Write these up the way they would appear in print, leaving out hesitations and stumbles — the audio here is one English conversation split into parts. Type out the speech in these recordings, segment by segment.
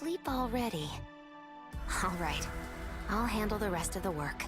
asleep already. All right, I'll handle the rest of the work.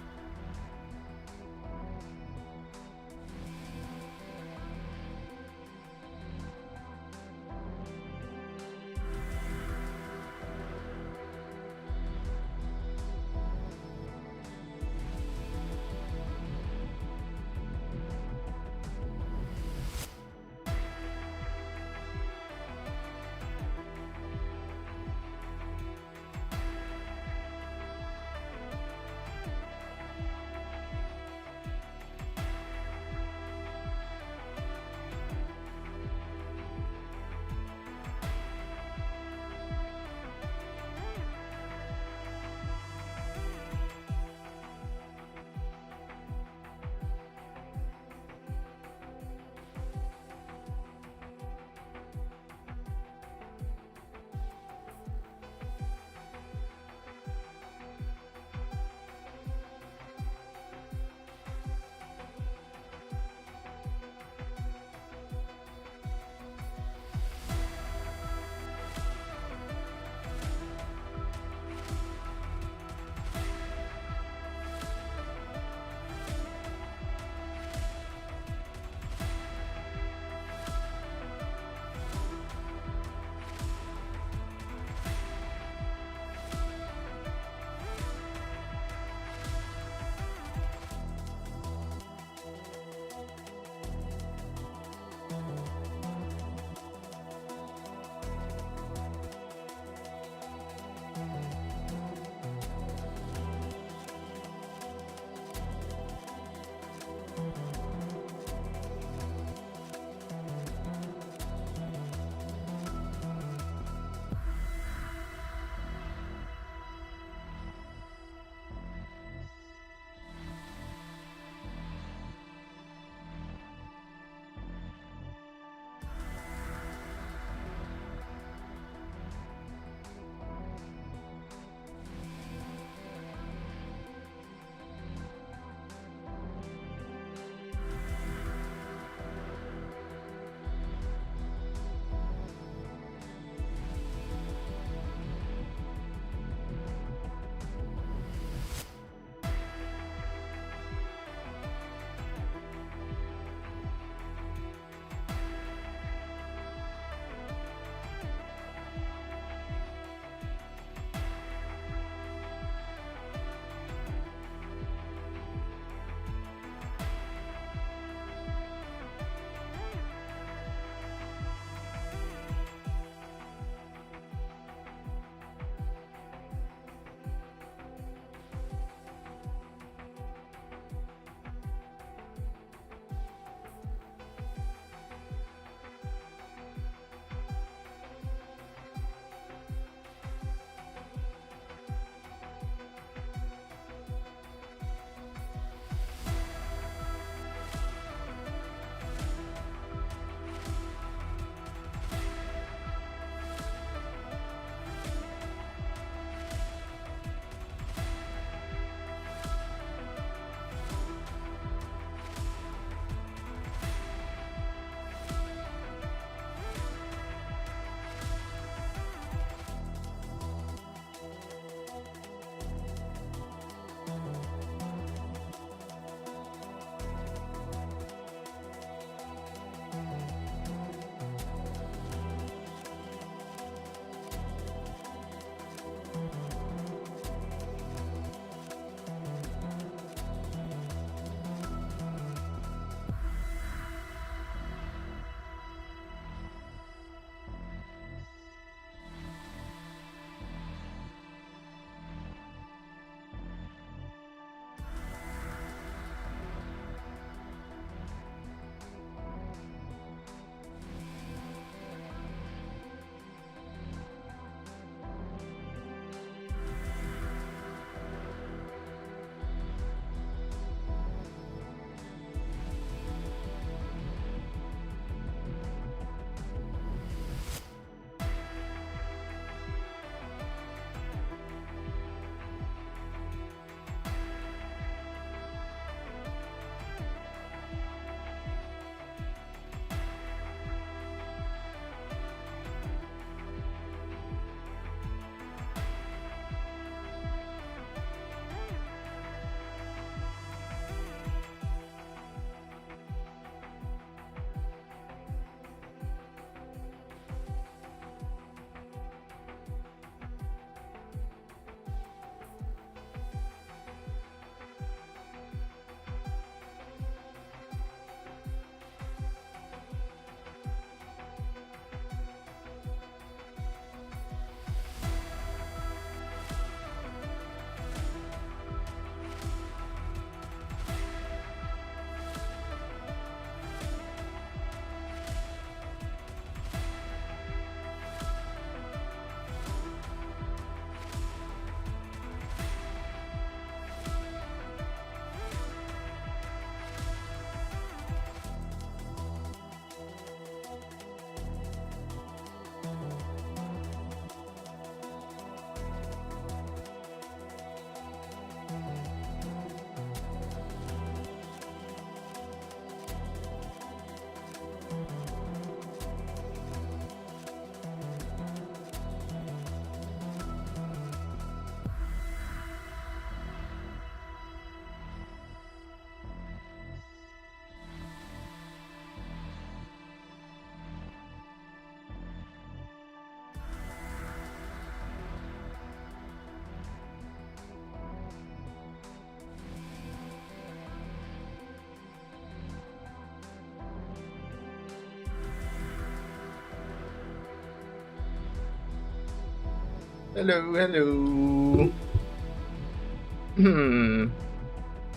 Hello, hello.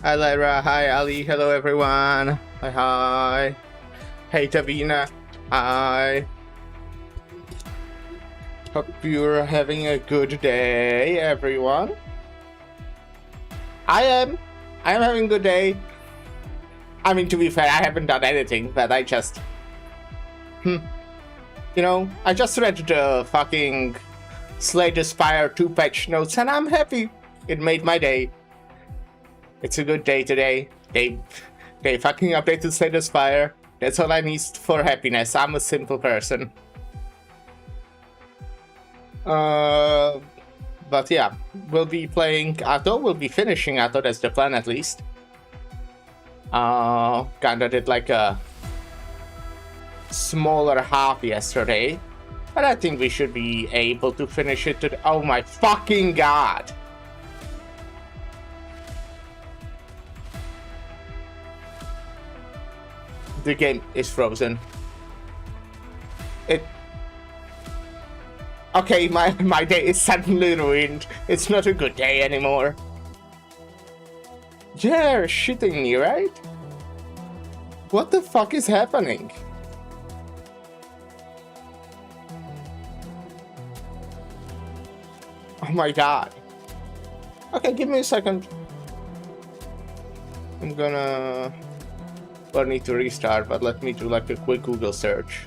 Hi, Lyra. Hi, Ali. Hello, everyone. Hi, hi. Hey, Davina. Hi. Hope you're having a good day, everyone. I am having a good day. I mean, to be fair, I haven't done anything, but I just... You know, I just read the fucking Slay the Spire 2 patch notes, and I'm happy. It made my day. It's a good day today. They fucking updated Slay the Spire. That's all I need for happiness. I'm a simple person. But yeah, we'll be playing Atto. We'll be finishing Atto. That's the plan, at least. Kinda did like a smaller half yesterday, but I think we should be able to finish it today. Oh my fucking god! The game is frozen. Okay, my day is suddenly ruined. It's not a good day anymore. You're shitting me, right? What the fuck is happening? Oh my god. Okay, give me a second. I'm gonna... Well, I need to restart, but let me do like a quick Google search.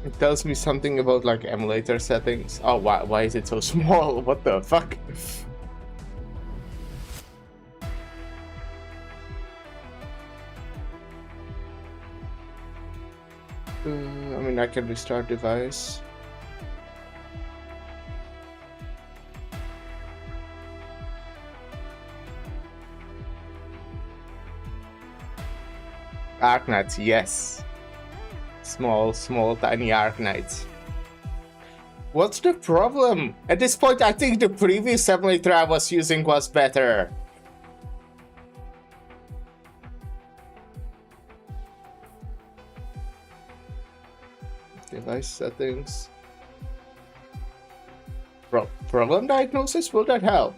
It tells me something about like emulator settings. Oh, why is it so small? What the fuck? I mean, I can restart device. Arknights, yes. Small, tiny Arknights. What's the problem? At this point, I think the previous emulator I was using was better. Device settings. Problem diagnosis? Will that help?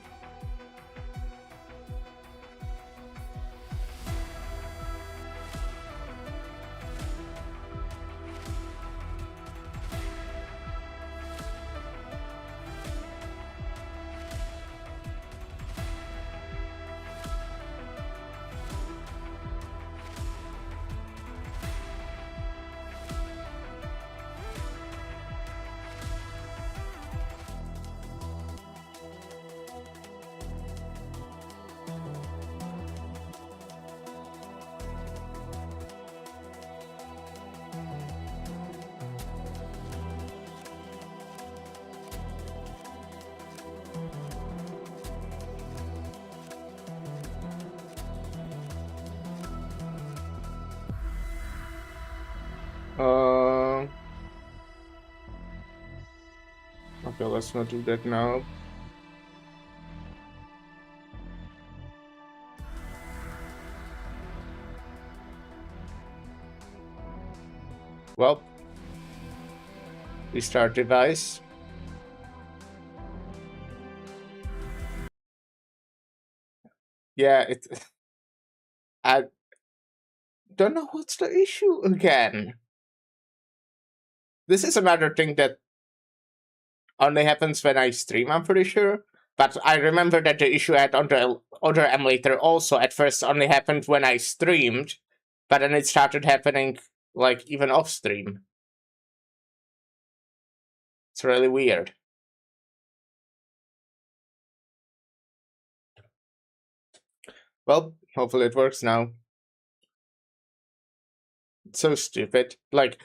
Okay, let's not do that now. Well, restart device. Yeah, I don't know what's the issue again. This is another thing that only happens when I stream, I'm pretty sure. But I remember that the issue I had on the other emulator also at first only happened when I streamed, but then it started happening like even off stream. It's really weird. Well, hopefully it works now. It's so stupid. Like,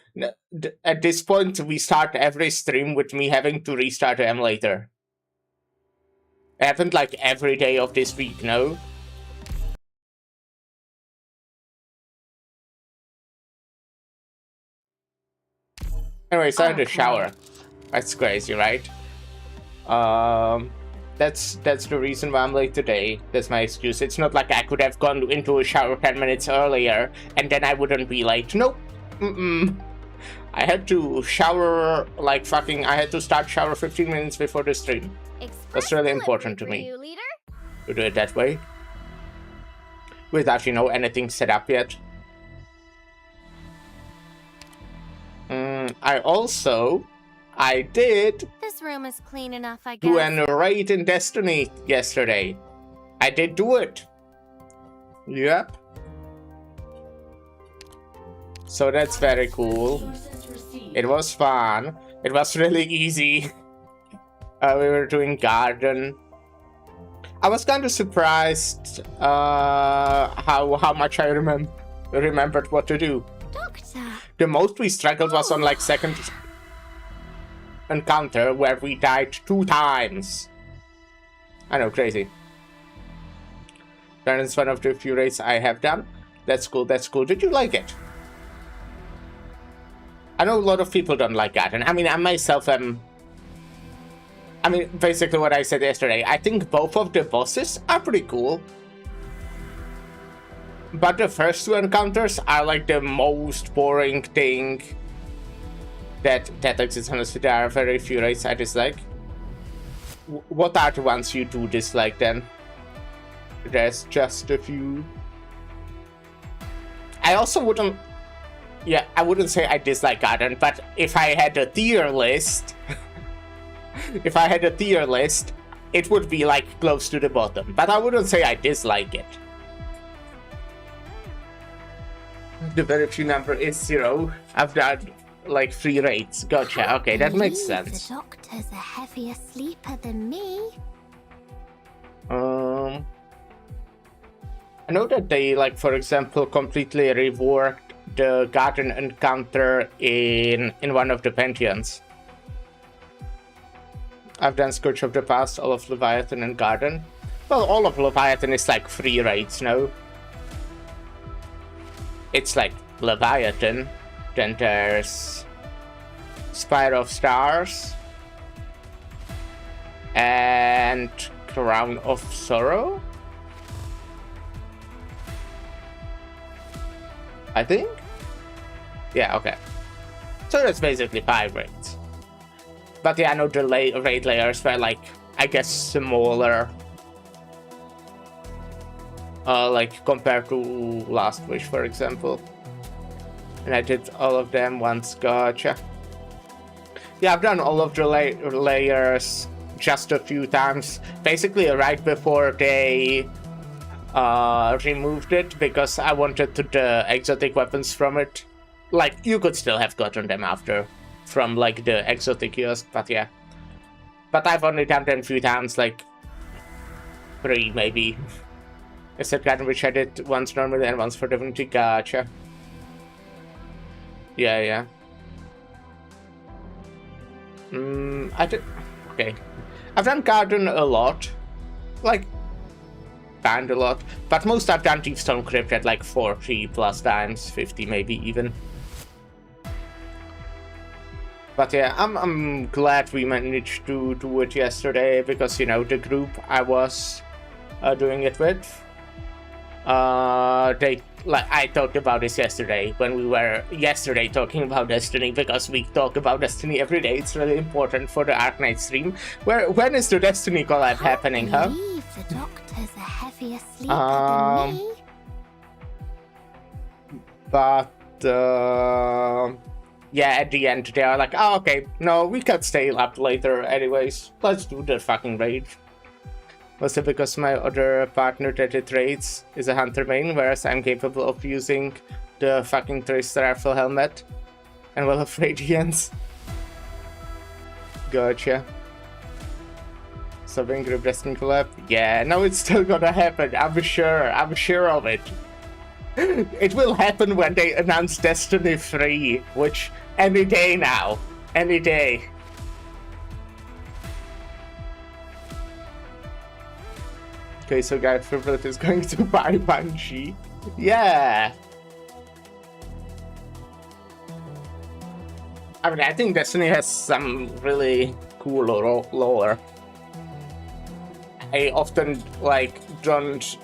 at this point, we start every stream with me having to restart the emulator. It happened like every day of this week, no? Anyways, I had a shower. That's crazy, right? That's the reason why I'm late today. That's my excuse. It's not like I could have gone into a shower 10 minutes earlier and then I wouldn't be late. Nope. I had to shower like fucking. I had to start shower 15 minutes before the stream. That's really important to me. To do it that way. Without, anything set up yet. I did This room is clean enough, I guess. do an raid in Destiny yesterday. I did do it. Yep. So that's very cool. It was fun. It was really easy. We were doing garden. I was kind of surprised how much I remembered what to do. Doctor. The most we struggled was on like second encounter where we died 2 times. I know, crazy. That is one of the few raids I have done. That's cool, that's cool. Did you like it? I know a lot of people don't like Garden. I mean, I myself am... basically what I said yesterday. I think both of the bosses are pretty cool. But the first 2 encounters are like the most boring thing that exists. Honestly, there are very few raids I dislike. What are the ones you do dislike then? There's just a few. I also wouldn't... Yeah, I wouldn't say I dislike Garden, but if I had a tier list... if I had a tier list, it would be like close to the bottom. But I wouldn't say I dislike it. The very few number is 0. I've done like 3 raids. Gotcha. Okay, that makes sense. The doctor's a heavier sleeper than me. I know that they, like, for example, completely reworked the garden encounter in one of the Pantheons. I've done Scourge of the Past, all of Leviathan and Garden. Well, all of Leviathan is like 3 raids, no? It's like Leviathan, then there's Spire of Stars, and Crown of Sorrow? I think? Yeah, okay. So that's basically 5 raids. But yeah, I know the raid layers were like, I guess, smaller. Like compared to Last Wish, for example. And I did all of them once. Gotcha. Yeah, I've done all of the layers just a few times. Basically right before they removed it, because I wanted the exotic weapons from it. Like, you could still have gotten them after from like the exotic kiosk, but yeah. But I've only done them a few times, like 3 maybe. Except Garden, which I did once normally and once for Divinity. Gotcha. Yeah. I did... Okay. I've done Garden a lot. Like, banned a lot. But most I've done Deepstone Crypt at like 40 plus times, 50 maybe even. But yeah, I'm glad we managed to do it yesterday, because, you know, the group I was doing it with, I talked about this yesterday when we were talking about Destiny, because we talk about Destiny every day. It's really important for the Arknights stream. When is the Destiny collab happening, huh? The doctor's a heavier sleeper than me. But yeah, at the end they are like, oh, okay, no, we can stay up later anyways. Let's do the fucking raid. Mostly because my other partner that it raids is a hunter main, whereas I'm capable of using the fucking Tracer Rifle helmet and Well of Radiance. Gotcha. So when group Destiny collab? Yeah, no, it's still gonna happen, I'm sure of it. It will happen when they announce Destiny 3, which any day now, any day. Okay, so Guy Favorite is going to buy Banshee. Yeah! I mean, I think Destiny has some really cool lore. I often, like, don't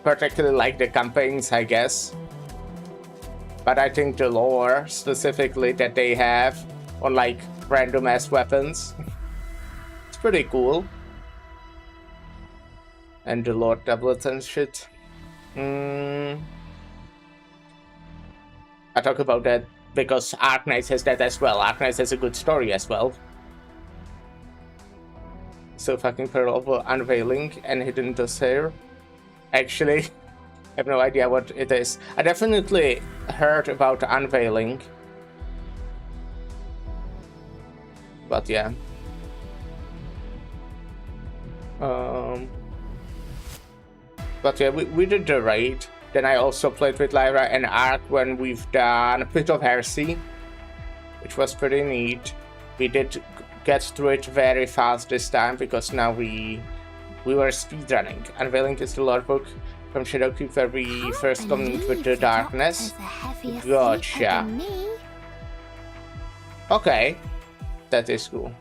particularly like the campaigns, I guess. But I think the lore, specifically, that they have on, like, random-ass weapons, it's pretty cool. And the lore tablets and shit. I talk about that because Arknights has that as well. Arknights has a good story as well. So fucking Pearl of Unveiling and Hidden Dossier. Actually, I have no idea what it is. I definitely heard about Unveiling. But yeah. But yeah, we did the raid. Then I also played with Lyra and Ark when we've done Pit of Heresy, which was pretty neat. We did get through it very fast this time because now we were speedrunning. Unveiling is the lore book from Shadowkeep where we first come with the darkness. Gotcha. Okay, that is cool.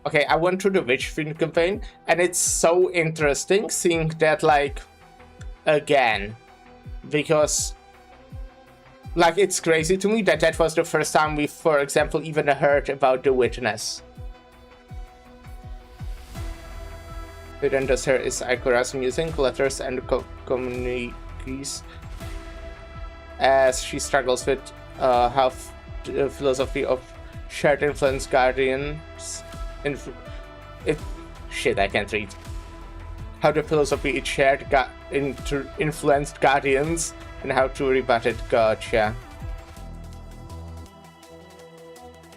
Okay, I went through the Witchfiend campaign, and it's so interesting seeing that, like, again. Because, like, it's crazy to me that that was the first time we, for example, even heard about the Witness. Hidden Dossier is Ikora's using letters and communiques as she struggles with how the philosophy of shared influence guardians shit, I can't read. How the philosophy it shared influenced guardians and how to rebut it. Gotcha.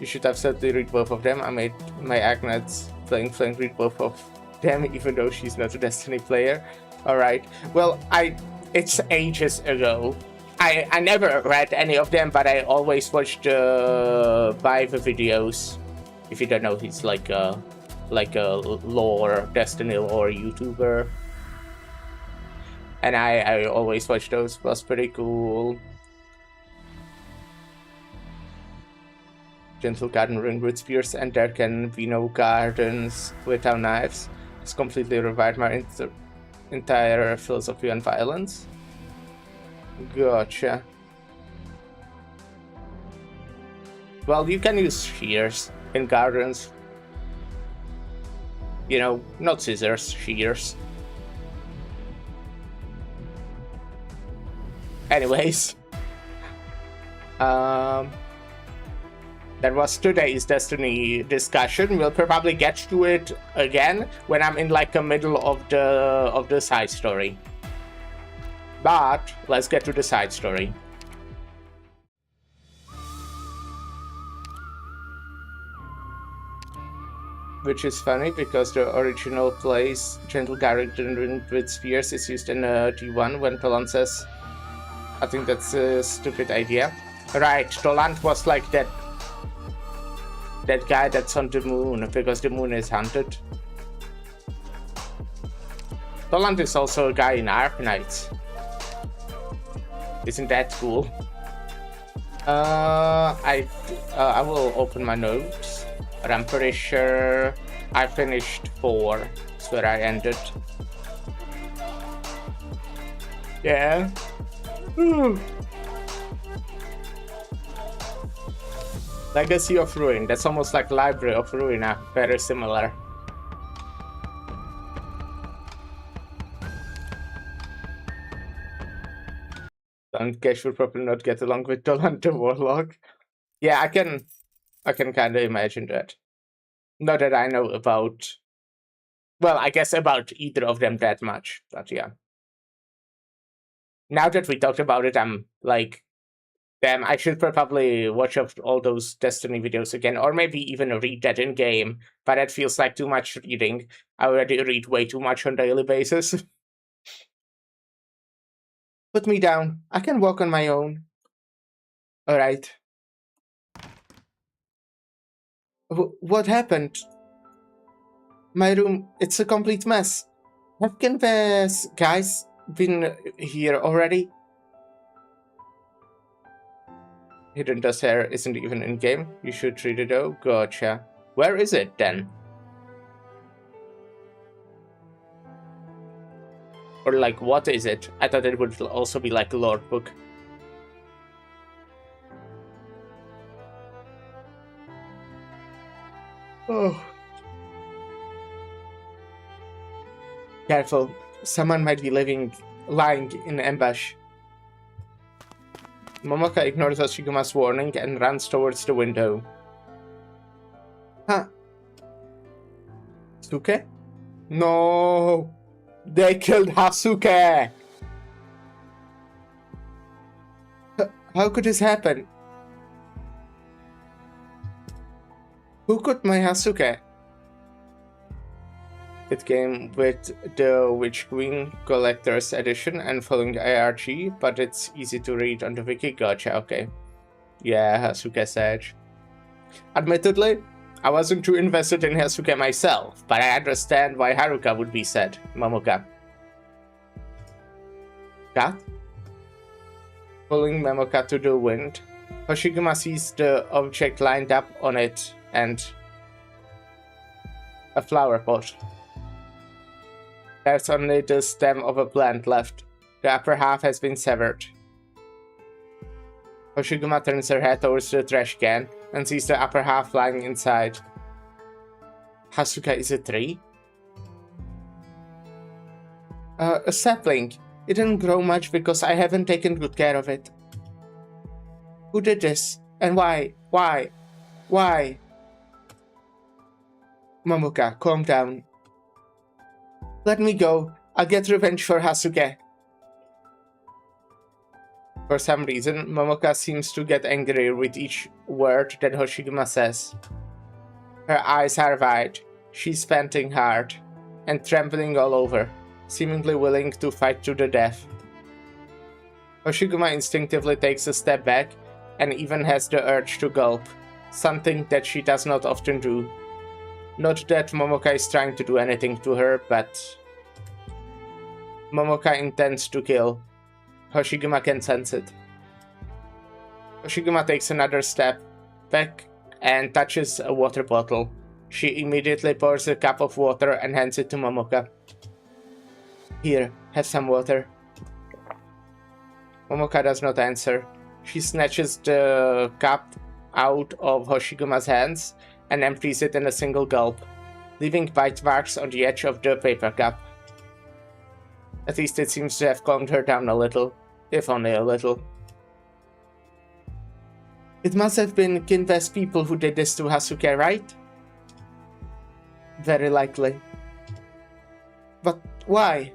You should have certainly read both of them. I made my Arknights playing Flank read both of them, even though she's not a Destiny player. Alright. Well, it's ages ago. I never read any of them, but I always watched Bive videos. If you don't know, he's like a lore, Destiny lore YouTuber. And I always watch those. It was pretty cool. Gentle garden ring with spears, and there can be no gardens without knives. It's completely revived my entire philosophy on violence. Gotcha. Well, you can use shears in gardens. You know, not scissors, shears. Anyways. That was today's Destiny discussion. We'll probably get to it again when I'm in like the middle of the side story. But let's get to the side story. Which is funny because the original plays Gentle Garden with Spears is used in D1 when Toland says, I think that's a stupid idea. Right, Toland was like that guy that's on the moon because the moon is haunted. Toland is also a guy in Arknights. Isn't that cool? I will open my notes, but I'm pretty sure I finished 4. That's where I ended. Yeah. Legacy of Ruin. That's almost like Library of Ruin. Very similar. Cash will probably not get along with Toland the Warlock. Yeah, I can kind of imagine that. Not that I know about. Well, I guess about either of them that much, but yeah. Now that we talked about it, I'm like, damn, I should probably watch up all those Destiny videos again, or maybe even read that in game. But that feels like too much reading. I already read way too much on a daily basis. Put me down. I can walk on my own. Alright. What happened? My room, it's a complete mess. Have Canvas guys been here already? Hidden Dust Hair isn't even in-game. You should treat it though. Gotcha. Where is it then? Or like, what is it? I thought it would also be like a lore book. Oh. Careful. Someone might be lying in ambush. Momoka ignores Hoshiguma's warning and runs towards the window. Huh? Hasuke? No! They killed Hasuke! How could this happen? Who got my Hasuke? It came with the Witch Queen Collector's Edition and following ARG, but it's easy to read on the wiki. Gotcha, okay. Yeah, Hasuke Sage. Admittedly, I wasn't too invested in Hasuke myself, but I understand why Haruka would be sad. Momoka. Cat? Pulling Momoka to the wind, Hoshiguma sees the object lined up on it and a flower pot. There's only the stem of a plant left. The upper half has been severed. Hoshiguma turns her head towards the trash can and sees the upper half lying inside. Hasuka is a tree? A sapling. It didn't grow much because I haven't taken good care of it. Who did this? And why? Why? Why? Momoka, calm down. Let me go. I'll get revenge for Hasuke. For some reason, Momoka seems to get angrier with each word that Hoshiguma says. Her eyes are wide, she's panting hard, and trembling all over, seemingly willing to fight to the death. Hoshiguma instinctively takes a step back, and even has the urge to gulp, something that she does not often do. Not that Momoka is trying to do anything to her, but Momoka intends to kill. Hoshiguma can sense it. Hoshiguma takes another step back and touches a water bottle. She immediately pours a cup of water and hands it to Momoka. Here, have some water. Momoka does not answer. She snatches the cup out of Hoshiguma's hands and empties it in a single gulp, leaving bite marks on the edge of the paper cup. At least it seems to have calmed her down a little, if only a little. It must have been Kinvest people who did this to Hasuke, right? Very likely. But why?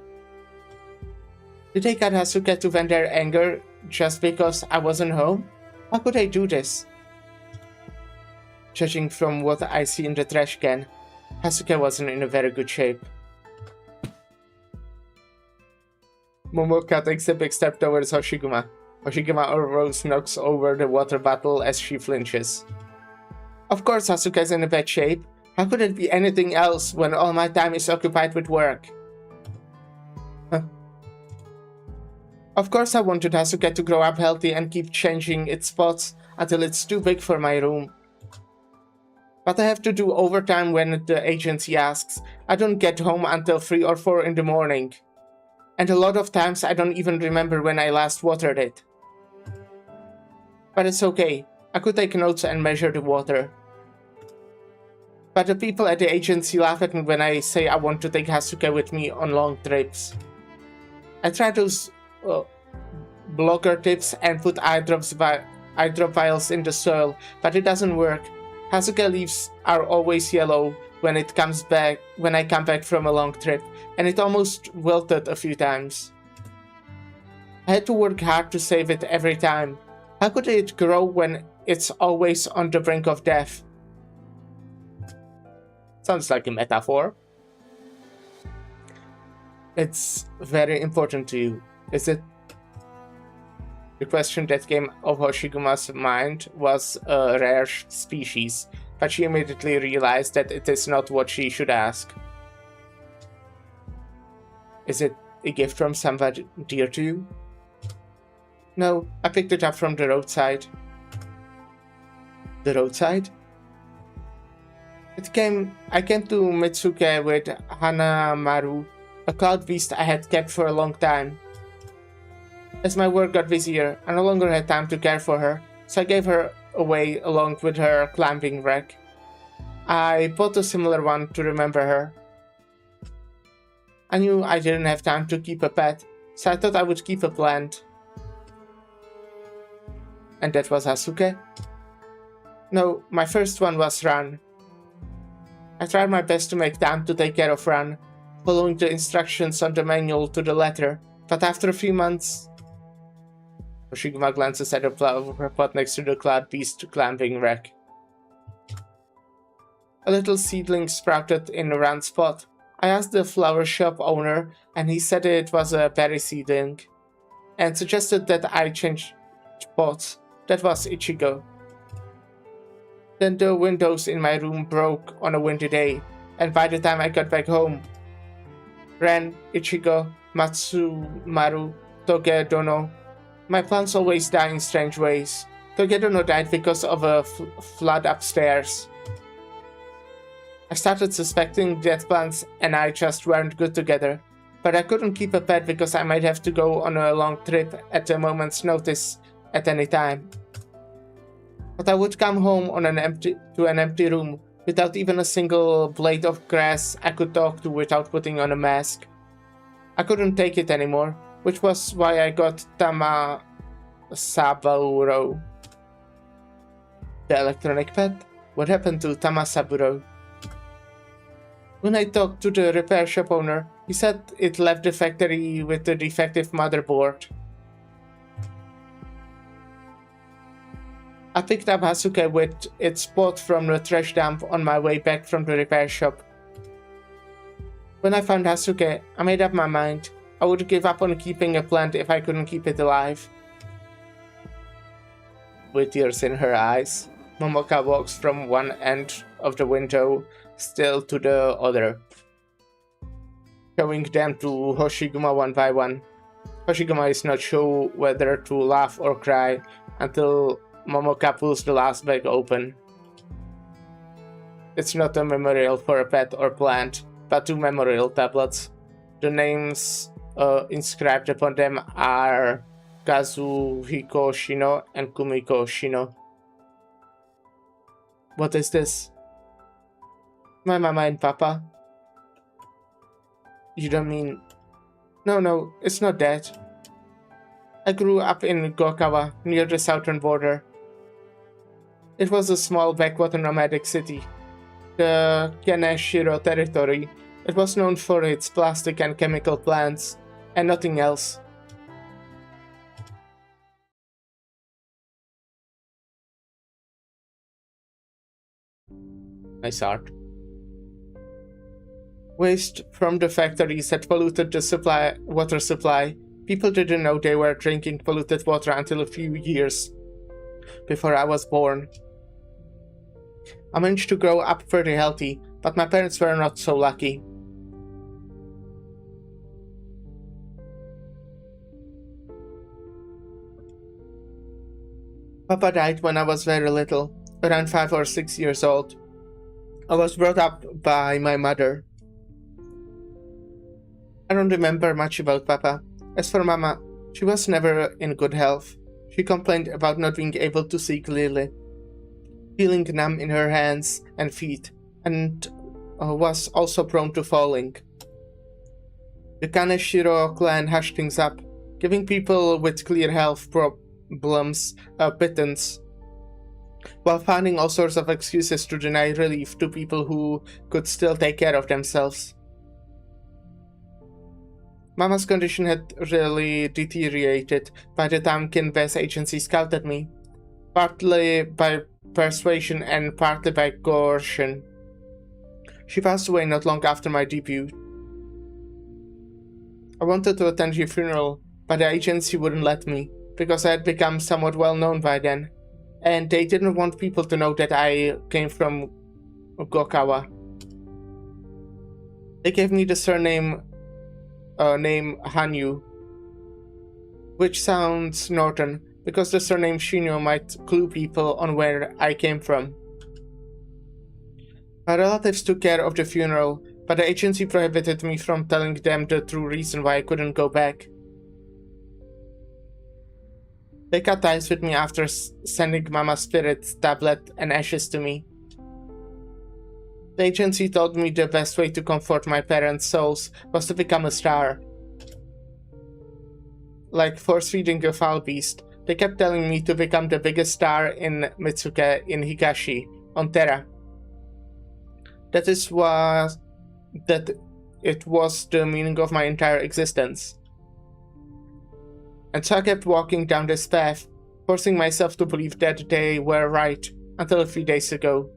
Did they cut Hasuke to vent their anger just because I wasn't home? How could they do this? Judging from what I see in the trash can, Hasuke wasn't in a very good shape. Momoka takes a big step towards Hoshiguma. Hoshiguma almost knocks over the water bottle as she flinches. Of course Hasuke's in a bad shape. How could it be anything else when all my time is occupied with work? Huh? Of course I wanted Hasuke to grow up healthy and keep changing its spots until it's too big for my room. But I have to do overtime when the agency asks. I don't get home until 3 or 4 in the morning. And a lot of times I don't even remember when I last watered it. But it's okay. I could take notes and measure the water. But the people at the agency laugh at me when I say I want to take Hasuke with me on long trips. I try those blocker tips and put eye drop vials in the soil, but it doesn't work. Hasuke leaves are always yellow when I come back from a long trip, and it almost wilted a few times. I had to work hard to save it every time. How could it grow when it's always on the brink of death? Sounds like a metaphor. It's very important to you, is it? The question that came of Hoshiguma's mind was a rare species, but she immediately realized that it is not what she should ask. Is it a gift from somebody dear to you? No, I picked it up from the roadside. The roadside? I came to Mitsuke with Hanamaru, a cloud beast I had kept for a long time. As my work got busier, I no longer had time to care for her, so I gave her away along with her climbing wreck. I bought a similar one to remember her. I knew I didn't have time to keep a pet, so I thought I would keep a plant. And that was Hasuke? No, my first one was Ran. I tried my best to make time to take care of Ran, following the instructions on the manual to the letter, but after a few months... Hoshiguma glances at a flower pot next to the cloud beast climbing wreck. A little seedling sprouted in Ran's pot. I asked the flower shop owner, and he said it was a berry seedling, and suggested that I change pots. That was Ichigo. Then the windows in my room broke on a windy day, and by the time I got back home, Ren, Ichigo, Matsumaru, Togedono. My plants always die in strange ways. Togedono died because of a flood upstairs. I started suspecting that plants and I just weren't good together, but I couldn't keep a pet because I might have to go on a long trip at a moment's notice at any time. But I would come home to an empty room without even a single blade of grass I could talk to without putting on a mask. I couldn't take it anymore, which was why I got Tamasaburo. The electronic pet? What happened to Tamasaburo? When I talked to the repair shop owner, he said it left the factory with the defective motherboard. I picked up Hasuke with its pot from the trash dump on my way back from the repair shop. When I found Hasuke, I made up my mind. I would give up on keeping a plant if I couldn't keep it alive. With tears in her eyes, Momoka walks from one end of the window still to the other, showing them to Hoshiguma one by one. Hoshiguma is not sure whether to laugh or cry until Momoka pulls the last bag open. It's not a memorial for a pet or plant, but 2 memorial tablets. The names inscribed upon them are Kazuhiko Shino and Kumiko Shino. What is this? My mama and papa. You don't mean... No, it's not that. I grew up in Gokawa, near the southern border. It was a small backwater nomadic city. The Kaneshiro territory. It was known for its plastic and chemical plants, and nothing else. Nice art. Waste from the factories had polluted the water supply. People didn't know they were drinking polluted water until a few years before I was born. I managed to grow up pretty healthy, but my parents were not so lucky. Papa died when I was very little, around 5 or 6 years old. I was brought up by my mother. I don't remember much about Papa. As for Mama, she was never in good health. She complained about not being able to see clearly, feeling numb in her hands and feet, and was also prone to falling. The Kaneshiro clan hushed things up, giving people with clear health problems a pittance, while finding all sorts of excuses to deny relief to people who could still take care of themselves. Mama's condition had really deteriorated by the time Kinbei's agency scouted me, partly by persuasion and partly by coercion. She passed away not long after my debut. I wanted to attend her funeral, but the agency wouldn't let me, because I had become somewhat well known by then, And they didn't want people to know that I came from Gokawa. They gave me the surname name Hanyu, which sounds northern, because the surname Shinyo might clue people on where I came from. My relatives took care of the funeral, but the agency prohibited me from telling them the true reason why I couldn't go back. They cut ties with me after sending Mama's spirit tablet and ashes to me. The agency told me the best way to comfort my parents' souls was to become a star. Like force-feeding a foul beast, they kept telling me to become the biggest star in Mitsuke in Higashi, on Terra. That it was the meaning of my entire existence. And so I kept walking down this path, forcing myself to believe that they were right, until a few days ago.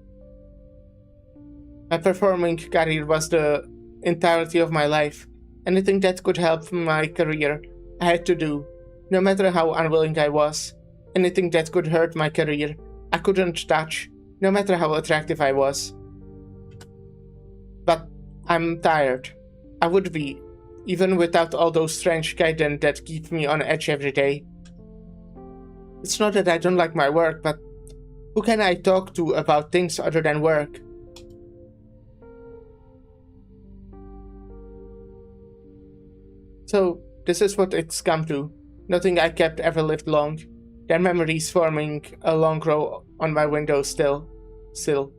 My performing career was the entirety of my life. Anything that could help my career, I had to do, no matter how unwilling I was. Anything that could hurt my career, I couldn't touch, no matter how attractive I was. But I'm tired. I would be, even without all those strange kaiden that keep me on edge every day. It's not that I don't like my work, but who can I talk to about things other than work? So, this is what it's come to. Nothing I kept ever lived long. Their memories forming a long row on my window still. Silly,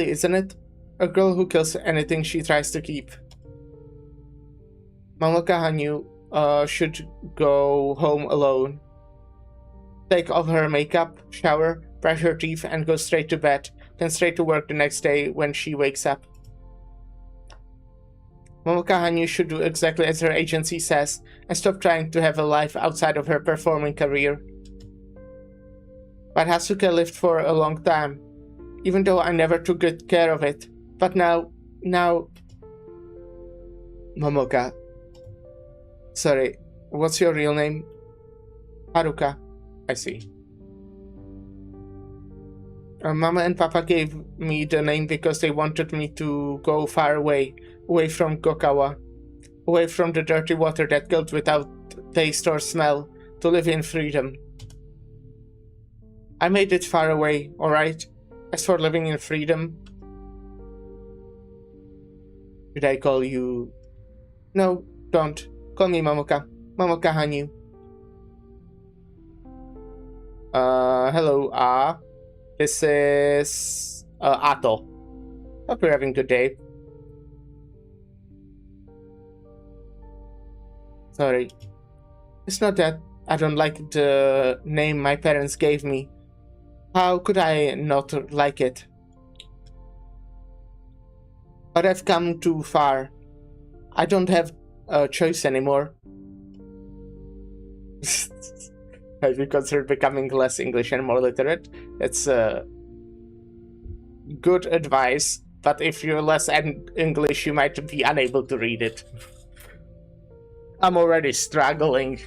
isn't it? A girl who kills anything she tries to keep. Mamoka Hanyu should go home alone. Take off her makeup, shower, brush her teeth, and go straight to bed, then straight to work the next day when she wakes up. Mamoka Hanyu should do exactly as her agency says, and stop trying to have a life outside of her performing career. But Hasuke lived for a long time, even though I never took good care of it. But now... Momoka. Sorry, what's your real name? Haruka. I see. Mama and Papa gave me the name because they wanted me to go far away from Gokawa, away from the dirty water that killed without taste or smell, to live in freedom. I made it far away, alright? As for living in freedom... Should I call you... No, don't. Call me Mamoka. Mamoka Hanyu. Hello, this is... Ato. Hope you're having a good day. Sorry. It's not that I don't like the name my parents gave me. How could I not like it? But I've come too far. I don't have a choice anymore. Have you considered becoming less English and more literate? That's good advice, but if you're less English, you might be unable to read it. I'm already struggling.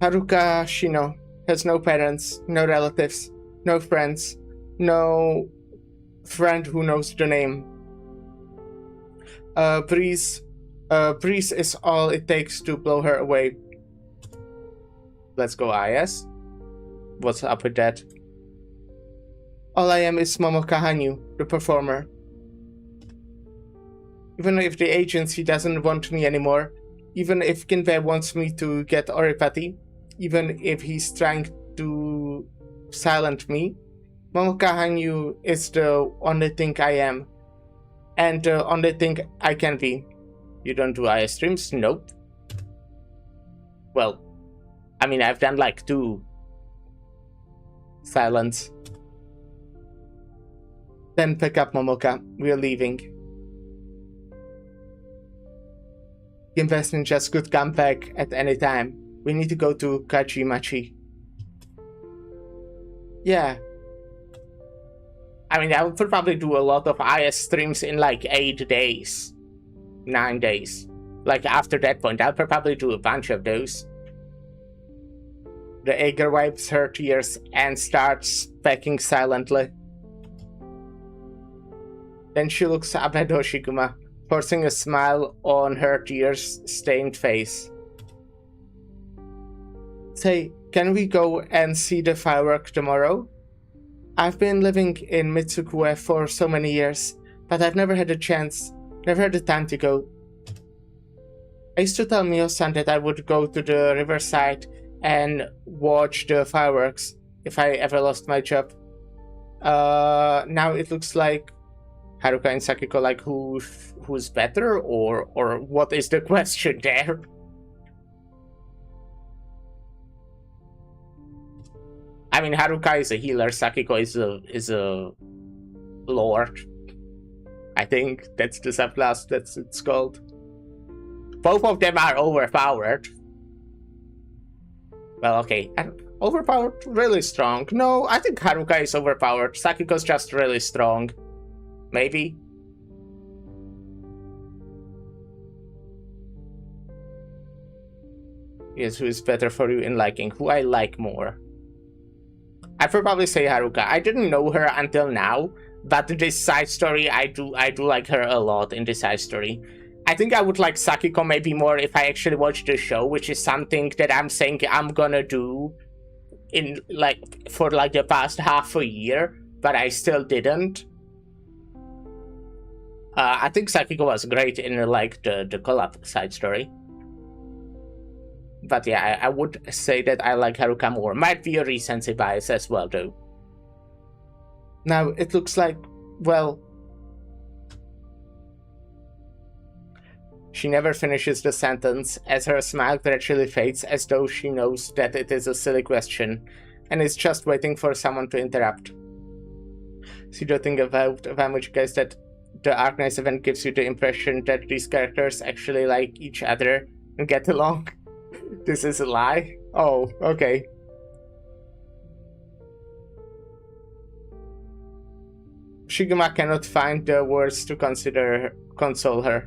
Haruka Shino has no parents, no relatives, no friends, no friend who knows the name. Breeze is all it takes to blow her away. Let's go, IS. What's up with that? All I am is Momoka Hanyu, the performer. Even if the agency doesn't want me anymore, even if Kinbei wants me to get Oripati, even if he's trying to silent me, Momoka Hanyu is the only thing I am, and the only thing I can be. You don't do IS streams? Nope. Well, I mean, I've done like 2. Silence. Then pick up Momoka. We're leaving. Invest just could come back at any time. We need to go to Kajimachi. Yeah. I mean, I would probably do a lot of IS streams in like 8 days. 9 days. Like, after that point, I'll probably do a bunch of those. The Ager wipes her tears and starts pecking silently. Then she looks up at Hoshiguma, forcing a smile on her tears-stained face. Say, can we go and see the firework tomorrow? I've been living in Mitsukue for so many years, but I've never had a chance, never had the time to go. I used to tell Mio-san that I would go to the riverside and watch the fireworks if I ever lost my job. Now it looks like Haruka and Sakiko, like, who's better, or what is the question there? I mean, Haruka is a healer, Sakiko is a lord. I think that's the subclass it's called. Both of them are overpowered. Well, okay, overpowered, really strong. No, I think Haruka is overpowered. Sakiko's just really strong. Maybe. Yes, who is better for you in liking? Who I like more? I'd probably say Haruka. I didn't know her until now, but this side story, I do like her a lot in this side story. I think I would like Sakiko maybe more if I actually watch the show, which is something that I'm saying I'm gonna do in for the past half a year, but I still didn't. I think Sakiko was great in the collab side story. But yeah, I would say that I like Haruka more. Might be a recency bias as well, though. Now, it looks like, well... She never finishes the sentence, as her smile gradually fades, as though she knows that it is a silly question, and is just waiting for someone to interrupt. See the thing about Vamuchi, guys, that the Arknights event gives you the impression that these characters actually like each other and get along. This is a lie? Oh, okay. Shiguma cannot find the words to console her.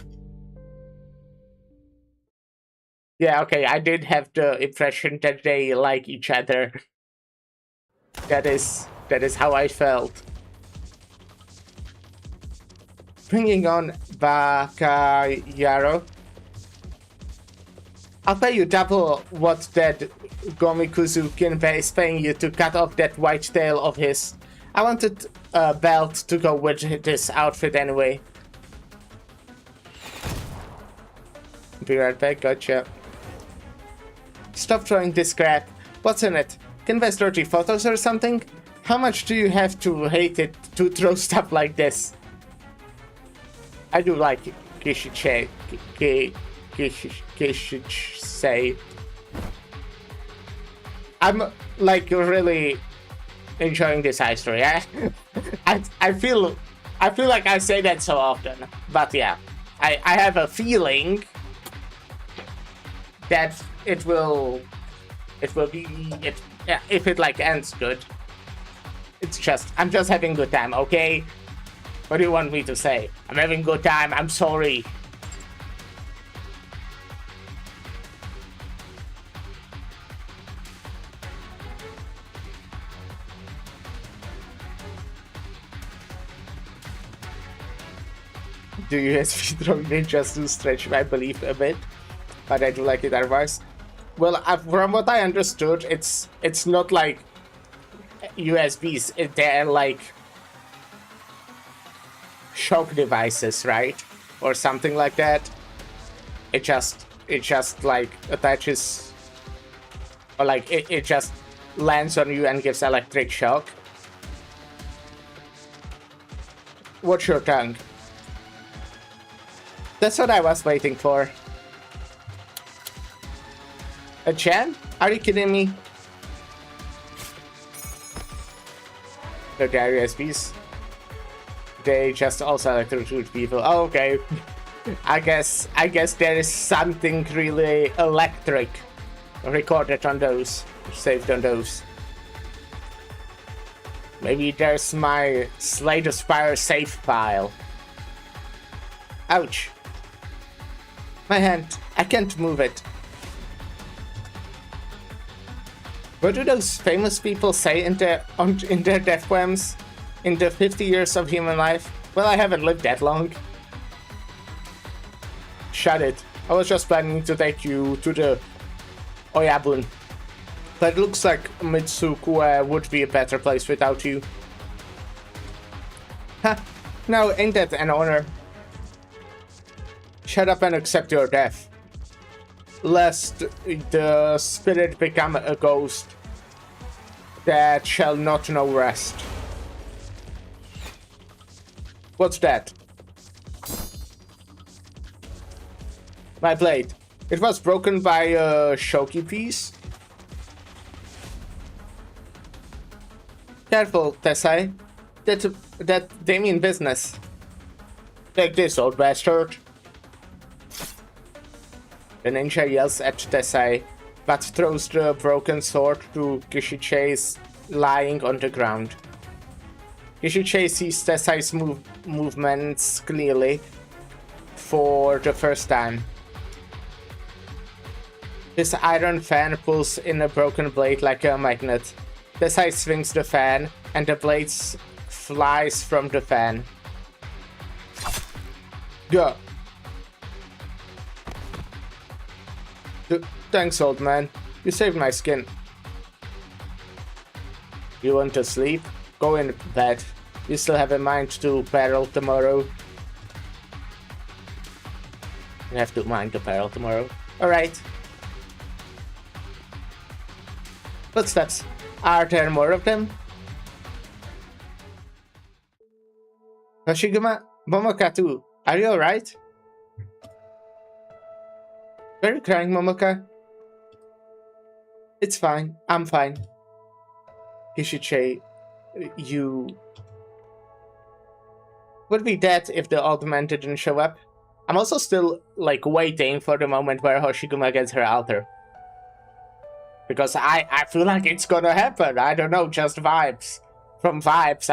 Yeah, okay, I did have the impression that they like each other. That is how I felt. Bringing on Bakayaro. I'll pay you double what that Gomikuzu Kinbei is paying you to cut off that white tail of his. I wanted a belt to go with this outfit anyway. Be right back, gotcha. Stop throwing this crap. What's in it? Kinbei's dirty photos or something? How much do you have to hate it to throw stuff like this? I do like Kishiche. Say, I'm really enjoying this high story. I feel like I say that so often, but yeah, I have a feeling that it will be if it ends good. I'm just having a good time, okay? What do you want me to say? I'm having a good time. I'm sorry. Do USB throwing ninjas to stretch my belief a bit, but I do like it otherwise. Well, from what I understood, it's not like USBs. They're like shock devices, right, or something like that. It just like attaches, or like it just lands on you and gives electric shock. Watch your tongue. That's what I was waiting for. A Chan? Are you kidding me? The USBs. They just also electrocute people. Oh, okay. I guess there is something really electric recorded on those, saved on those. Maybe there's my Slay the Spire save file. Ouch. My hand. I can't move it. What do those famous people say in their death poems? In the 50 years of human life? Well, I haven't lived that long. Shut it. I was just planning to take you to the Oyabun. But it looks like Mitsuku would be a better place without you. Ha! Now, ain't that an honor? Shut up and accept your death. Lest the spirit become a ghost that shall not know rest. What's that? My blade. It was broken by a shoki piece. Careful, Tessai. That they mean business. Take this, old bastard. The ninja yells at Tessai, but throws the broken sword to Kishichei's lying on the ground. Kishichei sees Tessai's movements clearly for the first time. His iron fan pulls in a broken blade like a magnet. Tessai swings the fan, and the blade flies from the fan. Go. Thanks, old man. You saved my skin. You want to sleep? Go in bed. You still have a mind to peril tomorrow. You have to mind to peril tomorrow. Alright. Footsteps. Are there more of them? Hoshiguma, Momoka too. Are you alright? Are you crying, Momoka? It's fine. I'm fine. Kishichei, you would be dead if the old man didn't show up. I'm also still, like, waiting for the moment where Hoshiguma gets her altar. Because I feel like it's gonna happen. I don't know, just vibes. From vibes,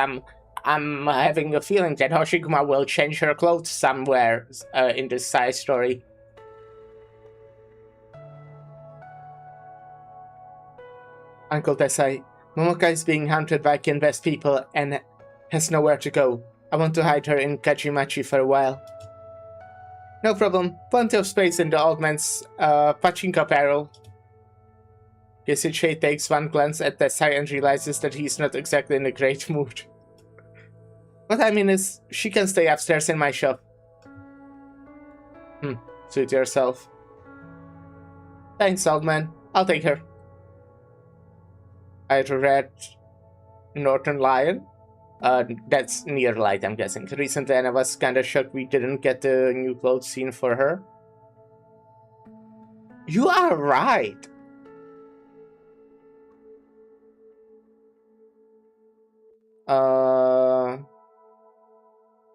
I'm having a feeling that Hoshiguma will change her clothes somewhere in this side story. Uncle Tessai, Momoka is being hunted by Kinvest people and has nowhere to go. I want to hide her in Kajimachi for a while. No problem. Plenty of space in the old man's pachinko barrel. Kishichei takes one glance at Tessai and realizes that he's not exactly in a great mood. What I mean is, she can stay upstairs in my shop. Suit yourself. Thanks, old man. I'll take her. I read Northern Lion. That's near Light, I'm guessing. Recently, and I was kinda shocked we didn't get the new clothes scene for her. You are right!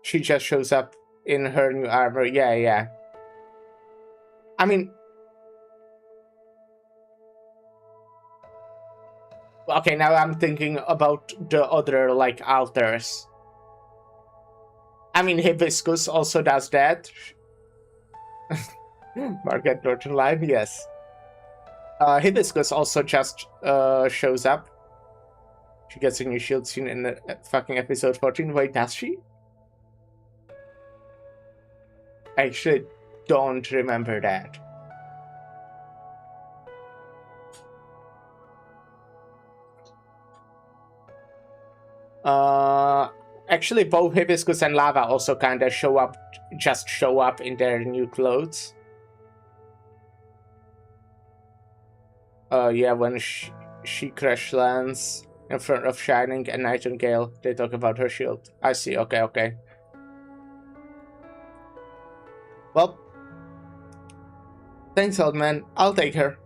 She just shows up in her new armor. Yeah. I mean... Okay, now I'm thinking about the other, like, altars. I mean, Hibiscus also does that. Margaret Norton Line, yes. Hibiscus also just shows up. She gets a new shield scene in the fucking episode 14. Wait, does she? I actually don't remember that. Actually, both Hibiscus and Lava also kinda show up in their new clothes. Yeah, when she crash lands in front of Shining and Nightingale, they talk about her shield. I see, okay. Well, thanks, old man. I'll take her.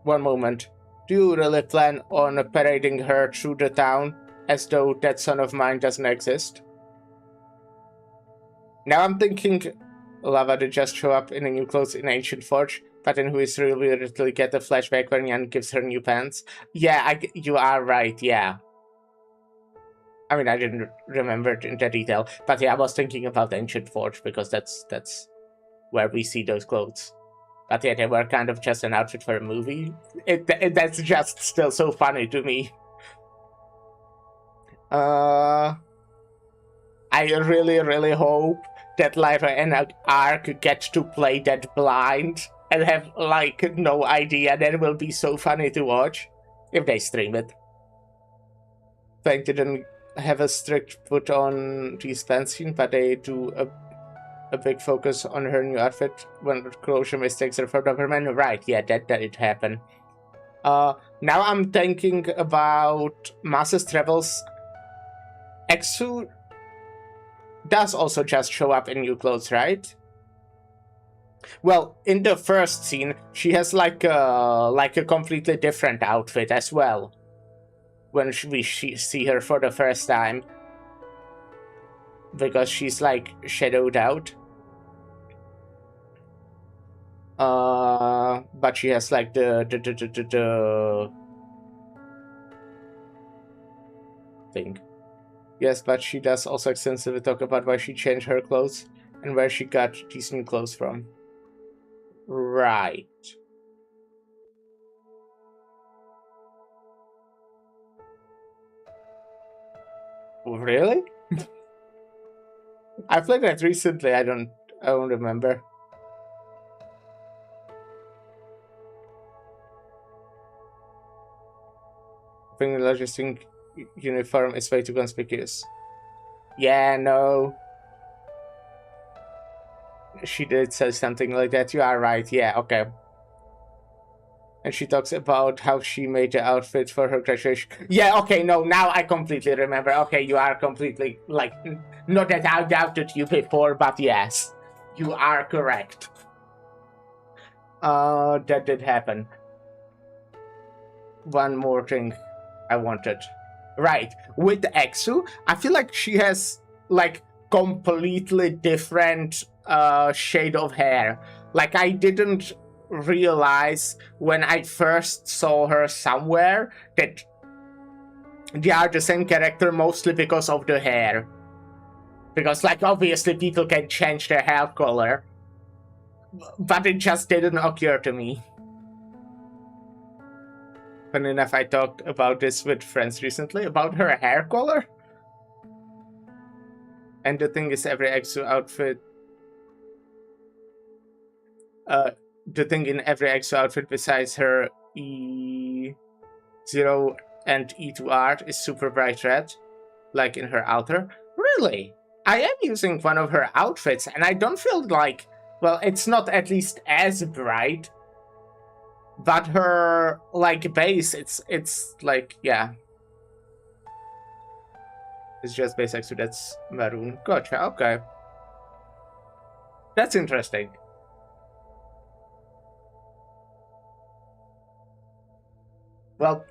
One moment. Do you really plan on parading her through the town as though that son of mine doesn't exist? Now I'm thinking Lava did just show up in a new clothes in Ancient Forge, but then who is really to get a flashback when Yan gives her new pants. Yeah, you are right, yeah. I mean, I didn't remember it in that detail, but yeah, I was thinking about Ancient Forge because that's where we see those clothes. But yeah, they were kind of just an outfit for a movie. That's just still so funny to me. I really, really hope that Lyra and Ark get to play that blind and have, like, no idea. That will be so funny to watch if they stream it. They didn't have a strict put on these fencing, but they do a big focus on her new outfit when closure mistakes are for Doberman. Right, yeah, that did happen. Now I'm thinking about Master's Travels. Exu does also just show up in new clothes, right? Well, in the first scene, she has like a completely different outfit as well. When we see her for the first time, because she's like shadowed out. But she has like the thing. Yes, but she does also extensively talk about why she changed her clothes and where she got these new clothes from. Right. Really? I played that recently. I don't remember. Bringing the logistic uniform is way too conspicuous. Yeah, no. She did say something like that. You are right. Yeah, okay. And she talks about how she made the outfit for her graduation. Yeah, okay, no, now I completely remember. Okay, you are completely, like, not that I doubted you before, but yes, you are correct. That did happen. One more thing I wanted. Right, with Exu, I feel like she has, like, completely different shade of hair. Like, I didn't realize when I first saw her somewhere that they are the same character, mostly because of the hair. Because, like, obviously people can change their hair color, but it just didn't occur to me. Funny enough, I talked about this with friends recently, about her hair color. And the thing is, every Exu outfit the thing in every Exo outfit besides her E0 and E2 art is super bright red, like in her outer. Really? I am using one of her outfits and I don't feel like, well, it's not at least as bright, but her, like, base, it's like, yeah. It's just base Exo that's maroon. Gotcha, okay. That's interesting. Well,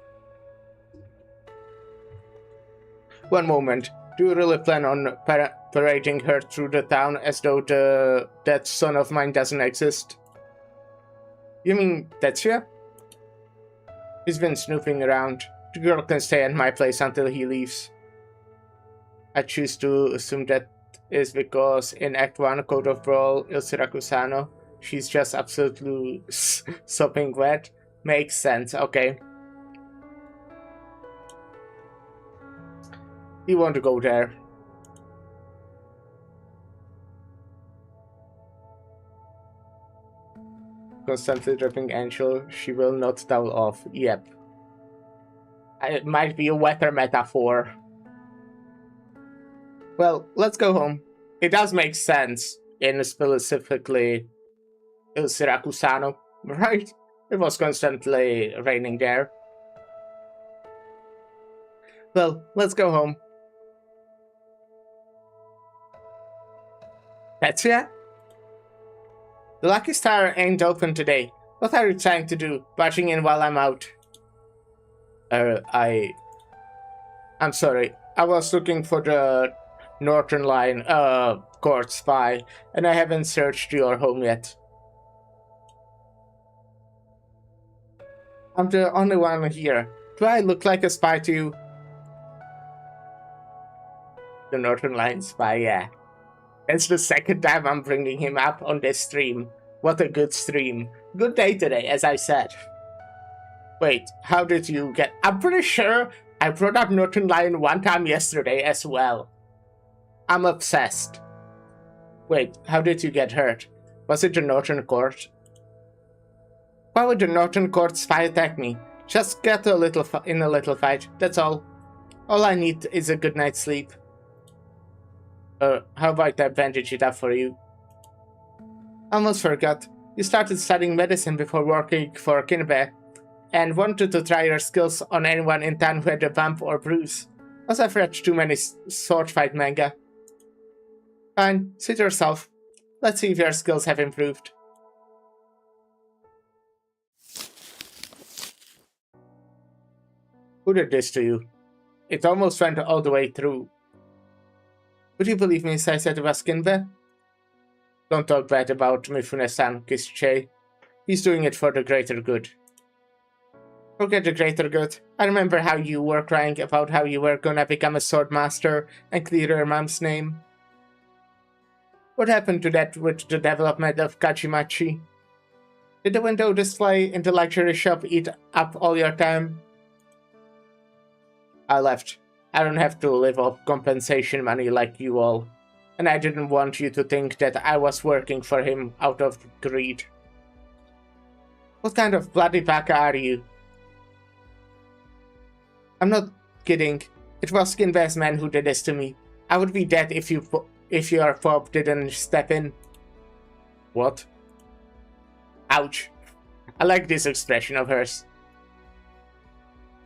one moment. Do you really plan on parading her through the town as though that son of mine doesn't exist? You mean Tetsuya? He's been snooping around. The girl can stay at my place until he leaves. I choose to assume that is because in Act 1, Code of Brawl, Il Sirakusano, she's just absolutely sopping wet. Makes sense, okay. You want to go there. Constantly dripping angel, she will not towel off. Yep. It might be a weather metaphor. Well, let's go home. It does make sense in specifically Il Sirakusano, right? It was constantly raining there. Well, let's go home. That's it? The Lucky Star ain't open today. What are you trying to do? Barging in while I'm out? I'm sorry. I was looking for the Northern Line, court spy, and I haven't searched your home yet. I'm the only one here. Do I look like a spy to you? the Northern Line spy, yeah. It's the second time I'm bringing him up on this stream. What a good stream. Good day today, as I said. Wait, how did you get... I'm pretty sure I brought up Northern Lion one time yesterday as well. I'm obsessed. Wait, how did you get hurt? Was it the Northern Court? Why would the Northern Court spy attack me? Just get in a little fight, that's all. All I need is a good night's sleep. How about I bandage it up for you? Almost forgot. You started studying medicine before working for Kinbe, and wanted to try your skills on anyone in town who had a bump or bruise. Must have read too many sword fight manga. Fine, sit yourself. Let's see if your skills have improved. Who did this to you? It almost went all the way through. Would you believe me if I said it was Kinbe? Don't talk bad about Mifune-san, Kisuche. He's doing it for the greater good. Forget the greater good. I remember how you were crying about how you were gonna become a sword master and clear your mom's name. What happened to that with the development of Kachimachi? Did the window display in the luxury shop eat up all your time? I left. I don't have to live off compensation money like you all. And I didn't want you to think that I was working for him out of greed. What kind of bloody baka are you? I'm not kidding. It was Kinbe's man who did this to me. I would be dead if your fob didn't step in. What? Ouch. I like this expression of hers.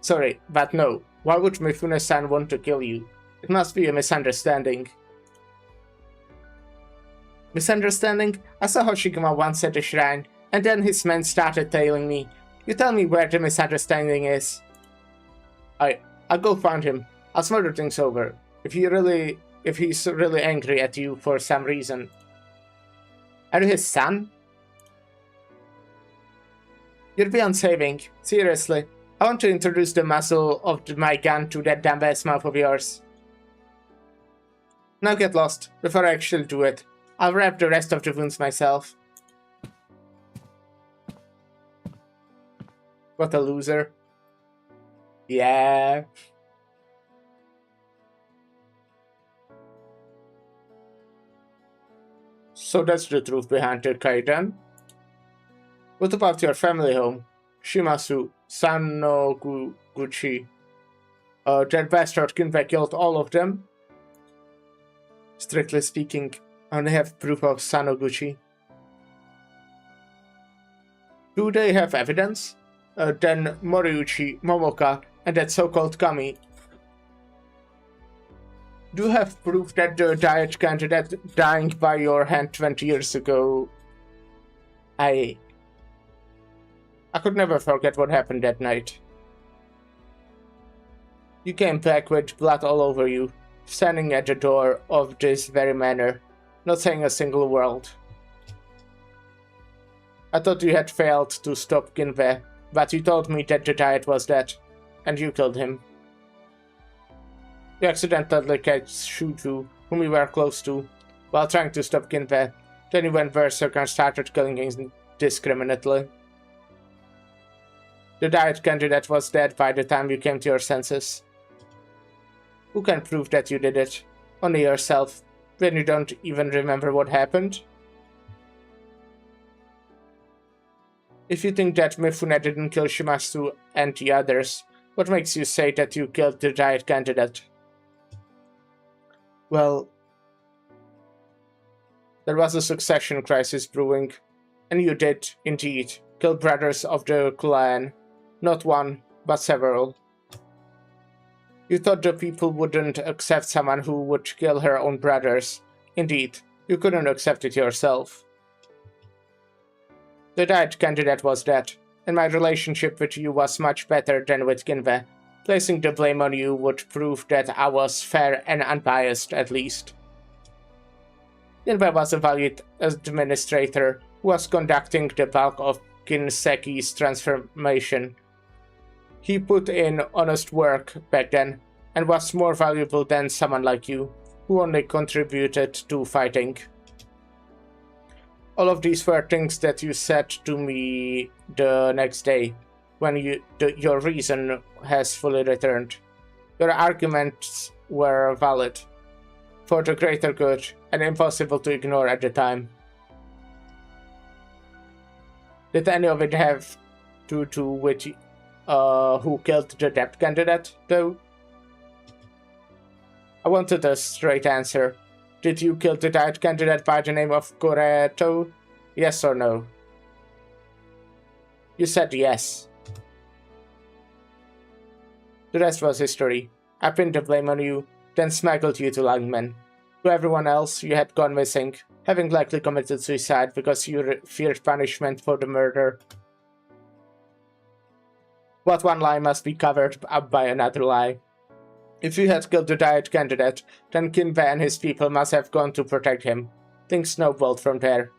Sorry, but no. Why would Mifune-san want to kill you? It must be a misunderstanding. Misunderstanding? I saw Hoshiguma once at the shrine, and then his men started tailing me. You tell me where the misunderstanding is. I'll go find him. I'll smother things over. If he's really angry at you for some reason. Are you his son? You're beyond saving. Seriously. I want to introduce the muzzle of my gun to that dumbass mouth of yours. Now get lost, before I actually do it. I'll wrap the rest of the wounds myself. What a loser. Yeah. So that's the truth behind the Kaiden. What about your family home? Shimasu, Sanoguchi. That bastard Kinbe killed all of them? Strictly speaking, I only have proof of Sanoguchi. Do they have evidence? Then Moriuchi, Momoka, and that so-called Kami. Do have proof that the diet candidate dying by your hand 20 years ago... I could never forget what happened that night. You came back with blood all over you, standing at the door of this very manor, not saying a single word. I thought you had failed to stop Kinbe, but you told me that the diet was dead, and you killed him. You accidentally catch Shuju, whom you were close to, while trying to stop Kinbe. Then you went berserk and started killing indiscriminately. The diet candidate was dead by the time you came to your senses. Who can prove that you did it? Only yourself, when you don't even remember what happened? If you think that Mifune didn't kill Shimasu and the others, what makes you say that you killed the diet candidate? Well, there was a succession crisis brewing, and you did, indeed, kill brothers of the clan. Not one, but several. You thought the people wouldn't accept someone who would kill her own brothers. Indeed, you couldn't accept it yourself. The diet candidate was dead, and my relationship with you was much better than with Kinbe. Placing the blame on you would prove that I was fair and unbiased, at least. Kinbe was a valued administrator who was conducting the bulk of Kinseki's transformation. He put in honest work back then, and was more valuable than someone like you. who only contributed to fighting. All of these were things that you said to me the next day, when your reason has fully returned. Your arguments were valid, for the greater good, and impossible to ignore at the time. Did any of it have to do with who killed the debt candidate, though? I wanted a straight answer. Did you kill the debt candidate by the name of Coreto? Yes or no? You said yes. The rest was history. I pinned the blame on you, then smuggled you to Langman. To everyone else, you had gone missing, having likely committed suicide because you feared punishment for the murder. But one lie must be covered up by another lie. If you had killed the diet candidate, then Kinbe and his people must have gone to protect him. Things snowballed from there.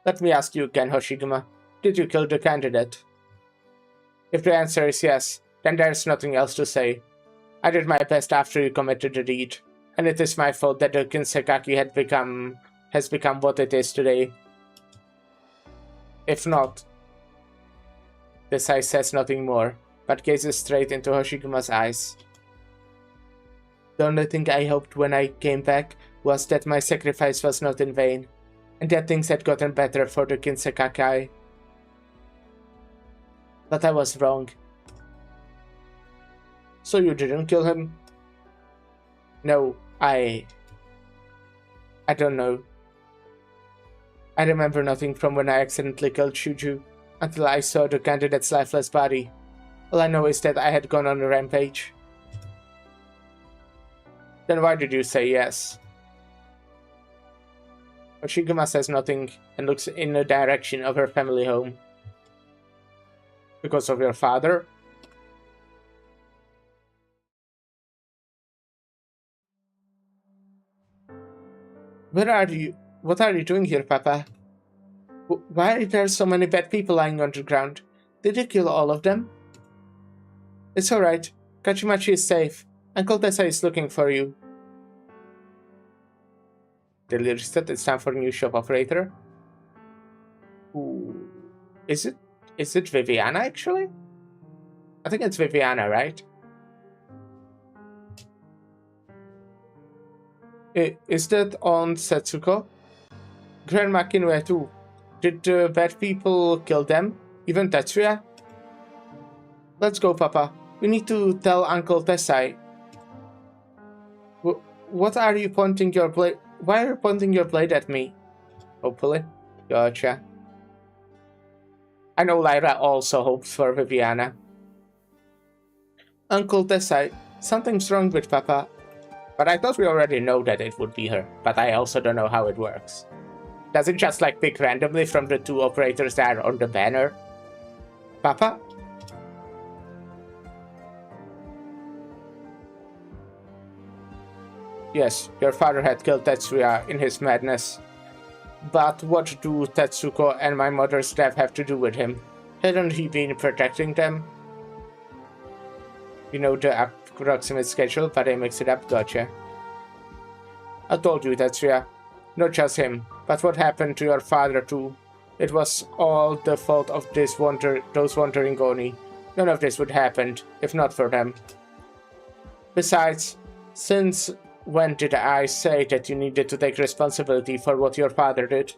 Let me ask you again, Hoshiguma. Did you kill the candidate? If the answer is yes, then there's nothing else to say. I did my best after you committed the deed, and it is my fault that the Kinsekaki has become what it is today. If not... The Sai says nothing more, but gazes straight into Hoshiguma's eyes. The only thing I hoped when I came back was that my sacrifice was not in vain, and that things had gotten better for the Kinsekaki. But I was wrong. So you didn't kill him? No, I don't know. I remember nothing from when I accidentally killed Shuju, until I saw the candidate's lifeless body. All I know is that I had gone on a rampage. Then why did you say yes? Hoshiguma says nothing and looks in the direction of her family home. Because of your father? Where are you? What are you doing here, Papa? Why are there so many bad people lying on the ground? Did you kill all of them? It's alright. Kachimachi is safe. Uncle Tessa is looking for you. Daily reset, it's time for a new shop operator. Ooh. Is it Viviana, actually? I think it's Viviana, right? Is that on Setsuko? Grandma Kinue too. Did the bad people kill them? Even Tetsuya? Let's go, Papa. We need to tell Uncle Tessai. What are you pointing your blade? Why are you pointing your blade at me? Hopefully. Gotcha. I know Lyra also hopes for Viviana. Uncle Tessai, something's wrong with Papa. But I thought we already know that it would be her, but I also don't know how it works. Does it just like pick randomly from the two operators that are on the banner? Papa? Yes, your father had killed Tetsuya in his madness. But what do Tetsuko and my mother's death have to do with him? Hadn't he been protecting them? You know the approximate schedule, but I mixed it up, gotcha. I told you, Tetsuya. Not just him, but what happened to your father too. It was all the fault of those wandering Oni. None of this would happen, if not for them. Besides, since when did I say that you needed to take responsibility for what your father did?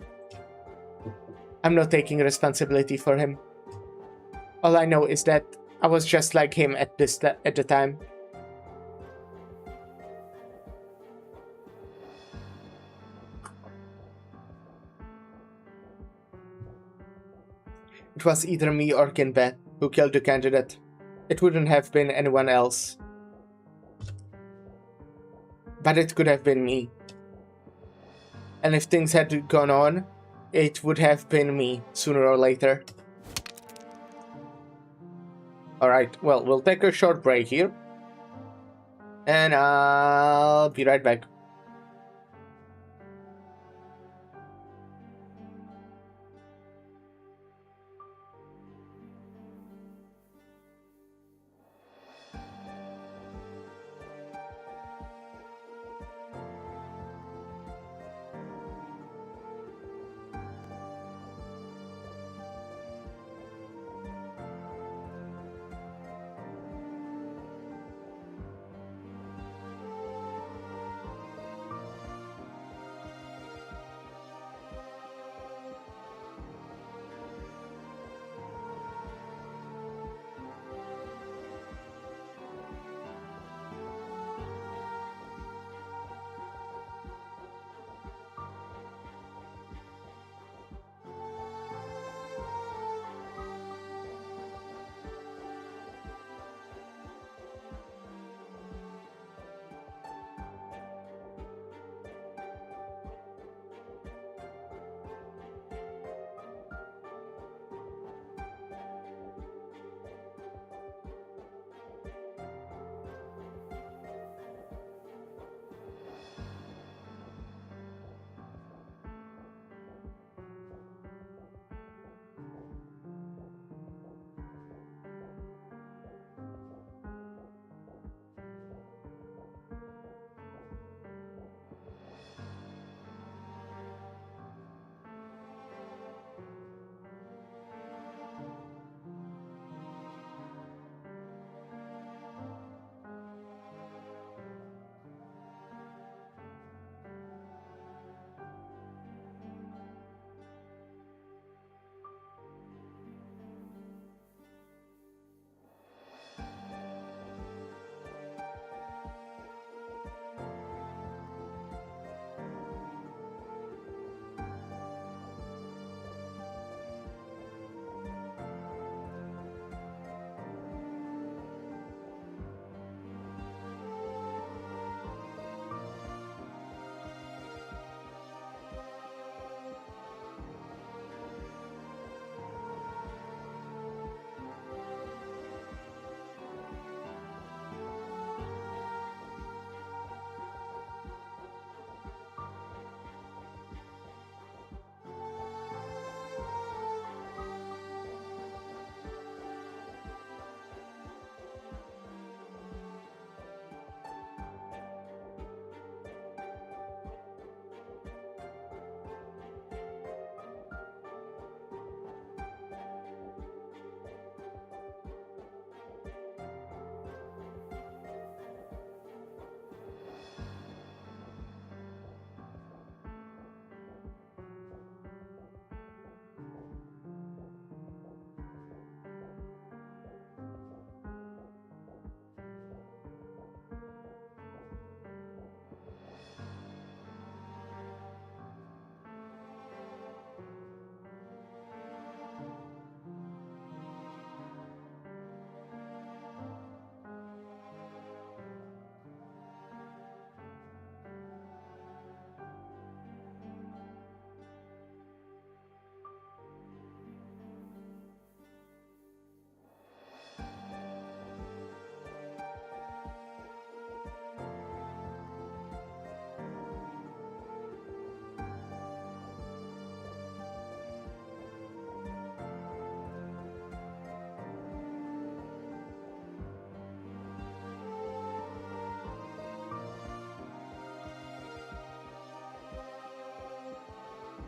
I'm not taking responsibility for him. All I know is that I was just like him at the time. It was either me or Kinbe who killed the candidate. It wouldn't have been anyone else. But it could have been me. And if things had gone on, it would have been me, sooner or later. Alright, well, we'll take a short break here. And I'll be right back.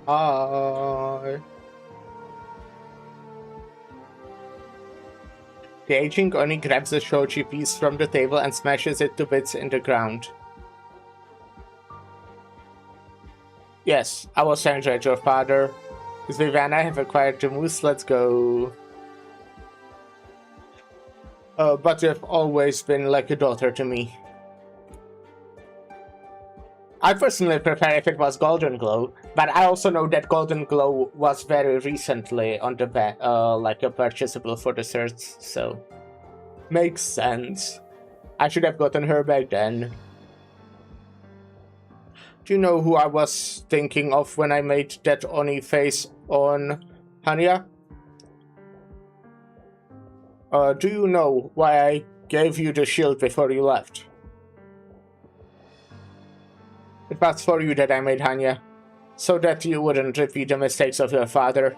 Hi. The aging Oni grabs the shoji piece from the table and smashes it to bits in the ground. Yes, I was angry at your father. Is Vivian I have acquired the moose, let's go. But you have always been like a daughter to me. I personally prefer if it was Golden Glow, but I also know that Golden Glow was very recently on the like a purchasable for the certs, so makes sense. I should have gotten her back then. Do you know who I was thinking of when I made that Oni face on Hanya? Do you know why I gave you the shield before you left? It was for you that I made Hanya, so that you wouldn't repeat the mistakes of your father.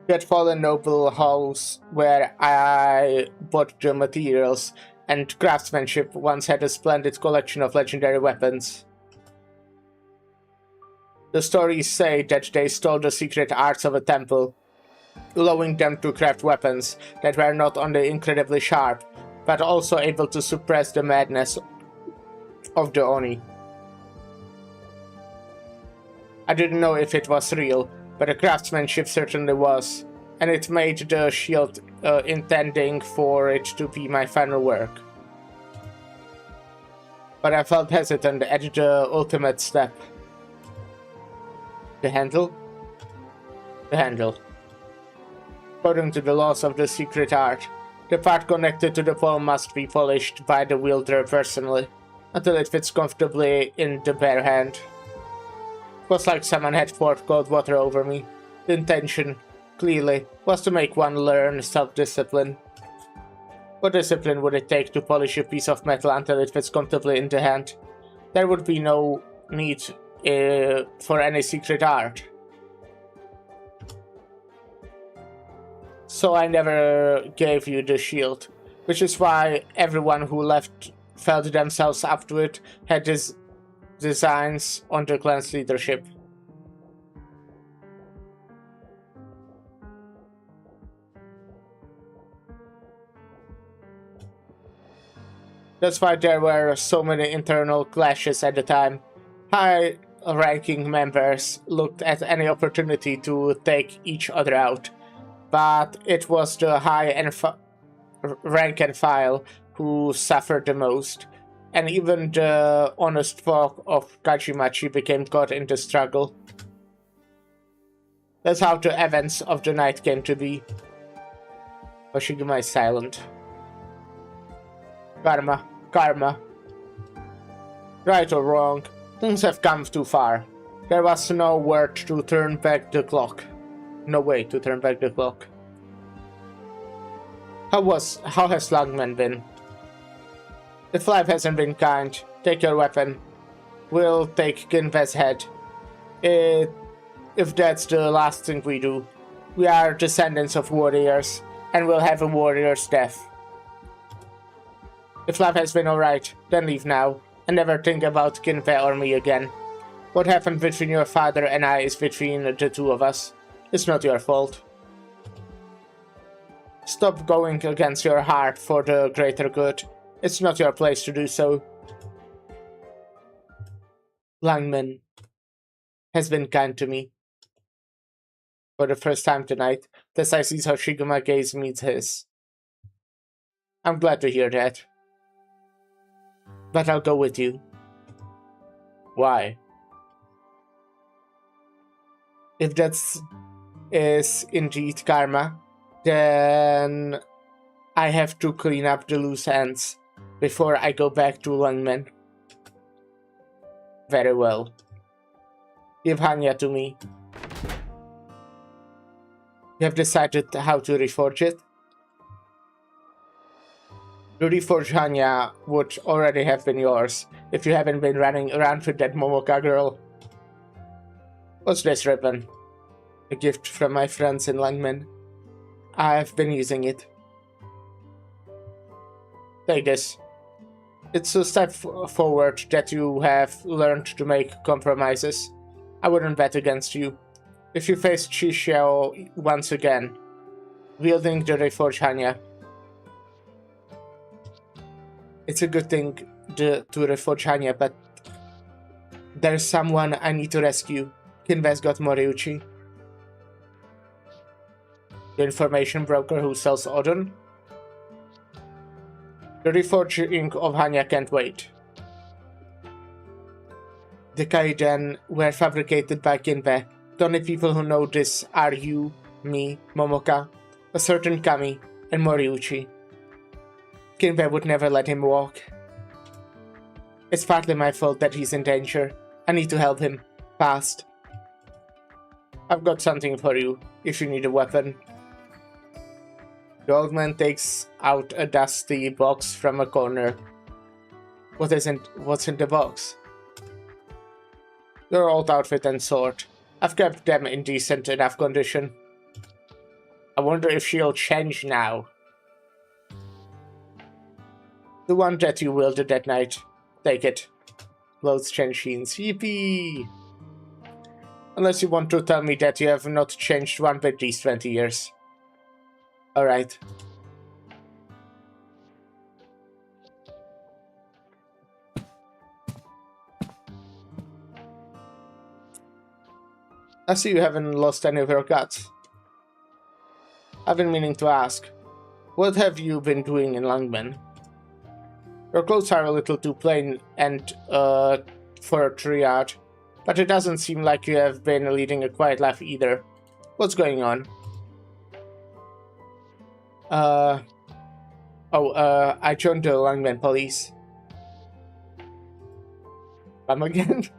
That fallen noble house where I bought the materials and craftsmanship once had a splendid collection of legendary weapons. The stories say that they stole the secret arts of a temple, allowing them to craft weapons that were not only incredibly sharp, but also able to suppress the madness of the Oni. I didn't know if it was real, but the craftsmanship certainly was, and it made the shield intending for it to be my final work. But I felt hesitant at the ultimate step. The handle? The handle. According to the laws of the secret art, the part connected to the pole must be polished by the wielder personally, until it fits comfortably in the bare hand. It was like someone had poured cold water over me. The intention, clearly, was to make one learn self-discipline. What discipline would it take to polish a piece of metal until it fits comfortably in the hand? There would be no need for any secret art. So I never gave you the shield, which is why everyone who left felt themselves up to it had these designs on the clan's leadership. That's why there were so many internal clashes at the time. High-ranking members looked at any opportunity to take each other out, but it was the rank and file who suffered the most, and even the honest folk of Kajimachi became caught in the struggle. That's how the events of the night came to be. Oshiguma is silent. Karma. Right or wrong, things have come too far. There was no word to turn back the clock. No way to turn back the clock. How has Langman been? If life hasn't been kind, take your weapon. We'll take Ginve's head. If that's the last thing we do. We are descendants of warriors, and we'll have a warrior's death. If life has been alright, then leave now, and never think about Ginve or me again. What happened between your father and I is between the two of us. It's not your fault. Stop going against your heart for the greater good. It's not your place to do so. Langman has been kind to me. For the first time tonight, Tesai sees how Shiguma gaze meets his. I'm glad to hear that. But I'll go with you. Why? If is indeed karma, then I have to clean up the loose ends before I go back to Langman. Very well. Give Hanya to me. You have decided how to reforge it? The reforged Hanya would already have been yours if you haven't been running around with that Momoka girl. What's this ribbon? A gift from my friends in Langman. I've been using it. Take this. It's a step forward that you have learned to make compromises. I wouldn't bet against you. If you face Chi Xiao once again, wielding the Reforged Hanya, it's a good thing to Reforged Hanya, but there's someone I need to rescue. Kinvez got Moriuchi. The information broker who sells Odin. The reforging of Hanya can't wait. The Kaiden were fabricated by Kinve. The only people who know this are you, me, Momoka, a certain Kami, and Moriuchi. Kinve would never let him walk. It's partly my fault that he's in danger. I need to help him. Fast. I've got something for you, if you need a weapon. The old man takes out a dusty box from a corner. What's in the box? Your old outfit and sword. I've kept them in decent enough condition. I wonder if she'll change now. The one that you wielded that night. Take it. Clothes change sheens. Yippee! Unless you want to tell me that you have not changed one bit these 20 years. Alright. I see you haven't lost any of your guts. I've been meaning to ask. What have you been doing in Langmen? Your clothes are a little too plain and, for a triad. But it doesn't seem like you have been leading a quiet life either. What's going on? I joined the Langmen police. Come again?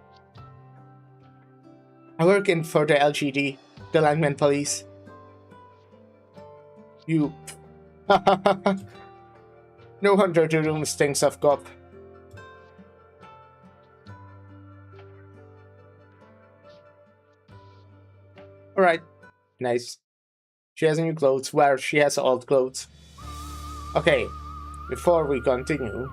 I work for the LGD, the Langmen police. You... No wonder the room stinks of cop. Alright. Nice. She has new clothes, where she has old clothes. Okay, before we continue...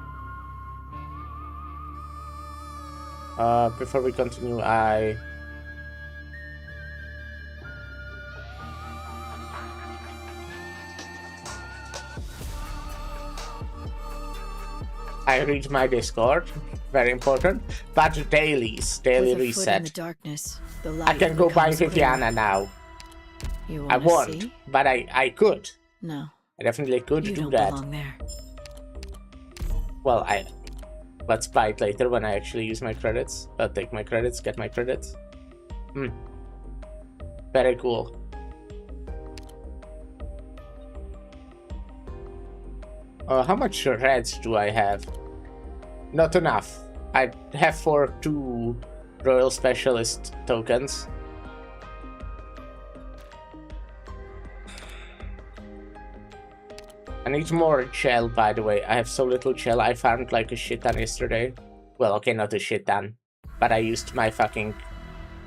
I read my Discord, very important, but daily reset. I can go buy Viviana now. I won't, but I could. No. I definitely could You do don't that. belong there. Well, let's buy it later when I actually use my credits. I'll take my credits, get my credits. Very cool. How much reds do I have? Not enough. I have for 2 Royal Specialist tokens. I need more gel, by the way. I have so little gel. I farmed like a shit ton yesterday. Well, okay, not a shit ton. But I used my fucking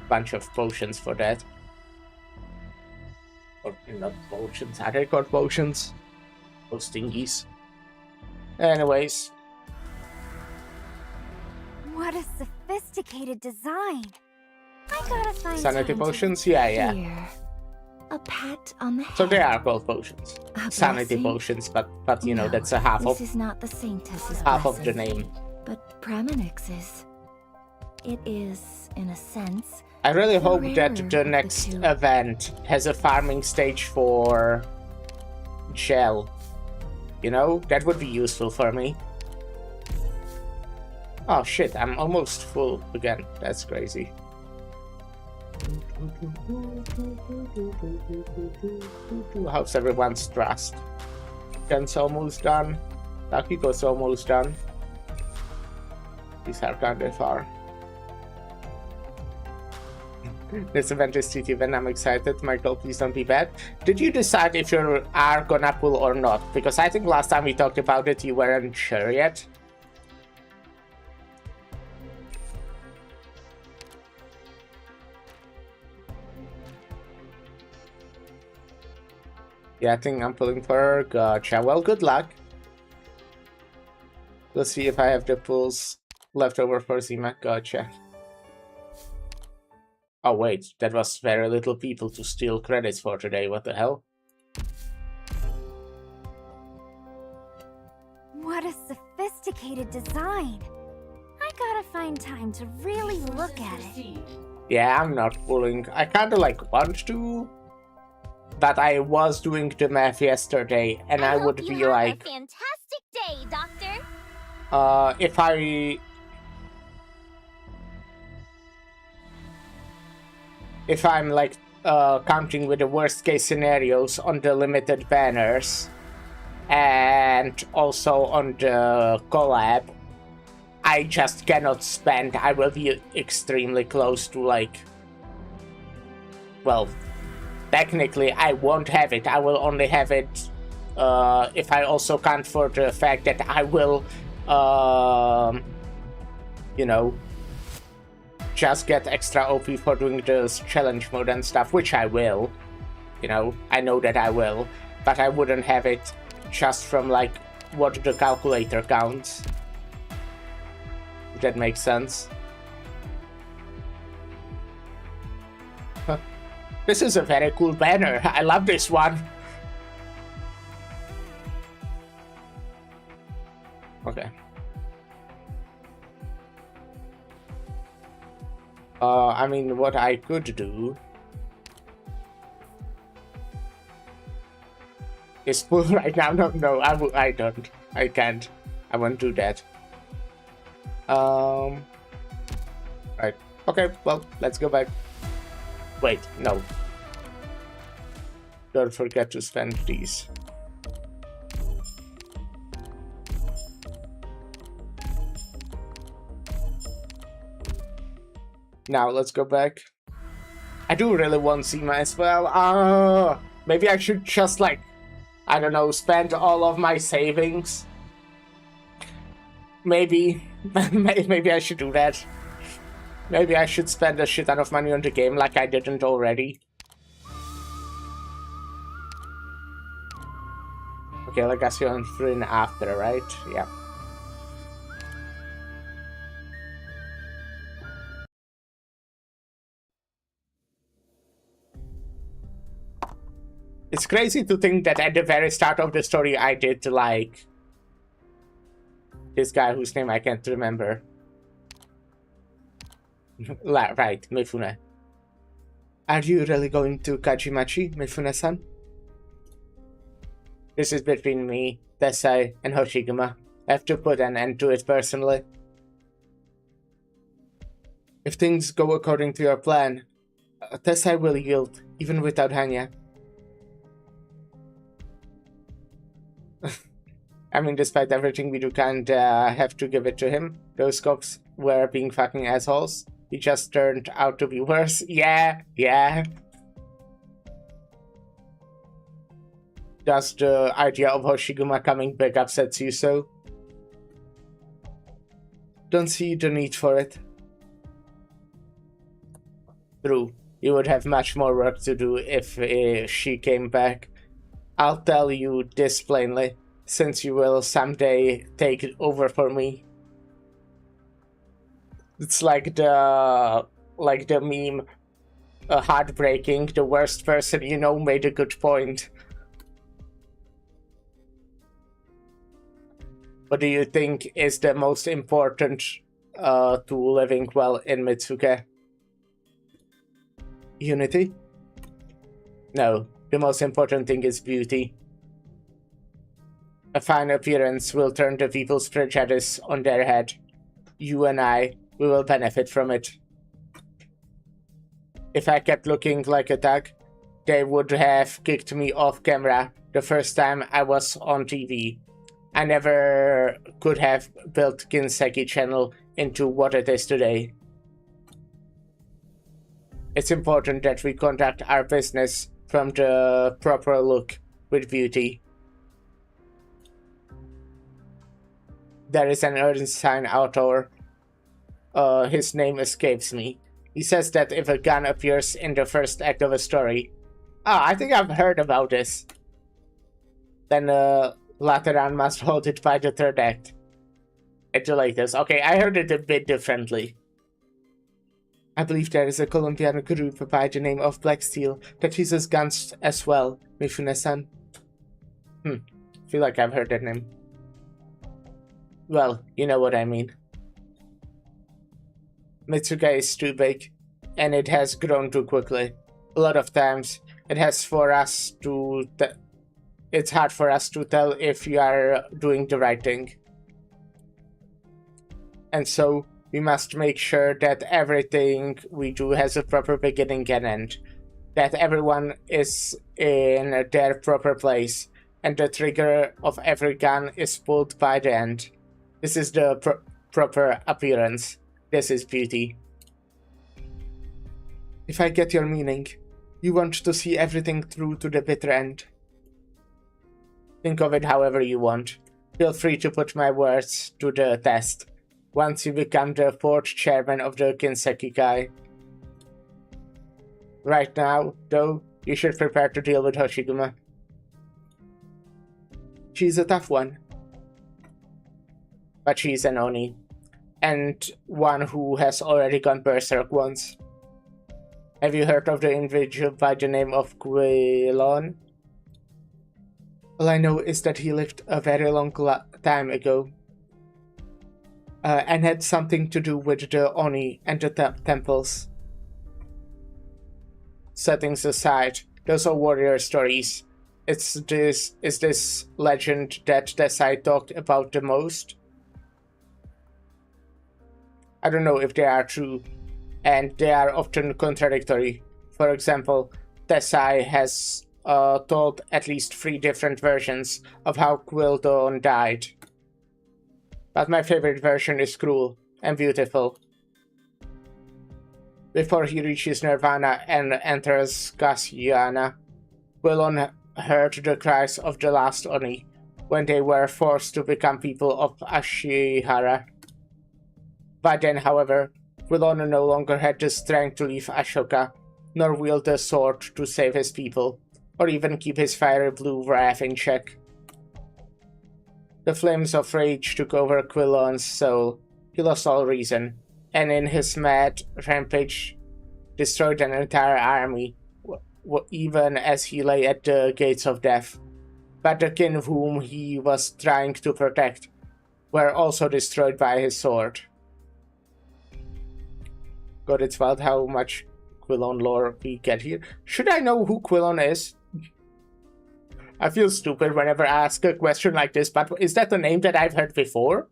bunch of potions for that. Or not potions. Are they called potions? Those thingies. Anyways. What a sophisticated design. I gotta find Sanity time to- potions? Yeah. Here. A pat on the head. So they are called potions. A Sanity blessing? potions, but you know, No, that's a half this of is not the saintess's half of the blessing, name. but Pramanix's. It is, in a sense. I really the hope that rarer the of the next two. event has a farming stage for gel. You know, that would be useful for me. Oh shit, I'm almost full again. That's crazy. How's everyone's trust? Ken's almost done. Takiko's almost done. These are kind of far. This event is city event. I'm excited. Michael, please don't be bad. Did you decide if you are gonna pull or not? Because I think last time we talked about it, you weren't sure yet. Yeah, I think I'm pulling for her. Gotcha. Well, good luck. Let's see if I have the pools left over for Zima. Gotcha. Oh wait, that was very little people to steal credits for today. What the hell? What a sophisticated design. I gotta find time to really look at it. Yeah, I'm not fooling. I kinda like want to, but I was doing the math yesterday, and I would hope be you have like, a fantastic day, Doctor. if I'm like counting with the worst case scenarios on the limited banners and also on the collab, I just cannot spend. I will be extremely close to like, well, technically I won't have it. I will only have it if I also count for the fact that I will you know, just get extra OP for doing this challenge mode and stuff, which I will. You know, I know that I will, but I wouldn't have it just from like what the calculator counts. If that makes sense. Huh. This is a very cool banner. I love this one. Okay. I mean, what I could do is pull right now. No, I don't. I can't. I won't do that. Right. Okay, well, let's go back. Wait, no. Don't forget to spend these. Now let's go back. I do really want Zima as well. Maybe I should just like, I don't know, spend all of my savings. Maybe I should do that. Maybe I should spend a shit ton of money on the game like I didn't already. Okay, Legacy on Throne after, right? Yeah. It's crazy to think that at the very start of the story I did like this guy whose name I can't remember. Right, Mifune. Are you really going to Kajimachi, Mifune-san? This is between me, Tessai, and Hoshiguma. I have to put an end to it personally. If things go according to your plan, Tessai will yield, even without Hanya. I mean, despite everything we do, can't have to give it to him. Those cops were being fucking assholes. He just turned out to be worse. Yeah. Does the idea of Hoshiguma coming back upsets you so? Don't see the need for it. True. You would have much more work to do if she came back. I'll tell you this plainly, since you will someday take it over for me. It's like the meme, heartbreaking, the worst person you know made a good point. What do you think is the most important to living well in Mitsuke? Unity? No, the most important thing is beauty. A fine appearance will turn the people's prejudice on their head. You and I, we will benefit from it. If I kept looking like a thug, they would have kicked me off camera the first time I was on TV. I never could have built Kinseki channel into what it is today. It's important that we conduct our business from the proper look with beauty. There is an Ernstine author. His name escapes me. He says that if a gun appears in the first act of a story... I think I've heard about this. Then Lateran must hold it by the third act. at the latest. Okay, I heard it a bit differently. I believe there is a Colombian group by the name of Black Steel that uses guns as well, Mifune-san. Feel like I've heard that name. Well, you know what I mean. Mitsuga is too big, and it has grown too quickly. A lot of times, it's hard for us to tell if you are doing the right thing. And so, we must make sure that everything we do has a proper beginning and end. That everyone is in their proper place, and the trigger of every gun is pulled by the end. This is the proper appearance. This is beauty. If I get your meaning, you want to see everything through to the bitter end. Think of it however you want. Feel free to put my words to the test. Once you become the 4th chairman of the Kinsekikai. Right now, though, you should prepare to deal with Hoshiguma. She's a tough one. But she's an Oni. And one who has already gone berserk once. Have you heard of the individual by the name of Quilon? All I know is that he lived a very long time ago. And had something to do with the Oni and the temples. Settings aside, those are warrior stories. Is this legend that Desai talked about the most? I don't know if they are true, and they are often contradictory. For example, Desai has told at least 3 different versions of how Quildon died. But my favorite version is cruel and beautiful. Before he reaches Nirvana and enters Kashyana, Quilon heard the cries of the last Oni when they were forced to become people of Ashihara. By then, however, Quilon no longer had the strength to leave Ashoka, nor wield the sword to save his people, or even keep his fiery blue wrath in check. The flames of rage took over Quilon's soul. He lost all reason, and in his mad rampage, destroyed an entire army, even as he lay at the gates of death. But the kin whom he was trying to protect were also destroyed by his sword. God, it's wild how much Quilon lore we get here. Should I know who Quilon is? I feel stupid whenever I ask a question like this, but is that a name that I've heard before?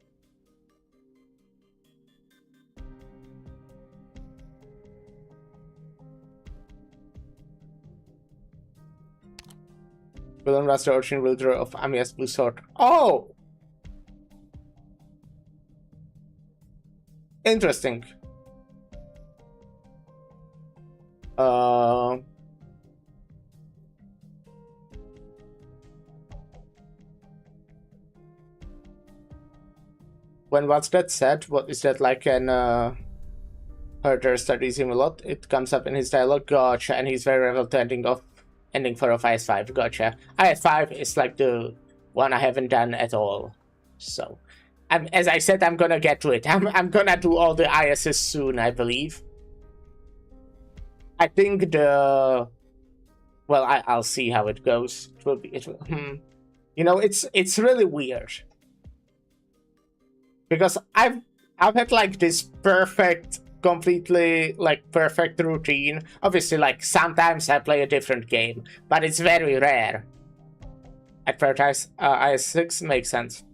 Quilon was the original wielder of Amiya's blue sword. Oh! Interesting. When what's that said? What is that like an herder studies him a lot? It comes up in his dialogue. Gotcha, and he's very revel to ending for of IS-5. Gotcha. IS-5 is like the one I haven't done at all. So, as I said, I'm gonna get to it. I'm gonna do all the ISs soon, I believe. I think the... Well, I'll see how it goes. It will be... You know, it's really weird. Because I've had like this perfect, completely like perfect routine. Obviously, like sometimes I play a different game, but it's very rare. At prioritize IS-6 makes sense.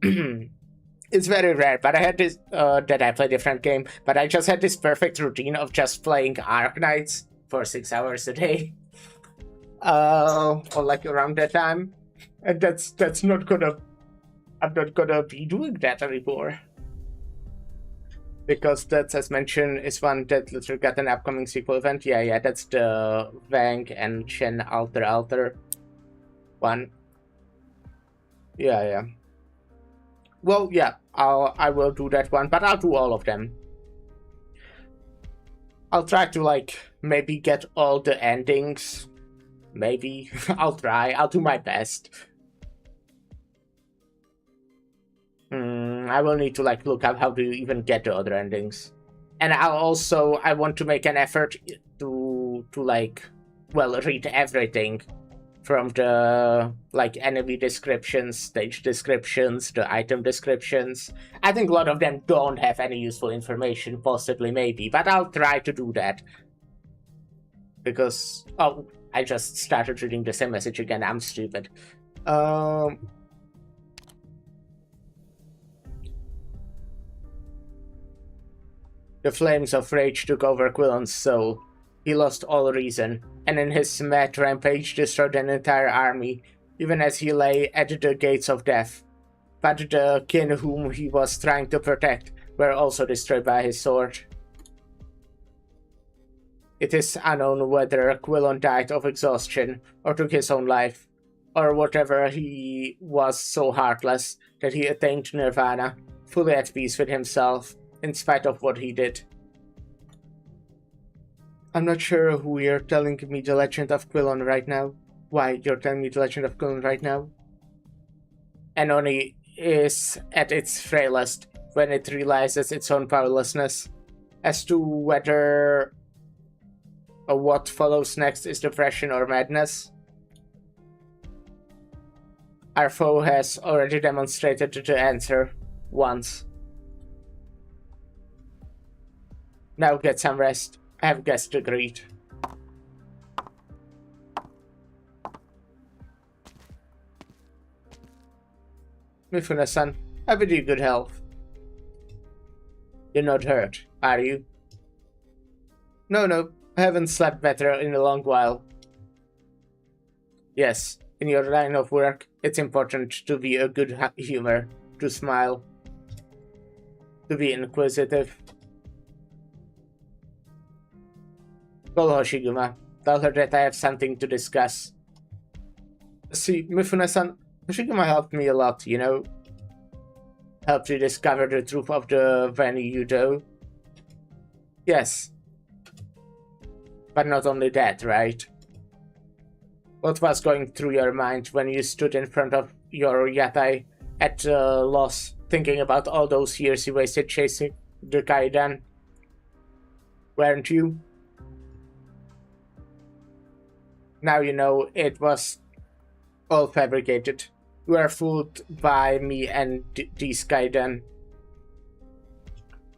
It's very rare, but I had this that I play a different game, but I just had this perfect routine of just playing Arknights for 6 hours a day. Or like around that time. And that's not gonna... I'm not gonna be doing that anymore. Because that's, as mentioned, is one that literally got an upcoming sequel event. Yeah, that's the Vang and Shen Alter one. Yeah. Well, yeah, I will do that one, but I'll do all of them. I'll try to, like, maybe get all the endings. Maybe. I'll try. I'll do my best. I will need to like look up how to even get the other endings. And I want to make an effort to like, well, read everything from the like enemy descriptions, stage descriptions, the item descriptions. I think a lot of them don't have any useful information, possibly, maybe, but I'll try to do that. Because, oh, I just started reading the same message again, I'm stupid. The flames of rage took over Quillon's soul. He lost all reason, and in his mad rampage destroyed an entire army, even as he lay at the gates of death. But the kin whom he was trying to protect were also destroyed by his sword. It is unknown whether Quillon died of exhaustion or took his own life, or whatever. He was so heartless that he attained nirvana, fully at peace with himself, in spite of what he did. I'm not sure who you're telling me the legend of Quillon right now. Why you're telling me the legend of Quillon right now? Anony is at its frailest when it realizes its own powerlessness. As to whether or what follows next is depression or madness, our foe has already demonstrated the answer once. Now get some rest. I have guessed agreed. Mifune-san, I bid you good health. You're not hurt, are you? No, I haven't slept better in a long while. Yes, in your line of work, it's important to be a good humor, to smile, to be inquisitive. Call Hoshiguma. Tell her that I have something to discuss. See, Mifune-san, Hoshiguma helped me a lot, you know? Helped you discover the truth of the Venn-Yudo. Yes. But not only that, right? What was going through your mind when you stood in front of your yatai at a loss, thinking about all those years you wasted chasing the Kaidan? Weren't you? Now you know it was all fabricated. You were fooled by me and these Kaidan.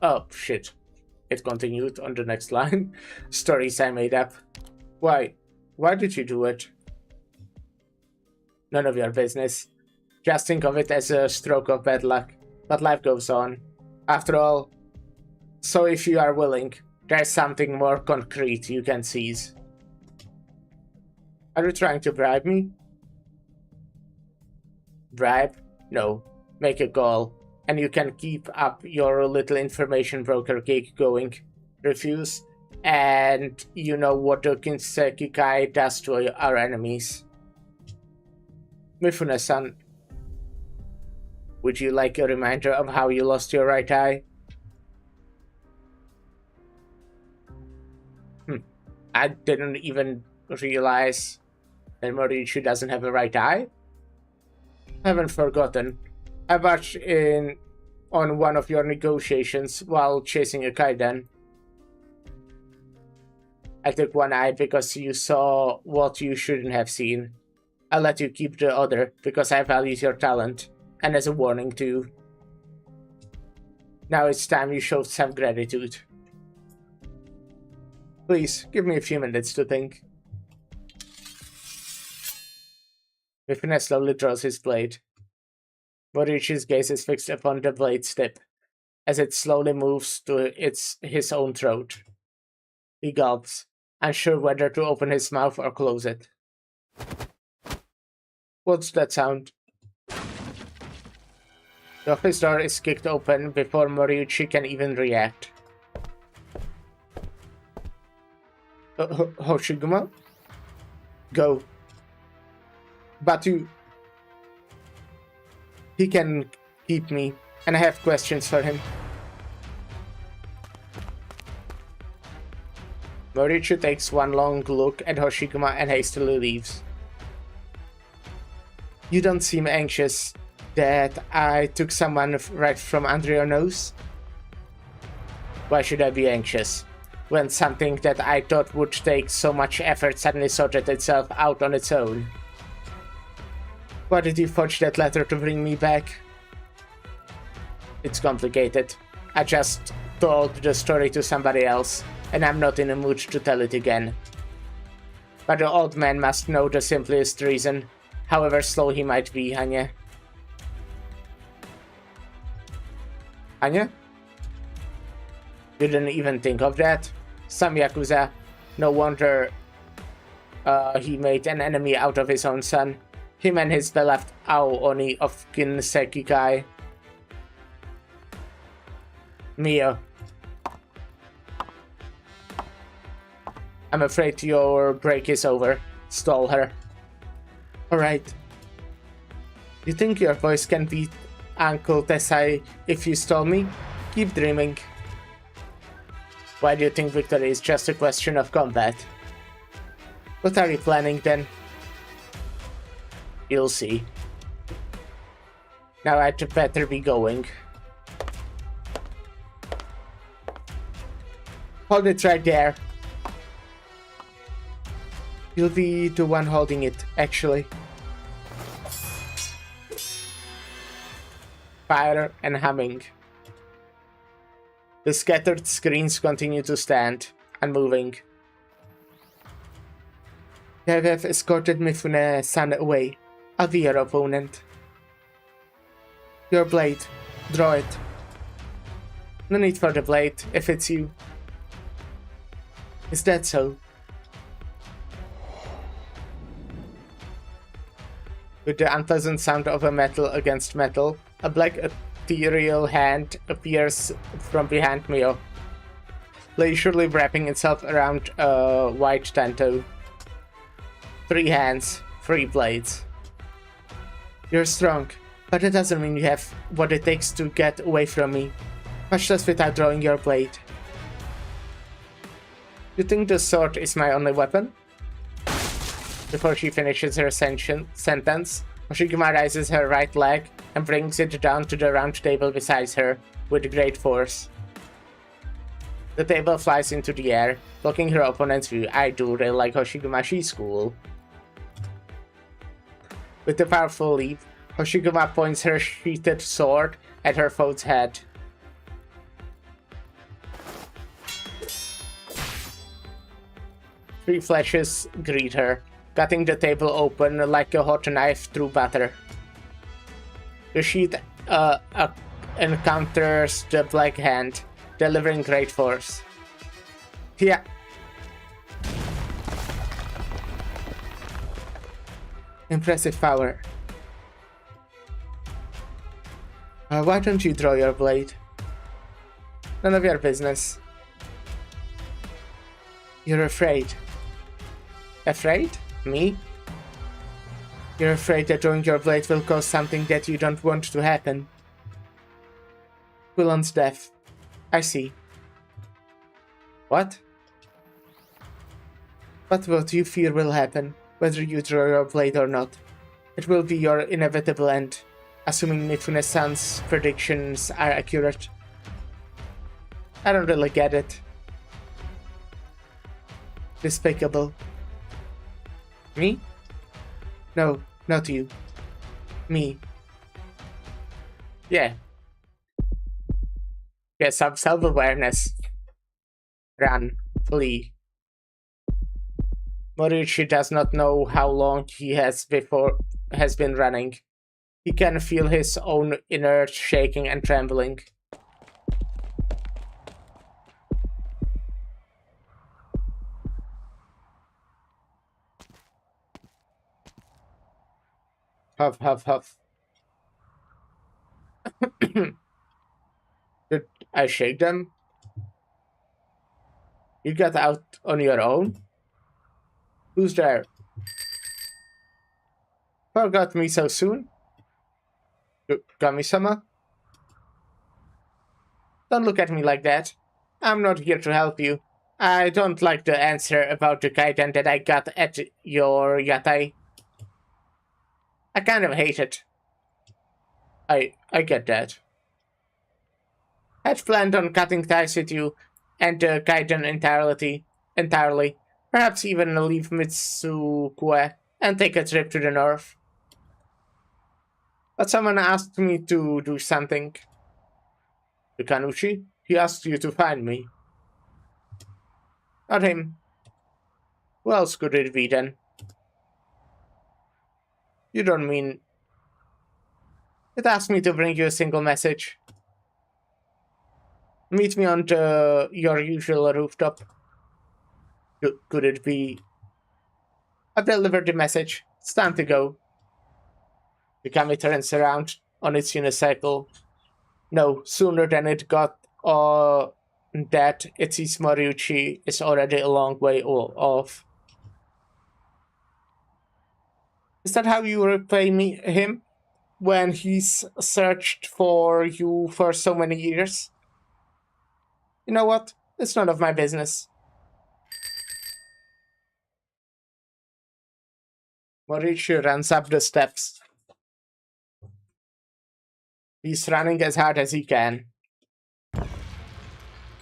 Oh, shit. It continued on the next line. Stories I made up. Why? Why did you do it? None of your business. Just think of it as a stroke of bad luck. But life goes on. After all, so if you are willing, there's something more concrete you can seize. Are you trying to bribe me? Bribe? No. Make a call, and you can keep up your little information broker gig going. Refuse, and you know what the Kinseki Kai does to our enemies. Mifune-san, would you like a reminder of how you lost your right eye? I didn't even realize that Moriichi doesn't have a right eye? Haven't forgotten. I watched in on one of your negotiations while chasing a Kaidan. I took one eye because you saw what you shouldn't have seen. I'll let you keep the other because I value your talent, and as a warning too. Now it's time you showed some gratitude. Please, give me a few minutes to think. Mifune slowly draws his blade. Moriichi's gaze is fixed upon the blade's tip, as it slowly moves to his own throat. He gulps, unsure whether to open his mouth or close it. What's that sound? The office door is kicked open before Moriichi can even react. Hoshiguma? Go. But he can keep me, and I have questions for him. Moriichi takes one long look at Hoshiguma and hastily leaves. You don't seem anxious. that I took someone right from under your nose? Why should I be anxious when something that I thought would take so much effort suddenly sorted itself out on its own? Why did you forge that letter to bring me back? It's complicated. I just told the story to somebody else, and I'm not in a mood to tell it again. But the old man must know the simplest reason, however slow he might be, Anya. Anya? You didn't even think of that? Some Yakuza. No wonder he made an enemy out of his own son. Him and his beloved Aoi of Kinsekikai. Mio. I'm afraid your break is over. Stall her. Alright. You think your voice can beat Uncle Tessai if you stall me? Keep dreaming. Why do you think victory is just a question of combat? What are you planning then? You'll see. Now I'd better be going. Hold it right there. You'll be the one holding it, actually. Fire and humming. The scattered screens continue to stand, unmoving. You have escorted Mifune-san away. I'll be your opponent. Your blade. Draw it. No need for the blade, if it's you. Is that so? With the unpleasant sound of a metal against metal, a black ethereal hand appears from behind Mio, leisurely wrapping itself around a white tanto. 3 hands, 3 blades. You're strong, but that doesn't mean you have what it takes to get away from me, much less without drawing your blade. You think the sword is my only weapon? Before she finishes her sentence, Hoshiguma raises her right leg and brings it down to the round table beside her with great force. The table flies into the air, blocking her opponent's view. I do really like Hoshiguma, she's cool. With a powerful leap, Hoshiguma points her sheathed sword at her foe's head. Three flashes greet her, cutting the table open like a hot knife through butter. The sheath encounters the black hand, delivering great force. Yeah. Impressive power. Why don't you draw your blade? None of your business. You're afraid. Afraid? Me? You're afraid that drawing your blade will cause something that you don't want to happen. Quillan's death. I see. What? What you fear will happen, whether you draw your blade or not. It will be your inevitable end, assuming Mifune-san's predictions are accurate. I don't really get it. Despicable. Me? No, not you. Me. Yeah. Get some self-awareness. Run. Flee. Moriichi does not know how long he has been running. He can feel his own inner shaking and trembling. Huff, huff, huff. Did I shake them? You got out on your own? Who's there? Forgot me so soon? Kami-sama? Don't look at me like that. I'm not here to help you. I don't like the answer about the kaiten that I got at your yatai. I kind of hate it. I get that. Had planned on cutting ties with you and Gaiden entirely. Perhaps even leave Mitsukue and take a trip to the north. But someone asked me to do something. The Kanushi? He asked you to find me. Not him. Who else could it be then? You don't mean... It asked me to bring you a single message. Meet me on your usual rooftop. Could it be... I've delivered the message. It's time to go. The kami turns around on its unicycle. No, sooner than it got that, it sees Moriuchi is already a long way off. Is that how you repay him? When he's searched for you for so many years? You know what? It's none of my business. Moriuchi runs up the steps. He's running as hard as he can.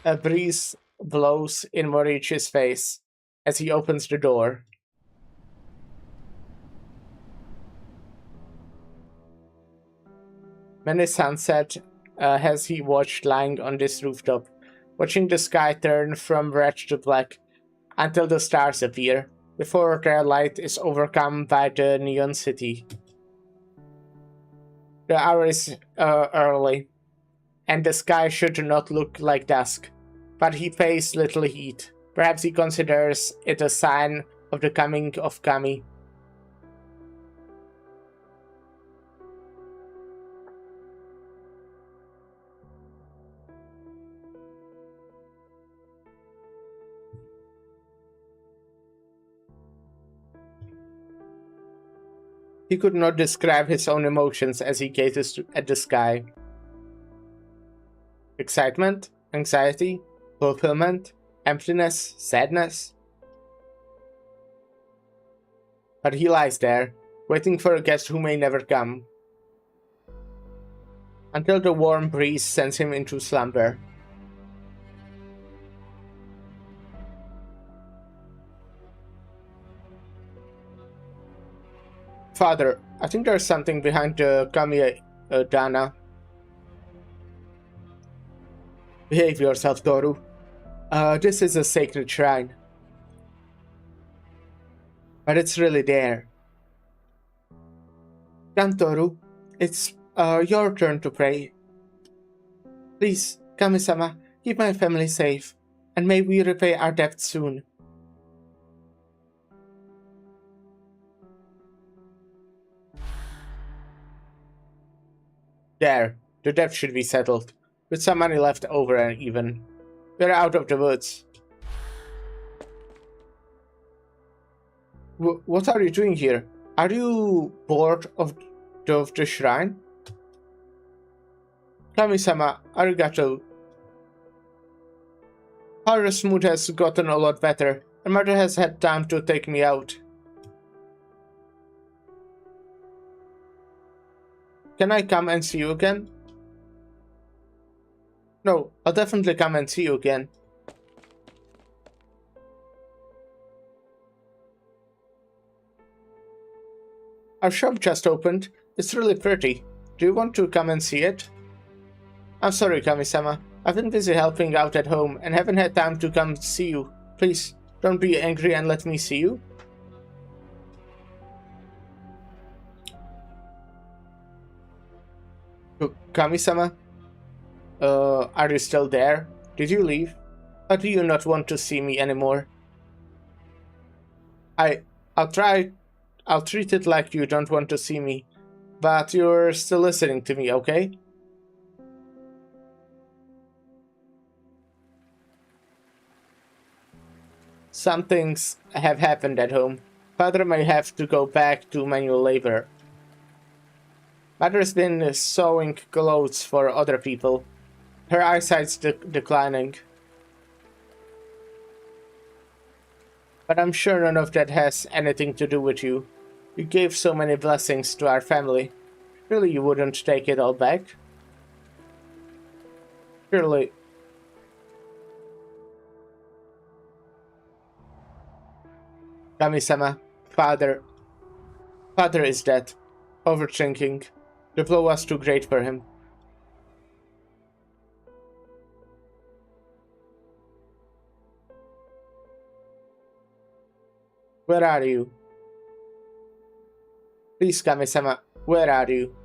A breeze blows in Moriuchi's face as he opens the door. Many sunset has he watched lying on this rooftop, watching the sky turn from red to black until the stars appear, before their light is overcome by the neon city. The hour is early, and the sky should not look like dusk, but he pays little heed. Perhaps he considers it a sign of the coming of Kami. He could not describe his own emotions as he gazes at the sky. Excitement, anxiety, fulfillment, emptiness, sadness. But he lies there, waiting for a guest who may never come, until the warm breeze sends him into slumber. Father, I think there's something behind the Kami Dana. Behave yourself, Toru. This is a sacred shrine. But it's really there. Come, Toru. It's your turn to pray. Please, Kami-sama, keep my family safe, and may we repay our debt soon. There, the debt should be settled, with some money left over and even. We're out of the woods. What are you doing here? Are you bored of the shrine? Kami-sama, arigato. Haru's mood has gotten a lot better, and Mother has had time to take me out. Can I come and see you again? No, I'll definitely come and see you again. Our shop just opened. It's really pretty. Do you want to come and see it? I'm sorry, Kami-sama. I've been busy helping out at home and haven't had time to come see you. Please, don't be angry and let me see you. Kami-sama? Are you still there? Did you leave? Or do you not want to see me anymore? I'll treat it like you don't want to see me, but you're still listening to me, okay? Some things have happened at home. Father may have to go back to manual labor. Mother's been sewing clothes for other people. Her eyesight's declining. But I'm sure none of that has anything to do with you. You gave so many blessings to our family. Surely you wouldn't take it all back. Surely. Kami-sama, father is dead. Overthinking. The blow was too great for him. Where are you? Please, Kami-sama, where are you?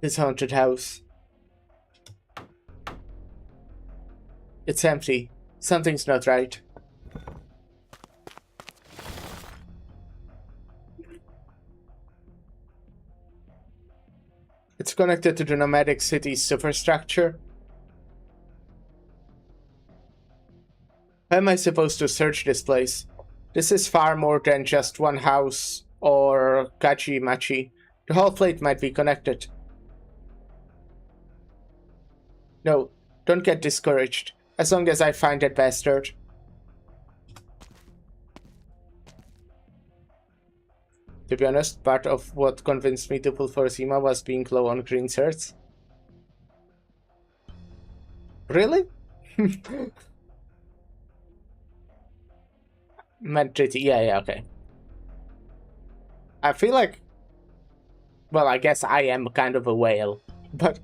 This haunted house. It's empty. Something's not right. It's connected to the nomadic city's superstructure. How am I supposed to search this place? This is far more than just one house or kachi-machi. The whole plate might be connected. No, don't get discouraged. As long as I find that bastard. To be honest, part of what convinced me to pull for Zima was being low on green certs. Really? Mentrity, yeah, okay. I feel like... Well, I guess I am kind of a whale. But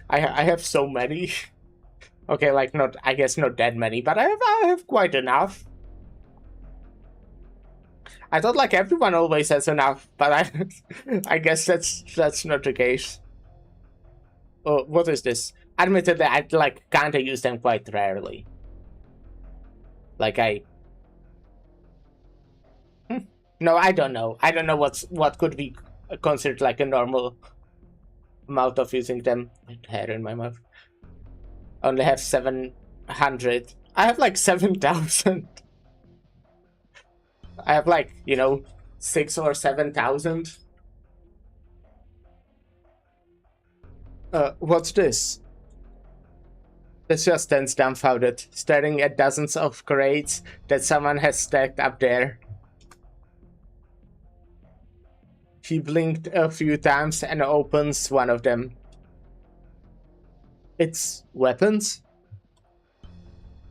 I have so many. Okay, like, not... I guess not that many, but I have quite enough. I thought like everyone always has enough, but I guess that's not the case. Oh, what is this? Admittedly, I like kinda use them quite rarely. Like no, I don't know. I don't know what could be considered like a normal amount of using them. Hair in my mouth. Only have 700. I have like 7,000. I have like, you know, 6,000 or 7,000. What's this? This just stands dumbfounded, staring at dozens of crates that someone has stacked up there. He blinked a few times and opens one of them. It's weapons?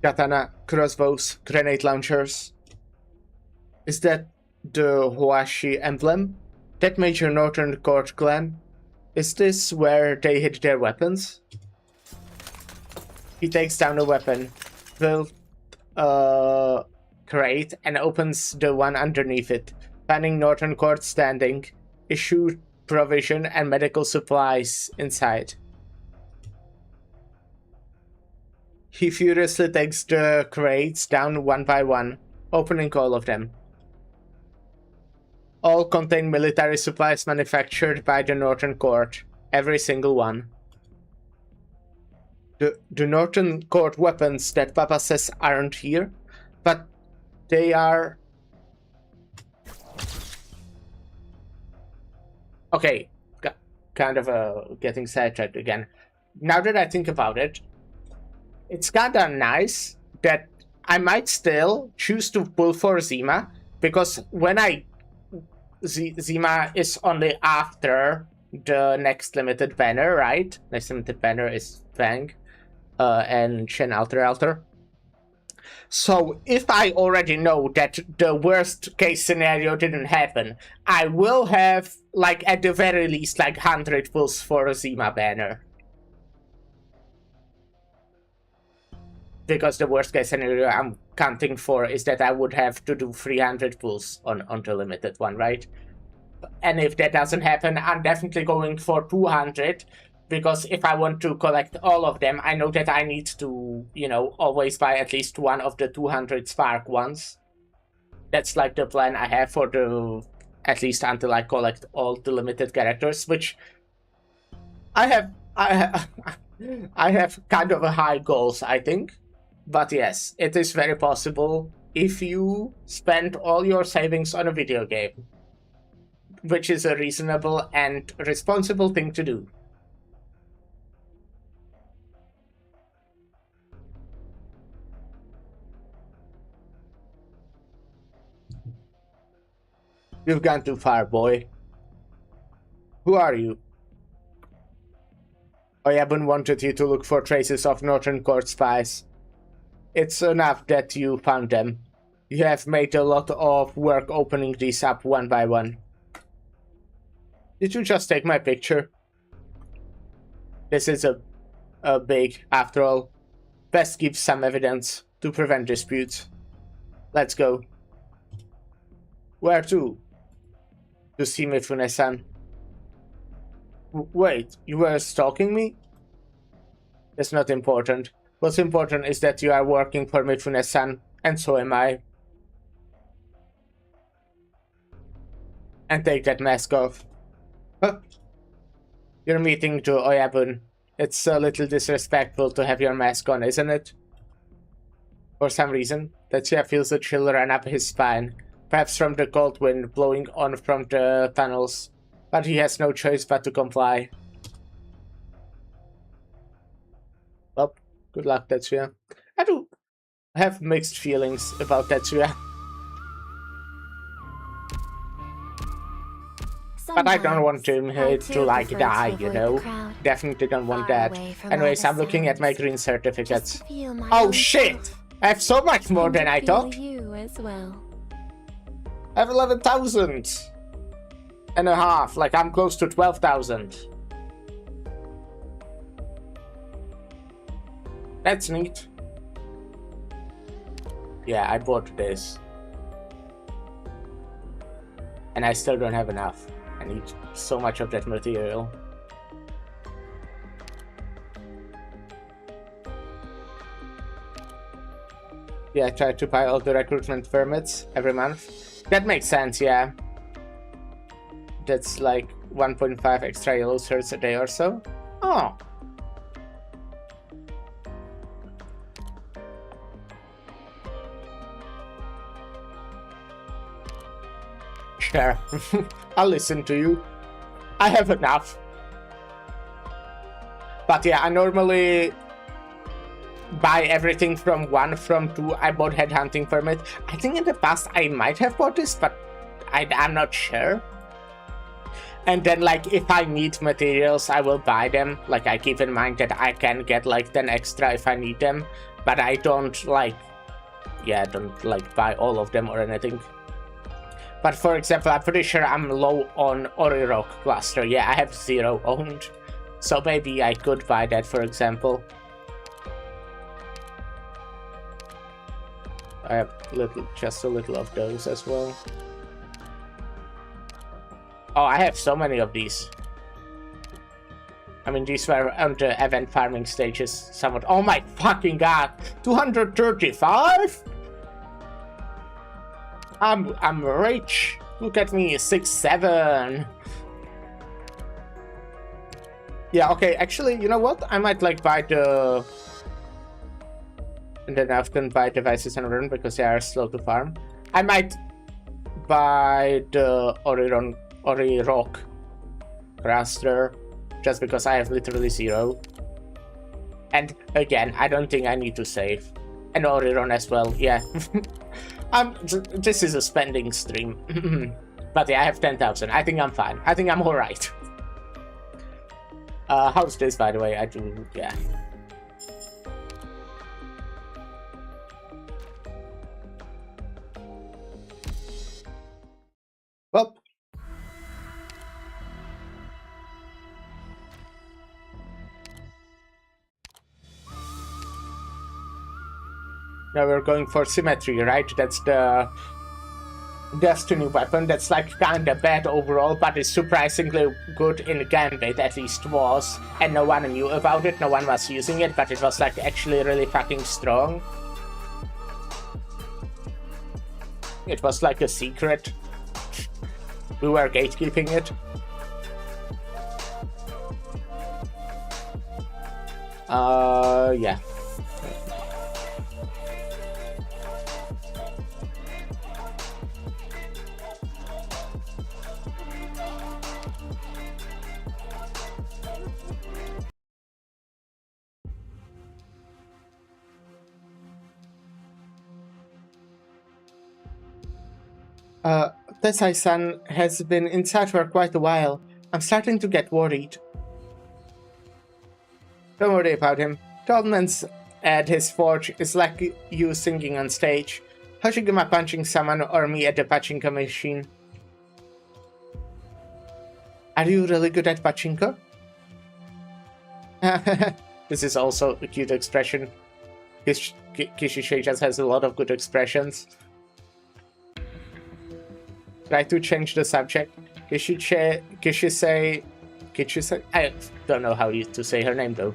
Katana, crossbows, grenade launchers. Is that the Huashi emblem? That Major Northern Court clan? Is this where they hid their weapons? He takes down a weapon, filled crate, and opens the one underneath it, finding Northern Court standing, issued provision and medical supplies inside. He furiously takes the crates down one by one, opening all of them. All contain military supplies manufactured by the Northern Court, every single one. The Northern Court weapons that Papa says aren't here, but they are... Okay, kind of getting sidetracked again. Now that I think about it, it's kinda nice that I might still choose to pull for Zima, because when Zima is only after the next limited banner, right? Next limited banner is Fang and Shen Alter. So if I already know that the worst case scenario didn't happen, I will have, like, at the very least, like 100 pulls for a Zima banner. Because the worst case scenario I'm counting for is that I would have to do 300 pulls on the limited one, right? And if that doesn't happen, I'm definitely going for 200, because if I want to collect all of them, I know that I need to, you know, always buy at least one of the 200 Spark ones. That's like the plan I have for the, at least until I collect all the limited characters, which I have kind of a high goals, I think. But yes, it is very possible if you spend all your savings on a video game, which is a reasonable and responsible thing to do. You've gone too far, boy. Who are you? Oyabun wanted you to look for traces of Northern Court spies. It's enough that you found them. You have made a lot of work opening these up one by one. Did you just take my picture? This is a big, after all. Best give some evidence to prevent disputes. Let's go. Where to? To see Mifune-san. Wait, you were stalking me? That's not important. What's important is that you are working for Mifune-san, and so am I. And take that mask off. Huh? You're meeting to Oyabun. It's a little disrespectful to have your mask on, isn't it? For some reason, Tetsuya feels a chill run up his spine, perhaps from the cold wind blowing on from the tunnels, but he has no choice but to comply. Well, good luck, Tetsuya. I do have mixed feelings about Tetsuya. But I don't want him to like die, you know? Definitely don't want that. Anyways, I'm looking at my green certificates. Oh shit! I have so much more than I thought! You as well. I have 11,000 and a half, like I'm close to 12,000. That's neat. Yeah, I bought this. And I still don't have enough. I need so much of that material. Yeah, I try to buy all the recruitment permits every month. That makes sense, yeah. That's like 1.5 extra yellow shirts a day or so. Oh. Sure. I'll listen to you. I have enough. But yeah, I normally buy everything from 1, from 2. I bought headhunting permit. I think in the past I might have bought this, but I'm not sure. And then like if I need materials, I will buy them. Like I keep in mind that I can get like 10 extra if I need them, but I don't like, yeah, don't like buy all of them or anything. But for example, I'm pretty sure I'm low on Ori Rock Cluster. Yeah, I have 0 owned. So maybe I could buy that, for example. I have just a little of those as well. Oh, I have so many of these. I mean, these were on the event farming stages somewhat. Oh my fucking god! 235? I'm rich. Look at me, 6'7". Yeah, okay, actually, you know what? I might like buy the... And then I often buy devices and run because they are slow to farm. I might buy the Ori Rock Cluster just because I have literally 0. And again, I don't think I need to save. And Oriron as well, yeah. This is a spending stream. But yeah, I have 10,000. I think I'm fine. I think I'm alright. How's this, by the way? I do, yeah. Well. Now we're going for symmetry, right? That's the Destiny weapon. That's like kinda bad overall, but it's surprisingly good in Gambit, at least was. And no one knew about it, no one was using it, but it was like actually really fucking strong. It was like a secret. We were gatekeeping it. Yeah. Desai-san has been inside for quite a while. I'm starting to get worried. Don't worry about him. The old man's at his forge is like you singing on stage. Hoshiguma punching someone or me at the pachinko machine. Are you really good at pachinko? This is also a cute expression. Kishishe just has a lot of good expressions. Try to change the subject. Kishisei, I don't know how to say her name though.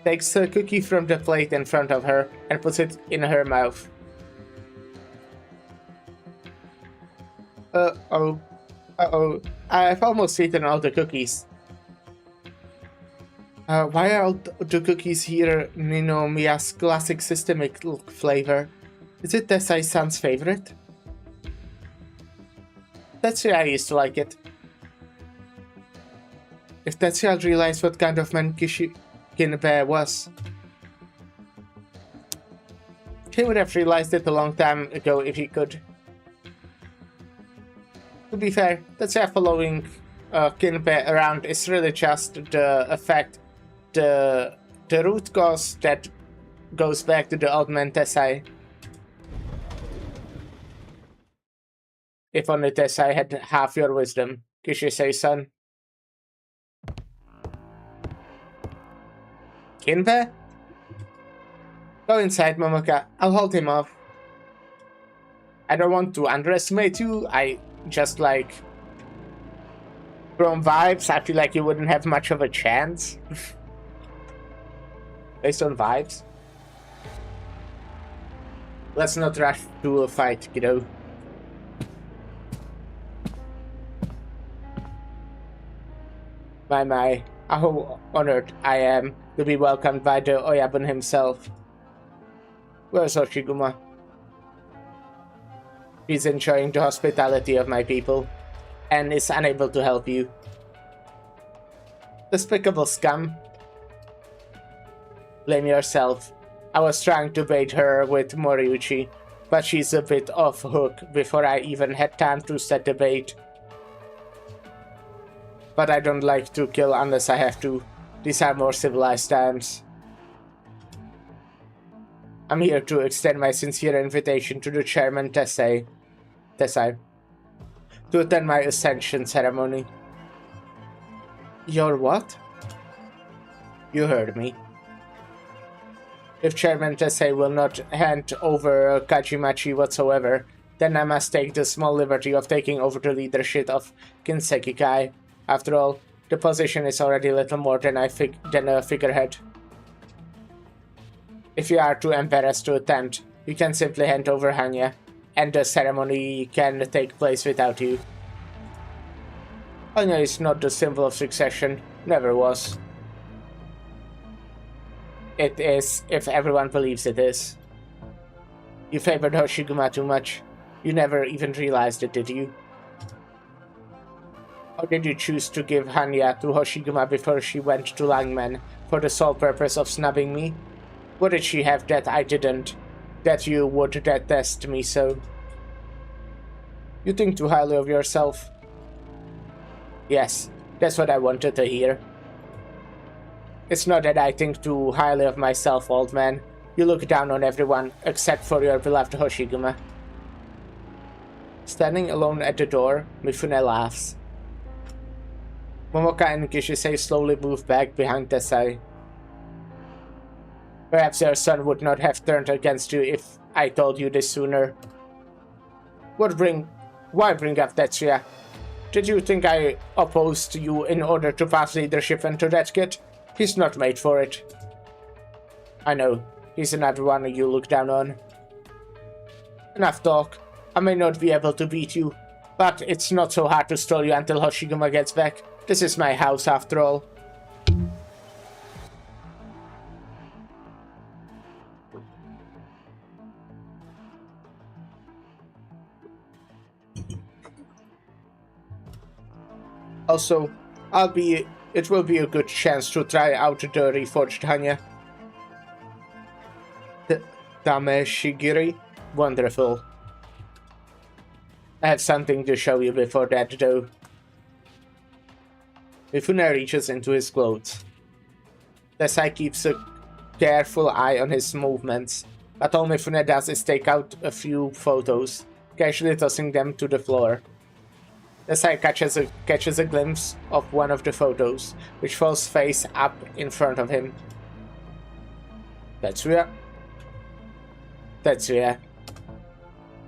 Takes a cookie from the plate in front of her and puts it in her mouth. Uh-oh. I've almost eaten all the cookies. Why are all the cookies here Ninomiya's classic systemic flavor? Is it Desai-san's favorite? Tetsuya I used to like it. If Tetsuya realized what kind of man Kinbe was, he would have realized it a long time ago if he could. To be fair, Tetsuya following Kinbe around is really just the effect, the root cause that goes back to the old man Tesai. If only Tesai had half your wisdom, Kishisei-san. Kinbe? Go inside, Momoka. I'll hold him off. I don't want to underestimate you. I just like... From vibes, I feel like you wouldn't have much of a chance. Based on vibes. Let's not rush to a fight, kiddo. My, how honored I am to be welcomed by the Oyabun himself. Where's Hoshiguma? He's enjoying the hospitality of my people, and is unable to help you. Despicable scum. Blame yourself. I was trying to bait her with Moriuchi, but she's a bit off hook before I even had time to set the bait. But I don't like to kill unless I have to. These are more civilized times. I'm here to extend my sincere invitation to the Chairman Tesai, to attend my ascension ceremony. Your what? You heard me. If Chairman Tesai will not hand over Kajimachi whatsoever, then I must take the small liberty of taking over the leadership of Kinsekikai. After all, the position is already little more than a figurehead. If you are too embarrassed to attend, you can simply hand over Hanya, and the ceremony can take place without you. Hanya is not the symbol of succession, never was. It is, if everyone believes it is. You favored Hoshiguma too much. You never even realized it, did you? Or did you choose to give Hanya to Hoshiguma before she went to Langman for the sole purpose of snubbing me? What did she have that I didn't? That you would detest me so? You think too highly of yourself. Yes, that's what I wanted to hear. It's not that I think too highly of myself, old man. You look down on everyone, except for your beloved Hoshiguma. Standing alone at the door, Mifune laughs. Momoka and Kishisei slowly move back behind Tesai. Perhaps your son would not have turned against you if I told you this sooner. Why bring up Tetsuya? Did you think I opposed you in order to pass leadership into that kid? He's not made for it. I know, he's another one you look down on. Enough talk. I may not be able to beat you, but it's not so hard to stall you until Hoshiguma gets back. This is my house after all. Also, it will be a good chance to try out the reforged Hanya. Dame Shigiri? Wonderful. I have something to show you before that, though. Mifune reaches into his clothes. Desai keeps a careful eye on his movements, but all Mifune does is take out a few photos, casually tossing them to the floor. Desai catches a glimpse of one of the photos, which falls face up in front of him. Tetsuya.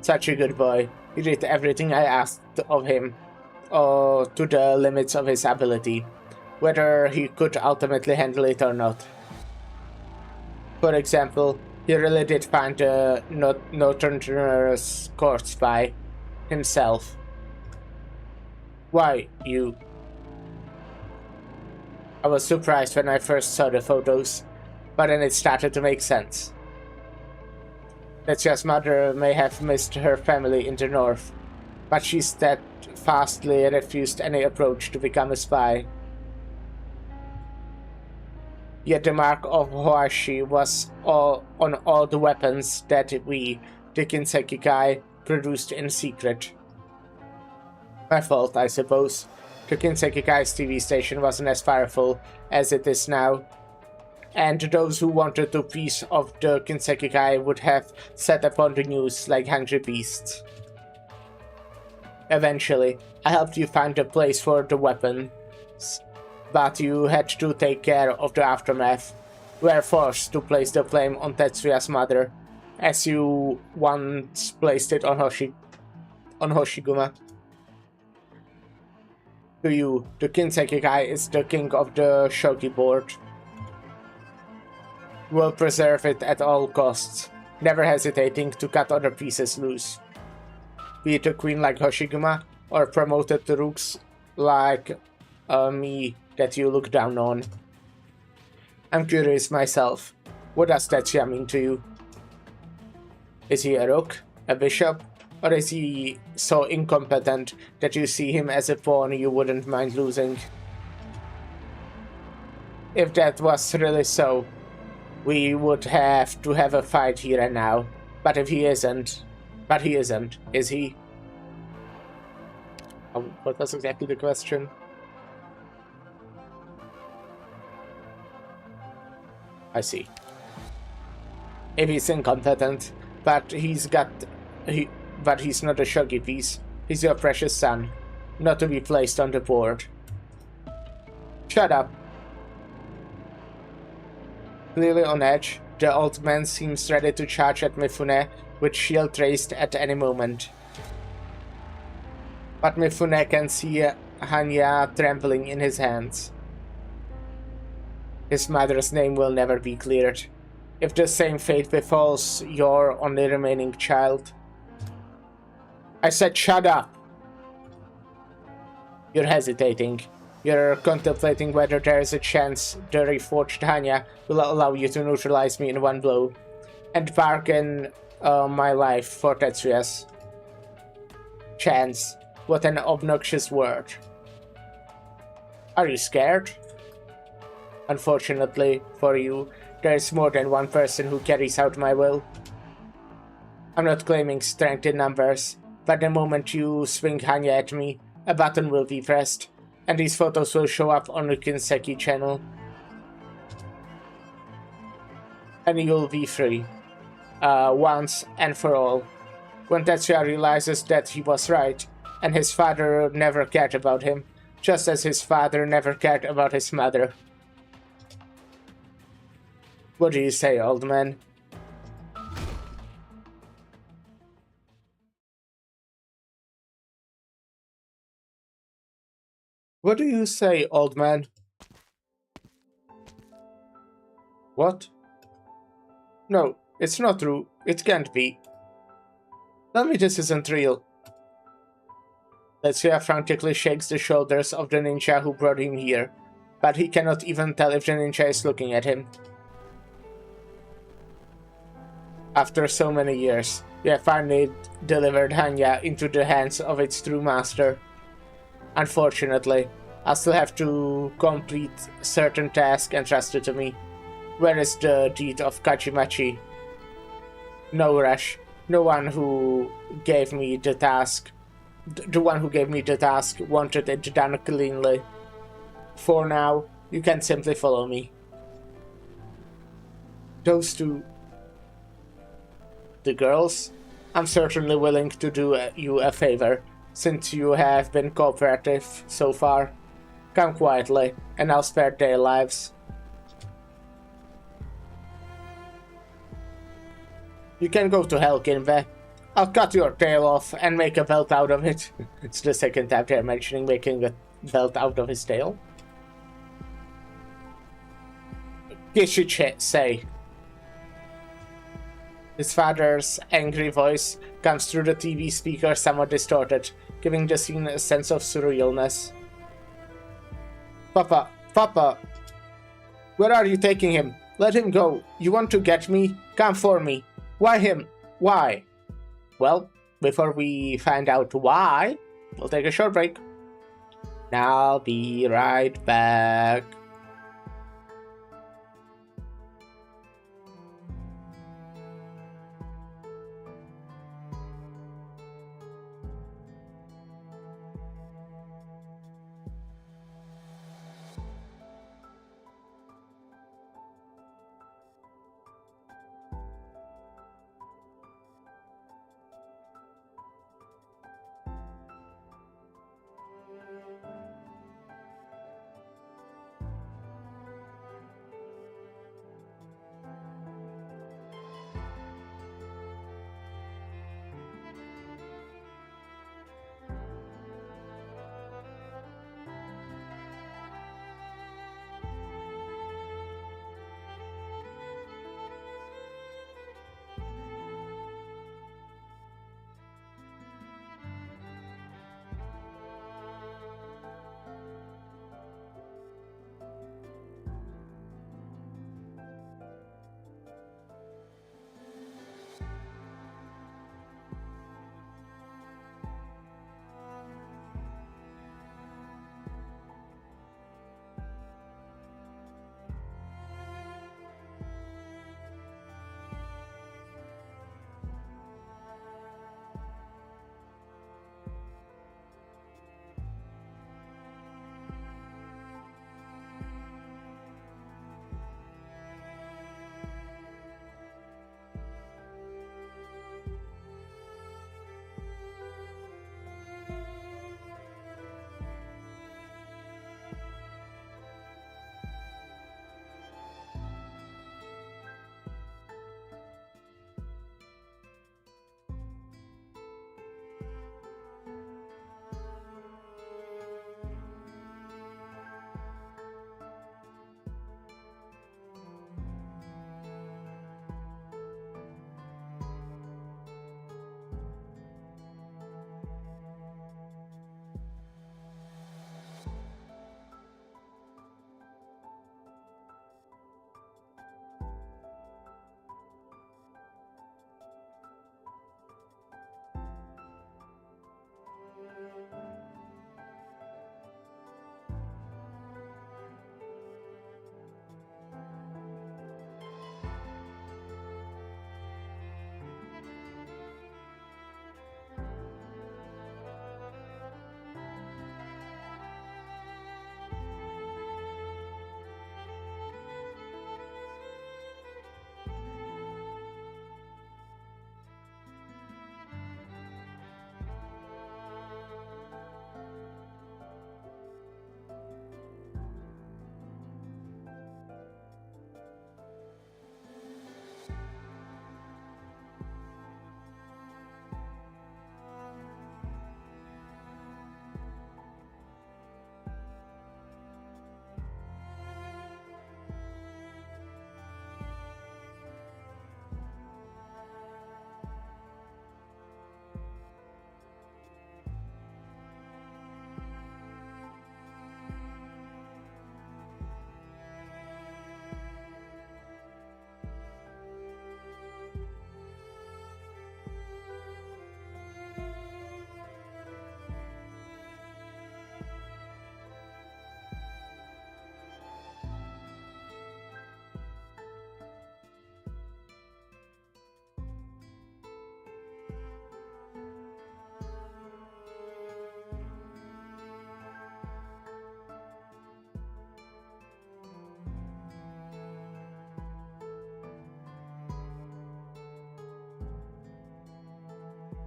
Such a good boy. He did everything I asked of him, to the limits of his ability, whether he could ultimately handle it or not. For example, he really did find the notorious court spy himself. Why, you... I was surprised when I first saw the photos, but then it started to make sense. Tetsuya's mother may have missed her family in the north, but she steadfastly refused any approach to become a spy. Yet the mark of Hoashi was on all the weapons that we, the Kinsekikai, produced in secret. My fault, I suppose. The Kinsekikai's TV station wasn't as powerful as it is now, and those who wanted a piece of the Kinsekikai would have set upon the news like hungry beasts. Eventually, I helped you find a place for the weapons, but you had to take care of the aftermath. We were forced to place the blame on Tetsuya's mother, as you once placed it on Hoshiguma. To you, the Kinsekikai is the king of the shogi board. Will preserve it at all costs, never hesitating to cut other pieces loose. Be it a queen like Hoshiguma, or promoted rooks like me that you look down on. I'm curious myself, what does Tetsuya mean to you? Is he a rook, a bishop, or is he so incompetent that you see him as a pawn you wouldn't mind losing? If that was really so, we would have to have a fight here and now. But if he isn't... But he isn't, is he? What was exactly the question? I see. If he's incompetent, but he's not a shogi piece. He's your precious son, not to be placed on the board. Shut up. Clearly on edge, the old man seems ready to charge at Mifune with shield raised at any moment. But Mifune can see Hanya trembling in his hands. His mother's name will never be cleared, if the same fate befalls your only remaining child. I said shut up! You're hesitating. You're contemplating whether there is a chance the reforged Hanya will allow you to neutralize me in one blow, and bargain my life for Tetsuya's. Chance. What an obnoxious word. Are you scared? Unfortunately for you, there is more than one person who carries out my will. I'm not claiming strength in numbers, but the moment you swing Hanya at me, a button will be pressed, and these photos will show up on the Kinseki channel. And you'll be free. Once and for all. When Tetsuya realizes that he was right, and his father never cared about him, just as his father never cared about his mother. What do you say, old man? What do you say, old man? What? No, it's not true. It can't be. Tell me this isn't real. Tetsuya frantically shakes the shoulders of the ninja who brought him here, but he cannot even tell if the ninja is looking at him. After so many years, you have finally delivered Hanya into the hands of its true master. Unfortunately, I still have to complete certain tasks entrusted to me. Where is the deed of Kachimachi? No rush. No one who gave me the task the one who gave me the task, wanted it done cleanly. For now, you can simply follow me. Those two... the girls? I'm certainly willing to do you a favor, since you have been cooperative so far. Come quietly, and I'll spare their lives. You can go to hell, Kinve. I'll cut your tail off and make a belt out of it. It's the second time they're mentioning making a belt out of his tail. Gishiche say. His father's angry voice comes through the TV speaker somewhat distorted, giving the scene a sense of surrealness. Papa, Papa! Where are you taking him? Let him go. You want to get me? Come for me. Why him? Why? Well, before we find out why, we'll take a short break. I'll be right back.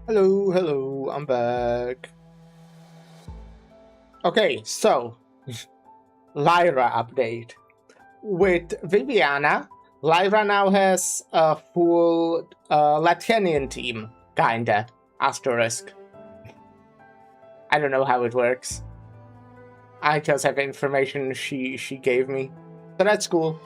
Hello, hello, I'm back. Okay, so Lyra update. With Viviana, Lyra now has a full Latvian team, kinda. Asterisk. I don't know how it works. I just have information she gave me. So that's cool.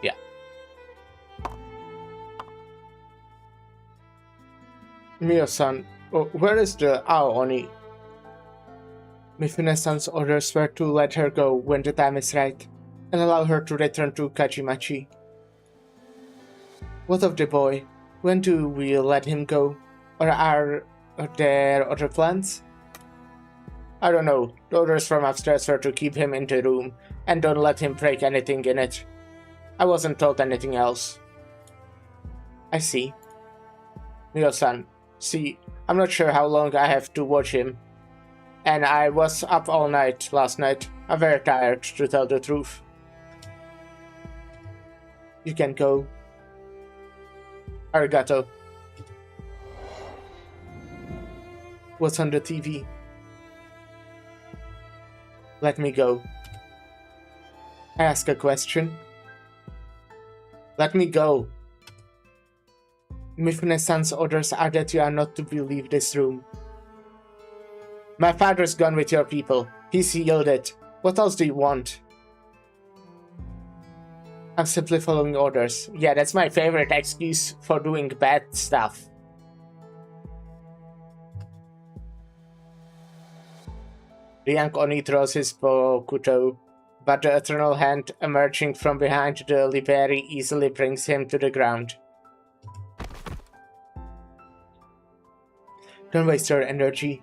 Yeah. Mio-san, where is the Oni? Mifune-san's orders were to let her go when the time is right, and allow her to return to Kajimachi. What of the boy? When do we let him go? Or are there other plans? I don't know. The orders from upstairs were to keep him in the room, and don't let him break anything in it. I wasn't told anything else. I see. Mio-san, see, I'm not sure how long I have to watch him. And I was up all night last night. I'm very tired, to tell the truth. You can go. Arigato. What's on the TV? Let me go. I ask a question. Let me go. Mifune-san's orders are that you are not to leave this room. My father's gone with your people. He sealed it. What else do you want? I'm simply following orders. Yeah, that's my favorite excuse for doing bad stuff. The young Oni throws his Bokuto, but the eternal hand emerging from behind the Liberi easily brings him to the ground. Don't waste your energy.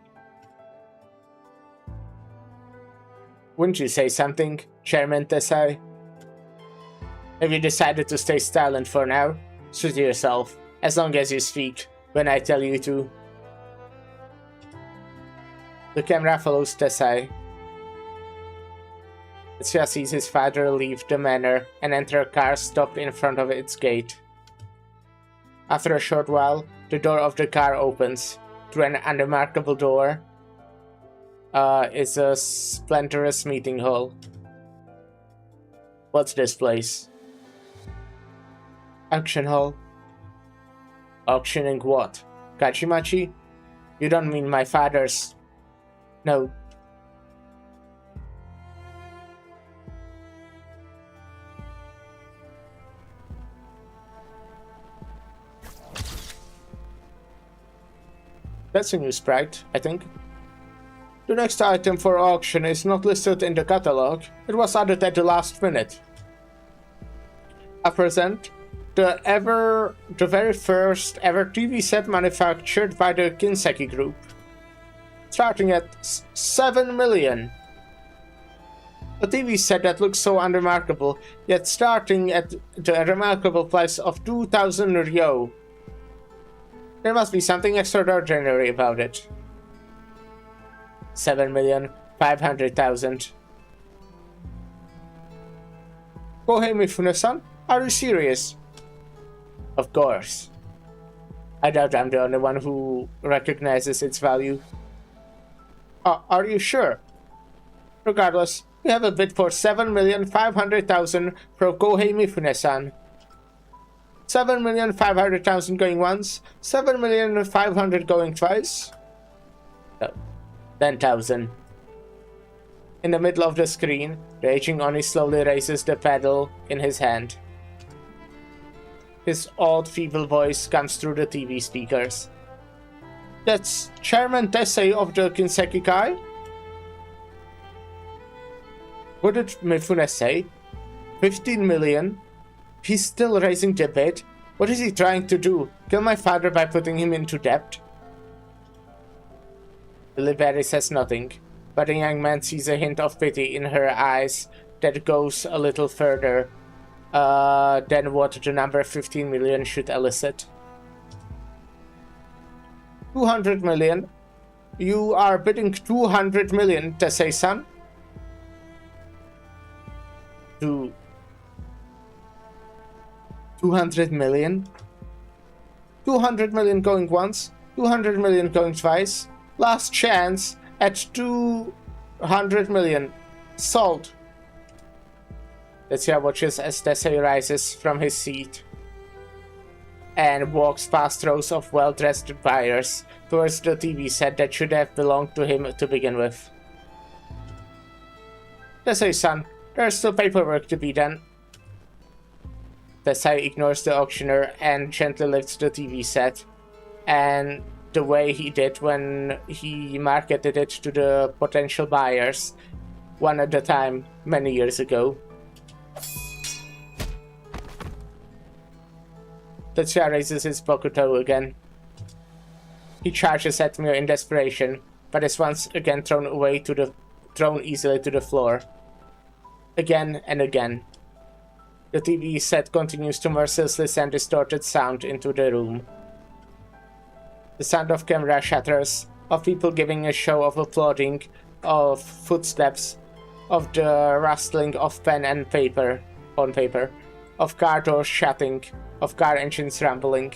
Wouldn't you say something, Chairman Tesai? Have you decided to stay silent for now? Suit yourself, as long as you speak, when I tell you to. The camera follows Tesai. Tetsuya sees his father leave the manor and enter a car stopped in front of its gate. After a short while, the door of the car opens. Through an unremarkable door is a splentorous meeting hall. What's this place? Auction hall. Auctioning what? Kachimachi? You don't mean my father's... No. That's a new sprite, I think. The next item for auction is not listed in the catalog. It was added at the last minute. I present the very first ever TV set manufactured by the Kinseki Group. Starting at 7 million. A TV set that looks so unremarkable, yet starting at the remarkable price of 2,000 ryo. There must be something extraordinary about it. 7,500,000. Kohei Mifune-san, are you serious? Of course. I doubt I'm the only one who recognizes its value. Are you sure? Regardless, we have a bid for 7,500,000 for Kohei Mifune-san. 7,500,000 going once, 7,500,000 going twice. Oh, 10,000. In the middle of the screen, the aging Oni slowly raises the pedal in his hand. His odd, feeble voice comes through the TV speakers. That's Chairman Tesei of the Kinseki Kai? What did Mifune say? 15 million? He's still raising the bid? What is he trying to do? Kill my father by putting him into debt? Liberi says nothing, but the young man sees a hint of pity in her eyes that goes a little further than what the number 15 million should elicit. 200 million? You are bidding 200 million, to say, son? 200 million? 200 million going once, 200 million going twice. Last chance at 200 million. Sold. Tetsuya watches as Desai rises from his seat and walks past rows of well-dressed buyers towards the TV set that should have belonged to him to begin with. Desai, son, there's still paperwork to be done. Desai ignores the auctioneer and gently lifts the TV set, and the way he did when he marketed it to the potential buyers, one at a time, many years ago. Tetsuya raises his Bokuto again. He charges at me in desperation, but is once again thrown easily to the floor. Again and again. The TV set continues to mercilessly send distorted sound into the room. The sound of camera shutters, of people giving a show of applauding, of footsteps, of the rustling of pen and paper on paper, of car doors shutting, of car engines rumbling.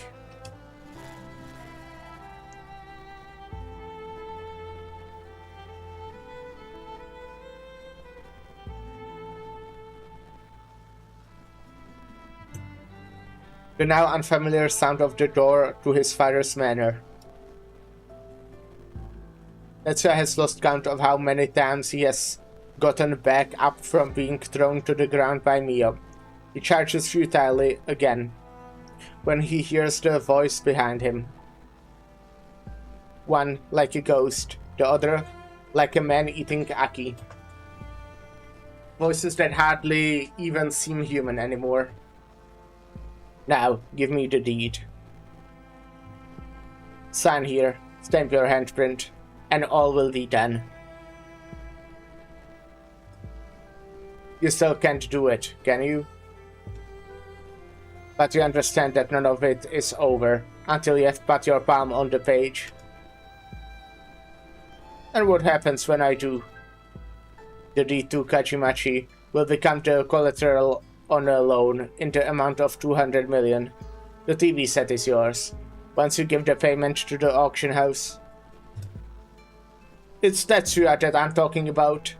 The now unfamiliar sound of the door to his father's manor. Tetsuya has lost count of how many times he has gotten back up from being thrown to the ground by Mio. He charges futilely again, when he hears the voice behind him. One like a ghost, the other like a man eating aki. Voices that hardly even seem human anymore. Now, give me the deed. Sign here, stamp your handprint, and all will be done. You still can't do it, can you? But you understand that none of it is over until you have put your palm on the page. And what happens when I do? The deed to Kajimachi will become the collateral on a loan in the amount of 200 million. The TV set is yours, once you give the payment to the auction house. It's Tetsuya that I'm talking about.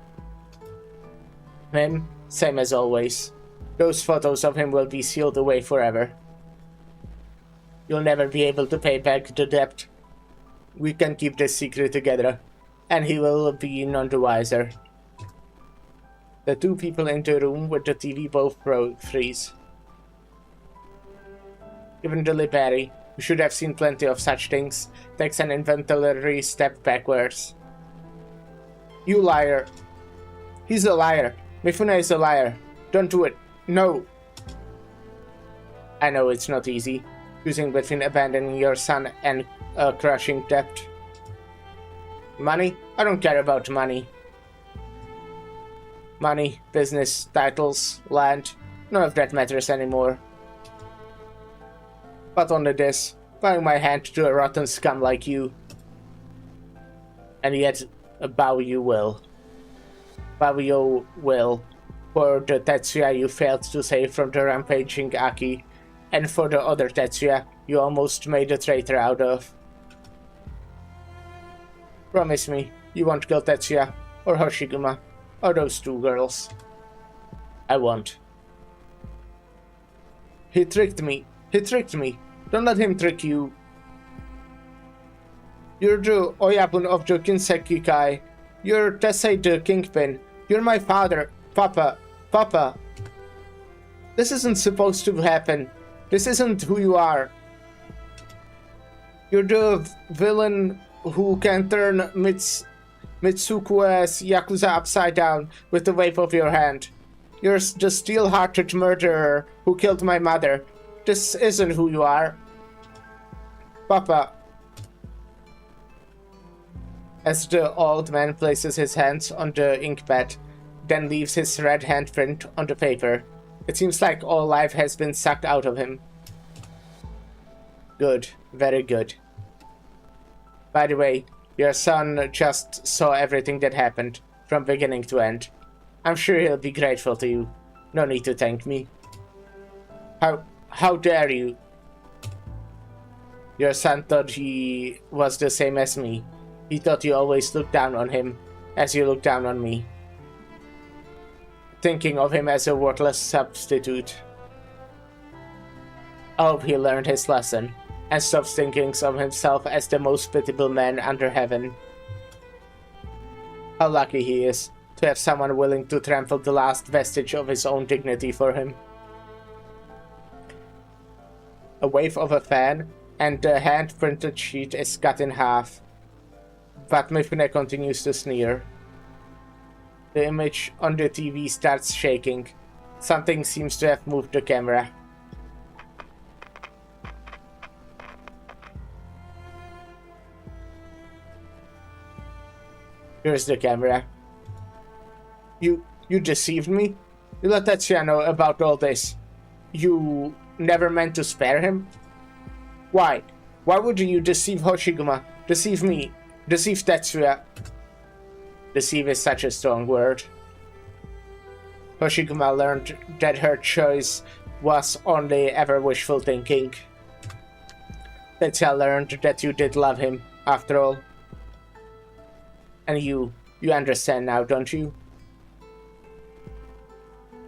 Him, same as always. Those photos of him will be sealed away forever. You'll never be able to pay back the debt. We can keep this secret together, and he will be none the wiser. The two people in the room with the TV both freeze. Even the Liberi, who should have seen plenty of such things, takes an inventory step backwards. You liar. He's a liar. Mifune is a liar. Don't do it. No. I know it's not easy, choosing between abandoning your son and a crushing debt. Money? I don't care about money. Money, business, titles, land, none of that matters anymore. But only this, bowing my hand to a rotten scum like you. And yet, bow you will. Bow you will, for the Tetsuya you failed to save from the rampaging Aki, and for the other Tetsuya you almost made a traitor out of. Promise me, you won't kill Tetsuya, or Hoshiguma, or those two girls. I won't. He tricked me. He tricked me. Don't let him trick you. You're the Oyabun of the Kinseki Kai. You're Tesei the Kingpin. You're my father. Papa. Papa. This isn't supposed to happen. This isn't who you are. You're the villain who can turn Mitsukue's Yakuza upside down with the wave of your hand. You're the steel-hearted murderer who killed my mother. This isn't who you are. Papa. As the old man places his hands on the inkpad, then leaves his red handprint on the paper. It seems like all life has been sucked out of him. Good. Very good. By the way, Your son just saw everything that happened, from beginning to end. I'm sure he'll be grateful to you. No need to thank me. How dare you? Your son thought he was the same as me. He thought you always looked down on him, as you look down on me. Thinking of him as a worthless substitute. I hope he learned his lesson, and stopped thinking of himself as the most pitiable man under heaven. How lucky he is to have someone willing to trample the last vestige of his own dignity for him. A wave of a fan, and the hand-printed sheet is cut in half. But Mifune continues to sneer. The image on the TV starts shaking. Something seems to have moved the camera. Here's the camera. You deceived me? You let Tetsuya know about all this. You never meant to spare him? Why? Why would you deceive Hoshiguma? Deceive me? Deceive Tetsuya? Deceive is such a strong word. Hoshiguma learned that her choice was only ever wishful thinking. Tetsuya learned that you did love him, after all. And you understand now, don't you?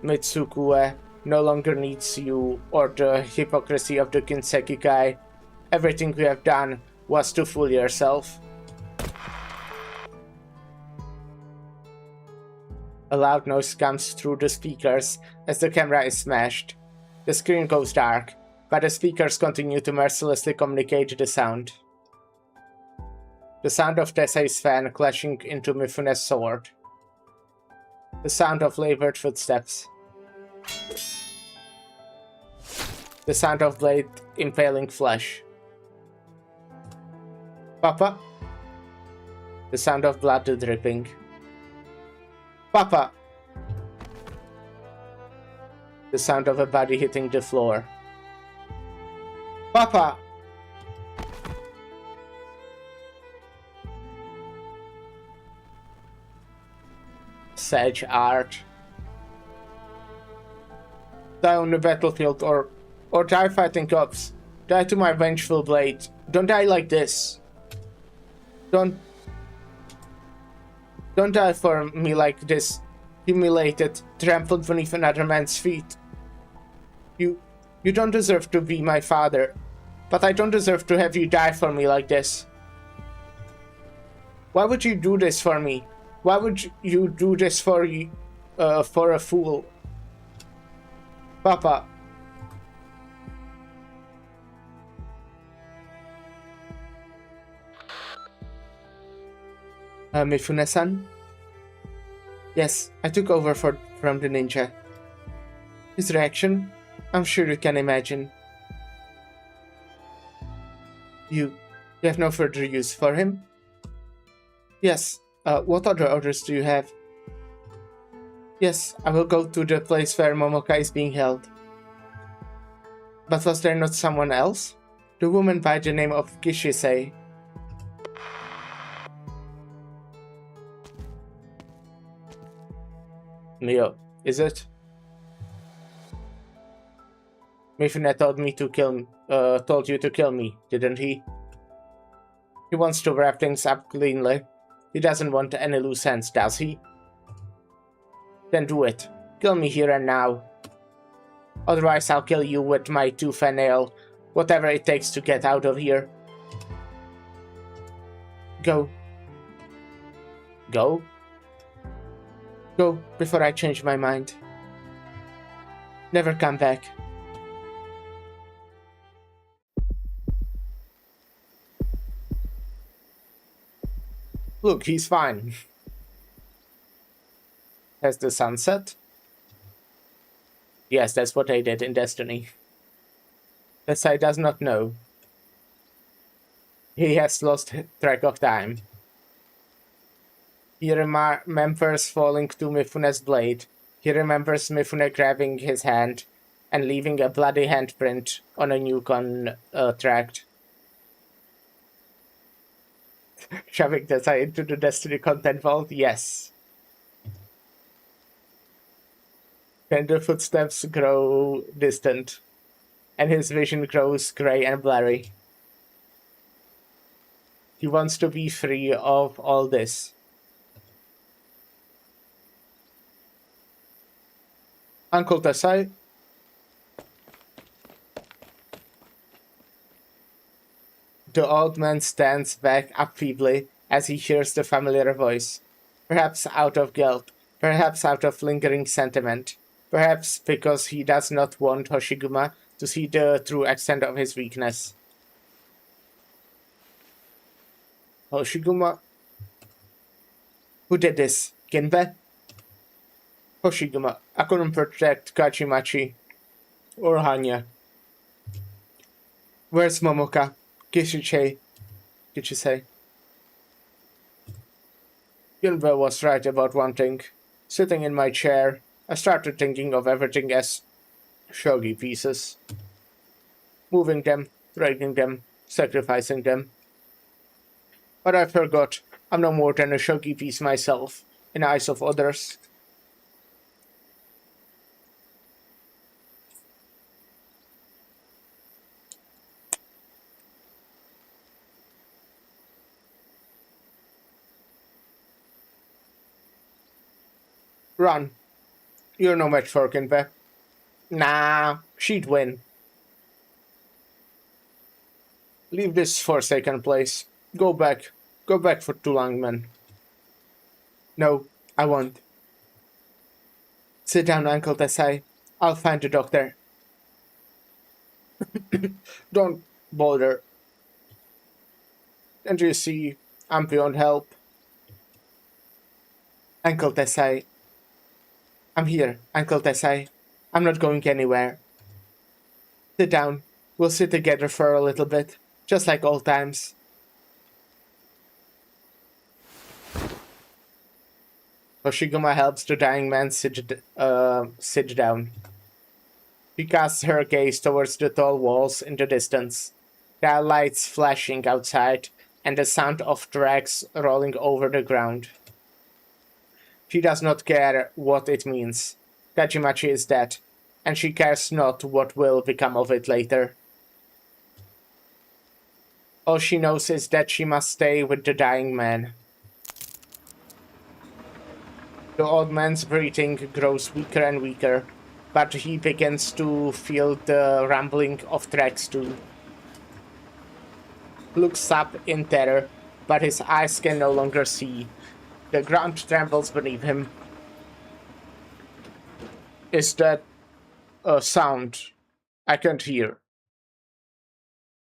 Mitsuku no longer needs you or the hypocrisy of the Kinsekikai. Everything we have done was to fool yourself. A loud noise comes through the speakers as the camera is smashed. The screen goes dark, but the speakers continue to mercilessly communicate the sound. The sound of Tesai's fan clashing into Mifune's sword. The sound of labored footsteps. The sound of blade impaling flesh. Papa? The sound of blood dripping. Papa! The sound of a body hitting the floor. Papa! Sage art. Die on the battlefield or die fighting cops. Die to my vengeful blade. Don't die like this. Don't die for me like this. Humiliated, trampled beneath another man's feet. You don't deserve to be my father. But I don't deserve to have you die for me like this. Why would you do this for me? Why would you do this for a fool? Papa. Mifune-san? Yes, I took over from the ninja. His reaction? I'm sure you can imagine. You have no further use for him? Yes. What other orders do you have? Yes, I will go to the place where Momoka is being held. But was there not someone else? The woman by the name of Kishisei. Mio, is it? Mifune told you to kill me, didn't he? He wants to wrap things up cleanly. He doesn't want any loose ends, does he? Then do it. Kill me here and now. Otherwise I'll kill you with my tooth and nail. Whatever it takes to get out of here. Go. Go? Go before I change my mind. Never come back. Look, he's fine. Has the sun set? Yes, that's what I did in Destiny. Tesai does not know. He has lost track of time. He remembers falling to Mifune's blade. He remembers Mifune grabbing his hand and leaving a bloody handprint on a new contract. Shoving Desai into the Destiny content vault? Yes. Then the footsteps grow distant, and his vision grows grey and blurry. He wants to be free of all this. Uncle Desai? The old man stands back up feebly as he hears the familiar voice. Perhaps out of guilt, perhaps out of lingering sentiment, perhaps because he does not want Hoshiguma to see the true extent of his weakness. Hoshiguma? Who did this? Ginbe? Hoshiguma, I couldn't protect Kachimachi or Hanya. Where's Momoka? Kichiche? Ginbe was right about one thing. Sitting in my chair, I started thinking of everything as shogi pieces. Moving them, breaking them, sacrificing them. But I forgot, I'm no more than a shogi piece myself, in the eyes of others. Run. You're no match for Ginbe. Nah, she'd win. Leave this forsaken place. Go back. Go back for Tulangman. No, I won't. Sit down, Uncle Desai. I'll find the doctor. Don't bother. Can't you see I'm beyond help? Uncle Desai. I'm here, Uncle Desai. I'm not going anywhere. Sit down. We'll sit together for a little bit, just like old times. Hoshiguma helps the dying man sit down. She casts her gaze towards the tall walls in the distance. There are lights flashing outside, and the sound of tracks rolling over the ground. She does not care what it means. Kajimachi is dead, and she cares not what will become of it later. All she knows is that she must stay with the dying man. The old man's breathing grows weaker and weaker, but he begins to feel the rumbling of tracks too. Looks up in terror, but his eyes can no longer see. The ground trembles beneath him. Is that a sound I can't hear?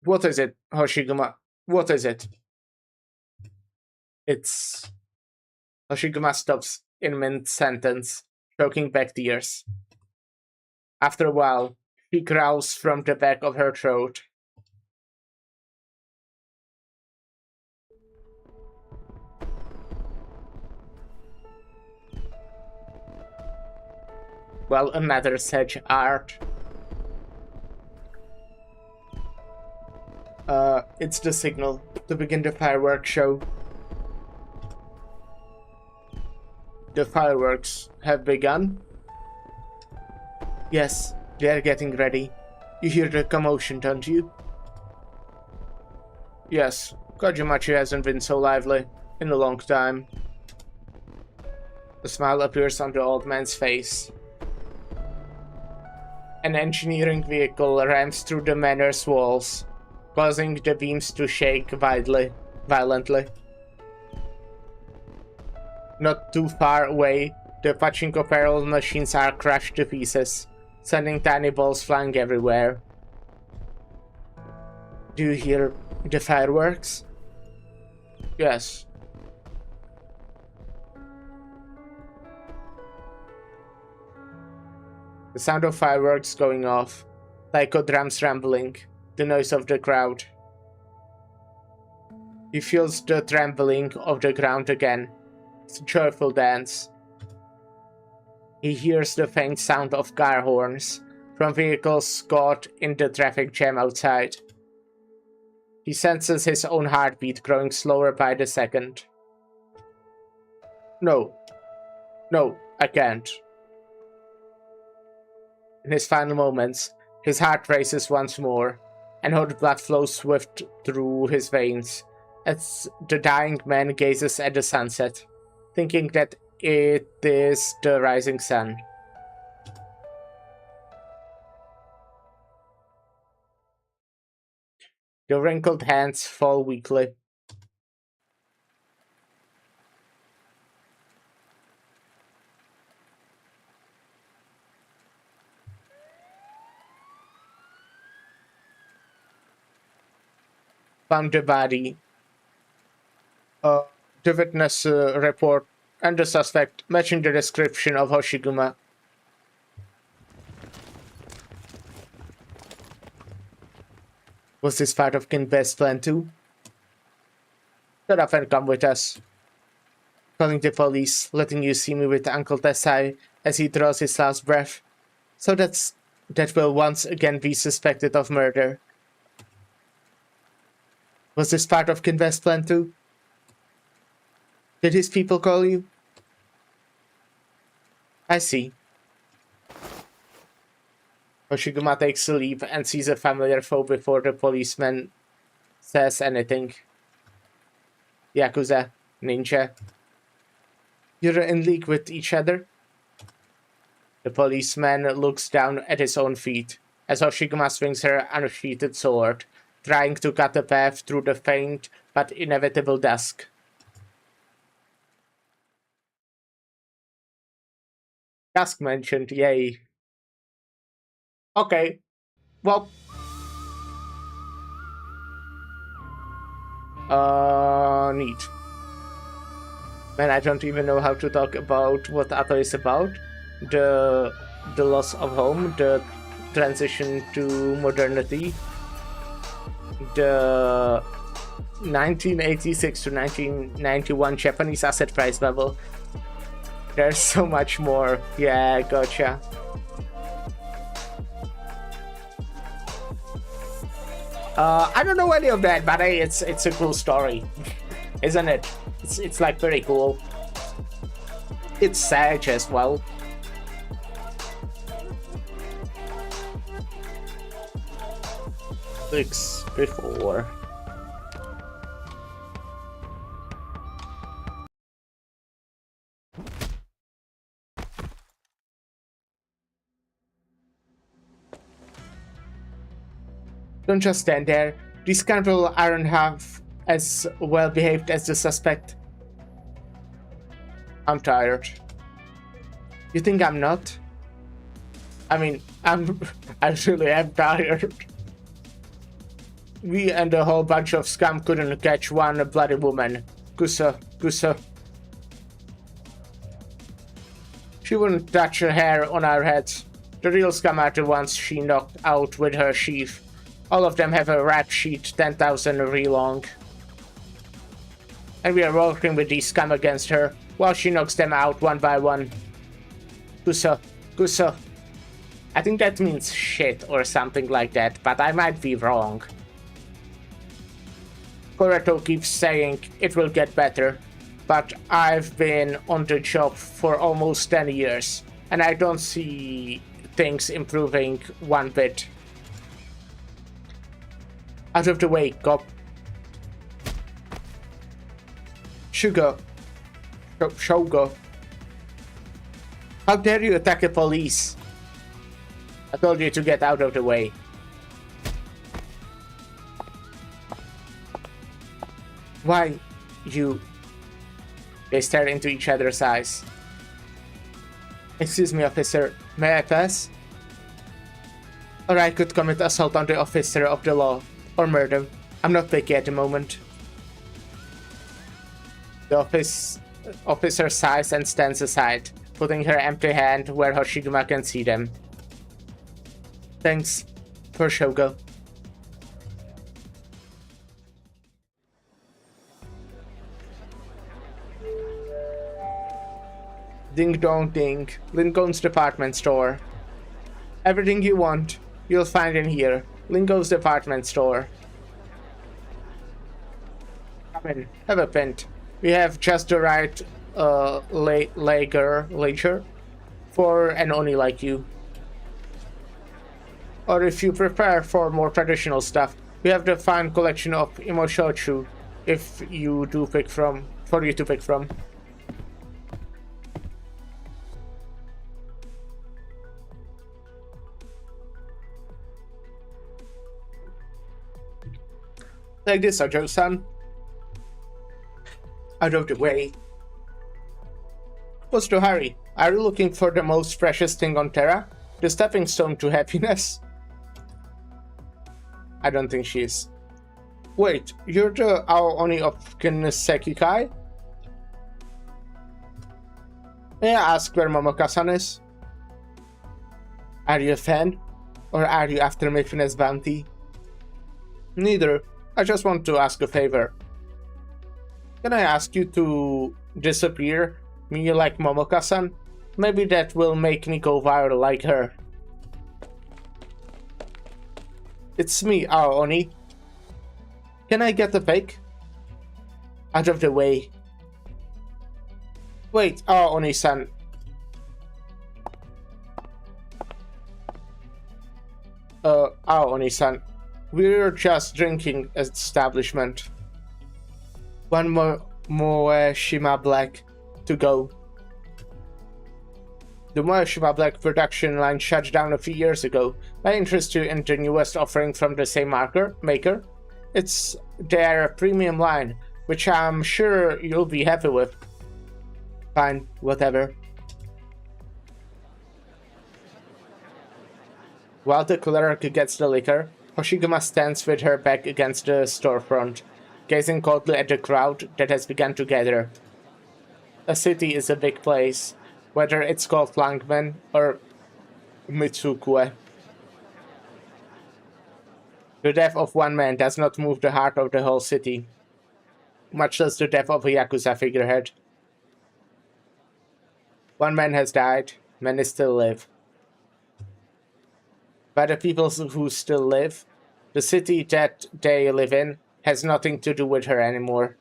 What is it, Hoshiguma? What is it? It's... Hoshiguma stops in mid-sentence, choking back tears. After a while, she growls from the back of her throat. Well, another such art. It's the signal to begin the fireworks show. The fireworks have begun? Yes, they are getting ready. You hear the commotion, don't you? Yes, Kajimachi hasn't been so lively in a long time. A smile appears on the old man's face. An engineering vehicle rams through the manor's walls, causing the beams to shake violently. Not too far away, the pachinko barrel machines are crushed to pieces, sending tiny balls flying everywhere. Do you hear the fireworks? Yes. The sound of fireworks going off, taiko drums rumbling, the noise of the crowd. He feels the trembling of the ground again. It's a joyful dance. He hears the faint sound of car horns from vehicles caught in the traffic jam outside. He senses his own heartbeat growing slower by the second. No. No, I can't. In his final moments, his heart races once more, and hot blood flows swift through his veins as the dying man gazes at the sunset, thinking that it is the rising sun. The wrinkled hands fall weakly. Found the body. The witness report and the suspect matching the description of Hoshiguma. Was this part of Kinbe's plan too? Shut up and come with us. Calling the police, letting you see me with Uncle Tessai as he draws his last breath. So that will once again be suspected of murder. Was this part of Kinbe's plan too? Did his people call you? I see. Hoshiguma takes a leap and sees a familiar foe before the policeman says anything. Yakuza, ninja. You're in league with each other? The policeman looks down at his own feet as Hoshiguma swings her unsheathed sword, trying to cut a path through the faint but inevitable dusk. Dusk mentioned, yay. Okay, well. Neat. Man, I don't even know how to talk about what Ato is about. The loss of home, the transition to modernity, the 1986 to 1991 Japanese asset price level. There's so much more. Yeah, gotcha. I don't know any of that, but hey, it's a cool story, isn't it? It's like very cool. It's sad as well. Clicks before. Don't just stand there. These scoundrels aren't half as well behaved as the suspect. I'm tired. You think I'm not? I mean, I really am tired. We and a whole bunch of scum couldn't catch one bloody woman. Gusa. She wouldn't touch her hair on our heads. The real scum are the ones she knocked out with her sheath. All of them have a rap sheet 10,000 re long. And we are working with these scum against her, while she knocks them out one by one. Gusa. I think that means shit or something like that, but I might be wrong. Koreto keeps saying it will get better, but I've been on the job for almost 10 years, and I don't see things improving one bit. Out of the way, cop. Shogo. How dare you attack the police? I told you to get out of the way. Why, you... They stare into each other's eyes. Excuse me, officer. May I pass? Or I could commit assault on the officer of the law. Or murder. I'm not picky at the moment. The officer sighs and stands aside, putting her empty hand where Hoshiguma can see them. Thanks for Shogo. Ding dong ding. Lincoln's department store. Everything you want, you'll find in here. Lingo's department store. Have a pint. We have just the right lager for an Oni like you. Or if you prepare for more traditional stuff, we have the fine collection of imoshochu if you do pick from, for you to pick from. Like this, Ajo-san. Out of the way. What's the hurry? Are you looking for the most precious thing on Terra? The stepping stone to happiness? I don't think she is. Wait, you're the Aoni of Kinsekikai? May I ask where Momoka-san is? Are you a fan? Or are you after Mifune's bounty? Neither. I just want to ask a favor. Can I ask you to disappear me like Momoka-san? Maybe that will make me go viral like her. It's me, Aoni. Can I get the fake? Out of the way. Wait, Aoni-san. Aoni-san. We're just drinking establishment. One more Moeshima Black to go. The Moeshima Black production line shut down a few years ago. My interest in the newest offering from the same maker. It's their premium line, which I'm sure you'll be happy with. Fine, whatever. While the clerk gets the liquor, Hoshiguma stands with her back against the storefront, gazing coldly at the crowd that has begun to gather. A city is a big place, whether it's called Langmen or Mitsukue. The death of one man does not move the heart of the whole city, much less the death of a Yakuza figurehead. One man has died, many still live. By the people who still live, the city that they live in has nothing to do with her anymore.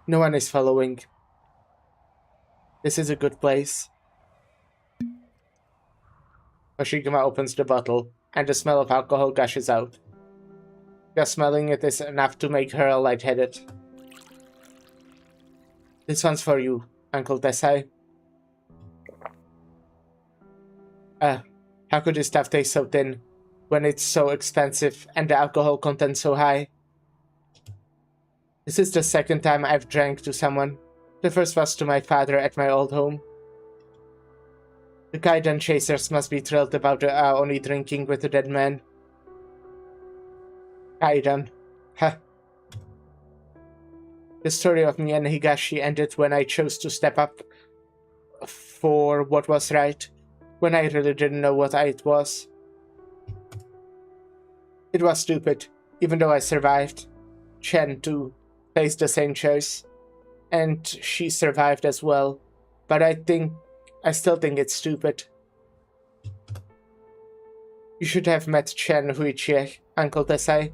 No one is following. This is a good place. Hoshiguma opens the bottle, and the smell of alcohol gushes out. Just smelling it is enough to make her lightheaded. This one's for you, Uncle Desai. How could this stuff taste so thin when it's so expensive and the alcohol content so high? This is the second time I've drank to someone. The first was to my father at my old home. The Kaidan chasers must be thrilled about only drinking with a dead man. Kaidan. Huh. The story of me and Higashi ended when I chose to step up for what was right, when I really didn't know what it was. It was stupid, even though I survived. Chen, too, faced the same choice, and she survived as well, but I still think it's stupid. You should have met Chen Huichie, Uncle Desai.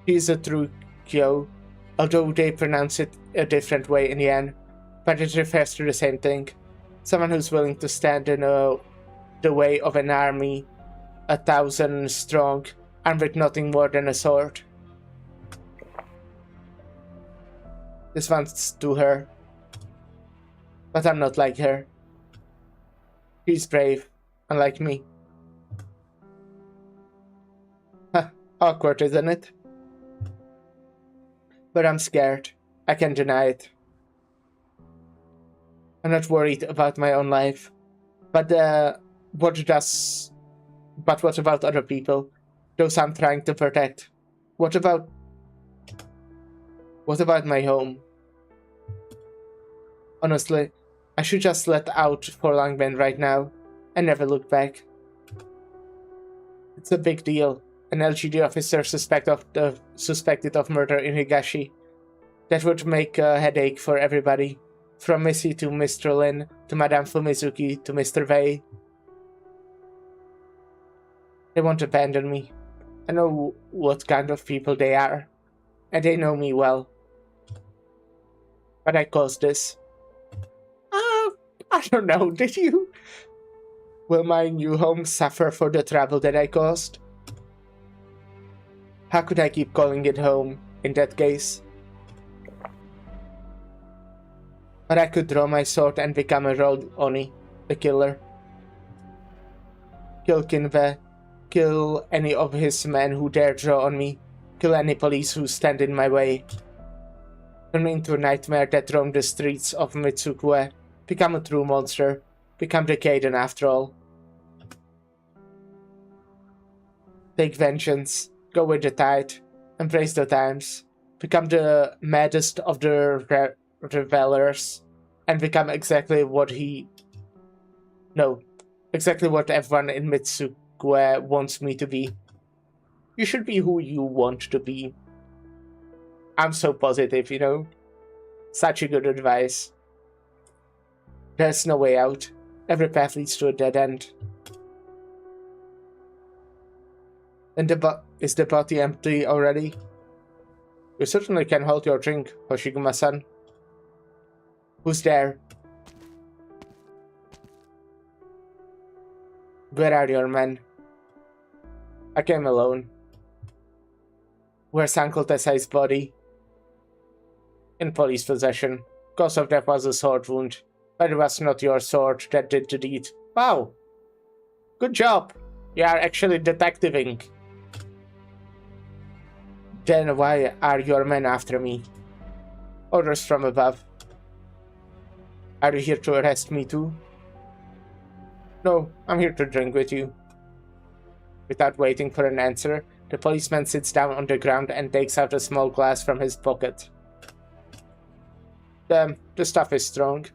He's a true Kyo, although they pronounce it a different way in Yan, but it refers to the same thing. Someone who's willing to stand in the way of an army, 1,000 strong, armed with nothing more than a sword. This one's to her. But I'm not like her. She's brave, unlike me. Huh, awkward, isn't it? But I'm scared. I can't deny it. I'm not worried about my own life. But what about other people? Those I'm trying to protect? What about my home? Honestly, I should just let out for Langmen right now and never look back. It's a big deal. An LGD officer suspected of murder in Higashi. That would make a headache for everybody. From Missy to Mr. Lin, to Madame Fumizuki, to Mr. Wei. They won't abandon me. I know what kind of people they are, and they know me well. But I caused this. I don't know, did you? Will my new home suffer for the trouble that I caused? How could I keep calling it home in that case? But I could draw my sword and become a road Oni, a killer. Kill Kinve, kill any of his men who dare draw on me, kill any police who stand in my way. Turn me into a nightmare that roam the streets of Mitsukue, become a true monster, become the Kaiden after all. Take vengeance, go with the tide, embrace the times, become the maddest of the revelers, and become exactly what everyone in Mitsukue wants me to be. You should be who you want to be. I'm so positive, you know? Such a good advice. There's no way out. Every path leads to a dead end. And is the body empty already? You certainly can hold your drink, Hoshiguma-san. Who's there? Where are your men? I came alone. Where's Uncle Tessai's body? In police possession. Cause of death was a sword wound, but it was not your sword that did the deed. Wow! Good job! You are actually detectiving. Then why are your men after me? Orders from above. Are you here to arrest me too? No, I'm here to drink with you. Without waiting for an answer, the policeman sits down on the ground and takes out a small glass from his pocket. Damn, the stuff is strong.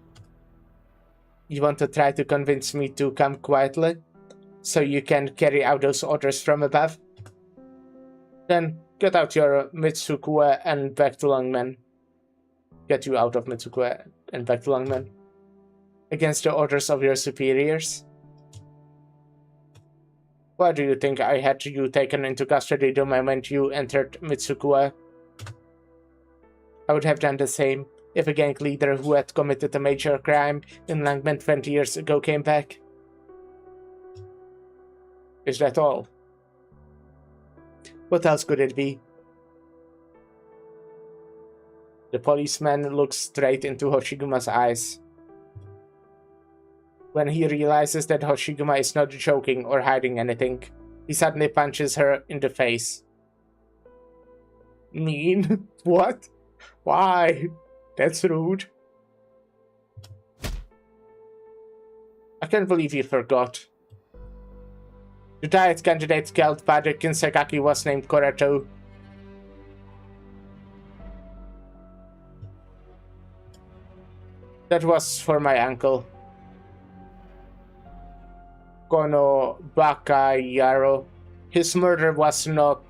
You want to try to convince me to come quietly, so you can carry out those orders from above? Then get out your Mitsukue and back to Longmen. Get you out of Mitsukue and back to Longmen. Against the orders of your superiors? Why do you think I had you taken into custody the moment you entered Mitsukue? I would have done the same if a gang leader who had committed a major crime in Longmen 20 years ago came back. Is that all? What else could it be? The policeman looks straight into Hoshiguma's eyes. When he realizes that Hoshiguma is not joking or hiding anything, he suddenly punches her in the face. Mean? What? Why? That's rude. I can't believe you forgot. The diet candidate killed by the Kinsegaki was named Koreto. That was for my uncle. Kono Bakayaro. His murder was not,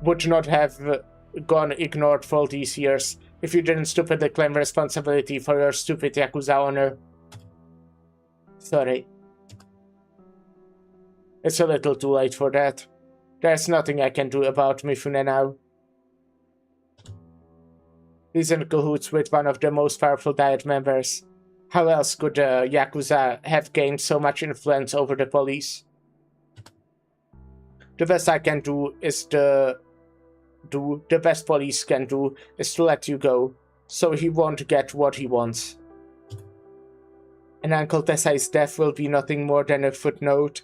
would not have gone ignored for all these years if you didn't stupidly claim responsibility for your stupid Yakuza honor. Sorry. It's a little too late for that. There's nothing I can do about Mifune now. He's in cahoots with one of the most powerful Diet members. How else could the Yakuza have gained so much influence over the police? The best I can do is the best police can do is to let you go, so he won't get what he wants. And Uncle Tessai's death will be nothing more than a footnote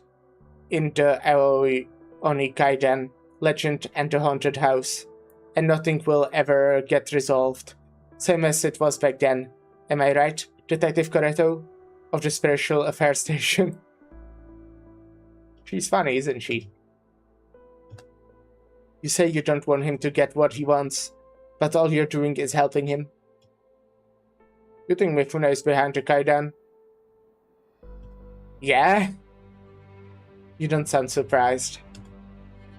in the Aoi Onikaiden legend and the haunted house, and nothing will ever get resolved, same as it was back then. Am I right, Detective Koreto of the Spiritual Affairs Station? She's funny, isn't she? You say you don't want him to get what he wants, but all you're doing is helping him. You think Mifune is behind the Kaidan? Yeah? You don't sound surprised.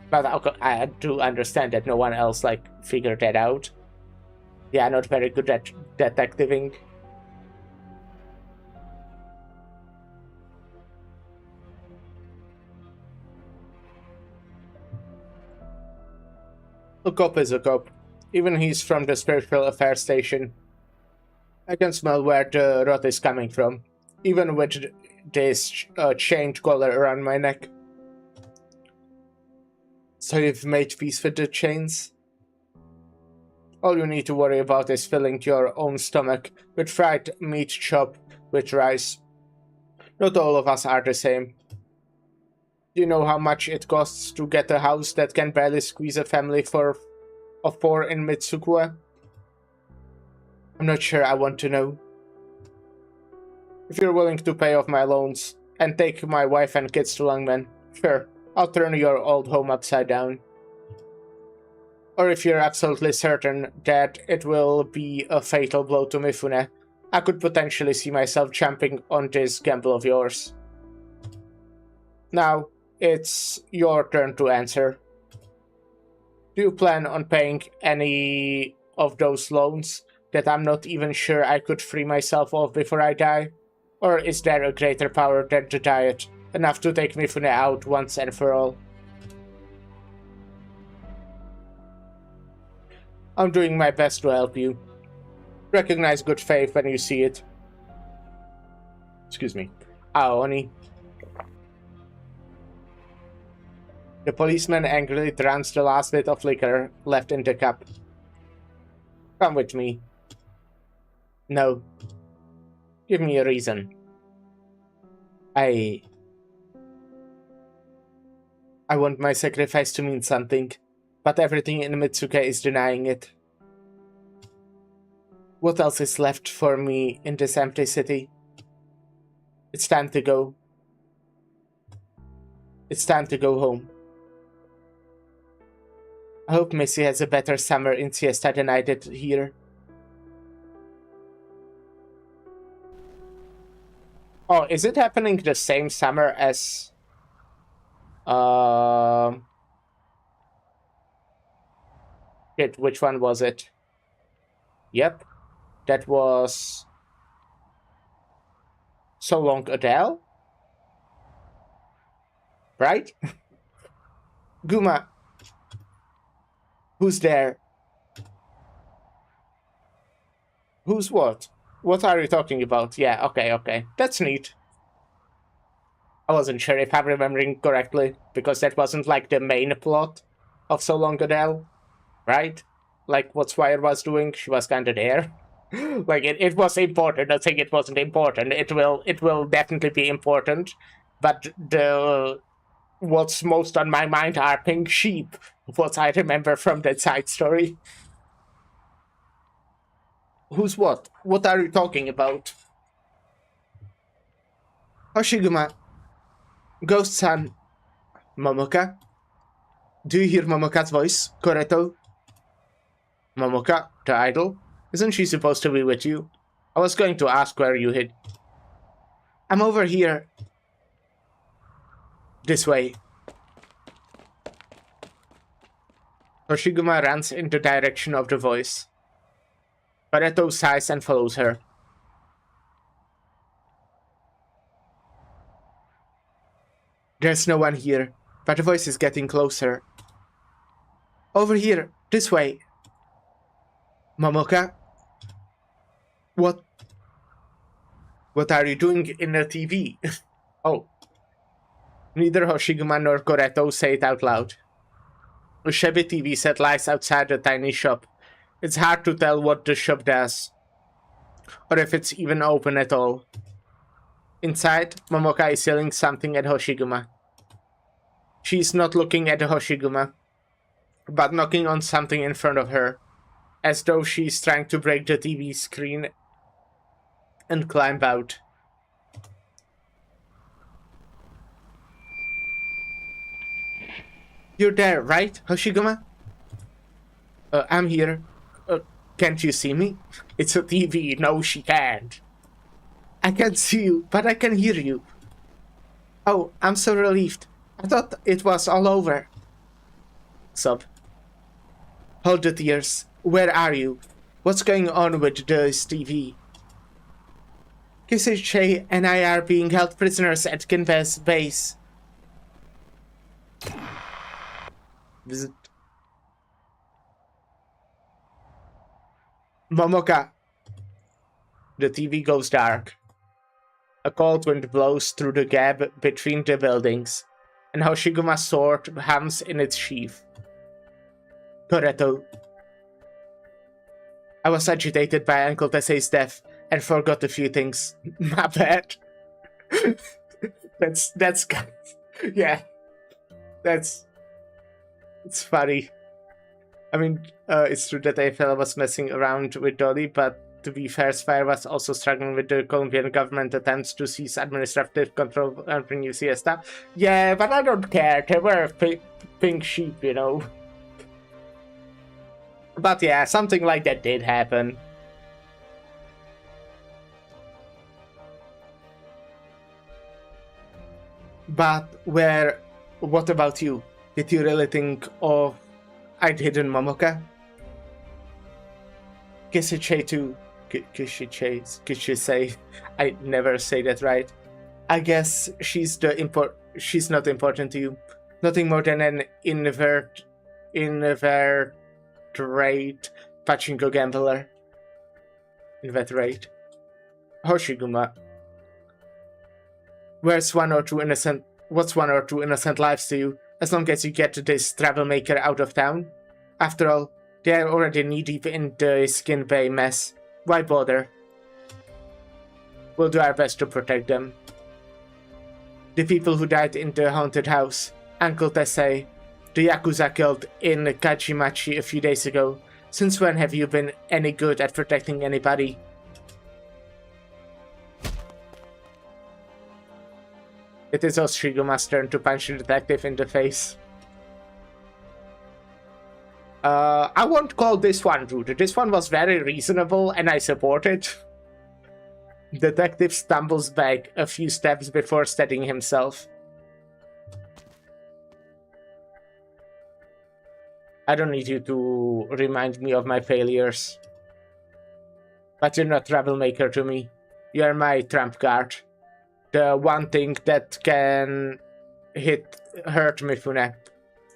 But I do understand that no one else, figured that out. They are not very good at detectiving. A cop is a cop. Even he's from the Spiritual Affairs Station. I can smell where the rot is coming from, even with this chain collar around my neck. So you've made peace with the chains? All you need to worry about is filling your own stomach with fried meat chop with rice. Not all of us are the same. Do you know how much it costs to get a house that can barely squeeze a family of 4 in Mitsukua? I'm not sure I want to know. If you're willing to pay off my loans and take my wife and kids to Lungmen, sure, I'll turn your old home upside down. Or if you're absolutely certain that it will be a fatal blow to Mifune, I could potentially see myself jumping on this gamble of yours. Now, it's your turn to answer. Do you plan on paying any of those loans that I'm not even sure I could free myself of before I die? Or is there a greater power than the diet, enough to take Mifune out once and for all? I'm doing my best to help you. Recognize good faith when you see it. Excuse me. Aoni. The policeman angrily drowns the last bit of liquor left in the cup. Come with me. No. Give me a reason. I want my sacrifice to mean something, but everything in Mitsuka is denying it. What else is left for me in this empty city? It's time to go. It's time to go home. I hope Missy has a better summer in Siesta than I did here. Oh, is it happening the same summer as... Shit, which one was it? Yep. That was... So Long Adele? Right? Guma. Who's there? Who's what? What are you talking about? Yeah, okay. That's neat. I wasn't sure if I'm remembering correctly, because that wasn't like the main plot of So Long Adele, right? Like what Swire was doing, she was kinda there. Like it was important, I think it wasn't important. It will definitely be important. But what's most on my mind are pink sheep, what I remember from that side story. Who's what? What are you talking about? Hoshiguma. Ghost-san. Momoka? Do you hear Momoka's voice, Koreto? Momoka, the idol? Isn't she supposed to be with you? I was going to ask where you hid. I'm over here. This way. Hoshiguma runs in the direction of the voice. Koreto sighs and follows her. There's no one here, but the voice is getting closer. Over here, this way. Momoka? What are you doing in the TV? Oh. Neither Hoshiguma nor Koreto say it out loud. A shabby TV set lies outside the tiny shop. It's hard to tell what the shop does, or if it's even open at all. Inside, Momoka is yelling something at Hoshiguma. She's not looking at Hoshiguma, but knocking on something in front of her, as though she's trying to break the TV screen and climb out. You're there, right, Hoshiguma? I'm here. Can't you see me? It's a TV. No, she can't. I can't see you, but I can hear you. Oh, I'm so relieved. I thought it was all over. Sob. Hold the tears. Where are you? What's going on with this TV? Kisei and I are being held prisoners at Kinvez base. Visit. Momoka. The TV goes dark. A cold wind blows through the gap between the buildings, and Hoshiguma's sword hums in its sheath. Koreto. I was agitated by Uncle Tessei's death and forgot a few things. My bad. that's yeah. It's funny. I mean, it's true that Eiffel was messing around with Dolly, but to be fair, Spire was also struggling with the Colombian government attempts to seize administrative control over New Siesta. Yeah, but I don't care. They were pink sheep, you know. But yeah, something like that did happen. But what about you? Did you really think of I'd hidden Momoka? Kishiche too. Kishisei. I never say that right. I guess she's not important to you. Nothing more than an invertebrate pachinko gambler. Inveterate. Hoshiguma. What's one or two innocent lives to you, as long as you get this troublemaker out of town? After all, they are already knee-deep in the Skin Bay mess. Why bother? We'll do our best to protect them. The people who died in the haunted house, Uncle Tessei, the Yakuza killed in Kajimachi a few days ago. Since when have you been any good at protecting anybody? It is Oshiguma's turn to punch the detective in the face. I won't call this one rude. This one was very reasonable and I support it. Detective stumbles back a few steps before steadying himself. I don't need you to remind me of my failures. But you're not troublemaker to me. You're my trump card. The one thing that can hurt Mifune.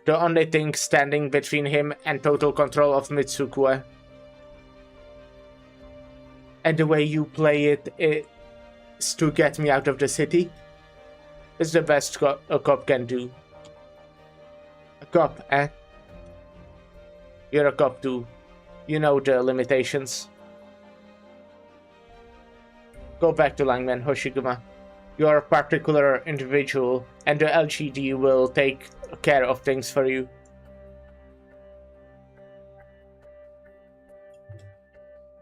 The only thing standing between him and total control of Mitsukue. And the way you play it is to get me out of the city. It's the best a cop can do. A cop, eh? You're a cop too. You know the limitations. Go back to Langman, Hoshiguma. You're a particular individual, and the LGD will take care of things for you.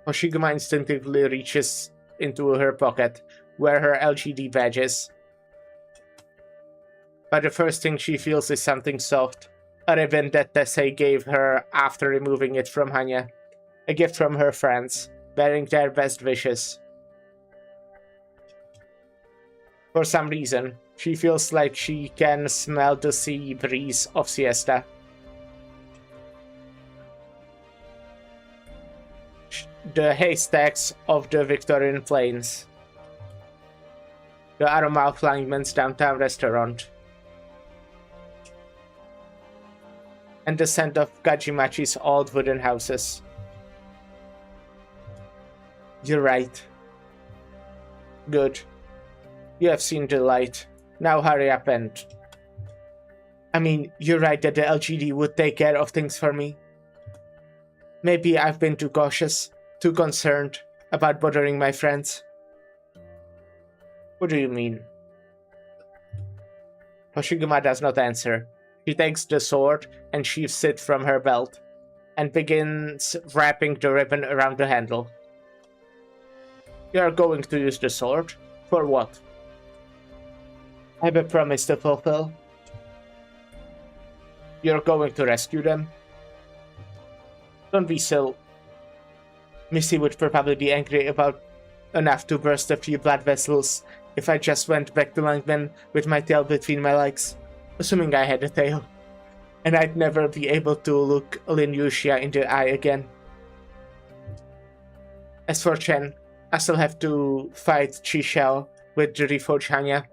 Hoshiguma instinctively reaches into her pocket, where her LGD badge is. But the first thing she feels is something soft. A ribbon that Tessei gave her after removing it from Hanya. A gift from her friends, bearing their best wishes. For some reason, she feels like she can smell the sea breeze of Siesta. The haystacks of the Victorian Plains. The aroma of Langman's downtown restaurant. And the scent of Kajimachi's old wooden houses. You're right. Good. You have seen the light. Now hurry up and... I mean, you're right that the LGD would take care of things for me. Maybe I've been too cautious, too concerned about bothering my friends. What do you mean? Hoshiguma does not answer. She takes the sword and sheaves it from her belt, and begins wrapping the ribbon around the handle. You are going to use the sword? For what? I have a promise to fulfill. You're going to rescue them? Don't be so... Missy would probably be angry about enough to burst a few blood vessels if I just went back to Langman with my tail between my legs. Assuming I had a tail. And I'd never be able to look Lin Yuxia in the eye again. As for Chen, I still have to fight Chi with the reforged Hanya.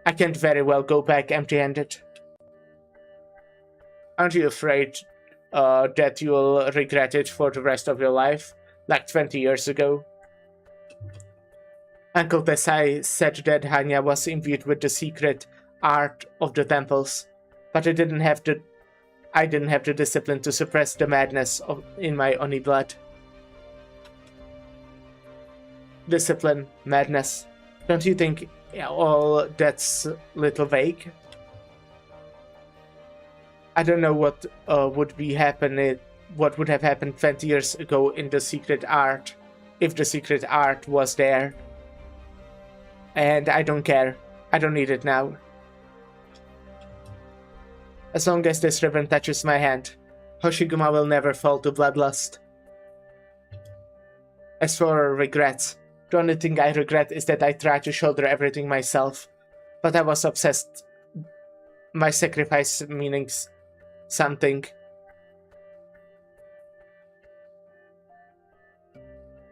I can't very well go back empty-handed. Aren't you afraid that you'll regret it for the rest of your life, like 20 years ago? Uncle Desai said that Hanya was imbued with the secret art of the temples, but I didn't have the discipline to suppress the madness in my Oni blood. Discipline, madness. Don't you think all that's little vague? I don't know what would have happened 20 years ago in the secret art, if the secret art was there. And I don't care. I don't need it now. As long as this ribbon touches my hand, Hoshiguma will never fall to bloodlust. As for regrets, the only thing I regret is that I tried to shoulder everything myself, but I was obsessed. My sacrifice meaning something.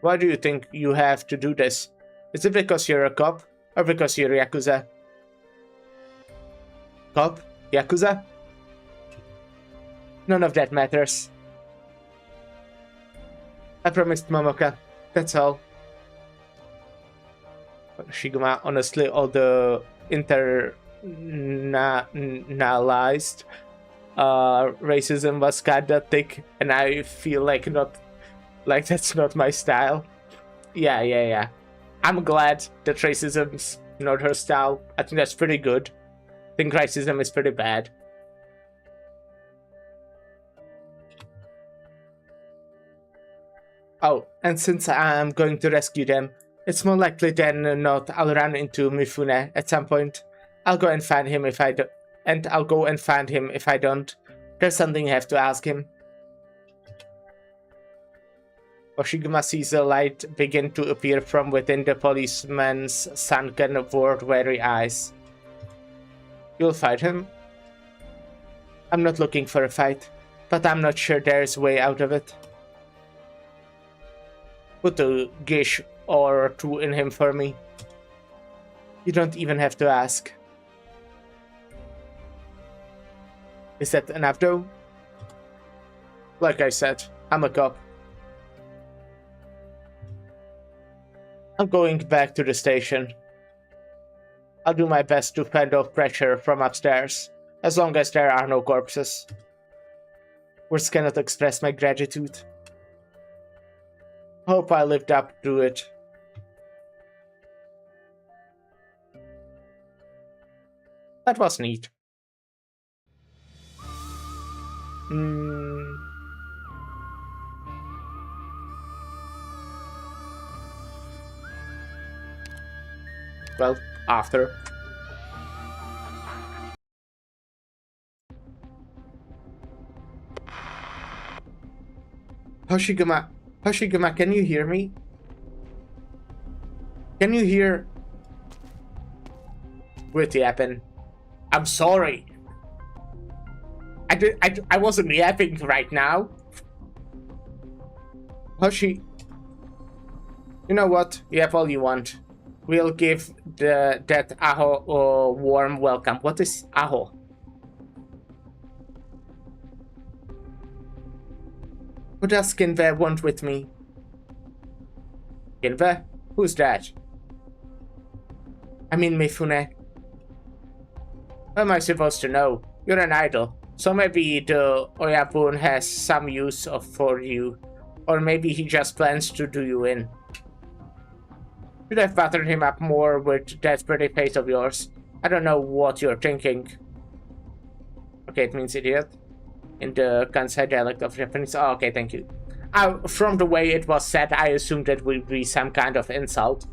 Why do you think you have to do this? Is it because you're a cop, or because you're Yakuza? Cop? Yakuza? None of that matters. I promised Momoka, that's all. Shiguma, honestly, all the internalized racism was kinda thick, and I feel like that's not my style. Yeah. I'm glad that racism's not her style. I think that's pretty good. I think racism is pretty bad. Oh, and since I'm going to rescue them, it's more likely than not I'll run into Mifune at some point. I'll go and find him if I do, and I'll go and find him if I don't. There's something I have to ask him. Oshiguma sees a light begin to appear from within the policeman's sunken, world-weary eyes. You'll fight him? I'm not looking for a fight, but I'm not sure there's a way out of it. Put a gish or two in him for me. You don't even have to ask. Is that enough though? Like I said, I'm a cop. I'm going back to the station. I'll do my best to fend off pressure from upstairs, as long as there are no corpses. Words cannot express my gratitude. Hope I lived up to it. That was neat. Well, after. Hoshiguma, can you hear me? Can you hear? Quit yapping. I'm sorry. I wasn't yapping right now. Hoshi, you know what? Yap all you want. We'll give that Aho a warm welcome. What is Aho? What does Kinve want with me? Kinve? Who's that? I mean Mifune. How am I supposed to know? You're an idol. So maybe the Oyabun has some use for you. Or maybe he just plans to do you in. Should have buttered him up more with that pretty face of yours. I don't know what you're thinking. Okay, it means idiot. In the Kansai dialect of Japanese. Oh, okay, thank you. From the way it was said, I assumed it would be some kind of insult.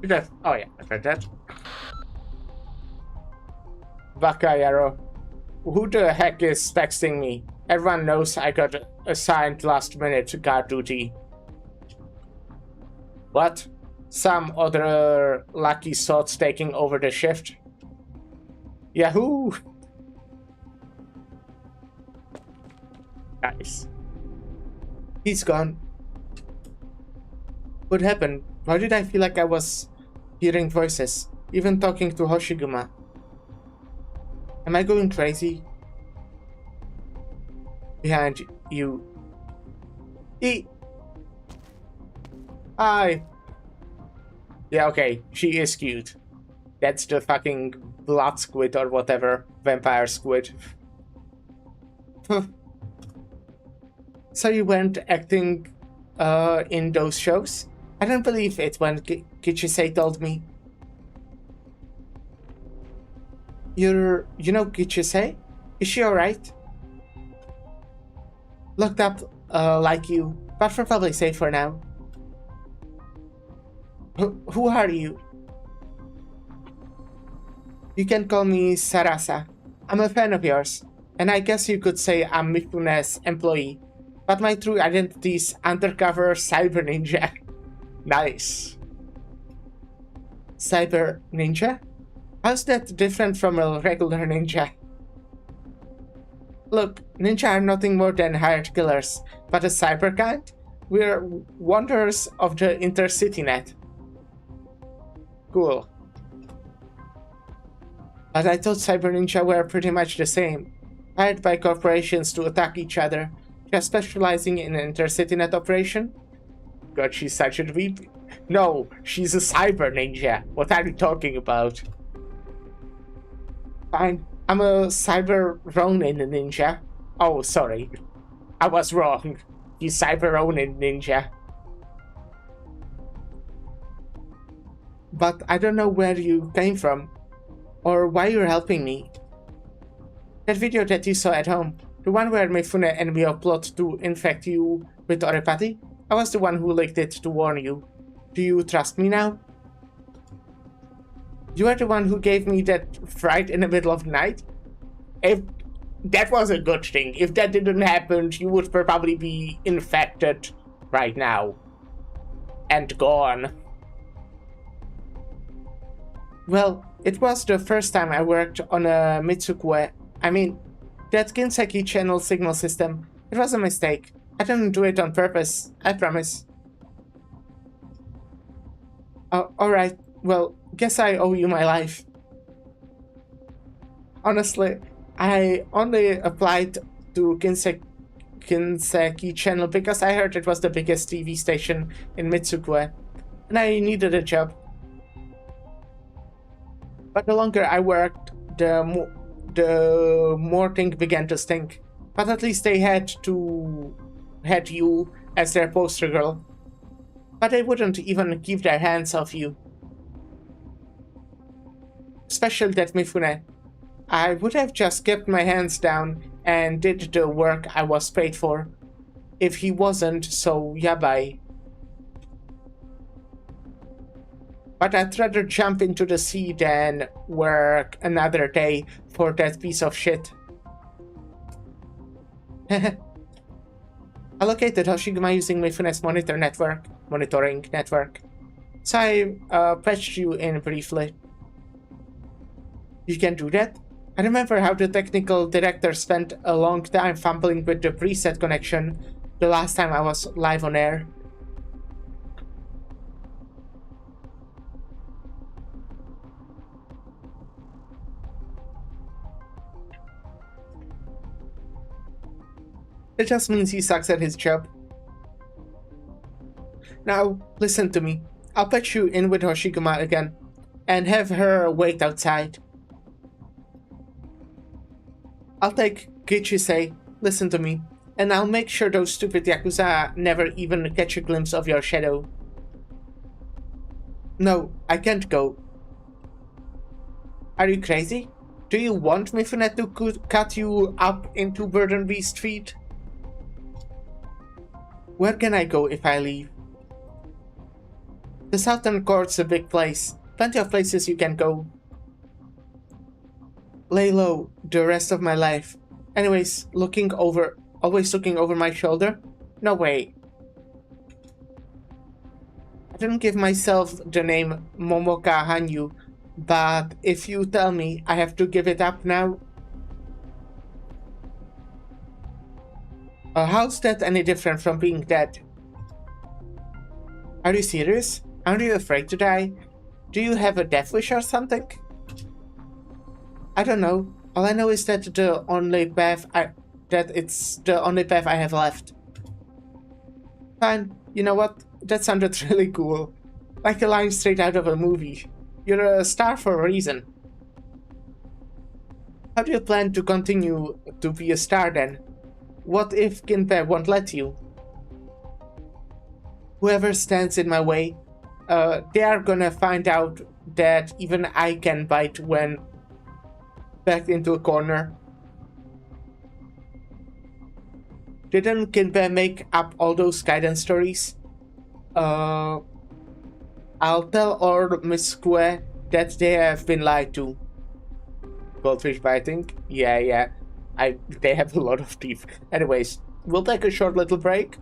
Should have... Oh yeah, I've heard that. Bakayaro. Who the heck is texting me? Everyone knows I got assigned last-minute guard duty. What? Some other lucky sots taking over the shift? Yahoo! Nice. He's gone. What happened? Why did I feel like I was hearing voices? Even talking to Hoshiguma. Am I going crazy? Behind you. Hi. Yeah, okay. She is cute. That's the fucking blood squid or whatever. Vampire squid. So you weren't acting in those shows? I don't believe it when Kichise told me. You know Kichise? Is she alright? Looked up like you, but probably safe for now. Who are you? You can call me Sarasa. I'm a fan of yours, and I guess you could say I'm Mifune's employee, but my true identity is undercover cyber ninja. Nice. Cyber ninja? How's that different from a regular ninja? Look, ninja are nothing more than hired killers, but a cyber kind? We're wanderers of the intercity net. Cool. But I thought cyber ninja were pretty much the same, hired by corporations to attack each other, just specializing in intercity net operation? God, she's such a dweeb. No, she's a cyber ninja. What are you talking about? Fine, I'm a cyber Ronin ninja. Oh, sorry. I was wrong. You cyber Ronin ninja. But I don't know where you came from, or why you're helping me. That video that you saw at home, the one where Mifune and me plot to infect you with oripathy, I was the one who leaked it to warn you. Do you trust me now? You are the one who gave me that fright in the middle of the night? If that was a good thing. If that didn't happen, you would probably be infected right now. And gone. Well, it was the first time I worked on a Mitsukue. I mean, that Ginseki channel signal system. It was a mistake. I didn't do it on purpose, I promise. Alright, well, guess I owe you my life. Honestly, I only applied to Ginseki channel because I heard it was the biggest TV station in Mitsukue, and I needed a job. But the longer I worked, the more things began to stink. But at least they had you as their poster girl. But they wouldn't even keep their hands off you. Especially that Mifune. I would have just kept my hands down and did the work I was paid for. If he wasn't so yabai. But I'd rather jump into the sea than work another day for that piece of shit. I located Hoshiguma using Mifune's monitoring network. So I patched you in briefly. You can do that? I remember how the technical director spent a long time fumbling with the preset connection the last time I was live on air. It just means he sucks at his job. Now, listen to me. I'll patch you in with Hoshiguma again, and have her wait outside. I'll take Gichise, listen to me, and I'll make sure those stupid Yakuza never even catch a glimpse of your shadow. No, I can't go. Are you crazy? Do you want Mifune to cut you up into Burden Beast feet? Where can I go if I leave? The Southern Court's a big place. Plenty of places you can go. Lay low the rest of my life. Anyways, always looking over my shoulder? No way. I didn't give myself the name Momoka Hanyu, but if you tell me I have to give it up now... How's that any different from being dead? Are you serious? Aren't you afraid to die? Do you have a death wish or something? I don't know. All I know is that it's the only path I have left. Fine. You know what? That sounded really cool. Like a line straight out of a movie. You're a star for a reason. How do you plan to continue to be a star then? What if Kinpe won't let you? Whoever stands in my way, they are gonna find out that even I can bite when backed into a corner. Didn't Kinpe make up all those guidance stories? I'll tell all Miss Square that they have been lied to. Goldfish biting? Yeah. They have a lot of teeth. Anyways, we'll take a short little break.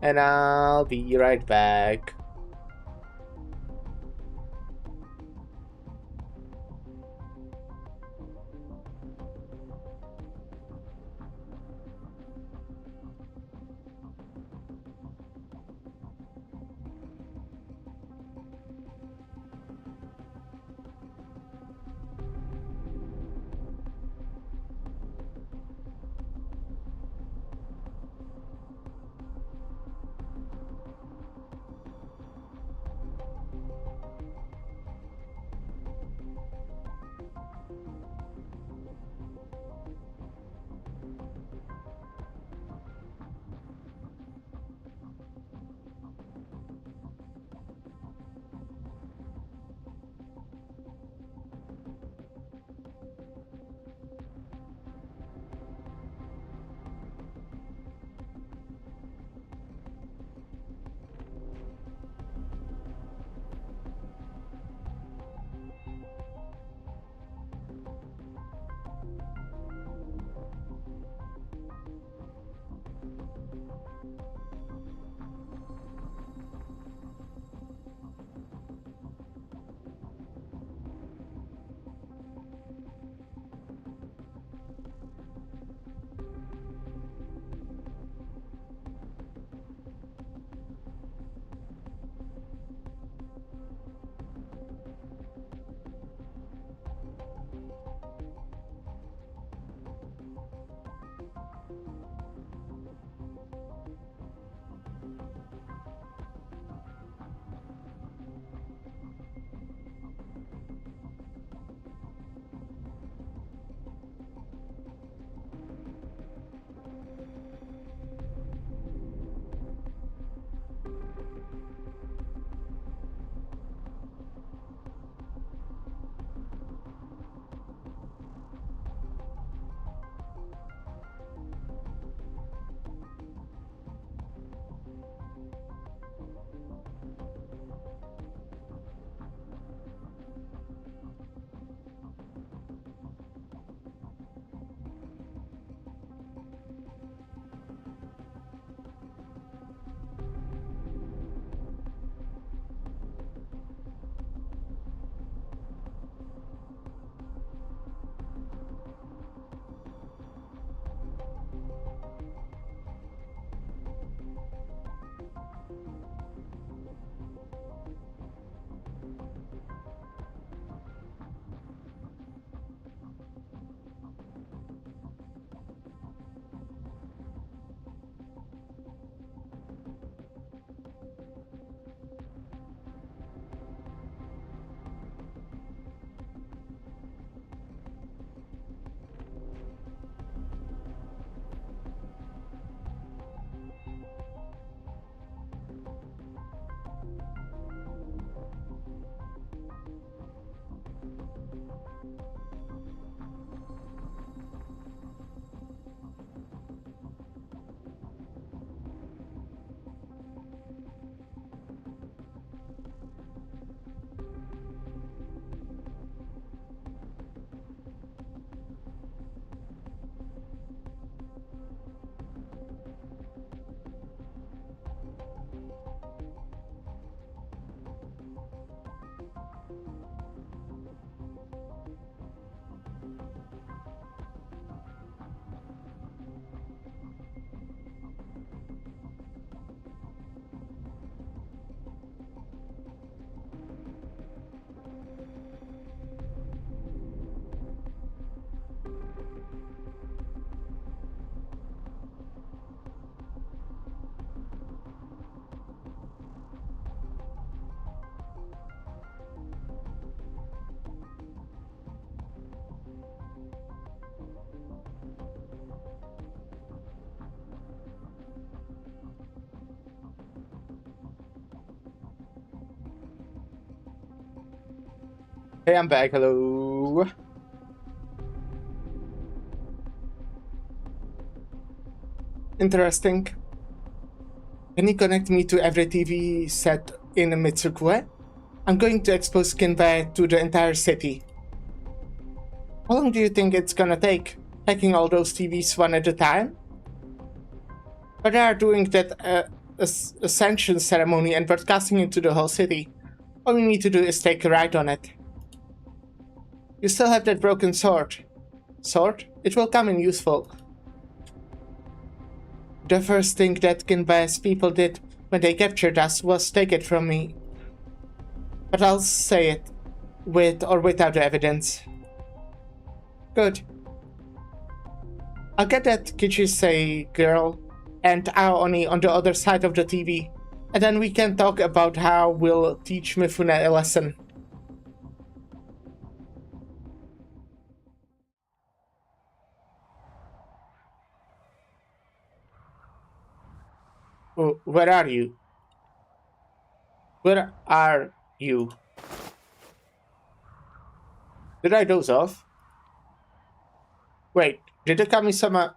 And I'll be right back. Hey, I'm back. Hello. Interesting. Can you connect me to every TV set in Mitsukue? I'm going to expose Kinbei to the entire city. How long do you think it's gonna take? Hacking all those TVs one at a time? But they are doing that ascension ceremony and broadcasting it to the whole city. All we need to do is take a ride on it. You still have that broken sword. Sword? It will come in useful. The first thing that Kinbei's people did when they captured us was take it from me. But I'll say it, with or without the evidence. Good. I'll get that Kichisei girl and Aoni on the other side of the TV, and then we can talk about how we'll teach Mifune a lesson. Oh, where are you? Where are you? Did I doze off? Wait, did the Kami-sama...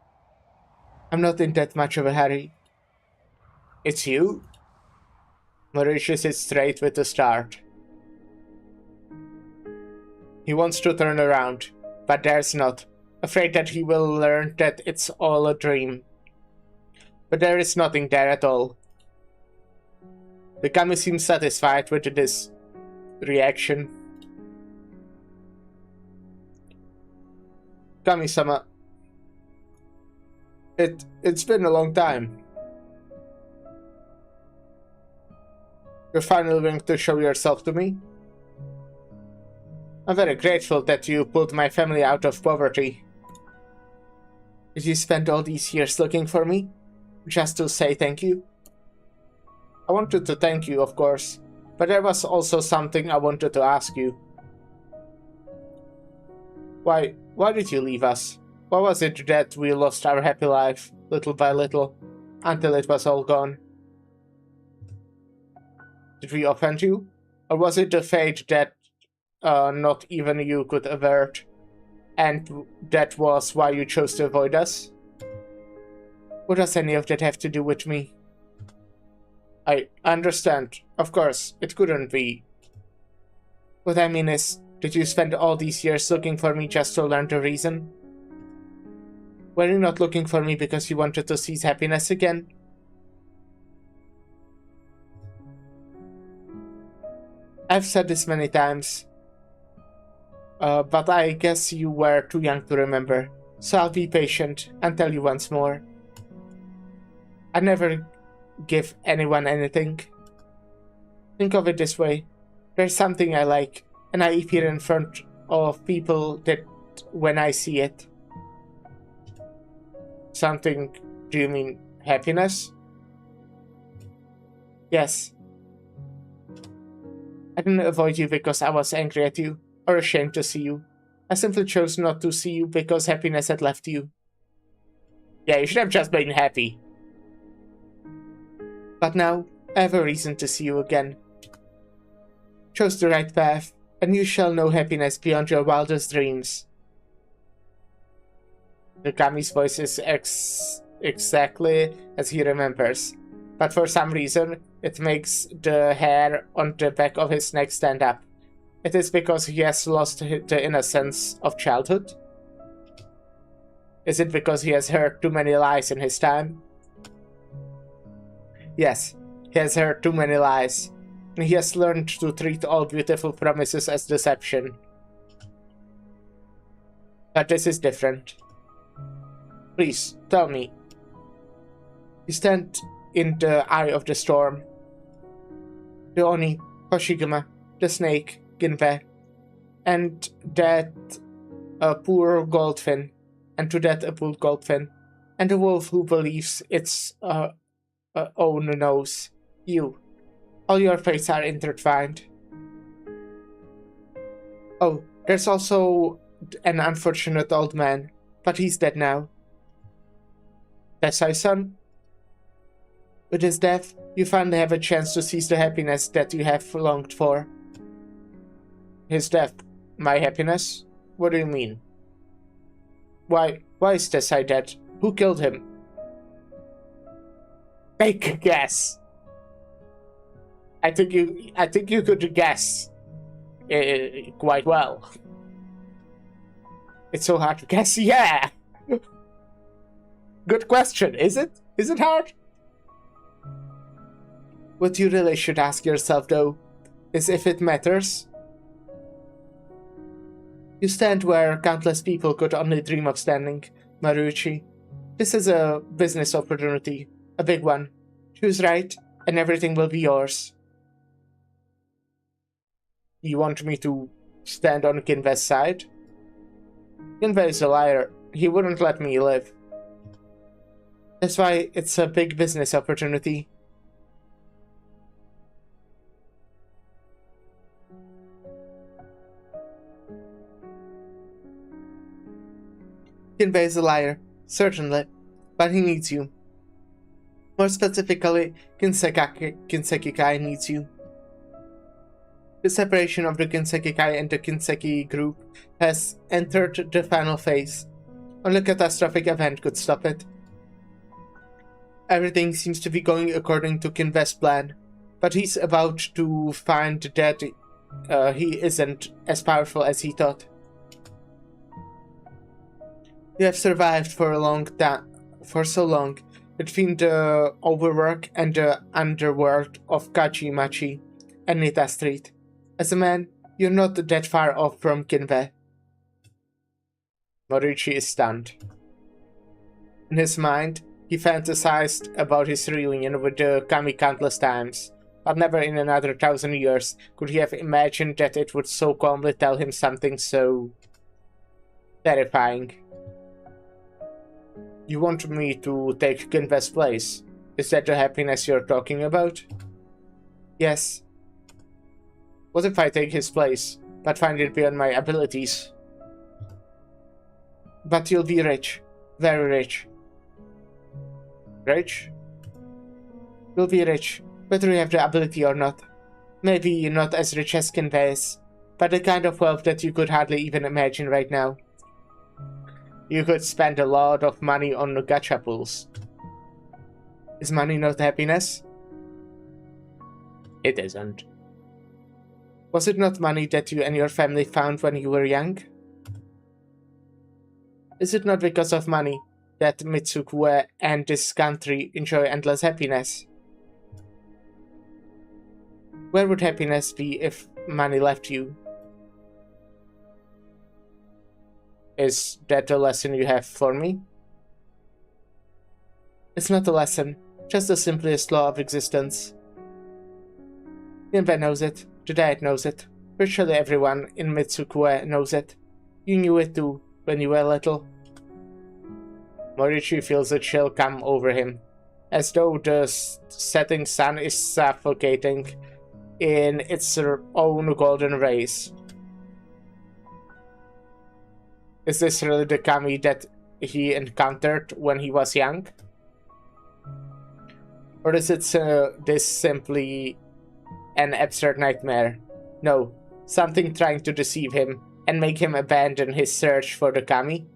I'm not in that much of a hurry. It's you? Mauritius is straight with the start. He wants to turn around, but dares not, afraid that he will learn that it's all a dream. But there is nothing there at all. The Kami seems satisfied with this reaction. Kami-sama. It's been a long time. You're finally willing to show yourself to me? I'm very grateful that you pulled my family out of poverty. Did you spend all these years looking for me? Just to say thank you? I wanted to thank you, of course, but there was also something I wanted to ask you. Why did you leave us? Why was it that we lost our happy life, little by little, until it was all gone? Did we offend you? Or was it the fate that not even you could avert, and that was why you chose to avoid us? What does any of that have to do with me? I understand. Of course, it couldn't be. What I mean is, did you spend all these years looking for me just to learn the reason? Were you not looking for me because you wanted to seize happiness again? I've said this many times, but I guess you were too young to remember, so I'll be patient and tell you once more. I never give anyone anything. Think of it this way. There's something I like, and I appear in front of people that when I see it. Something, do you mean happiness? Yes. I didn't avoid you because I was angry at you, or ashamed to see you. I simply chose not to see you because happiness had left you. Yeah, you should have just been happy. But now, I have a reason to see you again. Chose the right path, and you shall know happiness beyond your wildest dreams. The Kami's voice is exactly as he remembers, but for some reason, it makes the hair on the back of his neck stand up. It is because he has lost the innocence of childhood? Is it because he has heard too many lies in his time? Yes, he has heard too many lies, and he has learned to treat all beautiful promises as deception. But this is different. Please, tell me. You stand in the eye of the storm. The Oni, Hoshigama, the snake, Ginbei, and that poor goldfin, and to that a poor goldfin, and the wolf who believes it's own nose. You. All your fates are intertwined. Oh, there's also an unfortunate old man, but he's dead now. That's my son? With his death, you finally have a chance to seize the happiness that you have longed for. His death. My happiness? What do you mean? Why is Desai dead? Who killed him? Take a guess. I think you could guess quite well. It's so hard to guess. Yeah. Good question. Is it? Is it hard? What you really should ask yourself, though, is if it matters. You stand where countless people could only dream of standing, Maruichi. This is a business opportunity, a big one. Choose right, and everything will be yours. You want me to stand on Kinve's side? Kinve is a liar. He wouldn't let me live. That's why it's a big business opportunity. Kinve is a liar, certainly, but he needs you. More specifically, Kinseki Kai needs you. The separation of the Kinseki Kai and the Kinseki group has entered the final phase. Only a catastrophic event could stop it. Everything seems to be going according to Kinve's plan, but he's about to find that he isn't as powerful as he thought. You have survived for a long time, for so long, between the overwork and the underworld of Kachimachi and Nita Street. As a man, you're not that far off from Kinve. Morichi is stunned. In his mind, he fantasized about his reunion with the Kami countless times, but never in another 1,000 years could he have imagined that it would so calmly tell him something so terrifying. You want me to take Kinve's place? Is that the happiness you're talking about? Yes. What if I take his place, but find it beyond my abilities? But you'll be rich. Very rich. Rich? You'll be rich, whether you have the ability or not. Maybe not as rich as Kinve is, but the kind of wealth that you could hardly even imagine right now. You could spend a lot of money on the gacha pools. Is money not happiness? It isn't. Was it not money that you and your family found when you were young? Is it not because of money that Mitsukue and this country enjoy endless happiness? Where would happiness be if money left you? Is that the lesson you have for me? It's not a lesson, just the simplest law of existence. Kinve knows it, the dad knows it, virtually everyone in Mitsukue knows it. You knew it too, when you were little. Morichi feels a chill come over him, as though the setting sun is suffocating in its own golden rays. Is this really the Kami that he encountered when he was young? Or is it this simply an absurd nightmare? No, something trying to deceive him and make him abandon his search for the Kami?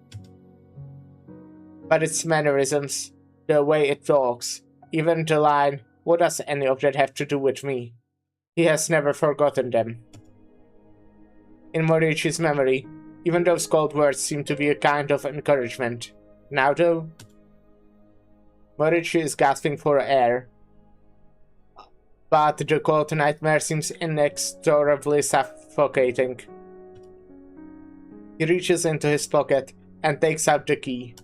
But its mannerisms, the way it talks, even the line, what does any of that have to do with me? He has never forgotten them. In Morichi's memory, even those cold words seem to be a kind of encouragement. Now though, Morichi is gasping for air. But the cold nightmare seems inexorably suffocating. He reaches into his pocket and takes out the key.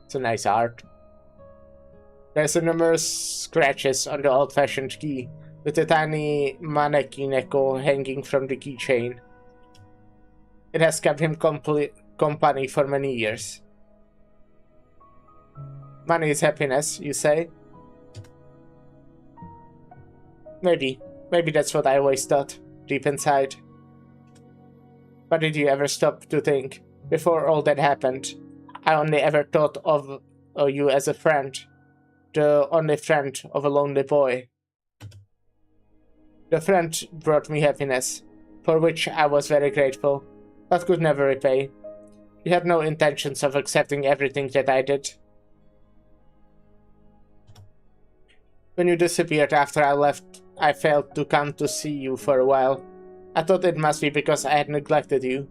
It's a nice art. There's numerous scratches on the old-fashioned key, with a tiny maneki-neko hanging from the keychain. It has kept him company for many years. Money is happiness, you say? Maybe that's what I always thought, deep inside. But did you ever stop to think, before all that happened, I only ever thought of you as a friend. the only friend of a lonely boy. The friend brought me happiness, for which I was very grateful, but could never repay. He had no intentions of accepting everything that I did. When you disappeared after I left, I failed to come to see you for a while. I thought it must be because I had neglected you.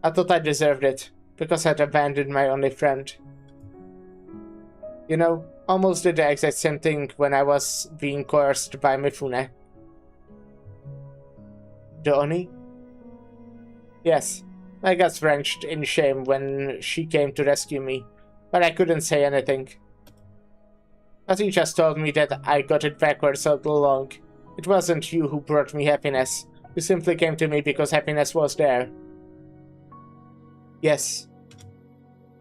I thought I deserved it, because I'd abandoned my only friend. You know, almost did the exact same thing when I was being coerced by Mifune. The Oni? Yes, my guts wrenched in shame when she came to rescue me, but I couldn't say anything. But he just told me that I got it backwards all along. It wasn't you who brought me happiness. You simply came to me because happiness was there. Yes.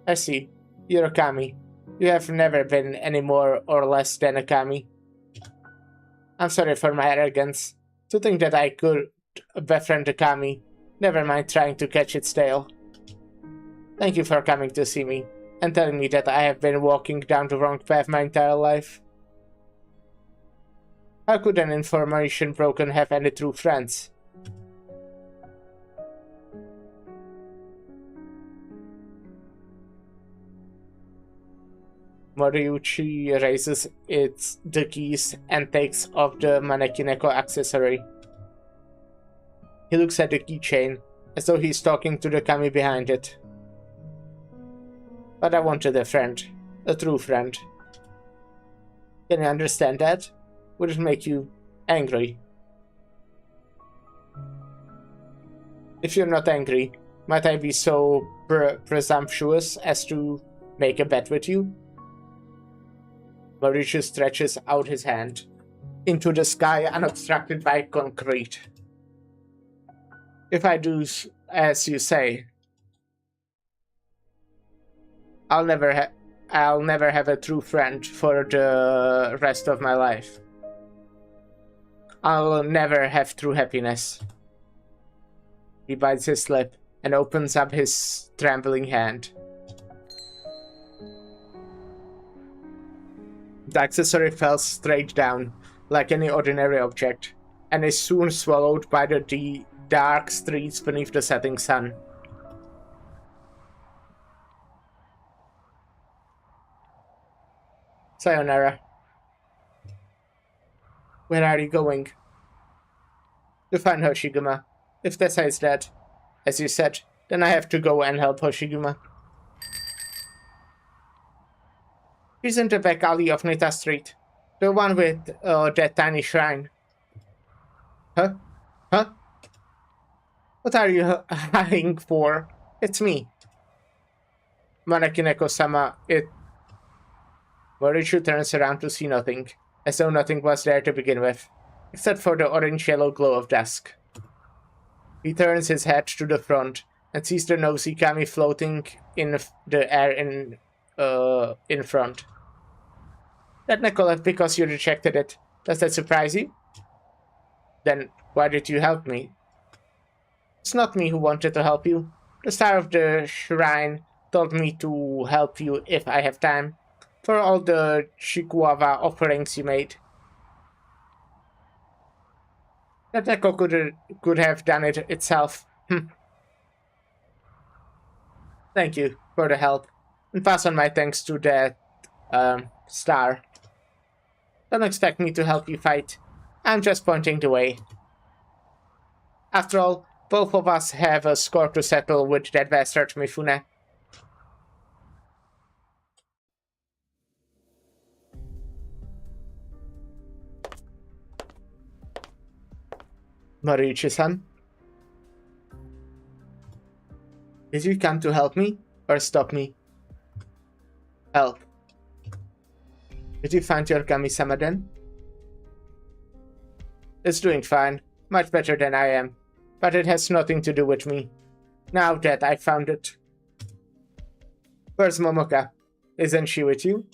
I see. You're a kami. You have never been any more or less than a kami. I'm sorry for my arrogance. To think that I could befriend a kami, never mind trying to catch its tail. Thank you for coming to see me, and telling me that I have been walking down the wrong path my entire life. How could an information broken have any true friends? Moriuchi raises the keys and takes off the Manekineko accessory. He looks at the keychain, as though he's talking to the kami behind it. But I wanted a friend. A true friend. Can you understand that? Would it make you angry? If you're not angry, might I be so presumptuous as to make a bet with you? Mauricio stretches out his hand into the sky unobstructed by concrete. If I do as you say, I'll never have a true friend for the rest of my life. I'll never have true happiness. He bites his lip and opens up his trembling hand. The accessory fell straight down, like any ordinary object, and is soon swallowed by the dark streets beneath the setting sun. Sayonara. Where are you going? To find Hoshiguma. If Tessa is dead, as you said, then I have to go and help Hoshiguma. He's in the back alley of Nita Street. The one with that tiny shrine. Huh? Huh? What are you hiding for? It's me. Manakineko-sama, Morichu turns around to see nothing, as though nothing was there to begin with, except for the orange-yellow glow of dusk. He turns his head to the front and sees the nosy kami floating in the air in front. That necklace left because you rejected it. Does that surprise you? Then why did you help me? It's not me who wanted to help you. The star of the shrine told me to help you if I have time, for all the Chikuava offerings you made. That Neko could have done it itself. Thank you for the help, and pass on my thanks to that star. Don't expect me to help you fight. I'm just pointing the way. After all, both of us have a score to settle with that bastard Mifune. Mariuchi-san? Did you come to help me or stop me? Help. Did you find your kami-sama then? It's doing fine, much better than I am, but it has nothing to do with me, now that I found it. Where's Momoka? Isn't she with you?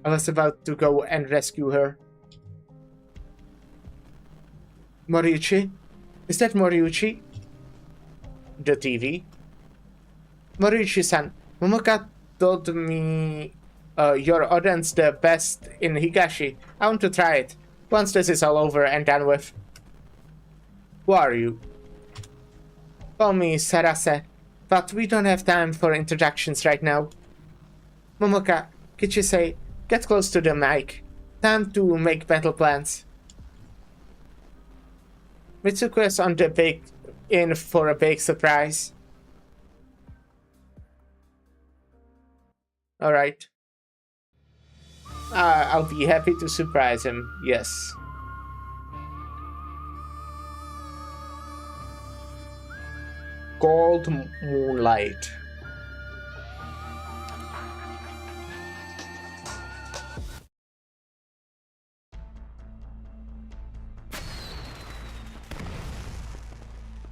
I was about to go and rescue her. Moriuchi? Is that Moriuchi? The TV? Moriuchi-san, Momoka told me Your oden's the best in Higashi. I want to try it. Once this is all over and done with. Who are you? Call me Sarase, but we don't have time for introductions right now. Momoka, could you say, get close to the mic. Time to make battle plans. Mitsuko is on the in for a big surprise. Alright. I'll be happy to surprise him, yes. Cold moonlight.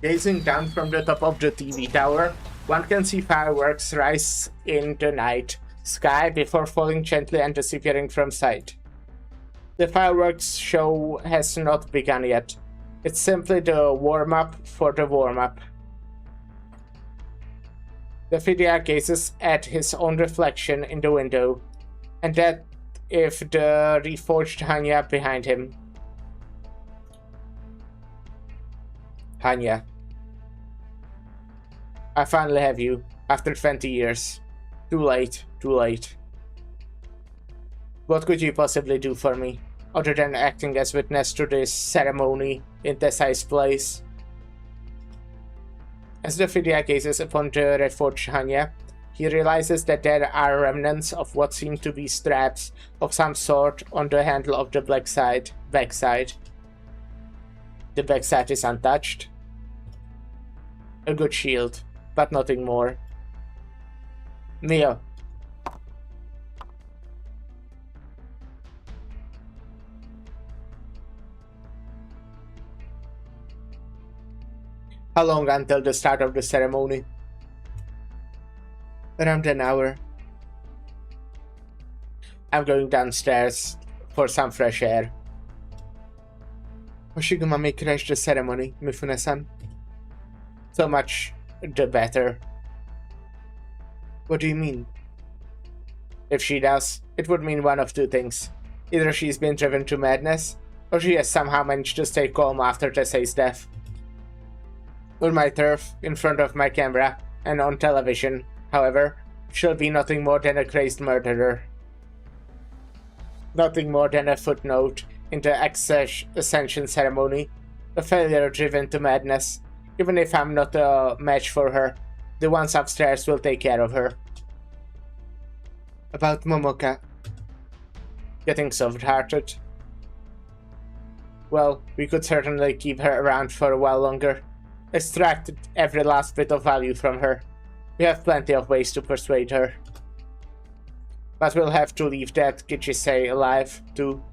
Gazing down from the top of the TV tower, one can see fireworks rise in the night sky before falling gently and disappearing from sight. The fireworks show has not begun yet. It's simply the warm-up for the warm-up. The Vidya gazes at his own reflection in the window, and that if the reforged Hanya behind him. Hanya. I finally have you, after 20 years. Too late, too late. What could you possibly do for me, other than acting as witness to this ceremony in Desai's place? As the Vidya gazes upon the reforged Hanya, he realizes that there are remnants of what seem to be straps of some sort on the handle of the backside. The backside is untouched. A good shield, but nothing more. Mio. How long until the start of the ceremony? Around an hour. I'm going downstairs for some fresh air. Hoshiguma may crash the ceremony, Mifune-san. So much the better. What do you mean? If she does, it would mean one of two things. Either she's been driven to madness, or she has somehow managed to stay calm after Tesei's death. On my turf, in front of my camera, and on television, however, she'll be nothing more than a crazed murderer. Nothing more than a footnote in the Ascension ceremony, a failure driven to madness. Even if I'm not a match for her, the ones upstairs will take care of her. About Momoka. Getting soft-hearted. Well, we could certainly keep her around for a while longer. Extract every last bit of value from her. We have plenty of ways to persuade her. But we'll have to leave that Gichisei alive, too,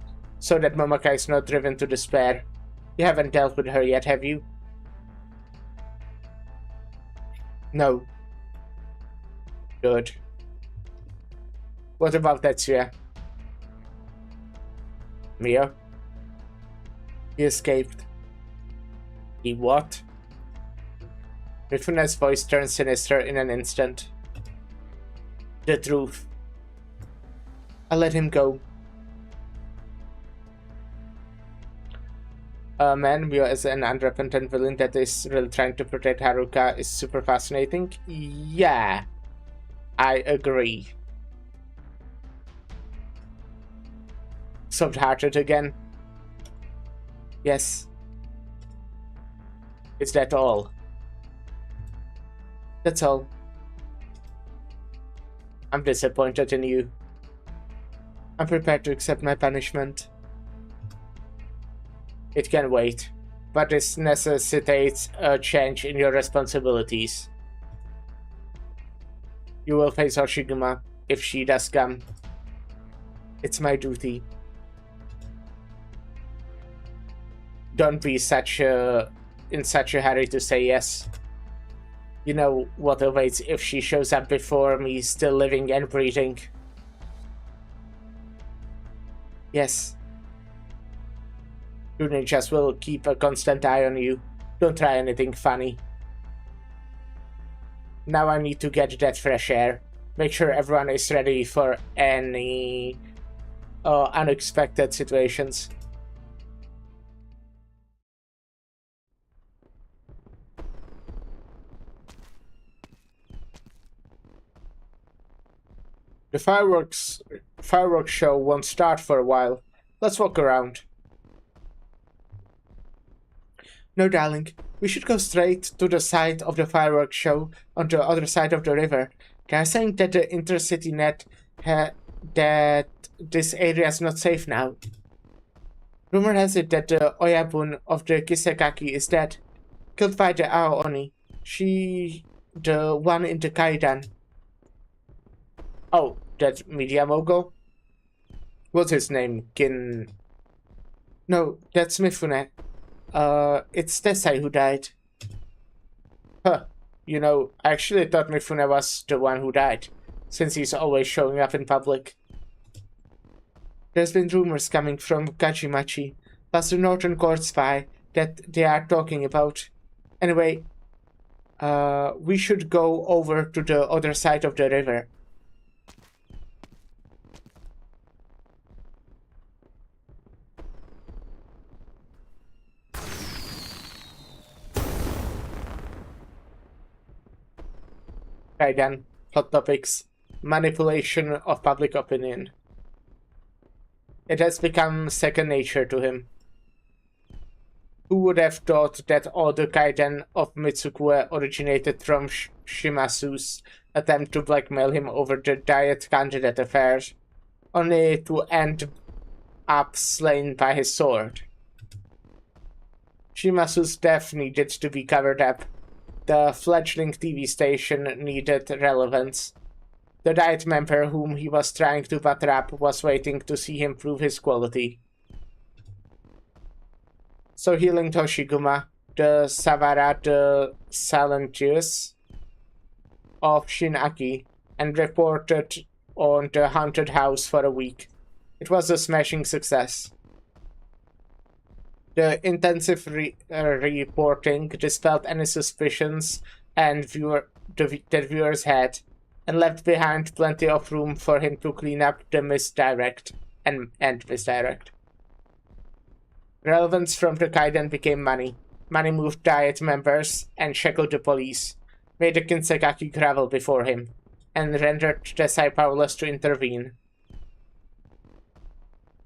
so that Momoka is not driven to despair. You haven't dealt with her yet, have you? No. Good. What about Tetsuya? Mio? He escaped. He what? Mifune's voice turned sinister in an instant. The truth. I let him go. A man Mio as an unrepentant villain that is really trying to protect Haruka is super fascinating. Yeah, I agree. Soft-hearted again? Yes. Is that all? That's all. I'm disappointed in you. I'm prepared to accept my punishment. It can wait, but this necessitates a change in your responsibilities. You will face Hoshiguma if she does come. It's my duty. Don't be in such a hurry to say yes. You know what awaits if she shows up before me, still living and breathing. Yes. Your ninjas will keep a constant eye on you. Don't try anything funny. Now I need to get that fresh air. make sure everyone is ready for any unexpected situations. The fireworks show won't start for a while. Let's walk around. No, darling. We should go straight to the site of the fireworks show on the other side of the river. They are saying that the intercity net that this area is not safe now. Rumor has it that the Oyabun of the Kisekaki is dead, killed by the Aoni. She, the one in the Kaidan. Oh, that media mogul? What's his name? No, that's Mifune. It's Tesai who died. Huh. You know, I actually thought Mifune was the one who died, since he's always showing up in public. There's been rumors coming from Kajimachi, plus the Northern Court spy, that they are talking about. Anyway, we should go over to the other side of the river. Right then, hot topics. Manipulation of public opinion. It has become second nature to him. Who would have thought that all the kaiden of Mitsukue originated from Shimasu's attempt to blackmail him over the diet candidate affairs, only to end up slain by his sword? Shimasu's death needed to be covered up. The fledgling TV station needed relevance. The diet member whom he was trying to butter up was waiting to see him prove his quality. So he linked Hoshiguma, the Savara the Silencious of Shinaki, and reported on the haunted house for a week. It was a smashing success. The intensive reporting dispelled any suspicions that viewers had, and left behind plenty of room for him to clean up the misdirect. Relevance from the Kaiden became money. Money moved diet members and shackled the police, made the Kinsekaki grovel before him, and rendered Desai powerless to intervene.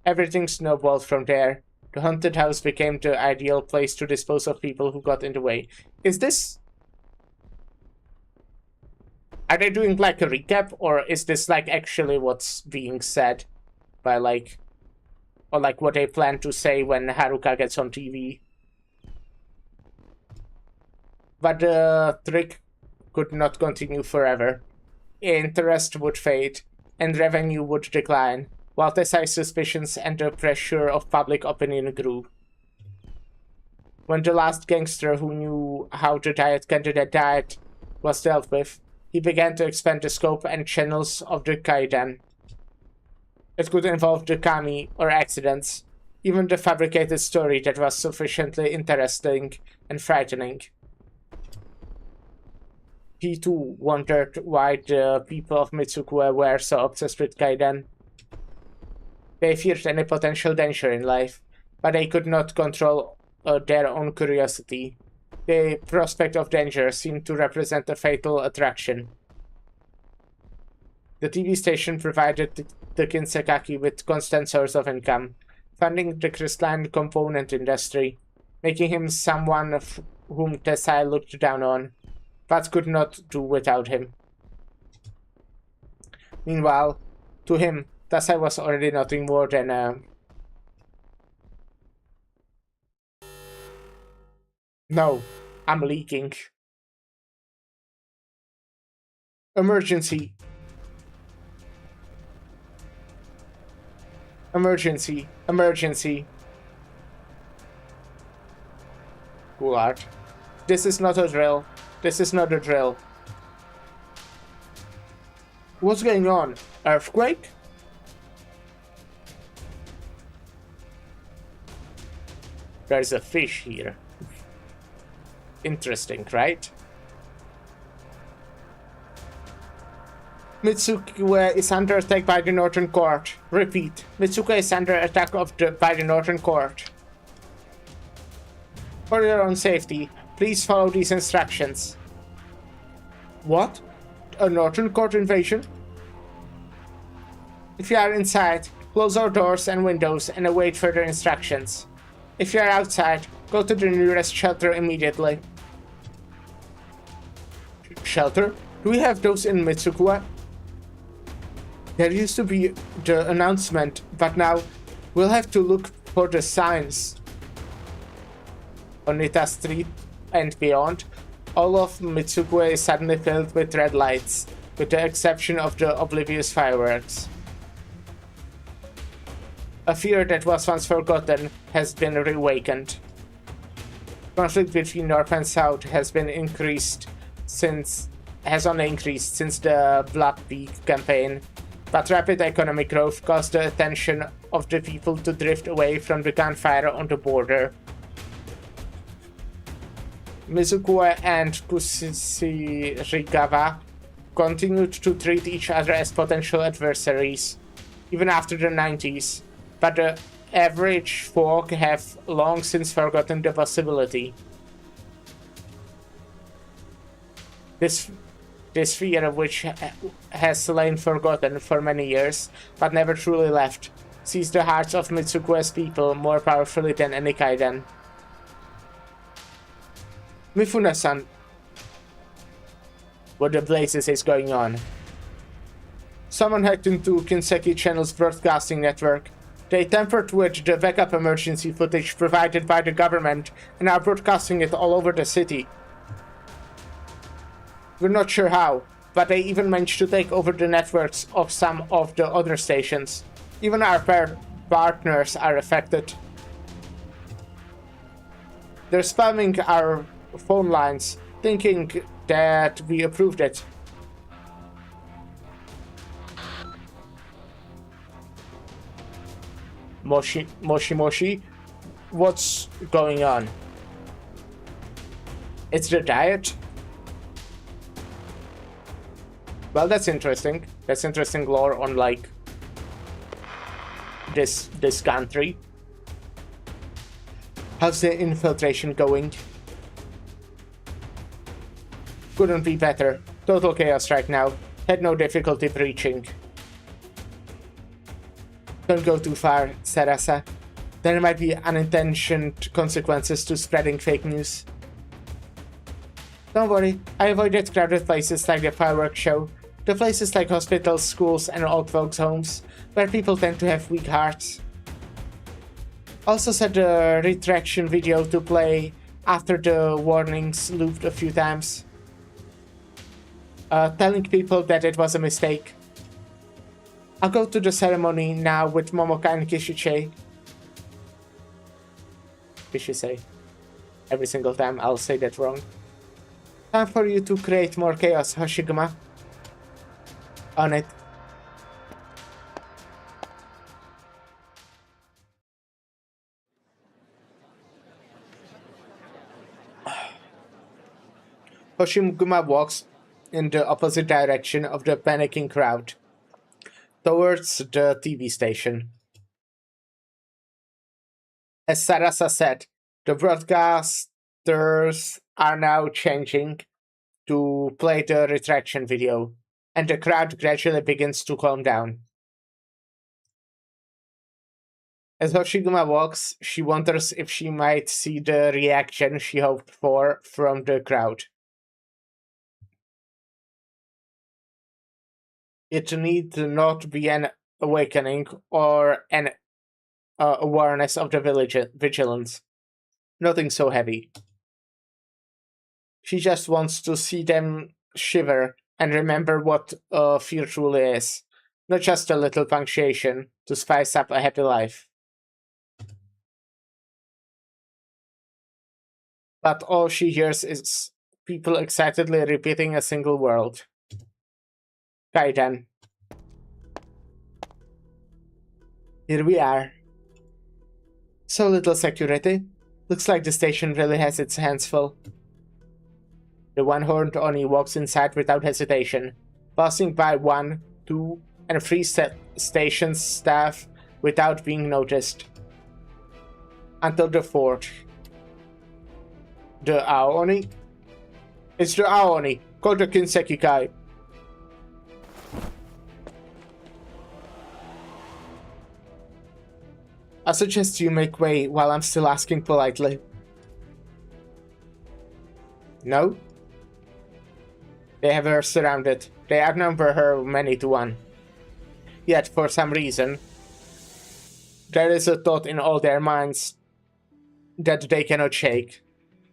Everything snowballed from there. The haunted house became the ideal place to dispose of people who got in the way. Is this... Are they doing like a recap, or is this like actually what's being said by like... Or like what they plan to say when Haruka gets on TV? But the trick could not continue forever. Interest would fade, and revenue would decline, while Tesai's suspicions and the pressure of public opinion grew. When the last gangster who knew how the diet candidate died was dealt with, he began to expand the scope and channels of the Kaiden. It could involve the kami or accidents, even the fabricated story that was sufficiently interesting and frightening. He too wondered why the people of Mitsukue were so obsessed with Kaiden. They feared any potential danger in life, but they could not control their own curiosity. The prospect of danger seemed to represent a fatal attraction. The TV station provided the Kinsekaki with constant source of income, funding the crystalline component industry, making him someone whom Tesai looked down on, but could not do without him. Meanwhile, to him, Tesai was already nothing more than a... No, I'm leaking. Emergency. Emergency. Emergency. Cool art. This is not a drill. This is not a drill. What's going on? Earthquake? There's a fish here. Interesting, right? Mitsuko is under attack by the Northern Court. Repeat. Mitsuko is under attack by the Northern Court. For your own safety, please follow these instructions. What? A Northern Court invasion? If you are inside, close our doors and windows and await further instructions. If you are outside, go to the nearest shelter immediately. Shelter? Do we have those in Mitsuko? There used to be the announcement, but now we'll have to look for the signs. Onita Street and beyond, all of Mitsuko is suddenly filled with red lights, with the exception of the oblivious fireworks. A fear that was once forgotten has been reawakened. Conflict between North and South has only increased since the Black Peak campaign, but rapid economic growth caused the attention of the people to drift away from the gunfire on the border. Mizuko and Kushigawa continued to treat each other as potential adversaries, even after the 90s, but the average folk have long since forgotten the possibility. This fear, which has lain forgotten for many years, but never truly left, seized the hearts of Mitsuko's people more powerfully than any kaiden. Mifune-san, what the blazes is going on? Someone hacked into Kinseki Channel's broadcasting network. They tampered with the backup emergency footage provided by the government and are broadcasting it all over the city. We're not sure how, but they even managed to take over the networks of some of the other stations. Even our partners are affected. They're spamming our phone lines, thinking that we approved it. Moshi, what's going on? It's the diet? Well, that's interesting. That's interesting lore on, like, this country. How's the infiltration going? Couldn't be better. Total chaos right now. Had no difficulty breaching. Don't go too far, Sarasa. There might be unintentional consequences to spreading fake news. Don't worry, I avoided crowded places like the fireworks show, the places like hospitals, schools, and old folks' homes, where people tend to have weak hearts. Also set the retraction video to play after the warnings looped a few times. Telling people that it was a mistake. I'll go to the ceremony now with Momoka and Kishiche. Kishiche. Every single time I'll say that wrong. Time for you to create more chaos, Hoshiguma. On it. Hoshiguma walks in the opposite direction of the panicking crowd, towards the TV station. As Sarasa said, the broadcasters are now changing to play the retraction video, and the crowd gradually begins to calm down. As Hoshiguma walks, she wonders if she might see the reaction she hoped for from the crowd. It need not be an awakening or an awareness of the vigilance. Nothing so heavy. She just wants to see them shiver and remember what fear truly is. Not just a little punctuation to spice up a happy life. But all she hears is people excitedly repeating a single word. Kaiden. Here we are. So little security. Looks like the station really has its hands full. The one-horned Oni walks inside without hesitation. passing by 1, 2, and 3 station staff without being noticed. Until the 4th. The Aoni? It's the Aoni. Call the Kinseki Kai. I suggest you make way while I'm still asking politely. No? They have her surrounded. They outnumber her many to 1. Yet, for some reason, there is a thought in all their minds that they cannot shake.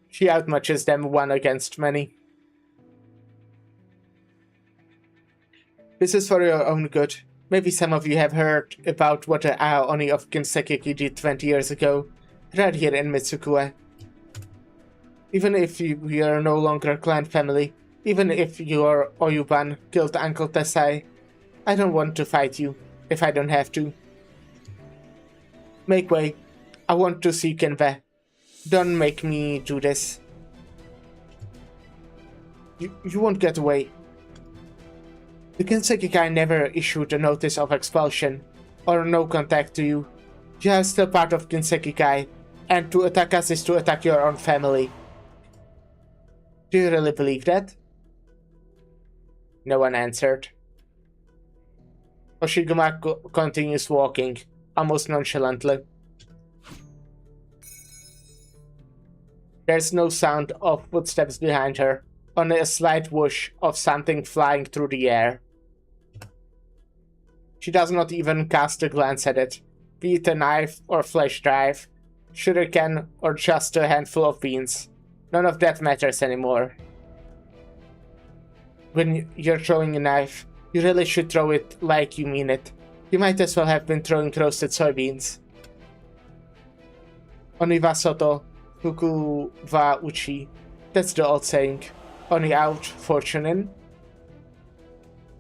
She outmatches them 1 against many. This is for your own good. Maybe some of you have heard about what the Aoni of Kinseki did 20 years ago, right here in Mitsukue. Even if we are no longer a clan family, even if your Oyuban killed Uncle Tessai, I don't want to fight you, if I don't have to. Make way. I want to see Kenve. Don't make me do this. You won't get away. The Kinseki Kai never issued a notice of expulsion, or no contact to you. You are still part of Kinseki Kai, and to attack us is to attack your own family. Do you really believe that? No one answered. Oshiguma continues walking, almost nonchalantly. There's no sound of footsteps behind her, only a slight whoosh of something flying through the air. She does not even cast a glance at it, be it a knife or flash drive, shuriken or just a handful of beans. None of that matters anymore. When you're throwing a knife, you really should throw it like you mean it. You might as well have been throwing roasted soybeans. Oni wa soto, fuku wa uchi. That's the old saying. Oni out, fortune in.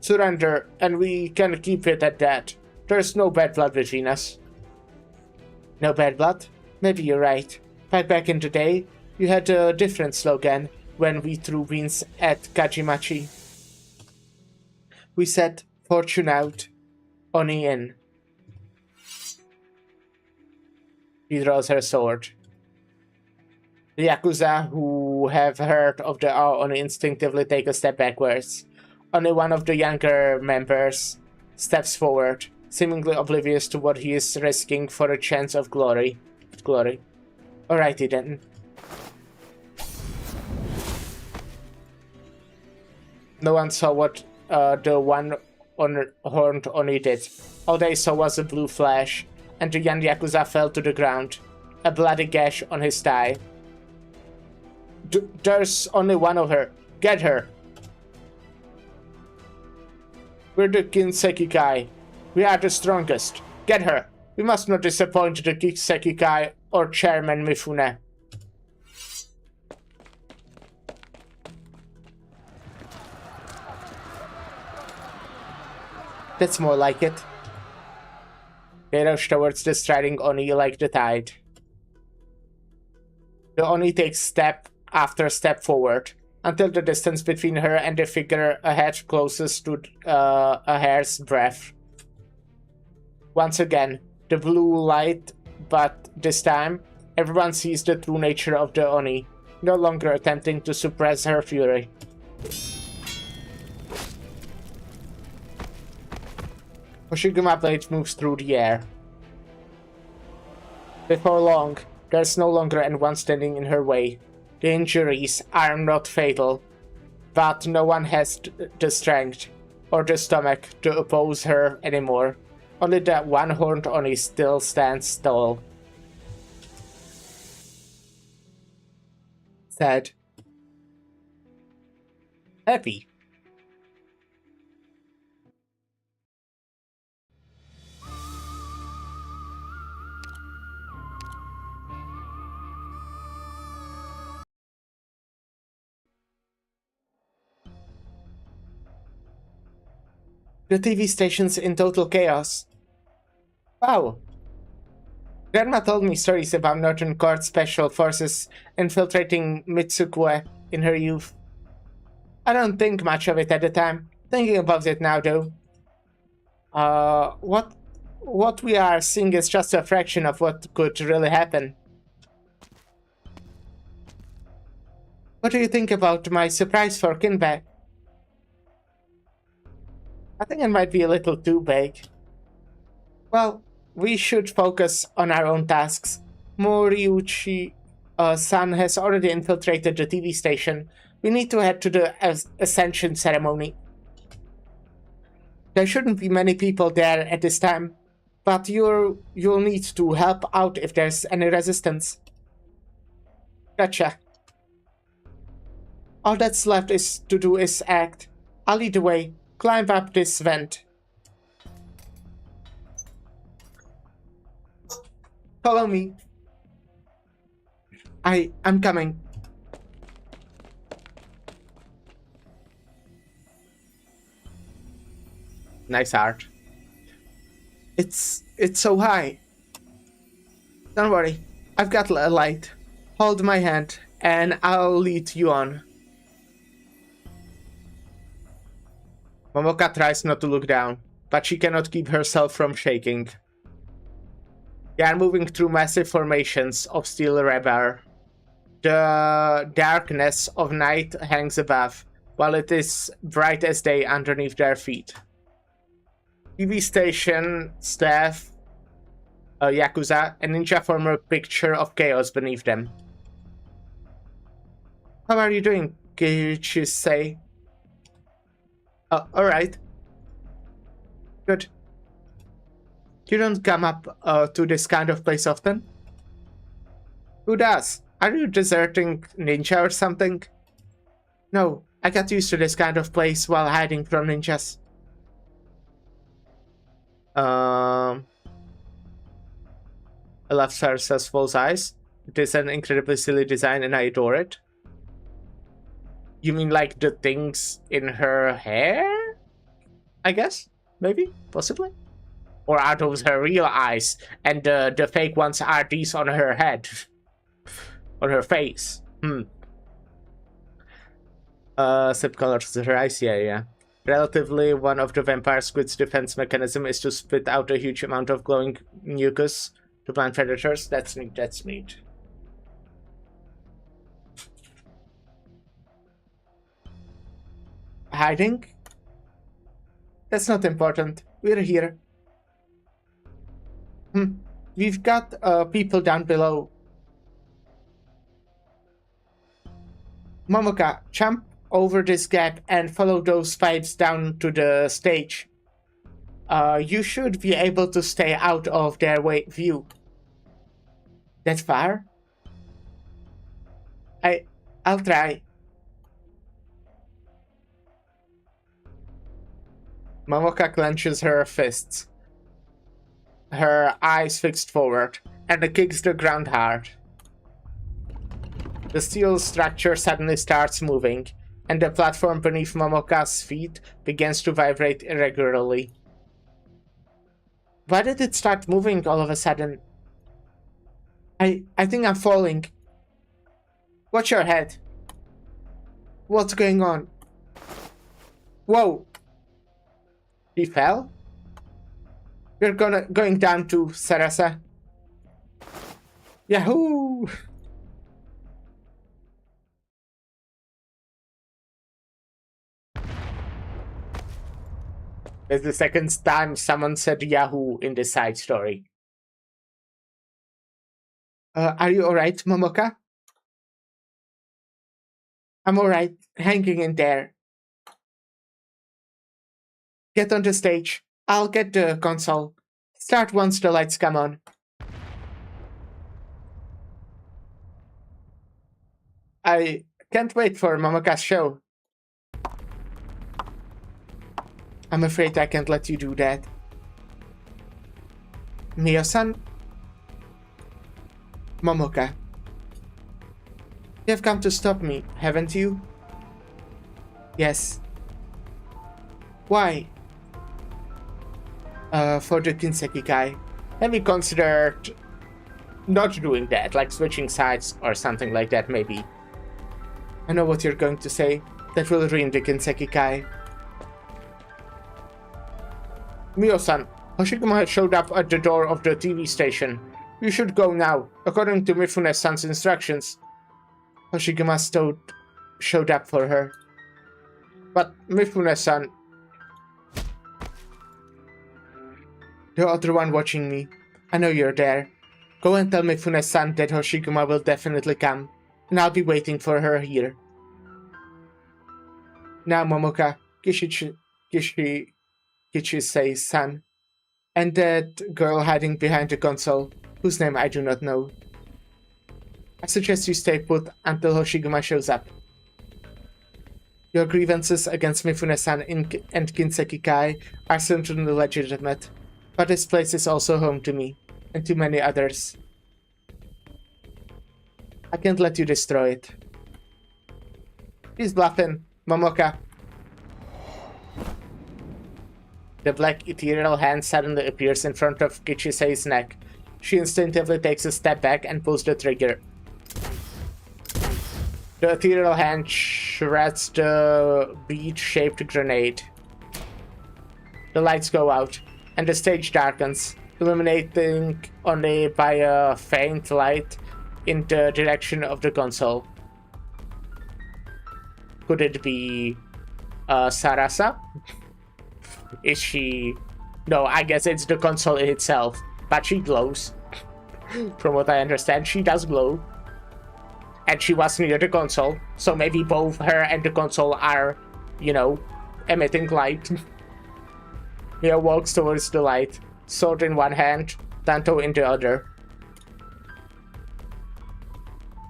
Surrender, and we can keep it at that. There's no bad blood between us. No bad blood? Maybe you're right. Right back in the day, you had a different slogan when we threw beans at Kajimachi. We said, fortune out, Oni in. She draws her sword. The Yakuza who have heard of the Oni instinctively take a step backwards. Only one of the younger members steps forward, seemingly oblivious to what he is risking for a chance of glory. Alrighty then. No one saw what the one-horned Oni did. All they saw was a blue flash, and the young Yakuza fell to the ground, a bloody gash on his thigh. There's only one of her. Get her! We're the Kinseki Kai. We are the strongest. Get her! We must not disappoint the Kinseki Kai or Chairman Mifune. That's more like it. They rush towards the striding Oni like the tide. The Oni takes step after step forward, until the distance between her and the figure ahead closes to a hair's breadth. Once again, the blue light, but this time, everyone sees the true nature of the Oni, no longer attempting to suppress her fury. Hoshiguma blade moves through the air. Before long, there's no longer anyone standing in her way. The injuries are not fatal, but no one has the strength or the stomach to oppose her anymore. Only that one-horned Oni still stands tall. Sad. Happy. The TV station's in total chaos. Wow. Grandma told me stories about Northern Court Special Forces infiltrating Mitsukue in her youth. I don't think much of it at the time, Thinking about it now, though, what we are seeing is just a fraction of what could really happen. What do you think about my surprise for Kinback? I think it might be a little too big. Well, we should focus on our own tasks. Moriuchi-san has already infiltrated the TV station. We need to head to the Ascension ceremony. There shouldn't be many people there at this time, but you'll need to help out if there's any resistance. Gotcha. All that's left to do is act. I'll lead the way. Climb up this vent. Follow me. I'm coming. Nice art. It's so high. Don't worry. I've got a light. Hold my hand and I'll lead you on. Momoka tries not to look down, but she cannot keep herself from shaking. They are moving through massive formations of steel rebar. The darkness of night hangs above, while it is bright as day underneath their feet. TV station staff, a Yakuza, and ninja form a picture of chaos beneath them. How are you doing, Kiichi say? Alright. Good. You don't come up to this kind of place often? Who does? Are you deserting ninja or something? No, I got used to this kind of place while hiding from ninjas. I love Sarsa's false eyes. It is an incredibly silly design and I adore it. You mean like the things in her hair? I guess? Maybe? Possibly? Or are those her real eyes and the fake ones are these on her head? On her face? Sip colors to her eyes? Yeah. Relatively, one of the vampire squid's defense mechanism is to spit out a huge amount of glowing mucus to blind predators. That's neat. Hiding? That's not important. We're here. We've got people down below. Momoka, jump over this gap and follow those pipes down to the stage. You should be able to stay out of their view. That far? I'll try. Momoka clenches her fists, her eyes fixed forward, and kicks the ground hard. The steel structure suddenly starts moving, and the platform beneath Momoka's feet begins to vibrate irregularly. Why did it start moving all of a sudden? I think I'm falling. Watch your head. What's going on? Whoa! He fell? We're going down to Sarasa. Yahoo! It's the second time someone said Yahoo in this side story. Are you alright, Momoka? I'm alright, hanging in there. Get on the stage. I'll get the console. Start once the lights come on. I can't wait for Momoka's show. I'm afraid I can't let you do that. Mio-san? Momoka. You have come to stop me, haven't you? Yes. Why? For the Kinseki guy. Have you considered not doing that, like switching sides or something like that, maybe? I know what you're going to say. That will ruin the Kinseki guy. Mio-san, Hoshiguma has showed up at the door of the TV station. You should go now, according to Mifune-san's instructions. Hoshiguma showed up for her. But Mifune-san... The other one watching me. I know you're there. Go and tell Mifune-san that Hoshiguma will definitely come, and I'll be waiting for her here. Now, Momoka, Kichi-san, and that girl hiding behind the console, whose name I do not know. I suggest you stay put until Hoshiguma shows up. Your grievances against Mifune-san and Kinseki Kai are certainly legitimate, but this place is also home to me, and to many others. I can't let you destroy it. He's bluffing, Momoka. The black ethereal hand suddenly appears in front of Kichisei's neck. She instinctively takes a step back and pulls the trigger. The ethereal hand shreds the bead-shaped grenade. The lights go out, and the stage darkens, illuminating only by a faint light in the direction of the console. Could it be Sarasa? Is she... No, I guess it's the console itself, but she glows. From what I understand, she does glow. And she was near the console, so maybe both her and the console are, you know, emitting light. Mia walks towards the light, sword in one hand, Danto in the other.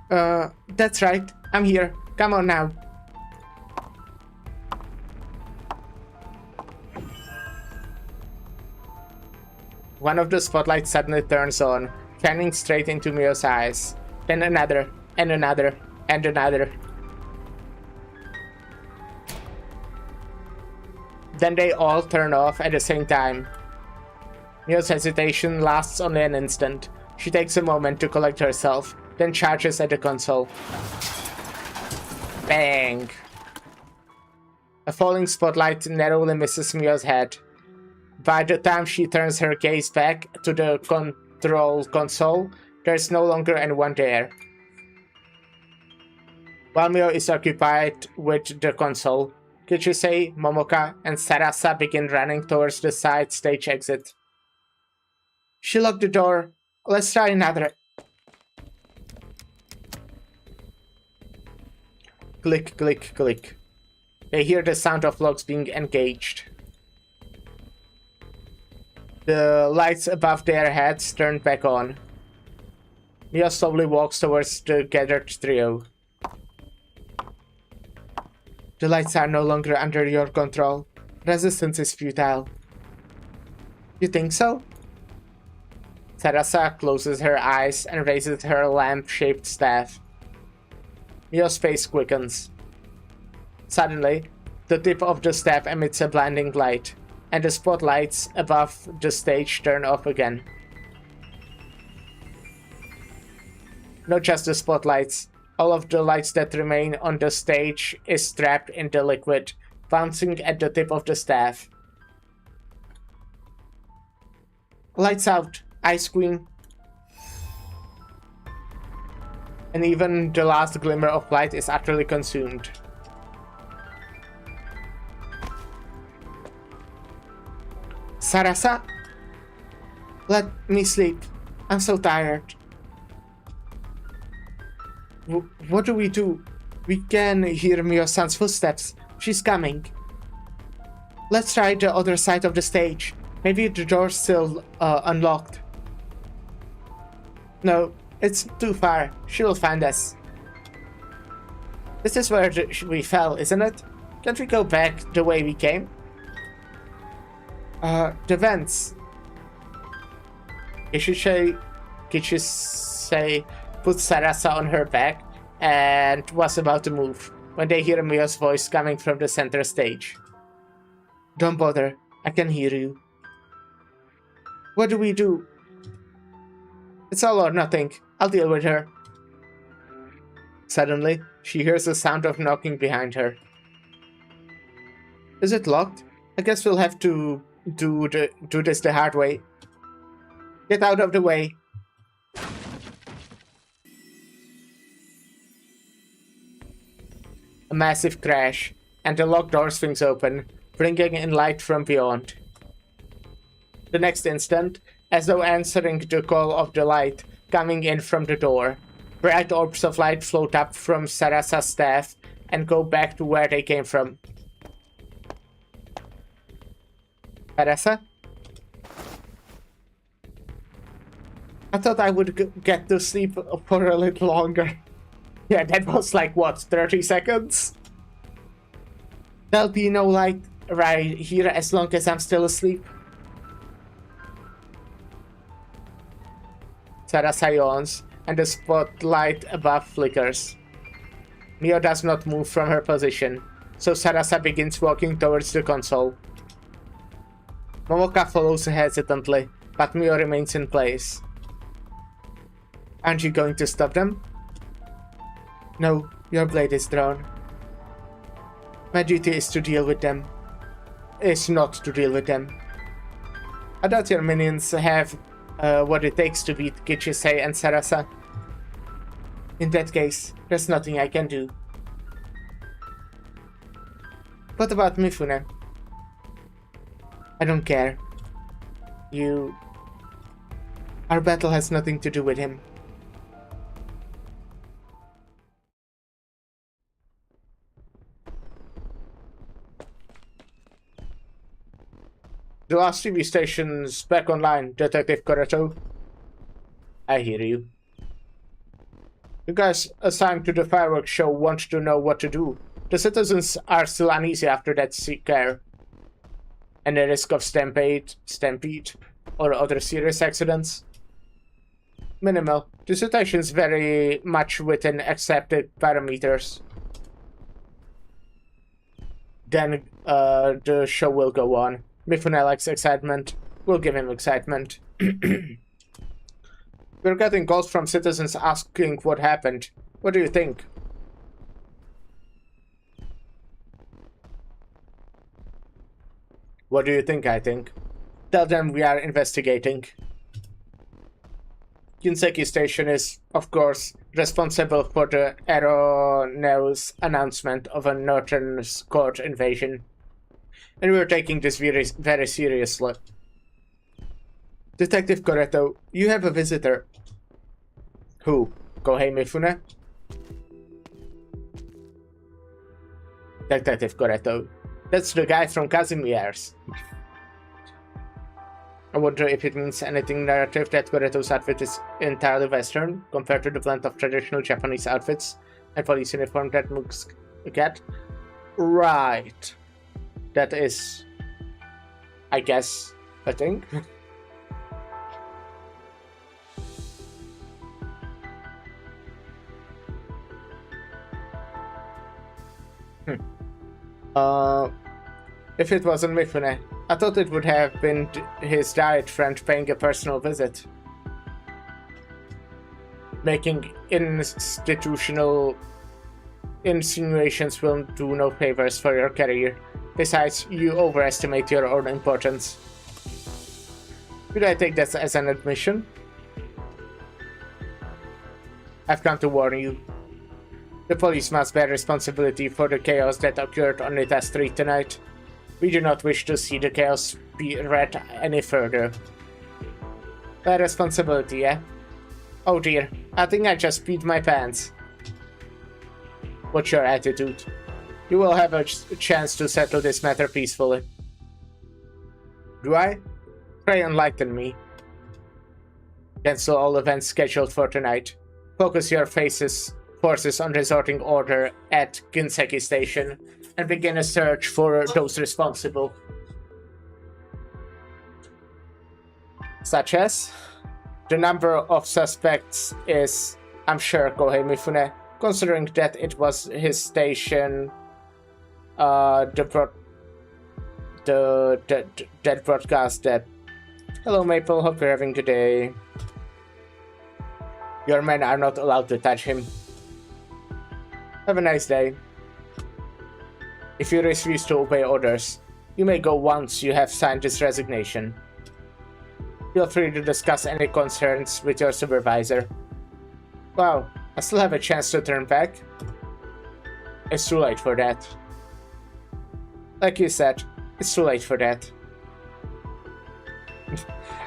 That's right. I'm here. Come on now. One of the spotlights suddenly turns on, shining straight into Mio's eyes. Then another, and another, and another. Then they all turn off at the same time. Mio's hesitation lasts only an instant. She takes a moment to collect herself, then charges at the console. Bang! A falling spotlight narrowly misses Mio's head. By the time she turns her gaze back to the control console, there's no longer anyone there. While Mio is occupied with the console, Kichisei, Momoka, and Sarasa begin running towards the side stage exit. She locked the door. Let's try another. Click, click, click. They hear the sound of locks being engaged. The lights above their heads turn back on. Mia slowly walks towards the gathered trio. The lights are no longer under your control. Resistance is futile. You think so? Sarasa closes her eyes and raises her lamp-shaped staff. Mio's face quickens. Suddenly, the tip of the staff emits a blinding light, and the spotlights above the stage turn off again. Not just the spotlights. All of the lights that remain on the stage is trapped in the liquid, bouncing at the tip of the staff. Lights out, Ice Queen. And even the last glimmer of light is utterly consumed. Sarasa? Let me sleep. I'm so tired. What do? We can hear Mio-san's footsteps. She's coming. Let's try the other side of the stage. Maybe the door's still unlocked. No, it's too far. She will find us. This is where we fell, isn't it? Can't we go back the way we came? The vents. Kichisei puts Sarasa on her back and was about to move when they hear Mio's voice coming from the center stage. Don't bother, I can hear you. What do we do? It's all or nothing. I'll deal with her. Suddenly, she hears the sound of knocking behind her. Is it locked? I guess we'll have to do this the hard way. Get out of the way. A massive crash, and the locked door swings open, bringing in light from beyond. The next instant, as though answering the call of the light coming in from the door, bright orbs of light float up from Sarasa's staff and go back to where they came from. Sarasa? I thought I would get to sleep for a little longer. Yeah, that was like, what, 30 seconds? There'll be no light right here as long as I'm still asleep. Sarasa yawns, and the spotlight above flickers. Mio does not move from her position, so Sarasa begins walking towards the console. Momoka follows hesitantly, but Mio remains in place. Aren't you going to stop them? No, your blade is drawn. My duty is to deal with them. Is not to deal with them. I doubt your minions have what it takes to beat Gichisei and Sarasa. In that case, there's nothing I can do. What about Mifune? I don't care. Our battle has nothing to do with him. The last TV station's back online, Detective Koreto. I hear you. The guys assigned to the fireworks show want to know what to do. The citizens are still uneasy after that scare. And the risk of stampede, or other serious accidents? Minimal. The situation's very much within accepted parameters. Then the show will go on. Mifune likes excitement. We'll give him excitement. We're getting calls from citizens asking what happened. What do you think? What do you think, I think? Tell them we are investigating. Ginseki Station is, of course, responsible for the erroneous announcement of a Northern Court invasion. And we're taking this very, very seriously. Detective Koreto, you have a visitor. Who? Kohei Mifune? Detective Koreto. That's the guy from Kazimier's. I wonder if it means anything narrative that Koreto's outfit is entirely Western, compared to the blend of traditional Japanese outfits and police uniform that Mooks get. Right. That is, I guess, a thing. If it wasn't Mifune, I thought it would have been his diet friend paying a personal visit. Making institutional insinuations will do no favors for your career. Besides, you overestimate your own importance. Should I take this as an admission? I've come to warn you. The police must bear responsibility for the chaos that occurred on Nita Street tonight. We do not wish to see the chaos spread any further. Bear responsibility, eh? Oh dear, I think I just peed my pants. What's your attitude? You will have a chance to settle this matter peacefully. Do I? Pray enlighten me. Cancel all events scheduled for tonight. Focus your forces on resorting order at Ginseki Station and begin a search for those responsible. Such as? The number of suspects is, I'm sure, Kohei Mifune, considering that it was his station, that broadcast that. Hello Maple, hope you're having a good day. Your men are not allowed to touch him. Have a nice day. If you refuse to obey orders, You may go once you have signed this resignation. Feel free to discuss any concerns with your supervisor. Wow, I still have a chance to turn back. It's too late for that. Like you said, it's too late for that.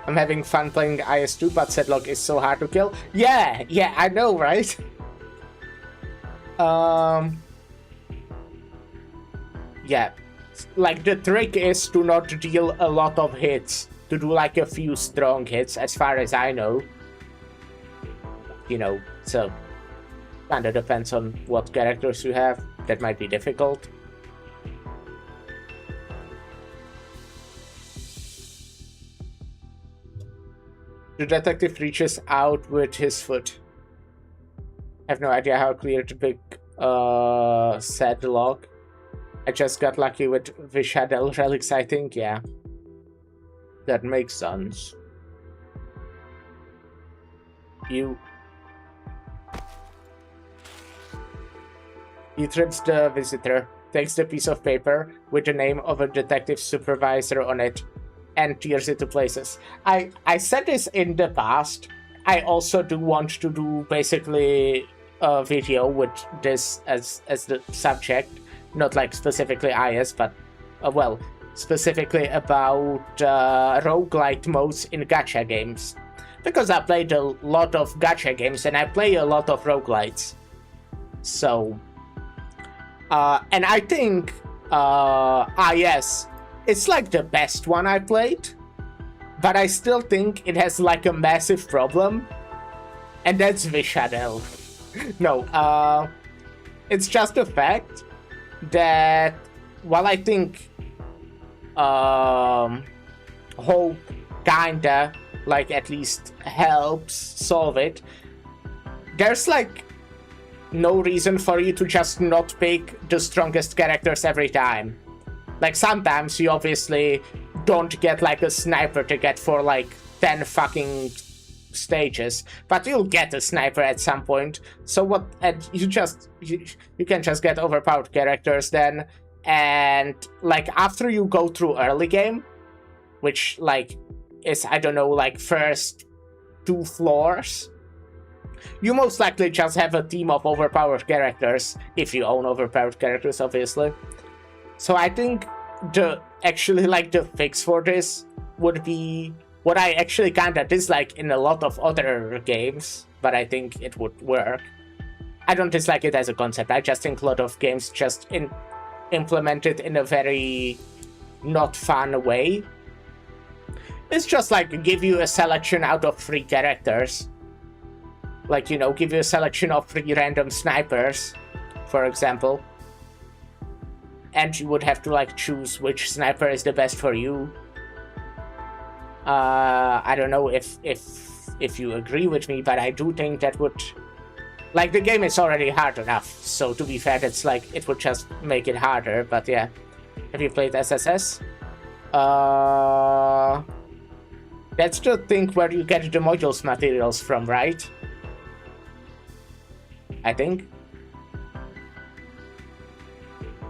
I'm having fun playing IS2, but Sedlock is so hard to kill. Yeah, I know, right? Yeah. Like, the trick is to not deal a lot of hits. To do like a few strong hits, as far as I know. You know, so... kinda depends on what characters you have. That might be difficult. The detective reaches out with his foot. I have no idea how clear to pick said log. I just got lucky with Vishadel relics, I think, yeah. That makes sense. He trips the visitor, takes the piece of paper with the name of a detective supervisor on it, and tears it to places. I said this in the past. I also do want to do basically a video with this as the subject, not like specifically IS, but well, specifically about roguelite modes in gacha games, because I played a lot of gacha games and I play a lot of roguelites. So, and I think IS. It's like the best one I played, but I still think it has like a massive problem, and that's Vishadel. No, it's just the fact that while I think Hope kinda like at least helps solve it, there's like no reason for you to just not pick the strongest characters every time. Like, sometimes you obviously don't get, like, a sniper to get for, like, 10 fucking stages, but you'll get a sniper at some point. So what, and you can just get overpowered characters then, and, like, after you go through early game, which, like, is, I don't know, like, first 2 floors, you most likely just have a team of overpowered characters, if you own overpowered characters, obviously. So I think the fix for this would be what I actually kinda dislike in a lot of other games, but I think it would work. I don't dislike it as a concept, I just think a lot of games just implement it in a very not fun way. It's just like give you a selection out of 3 characters. Like, you know, give you a selection of 3 random snipers, for example. And you would have to, like, choose which sniper is the best for you. I don't know if you agree with me, but I do think that would... Like, the game is already hard enough, so to be fair, it's like, it would just make it harder, but yeah. Have you played SSS? That's the thing where you get the modules materials from, right? I think.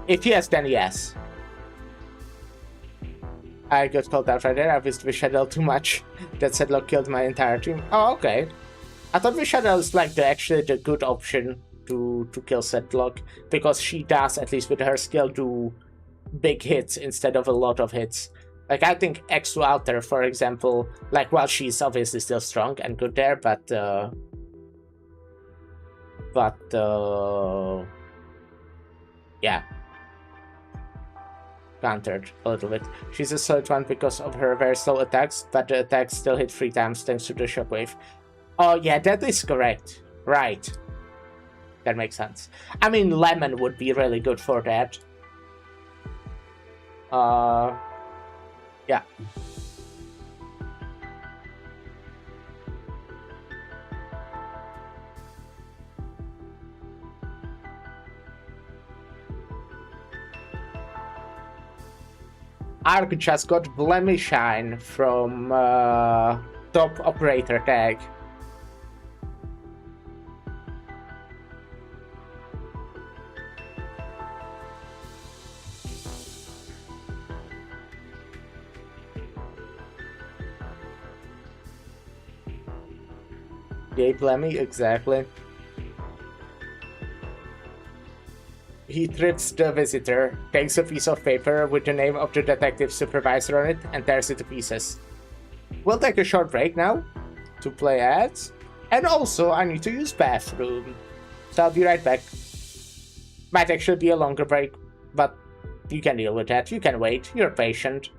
If yes, then yes. I got called out right there. I missed Vishadel too much. That Sedlock killed my entire team. Oh, okay. I thought Vishadel is like actually the good option to kill Sedlock, because she does, at least with her skill, do big hits instead of a lot of hits. Like, I think Exu Alter, for example, like, well, she's obviously still strong and good there, but yeah. Countered a little bit. She's a solid one because of her very slow attacks, but the attacks still hit 3 times thanks to the shockwave. Oh yeah, that is correct. Right. That makes sense. I mean, Lemon would be really good for that. Yeah. Ark just got Blemishine from top operator tag. Yay, Blemmy, exactly. He trips the visitor, takes a piece of paper with the name of the detective supervisor on it, and tears it to pieces. We'll take a short break now to play ads. And also, I need to use bathroom. So I'll be right back. Might actually be a longer break, but you can deal with that. You can wait. You're patient.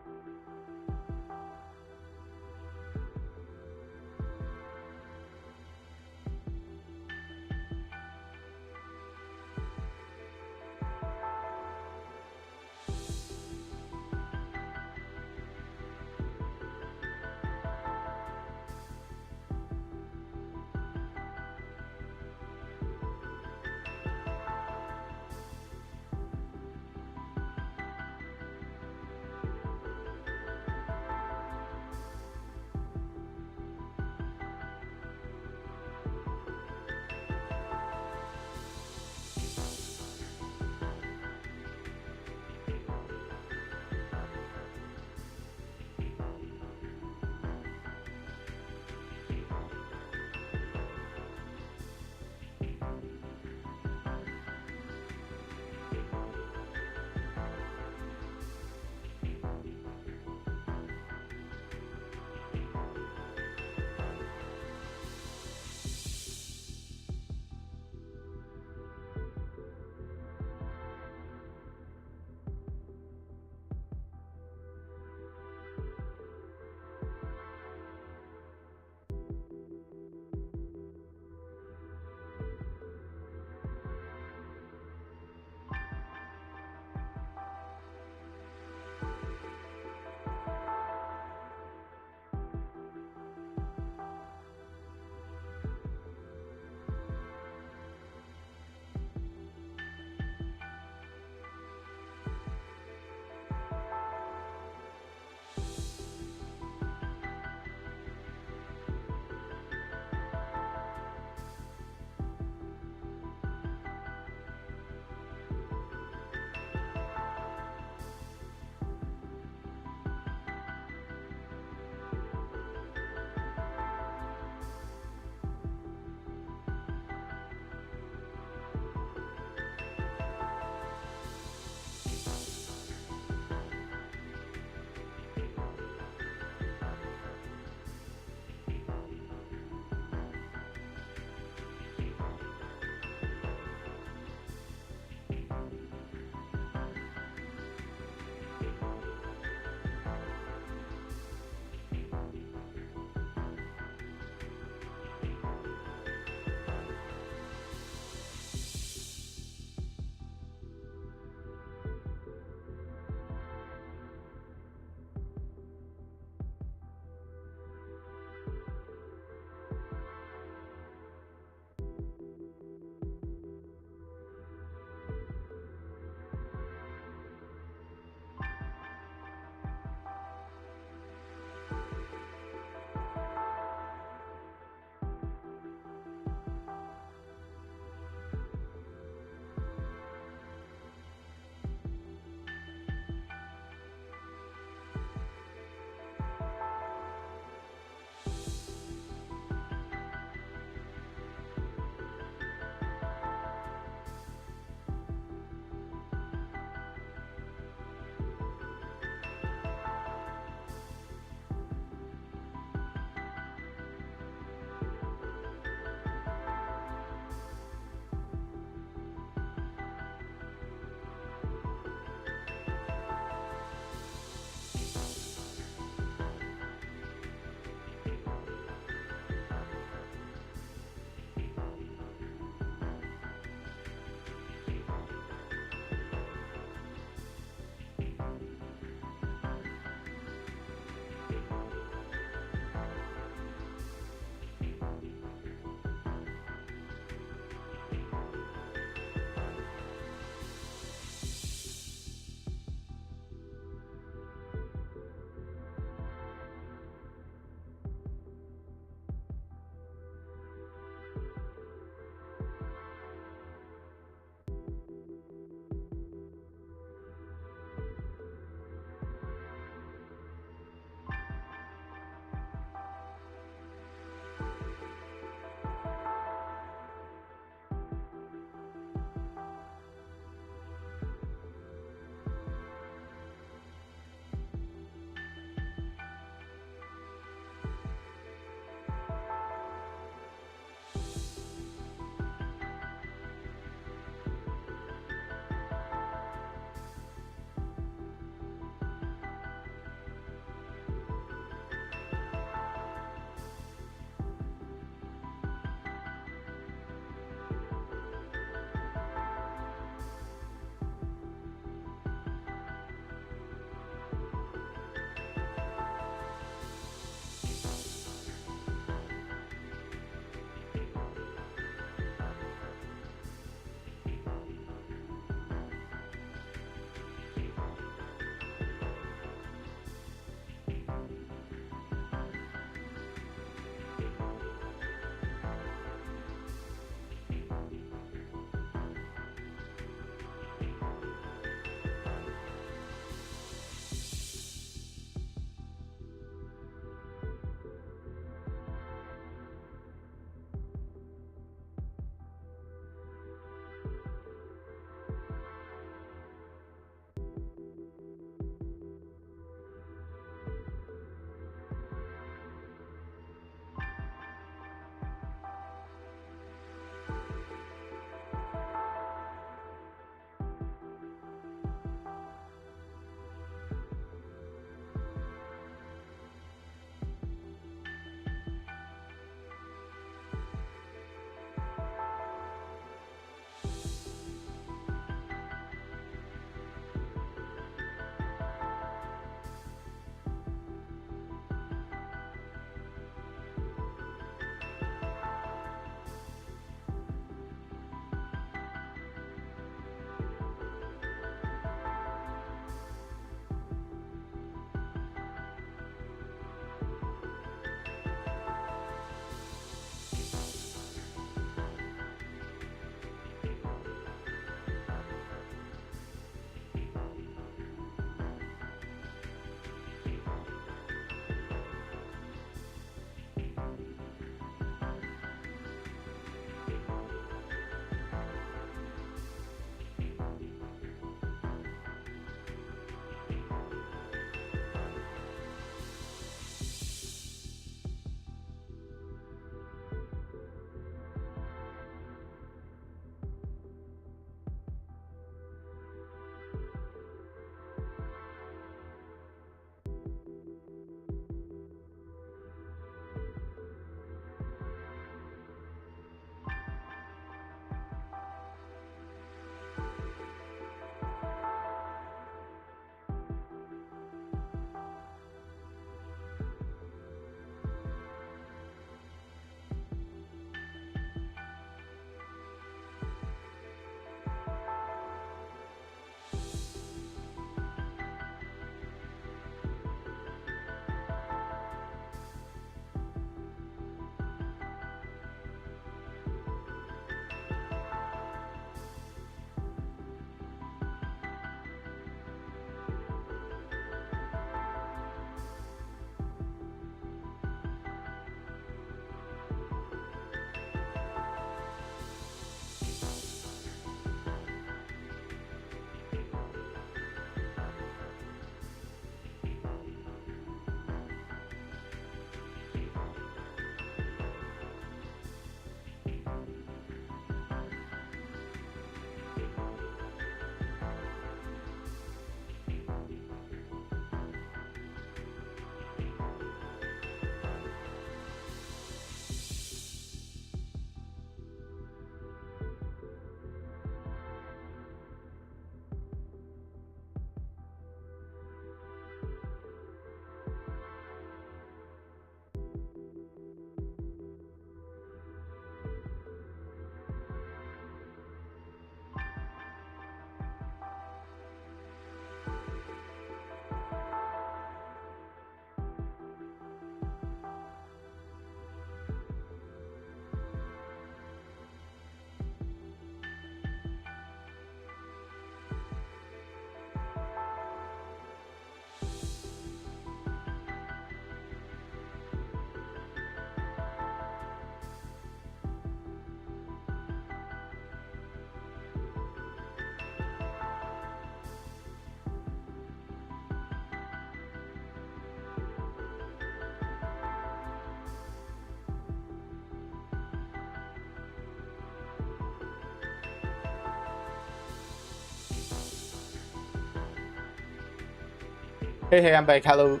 Hey, I'm back. Hello.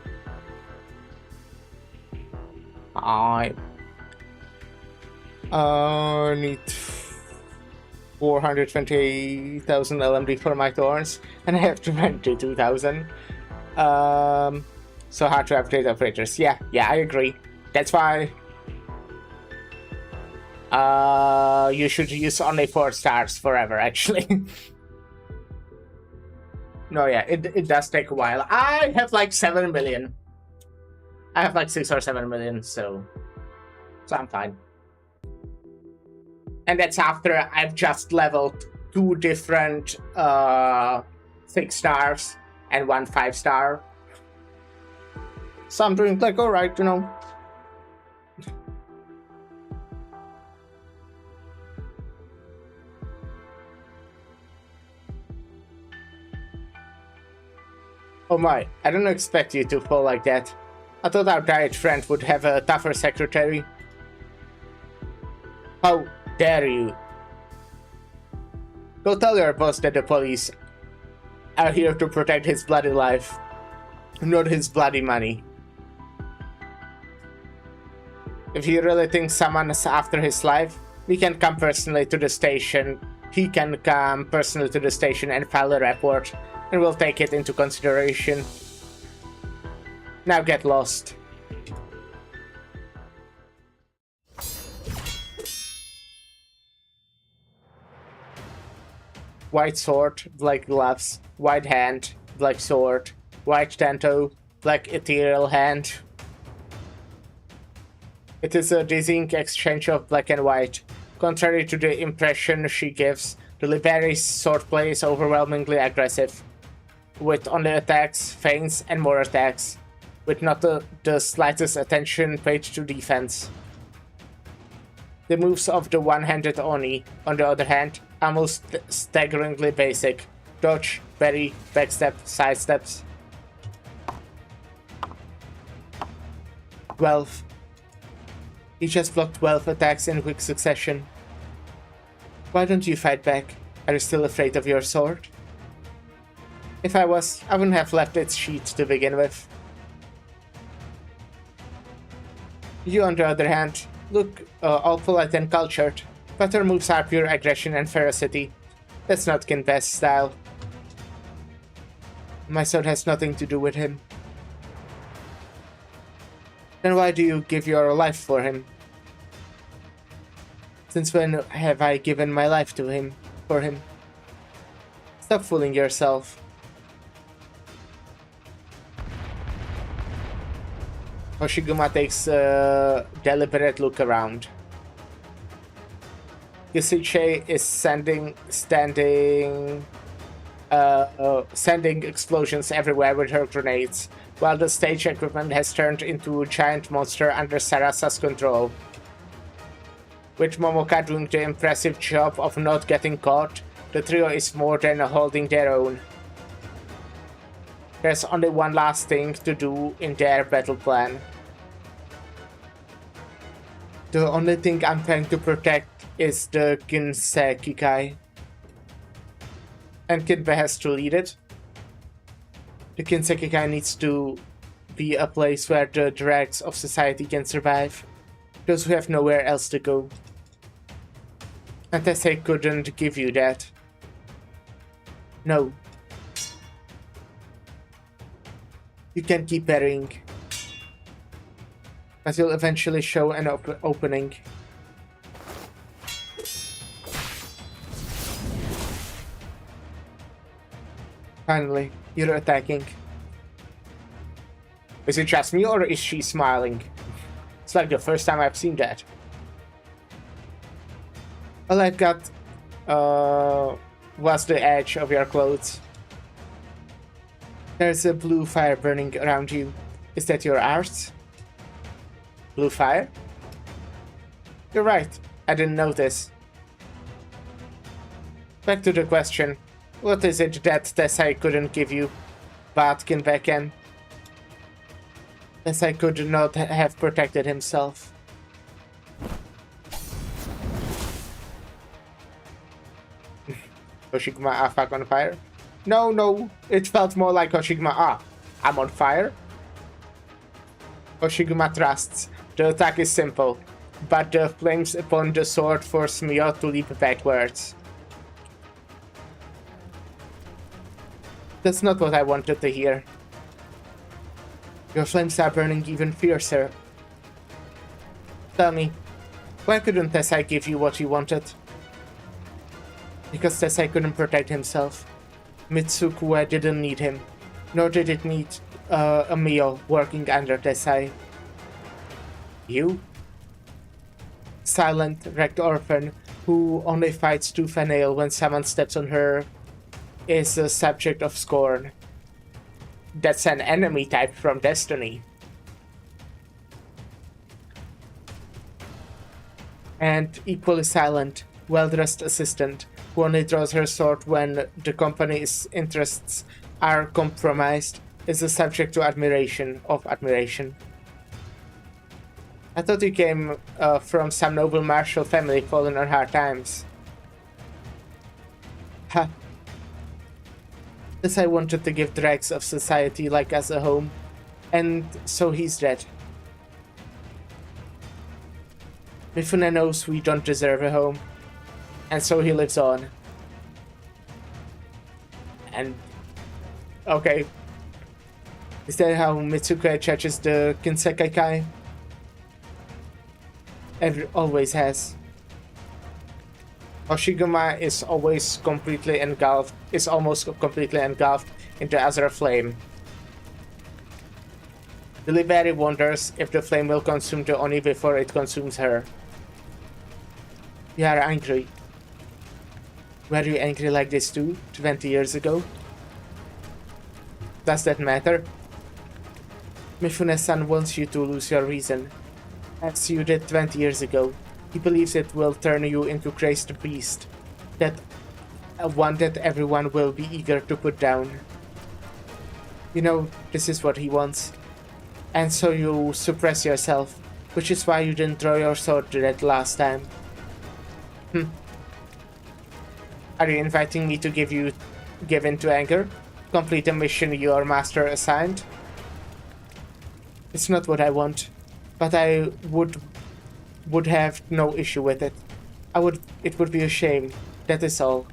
I need 420,000 LMD for my thorns, and I have 22,000. So hard to upgrade operators. Yeah, I agree. That's why you should use only 4 stars forever, actually. No, yeah, it does take a while. I have like 7 million. I have like 6 or 7 million, so I'm fine. And that's after I've just leveled 2 different 6 stars and 1 5-star. So I'm doing like alright, you know. Oh my, I didn't expect you to fall like that. I thought our diet friend would have a tougher secretary. How dare you? Go tell your boss that the police are here to protect his bloody life, not his bloody money. If he really thinks someone is after his life, we can come personally to the station. He can come personally to the station and file a report, and we'll take it into consideration. Now get lost. White sword, black gloves, white hand, black sword, white tanto, black ethereal hand. It is a dizzying exchange of black and white. Contrary to the impression she gives, the Liberi's swordplay is overwhelmingly aggressive, with only attacks, feints, and more attacks, with not the slightest attention paid to defense. The moves of the one-handed Oni, on the other hand, are most staggeringly basic. Dodge, parry, backstep, sidesteps. 12. He just blocked 12 attacks in quick succession. Why don't you fight back? Are you still afraid of your sword? If I was, I wouldn't have left its sheath to begin with. You, on the other hand, look all polite and cultured, but her moves are pure aggression and ferocity. That's not Kinbest's style. My sword has nothing to do with him. Then why do you give your life for him? Since when have I given my life to him, for him? Stop fooling yourself. Hoshiguma takes a deliberate look around. Yusuche is sending explosions everywhere with her grenades, while the stage equipment has turned into a giant monster under Sarasa's control. With Momoka doing the impressive job of not getting caught, the trio is more than holding their own. There's only one last thing to do in their battle plan. The only thing I'm trying to protect is the Kinsekikai. And Kinbe has to lead it. The Kinsekikai needs to be a place where the dregs of society can survive. Those who have nowhere else to go. And Tessei couldn't give you that. No. You can keep parrying. But you'll eventually show an opening. Finally, you're attacking. Is it just me or is she smiling? It's like the first time I've seen that. All I've got was the edge of your clothes. There's a blue fire burning around you. Is that your arts? Blue fire? You're right, I didn't notice. Back to the question. What is it that Tessai couldn't give you, but Kinbe can? Tessai could not have protected himself. Hoshiguma fuck on fire? No, it felt more like Hoshiguma I'm on fire. Hoshiguma thrusts. The attack is simple, but the flames upon the sword force Mio to leap backwards. That's not what I wanted to hear. Your flames are burning even fiercer. Tell me, why couldn't Tessai give you what you wanted? Because Tessai couldn't protect himself. Mitsukue didn't need him, nor did it need a Mio working under Tessai. You? Silent, wrecked orphan who only fights tooth and nail when someone steps on her is a subject of scorn. That's an enemy type from Destiny. And equally silent, well-dressed assistant who only draws her sword when the company's interests are compromised is a subject to admiration. I thought you came from some noble martial family fallen on hard times. Ha. This I wanted to give dregs of society like us a home, and so he's dead. Mifune knows we don't deserve a home, and so he lives on. And... okay. Is that how Mitsuke judges the Kinsekai Kai? Always has. Hoshiguma is almost completely engulfed into Azure flame. Delivery wonders if the flame will consume the Oni before it consumes her. You are angry. Were you angry like this too, 20 years ago? Does that matter? Mifune-san wants you to lose your reason, as you did 20 years ago. He believes it will turn you into crazed beast, that one that everyone will be eager to put down. You know, this is what he wants. And so you suppress yourself, which is why you didn't draw your sword to that last time. Are you inviting me to give in to anger? Complete the mission your master assigned? It's not what I want, but I would have no issue with it. It would be a shame, that is all.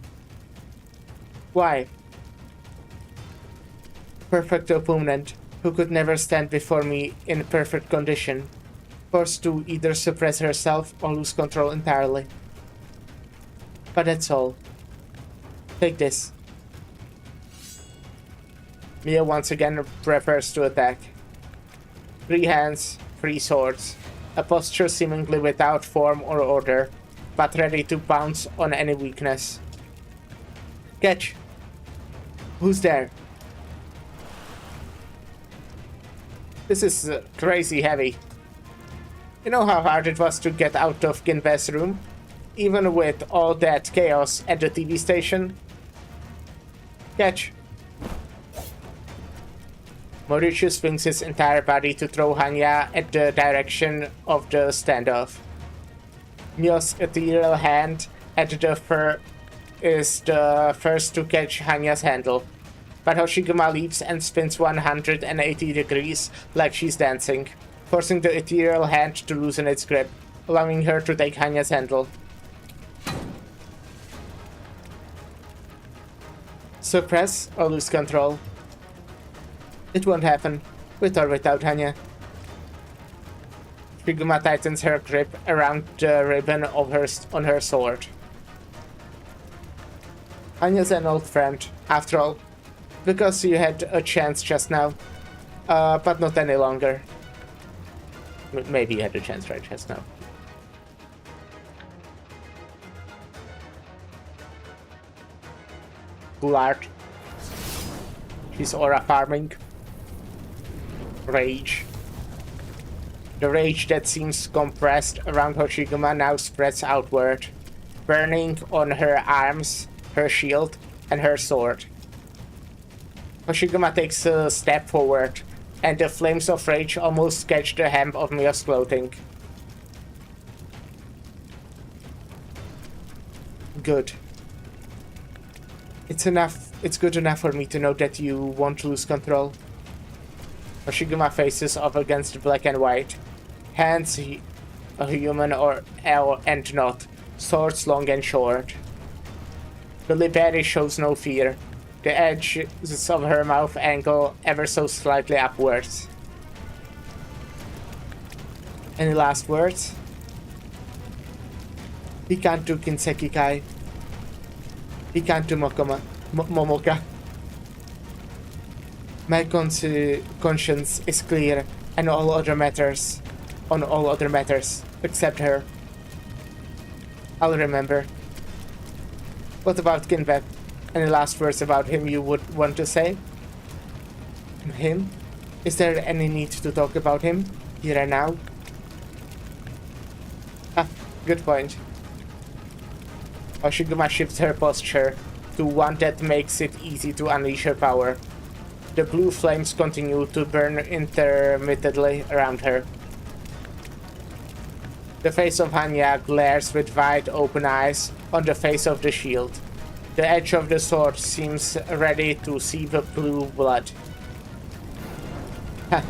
Why? Perfect opponent, who could never stand before me in perfect condition, forced to either suppress herself or lose control entirely. But that's all. Take this. Mia once again prepares to attack. 3 hands, 3 swords. A posture seemingly without form or order, but ready to pounce on any weakness. Catch! Who's there? This is crazy heavy. You know how hard it was to get out of Ginbe's room? Even with all that chaos at the TV station? Catch! Mauricio swings his entire body to throw Hanya at the direction of the standoff. Mio's ethereal hand at the fur is the first to catch Hanya's handle, but Hoshiguma leaps and spins 180 degrees like she's dancing, forcing the ethereal hand to loosen its grip, allowing her to take Hanya's handle. Suppress or lose control? It won't happen, with or without Hanya. Hoshiguma tightens her grip around the ribbon of on her sword. Hanya's an old friend, after all, because you had a chance just now, but not any longer. Maybe you had a chance right just now. Cool art. She's aura farming. Rage. The rage that seems compressed around Hoshiguma now spreads outward, burning on her arms, her shield, and her sword. Hoshiguma takes a step forward, and the flames of rage almost catch the hem of Mia's clothing. Good. It's good enough for me to know that you won't lose control. Oshiguma faces off against black and white. Hands a human and not. Swords long and short. The Liberi shows no fear. The edges of her mouth angle ever so slightly upwards. Any last words? Hikantu Kinseki Kai. Hikantu Momoka. My conscience is clear on all other matters, except her. I'll remember. What about Kinbep? Any last words about him you would want to say? Him? Is there any need to talk about him, here and now? Ah, good point. Oshiguma shifts her posture to one that makes it easy to unleash her power. The blue flames continue to burn intermittently around her. The face of Hanya glares with wide open eyes on the face of the shield. The edge of the sword seems ready to seep blue blood. Ha.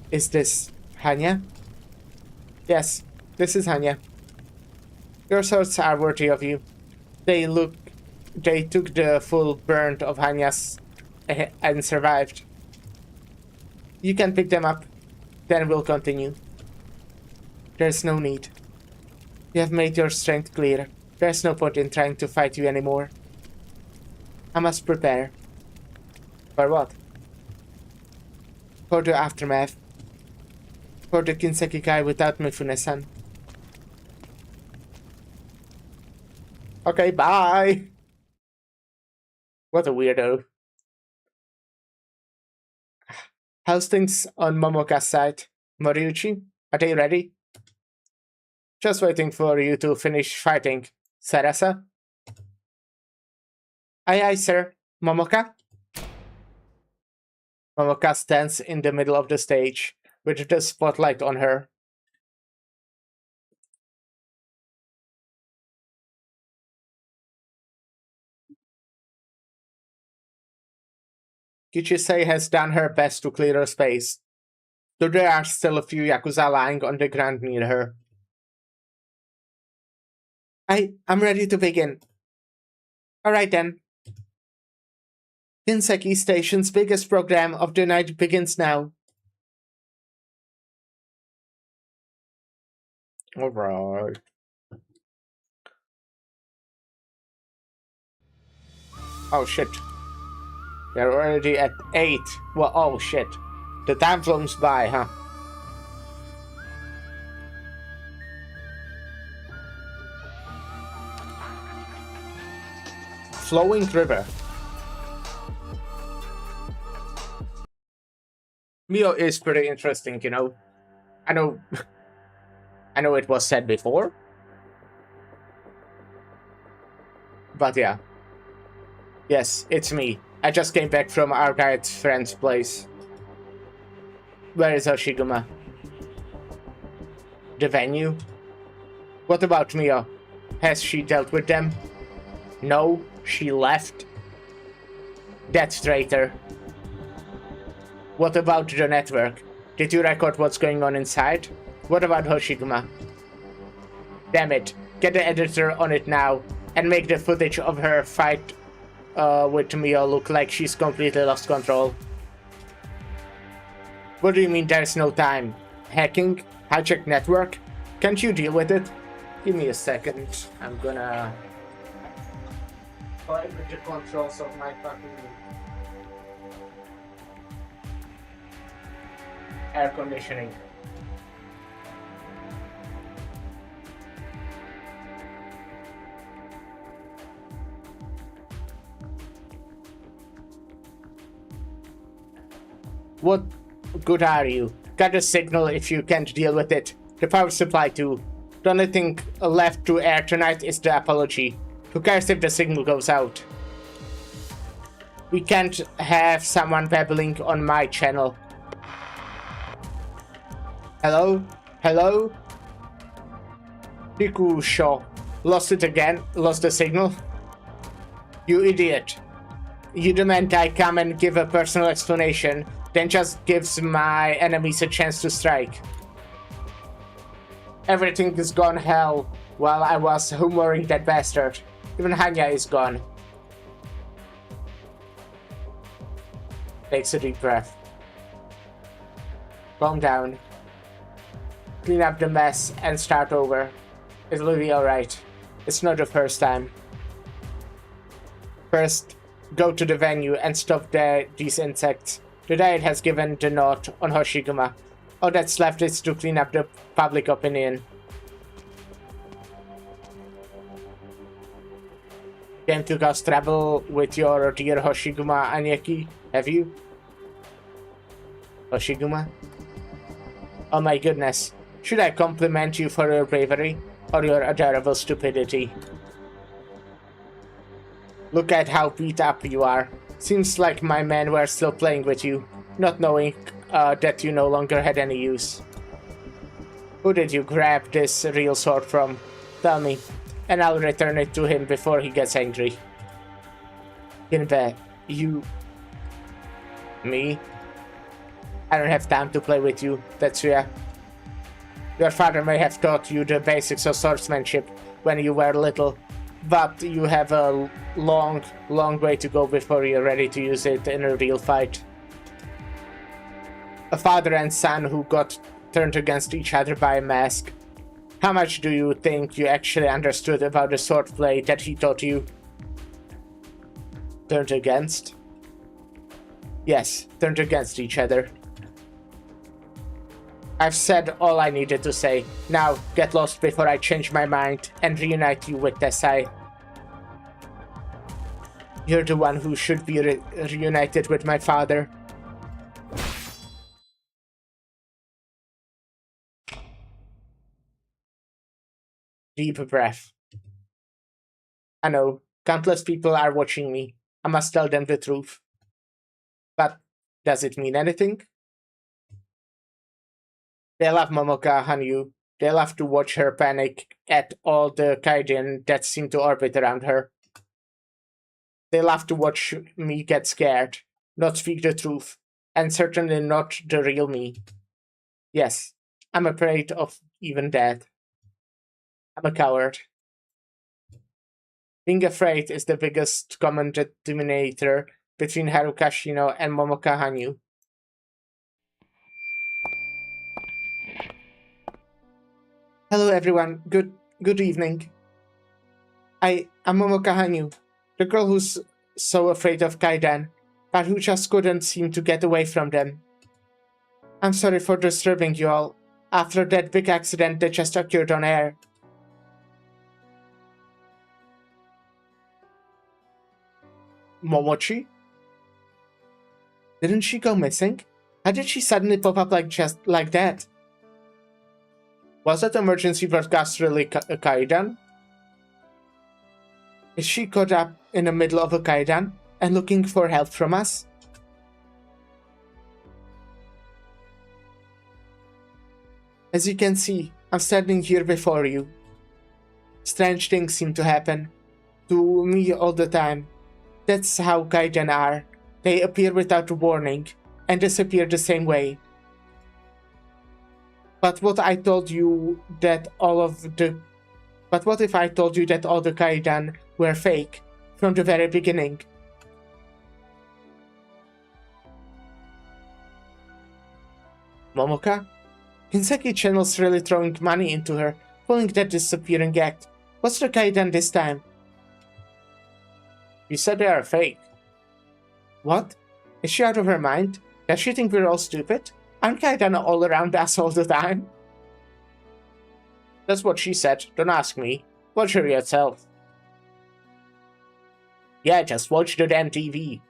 Is this Hanya? Yes, this is Hanya. Your swords are worthy of you. They took the full burn of Hanya's and survived. You can pick them up, then we'll continue. There's no need. You have made your strength clear. There's no point in trying to fight you anymore. I must prepare. For what? For the aftermath. For the Kinseki Kai without Mifune-san. Okay, bye! What a weirdo. How's things on Momoka's side? Moriuchi? Are they ready? Just waiting for you to finish fighting. Sarasa? Aye aye, sir. Momoka? Momoka stands in the middle of the stage, with the spotlight on her. Kichisei has done her best to clear her space, though there are still a few Yakuza lying on the ground near her. I'm ready to begin. Alright then. Kinseki Station's biggest program of the night begins now. Alright. Oh shit. They're already at 8. Well, oh shit. The time flows by, huh? Flowing river. Mio is pretty interesting, you know. I know it was said before. But yeah. Yes, it's me. I just came back from Arknights' friend's place. Where is Oshiguma? The venue? What about Mio? Has she dealt with them? No, she left. That's traitor. What about the network? Did you record what's going on inside? What about Hoshiguma? Damn it, get the editor on it now and make the footage of her fight with Mio look like she's completely lost control. What do you mean there's no time? Hacking? Hijack network? Can't you deal with it? Give me a second. I'm gonna play with the controls of my fucking air conditioning. What good are you? Got a signal if you can't deal with it. The power supply too. The only thing left to air tonight is the apology. Who cares if the signal goes out? We can't have someone babbling on my channel. Hello? Hello? Riku Shaw. Lost it again? Lost the signal? You idiot. You demand I come and give a personal explanation, then just gives my enemies a chance to strike. Everything is gone hell while I was humoring that bastard. Even Hanya is gone. Takes a deep breath. Calm down. Clean up the mess and start over. It'll be alright. It's not the first time. First, go to the venue and stop these insects. The diet has given the nod on Hoshiguma. All that's left is to clean up the public opinion. Came to cause trouble with your dear Hoshiguma Anyeki, have you? Hoshiguma? Oh my goodness. Should I compliment you for your bravery or your adorable stupidity? Look at how beat up you are. Seems like my men were still playing with you, not knowing that you no longer had any use. Who did you grab this real sword from? Tell me, and I'll return it to him before he gets angry. Ginbe, you... Me? I don't have time to play with you, Tetsuya. Your father may have taught you the basics of swordsmanship when you were little, but you have a long way to go before you're ready to use it in a real fight. A father and son who got turned against each other by a mask. How much do you think you actually understood about the swordplay that he taught you? Turned against? Yes, turned against each other. I've said all I needed to say. Now, get lost before I change my mind and reunite you with Tessai. You're the one who should be reunited with my father. Deep breath. I know, countless people are watching me. I must tell them the truth. But does it mean anything? They love Momoka Hanyu. They love to watch her panic at all the kaiden that seem to orbit around her. They love to watch me get scared, not speak the truth, and certainly not the real me. Yes, I'm afraid of even that. I'm a coward. Being afraid is the biggest common denominator between Haruka Shino and Momoka Hanyu. Hello everyone, good evening. I'm Momoka Hanyu, the girl who's so afraid of Kaiden, but who just couldn't seem to get away from them. I'm sorry for disturbing you all, after that big accident that just occurred on air. Momochi? Didn't she go missing? How did she suddenly pop up just like that? Was that emergency broadcast really a Kaidan? Is she caught up in the middle of a Kaidan and looking for help from us? As you can see, I'm standing here before you. Strange things seem to happen. To me all the time. That's how Kaidan are. They appear without warning and disappear the same way. But what if I told you that all the Kaidan were fake from the very beginning? Momoka? Kinseki channel's really throwing money into her, pulling that disappearing act. What's the Kaidan this time? You said they are fake. What? Is she out of her mind? Does she think we're all stupid? Aren't Kaidan all around us all the time? That's what she said. Don't ask me. Watch her yourself. Yeah, just watch the damn TV.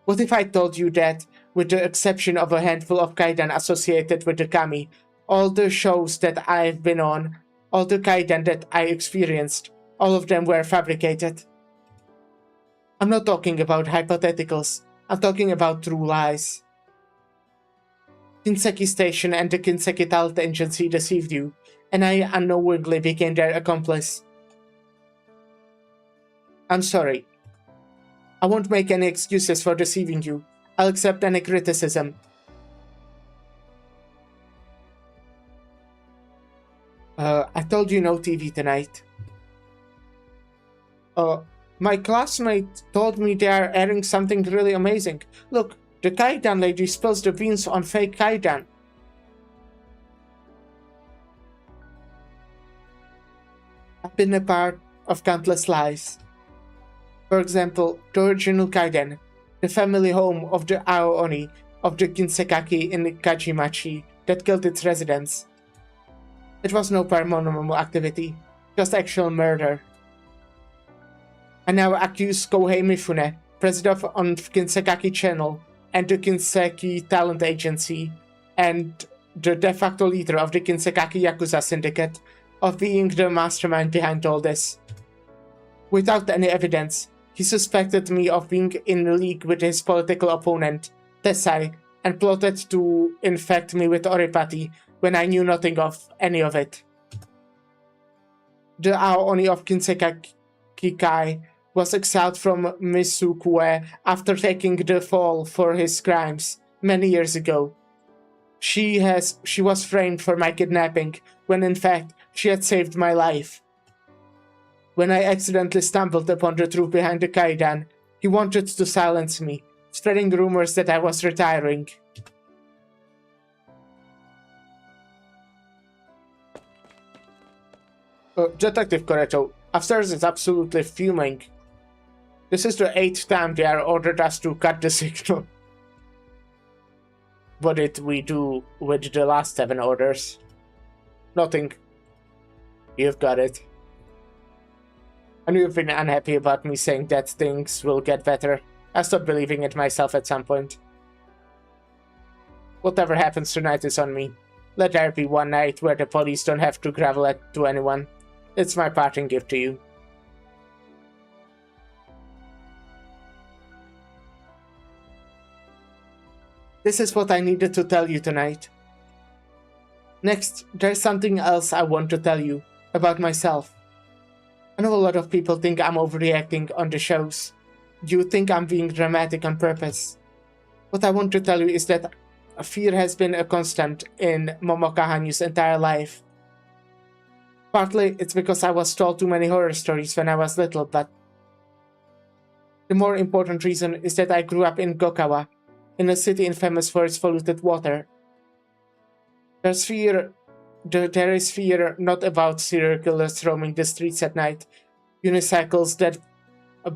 What if I told you that, with the exception of a handful of Kaidan associated with the Kami, all the shows that I've been on, all the Kaidan that I experienced, all of them were fabricated? I'm not talking about hypotheticals. I'm talking about true lies. Kinseki Station and the Kinseki Talent Agency deceived you, and I unknowingly became their accomplice. I'm sorry. I won't make any excuses for deceiving you. I'll accept any criticism. I told you no TV tonight. My classmate told me they are airing something really amazing. Look, the Kaidan lady spills the beans on fake Kaidan. I've been a part of countless lies. For example, the original Kaidan, the family home of the Aooni of the Kinsekaki in Kajimachi that killed its residents. It was no paranormal activity, just actual murder. I now accuse Kohei Mifune, president on Kinsekaki Channel and the Kinseki Talent Agency, and the de facto leader of the Kinsekaki Yakuza Syndicate, of being the mastermind behind all this. Without any evidence, he suspected me of being in league with his political opponent, Tessai, and plotted to infect me with Oripati when I knew nothing of any of it. The Aooni of Kinsekaki Kai was exiled from Misukue after taking the fall for his crimes many years ago. She was framed for my kidnapping, when in fact she had saved my life. When I accidentally stumbled upon the truth behind the Kaidan, he wanted to silence me, spreading rumors that I was retiring. Detective Coretto, upstairs is absolutely fuming. This is the 8th time they are ordered us to cut the signal. What did we do with the last 7 orders? Nothing. You've got it. I knew you've been unhappy about me saying that things will get better. I stopped believing it myself at some point. Whatever happens tonight is on me. Let there be one night where the police don't have to gravel it to anyone. It's my parting gift to you. This is what I needed to tell you tonight. Next, there's something else I want to tell you about myself. I know a lot of people think I'm overreacting on the shows. You think I'm being dramatic on purpose. What I want to tell you is that fear has been a constant in Momoka Hanyu's entire life. Partly it's because I was told too many horror stories when I was little, but the more important reason is that I grew up in Gokawa, in a city infamous for its polluted water. There is fear not about serial killers roaming the streets at night, unicycles that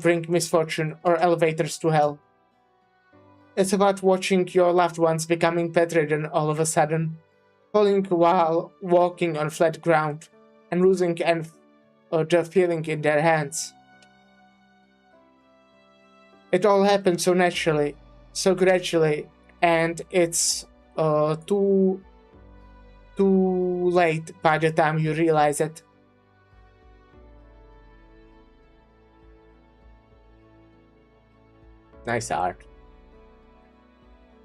bring misfortune, or elevators to hell. It's about watching your loved ones becoming bedridden all of a sudden, falling while walking on flat ground, and losing the feeling in their hands. It all happens so naturally, so gradually, and it's too late by the time you realize it. Nice art.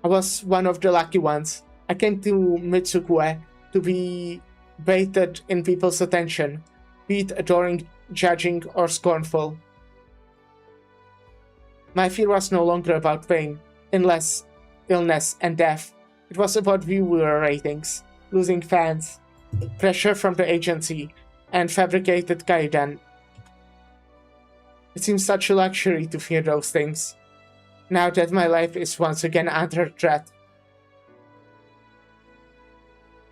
I was one of the lucky ones. I came to Mitsukue to be baited in people's attention, be it adoring, judging, or scornful. My fear was no longer about pain, illness, and death. It was about viewer ratings, losing fans, pressure from the agency, and fabricated kaidan. It seems such a luxury to fear those things, now that my life is once again under threat.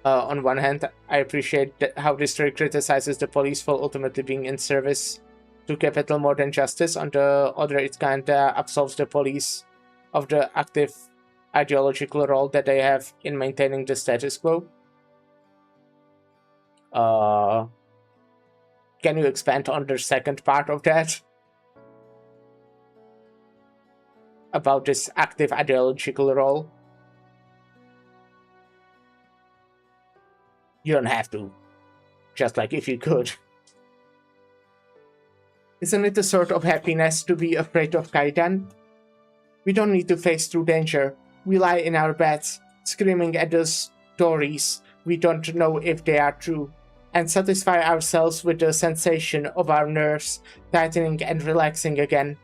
On one hand, I appreciate how this story criticizes the police for ultimately being in service to capital more than justice. On the other, it kinda absolves the police of the active ideological role that they have in maintaining the status quo. Can you expand on the second part of that? About this active ideological role? You don't have to. Just like if you could. Isn't it a sort of happiness to be afraid of kaidan? We don't need to face true danger. We lie in our beds, screaming at the stories we don't know if they are true. and satisfy ourselves with the sensation of our nerves tightening and relaxing again.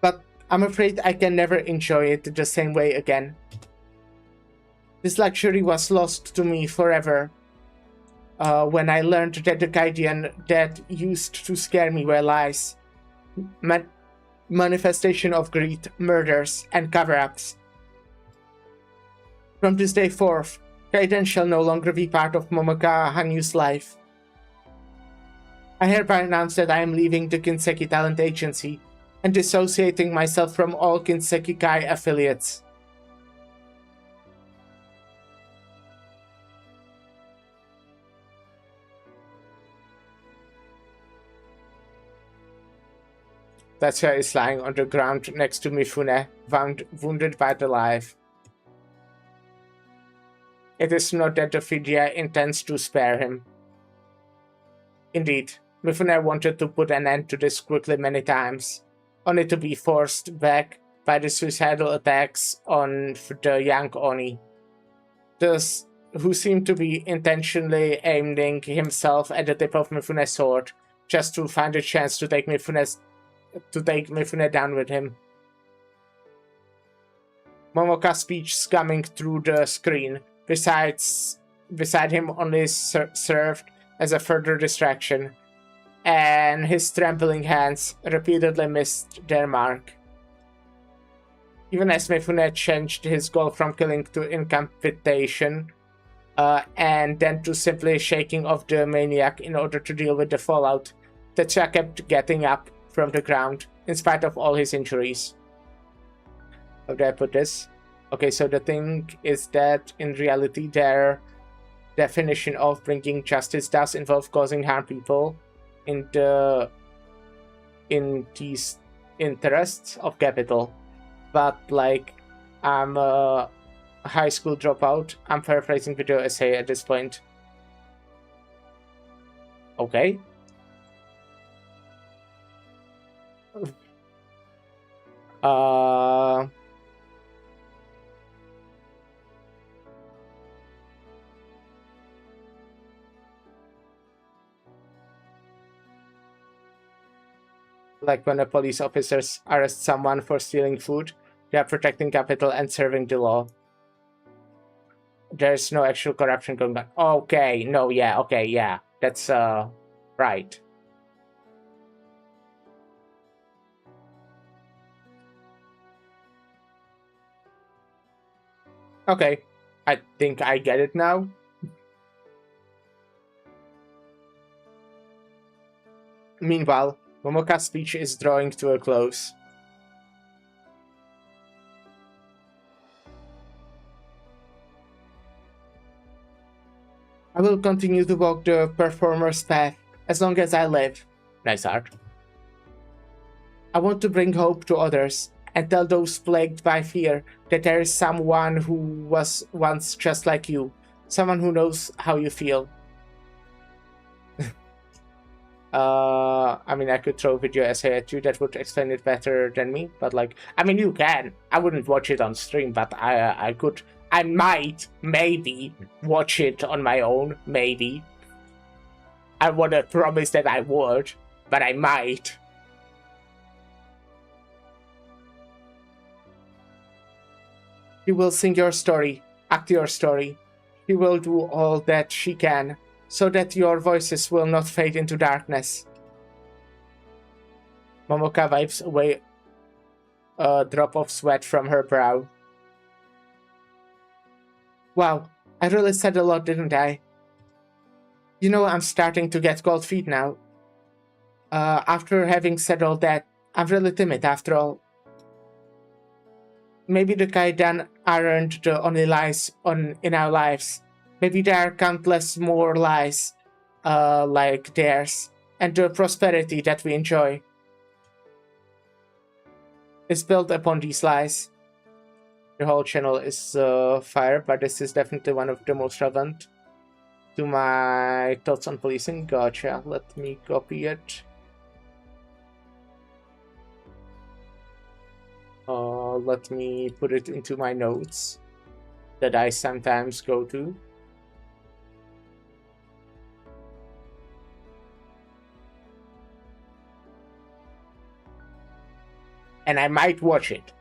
But I'm afraid I can never enjoy it the same way again. This luxury was lost to me forever when I learned that the guardian that used to scare me were lies. Manifestation of greed, murders, and cover-ups. From this day forth, Kaiden shall no longer be part of Momoka Hanyu's life. I hereby announce that I am leaving the Kinseki Talent Agency and dissociating myself from all Kinseki Kai affiliates. Tetsuya is lying on the ground next to Mifune, wounded but alive. It is not that the Fidia intends to spare him. Indeed, Mifune wanted to put an end to this quickly many times, only to be forced back by the suicidal attacks on the young Oni, who seemed to be intentionally aiming himself at the tip of Mifune's sword, just to find a chance to take Mifune down with him. Momoka's speech coming through the screen, beside him only served as a further distraction, and his trembling hands repeatedly missed their mark. Even as Mifune changed his goal from killing to incapacitation, and then to simply shaking off the maniac in order to deal with the fallout, Tetsuya kept getting up from the ground, in spite of all his injuries. How do I put this? Okay, so the thing is that in reality their definition of bringing justice does involve causing harm people in these interests of capital. But like, I'm a high school dropout. I'm paraphrasing video essay at this point. Okay. Like when the police officers arrest someone for stealing food, they are protecting capital and serving the law. There's no actual corruption going on. Okay, no, yeah, okay, yeah. That's, right. Okay, I think I get it now. Meanwhile, Momoka's speech is drawing to a close. I will continue to walk the performer's path as long as I live. Nice art. I want to bring hope to others and tell those plagued by fear that there is someone who was once just like you, someone who knows how you feel. I mean, I could throw a video essay at you that would explain it better than me, but like, I mean, you can. I wouldn't watch it on stream, but I could. I might, maybe, watch it on my own, maybe. I wouldn't promise that I would, but I might. She will sing your story, act your story. She will do all that she can, so that your voices will not fade into darkness. Momoka wipes away a drop of sweat from her brow. Wow, I really said a lot, didn't I? You know, I'm starting to get cold feet now. After having said all that, I'm really timid after all. Maybe the Kaidan aren't the only lies in our lives. Maybe there are countless more lies like theirs, and the prosperity that we enjoy is built upon these lies. The whole channel is fire, but this is definitely one of the most relevant to my thoughts on policing. Gotcha. Let me copy it. Let me put it into my notes that I sometimes go to. and I might watch it.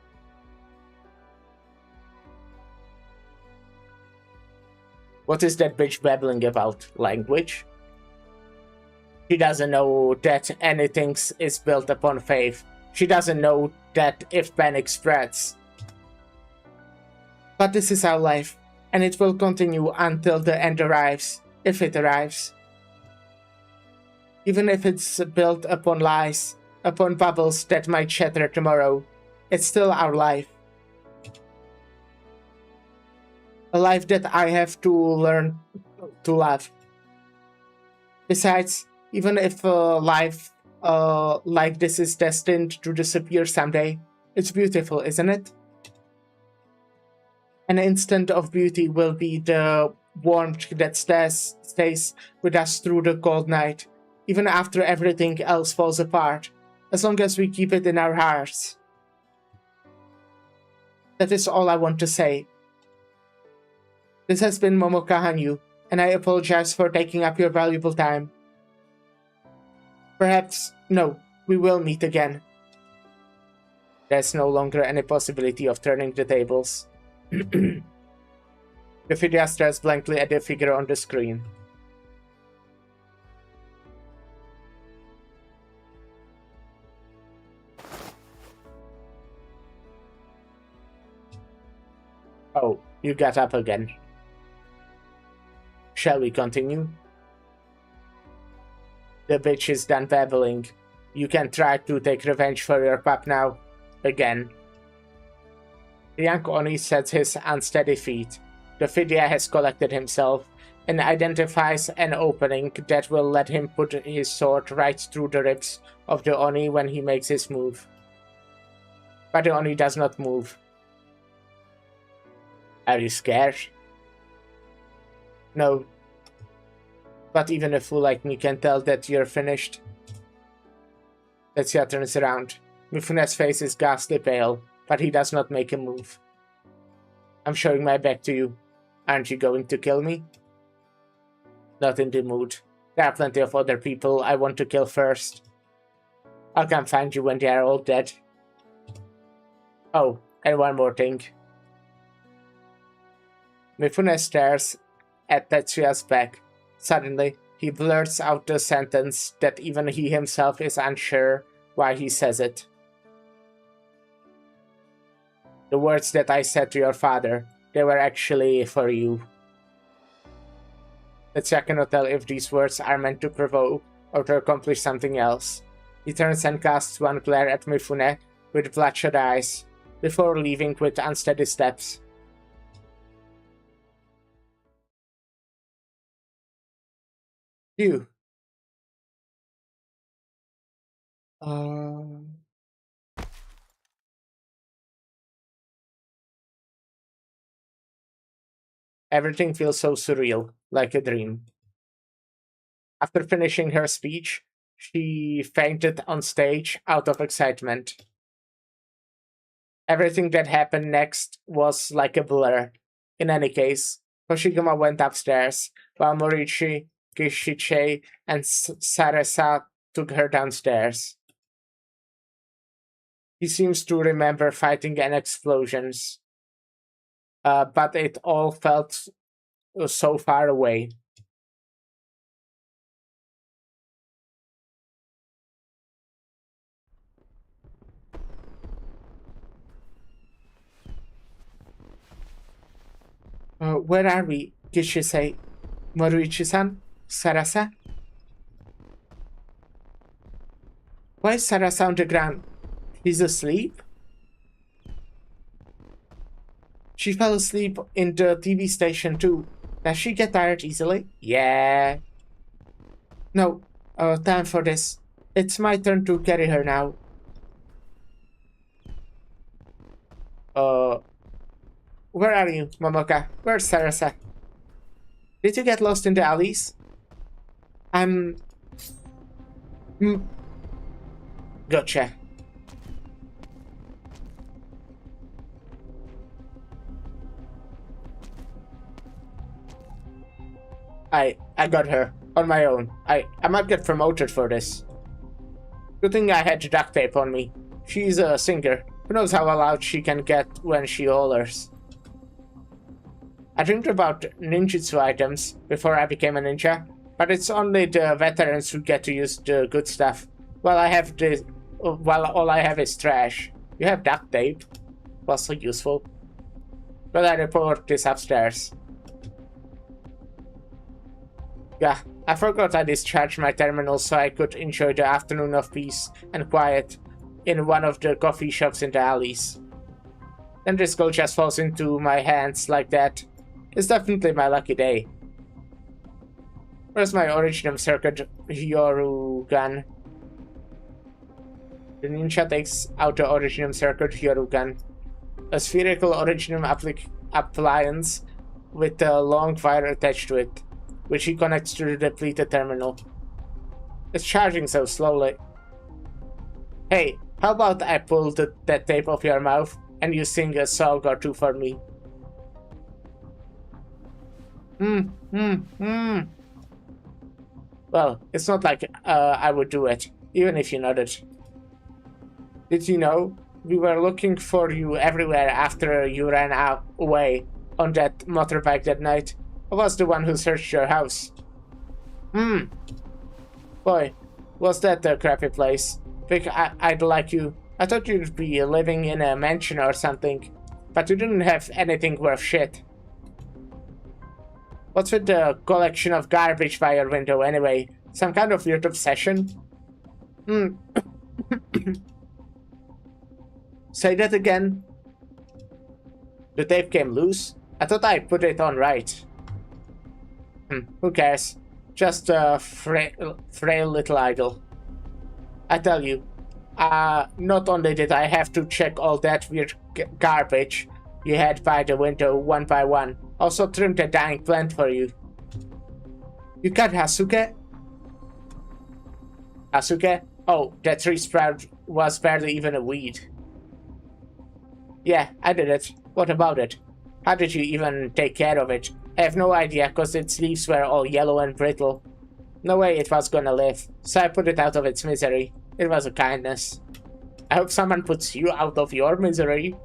What is that bitch babbling about? Language? She doesn't know that anything is built upon faith. She doesn't know that if panic spreads. But this is our life, and it will continue until the end arrives, if it arrives. Even if it's built upon lies, upon bubbles that might shatter tomorrow, it's still our life. A life that I have to learn to love. Besides, even if a life like this is destined to disappear someday, it's beautiful, isn't it? An instant of beauty will be the warmth that stays with us through the cold night, even after everything else falls apart, as long as we keep it in our hearts. That is all I want to say. This has been Momoka Hanyu, and I apologize for taking up your valuable time. Perhaps, no, we will meet again. There's no longer any possibility of turning the tables. The figure stares blankly at the figure on the screen. Oh, you got up again. Shall we continue? The bitch is done babbling. You can try to take revenge for your pup now. Again. The young Oni sets his unsteady feet. The figure has collected himself and identifies an opening that will let him put his sword right through the ribs of the Oni when he makes his move. But the Oni does not move. Are you scared? No. But even a fool like me can tell that you're finished. Tetsuya turns around. Mifune's face is ghastly pale, but he does not make a move. I'm showing my back to you. Aren't you going to kill me? Not in the mood. There are plenty of other people I want to kill first. I'll come find you when they are all dead. Oh, and one more thing. Mifune stares at Tetsuya's back. Suddenly, he blurts out the sentence that even he himself is unsure why he says it. The words that I said to your father, they were actually for you. Tetsuya cannot tell if these words are meant to provoke or to accomplish something else. He turns and casts one glare at Mifune with bloodshot eyes, before leaving with unsteady steps. You. Everything feels so surreal, like a dream. After finishing her speech, she fainted on stage out of excitement. Everything that happened next was like a blur. In any case, Hoshigama went upstairs, while Morichi, Kishiche, and Sarasa took her downstairs. He seems to remember fighting and explosions, but it all felt so far away. Where are we? Kishisei, Moriichi-san? Sarasa? Why is Sarasa on the ground? He's asleep? She fell asleep in the TV station too. Does she get tired easily? Yeah. No, time for this. It's my turn to carry her now. Where are you, Momoka? Where's Sarasa? Did you get lost in the alleys? Gotcha. I got her. On my own. I might get promoted for this. Good thing I had duct tape on me. She's a singer. Who knows how loud she can get when she hollers. I dreamed about ninjutsu items before I became a ninja, but it's only the veterans who get to use the good stuff. While all I have is trash. You have duct tape. Also useful. But I report this upstairs. Yeah, I forgot I discharged my terminal so I could enjoy the afternoon of peace and quiet in one of the coffee shops in the alleys. Then this gold just falls into my hands like that. It's definitely my lucky day. Where's my Originum Circuit Yorugan? The ninja takes out the Originum Circuit Yorugan, a spherical Originum appliance with a long wire attached to it, which he connects to the depleted terminal. It's charging so slowly. Hey, how about I pull that tape off your mouth and you sing a song or two for me? Well, it's not like I would do it, even if you nodded. Did you know? We were looking for you everywhere after you ran away on that motorbike that night. I was the one who searched your house. Boy, was that a crappy place. Vic, I'd like you. I thought you'd be living in a mansion or something, but you didn't have anything worth shit. What's with the collection of garbage by your window anyway? Some kind of weird obsession? Say that again. The tape came loose? I thought I put it on right. Who cares? Just a frail little idol. I tell you, not only did I have to check all that weird garbage you had by the window one by one, also trimmed a dying plant for you. You got Hasuke? Hasuke? Oh, that tree sprout was barely even a weed. Yeah, I did it. What about it? How did you even take care of it? I have no idea, cause its leaves were all yellow and brittle. No way it was gonna live, so I put it out of its misery. It was a kindness. I hope someone puts you out of your misery.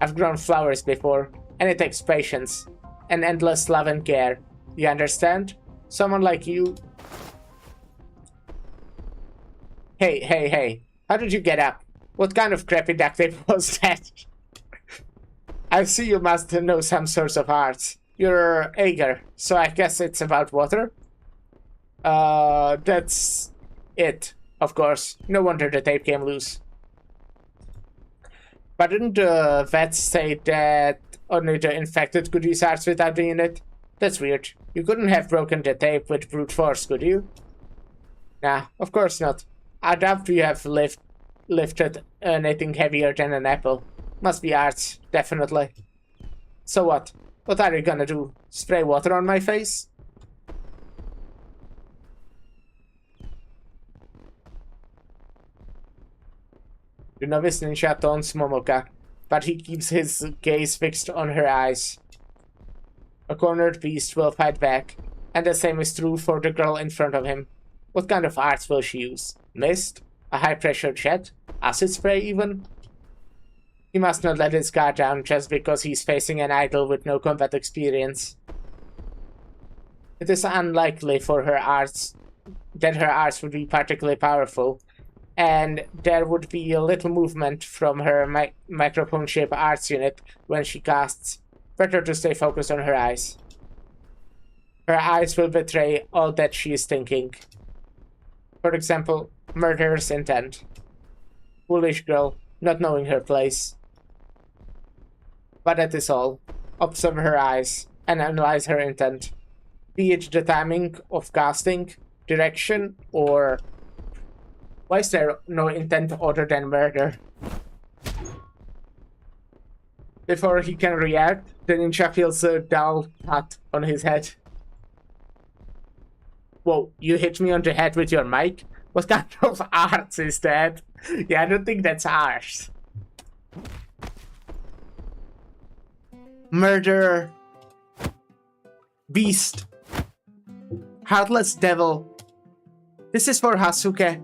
I've grown flowers before, and it takes patience, and endless love and care. You understand? Someone like you... Hey, how did you get up? What kind of crappy duct tape was that? I see you must know some sorts of arts. You're Ager, so I guess it's about water? That's it, of course. No wonder the tape came loose. But didn't the vets say that only the infected could use arts without the unit? That's weird. You couldn't have broken the tape with brute force, could you? Nah, of course not. I doubt you have lifted anything heavier than an apple. Must be arts, definitely. So what? What are you gonna do? Spray water on my face? The novice ninja taunts Momoka, but he keeps his gaze fixed on her eyes. A cornered beast will fight back, and the same is true for the girl in front of him. What kind of arts will she use? Mist? A high-pressure jet? Acid spray, even? He must not let his guard down just because he's facing an idol with no combat experience. It is unlikely for her arts that her arts would be particularly powerful, and there would be a little movement from her microphone-shaped arts unit when she casts. Better to stay focused on her eyes. Her eyes will betray all that she is thinking. For example, murderous intent. Foolish girl, not knowing her place. But that is all. Observe her eyes and analyze her intent. Be it the timing of casting, direction, or... Why is there no intent other than murder? Before he can react, the ninja feels a dull pat on his head. Whoa, you hit me on the head with your mic? What kind of arts is that? Yeah, I don't think that's ours. Murderer. Beast. Heartless devil. This is for Hasuke.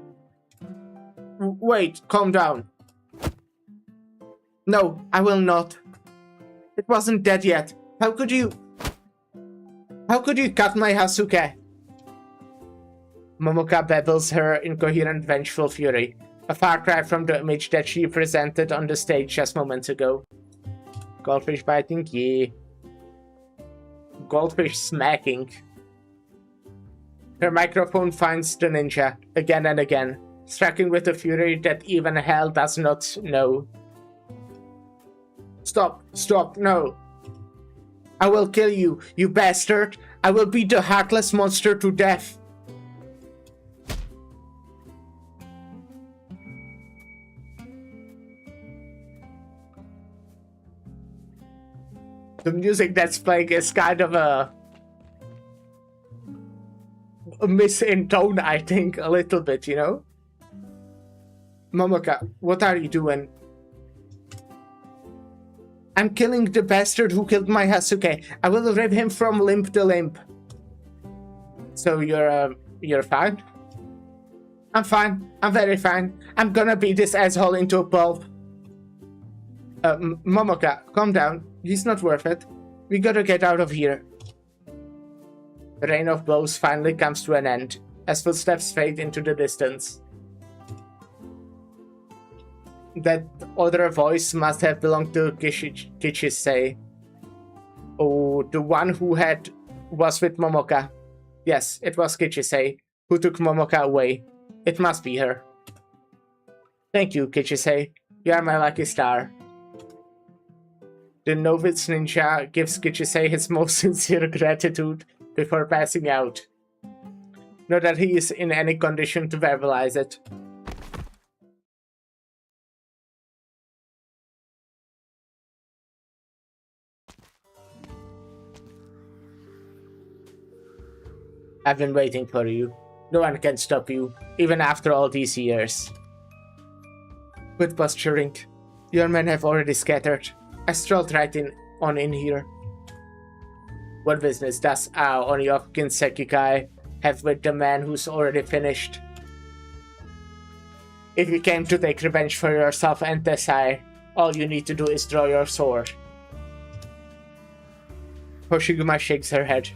Wait, calm down. No, I will not. It wasn't dead yet. How could you cut my Hasuke? Momoka babbles her incoherent, vengeful fury, a far cry from the image that she presented on the stage just moments ago. Goldfish biting, yeah. Goldfish smacking. Her microphone finds the ninja, again and again, striking with a fury that even hell does not know. Stop, stop, no. I will kill you, you bastard. I will beat the heartless monster to death. The music that's playing is kind of a miss in tone, I think, a little bit, you know? Momoka, what are you doing? I'm killing the bastard who killed my Hasuke. I will rip him from limb to limb. So you're fine? I'm fine. I'm very fine. I'm gonna beat this asshole into a pulp. Momoka, calm down. He's not worth it. We gotta get out of here. The rain of blows finally comes to an end, as footsteps fade into the distance. That other voice must have belonged to Kichisei. Oh, the one who was with Momoka. Yes, it was Kichisei, who took Momoka away. It must be her. Thank you, Kichisei. You are my lucky star. The novice ninja gives Kichisei his most sincere gratitude before passing out. Not that he is in any condition to verbalize it. I've been waiting for you. No one can stop you, even after all these years. Good posturing. Your men have already scattered. I strolled right in here. What business does Onyo Kinsekikai have with the man who's already finished? If you came to take revenge for yourself and Tessai, all you need to do is draw your sword. Hoshiguma shakes her head.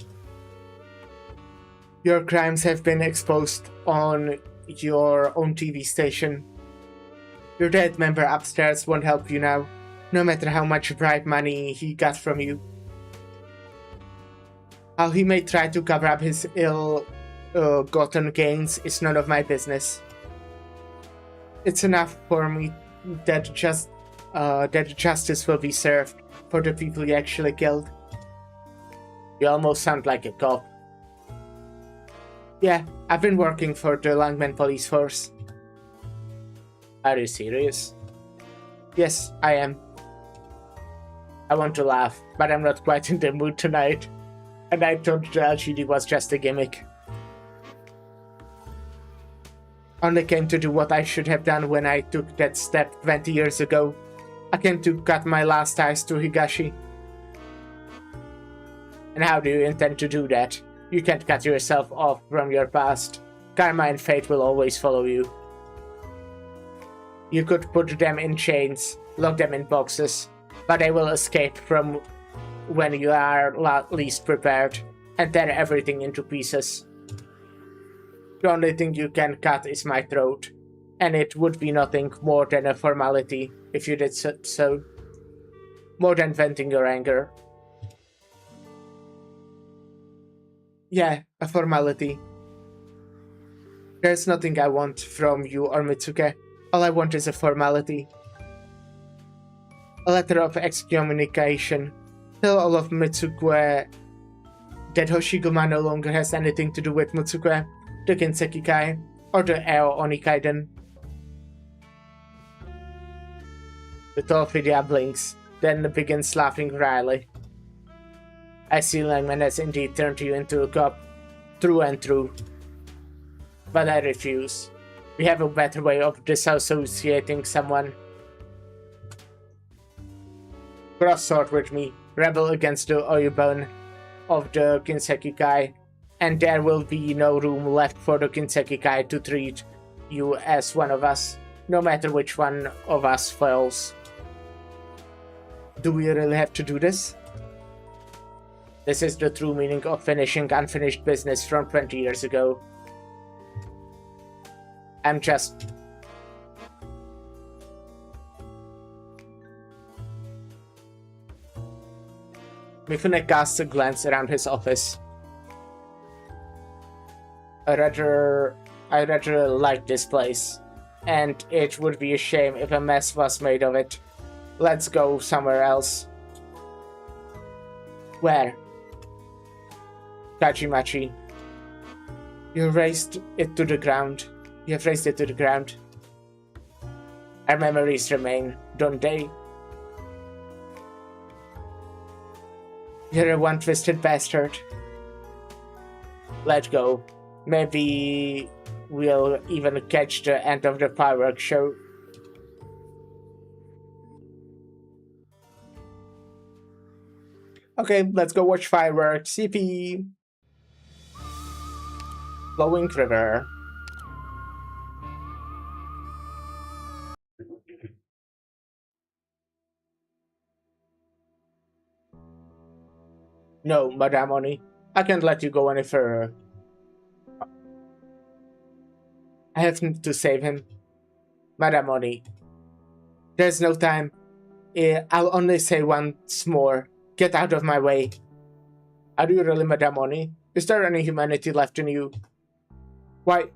Your crimes have been exposed on your own TV station. Your dead member upstairs won't help you now, no matter how much bribe money he got from you. How he may try to cover up his ill-gotten gains is none of my business. It's enough for me that justice will be served for the people he actually killed. You almost sound like a cop. Yeah, I've been working for the Langman police force. Are you serious? Yes, I am. I want to laugh, but I'm not quite in the mood tonight. And I thought the LGD was just a gimmick. Only came to do what I should have done when I took that step 20 years ago. I came to cut my last ties to Higashi. And how do you intend to do that? You can't cut yourself off from your past. Karma and fate will always follow you. You could put them in chains, lock them in boxes, but they will escape from when you are least prepared, and tear everything into pieces. The only thing you can cut is my throat, and it would be nothing more than a formality if you did so. More than venting your anger. Yeah, a formality. There's nothing I want from you or Mitsuke. All I want is a formality. A letter of excommunication. Tell all of Mitsuke that Hoshiguma no longer has anything to do with Mitsuke, the Kinsekikai, or the Eo Onikaiden. The tall figure blinks, then begins laughing wryly. I see Langman has indeed turned you into a cop, through and through. But I refuse. We have a better way of disassociating someone. Cross sword with me, rebel against the Oyubon of the Kinsekikai, and there will be no room left for the Kinsekikai to treat you as one of us. no matter which one of us fails. Do we really have to do this? This is the true meaning of finishing unfinished business from 20 years ago. I'm just... Mifune casts a glance around his office. I rather like this place, and it would be a shame if a mess was made of it. Let's go somewhere else. Where? Kachimachi. You have raised it to the ground. Our memories remain, don't they? You're a one-twisted bastard. Let go. Maybe we'll even catch the end of the fireworks show. Okay, let's go watch fireworks. CP. Flowing river. No, Madame Oni. I can't let you go any further. I have to save him. Madame Oni. There's no time. I'll only say once more. Get out of my way. Are you really Madame Oni? Is there any humanity left in you? Why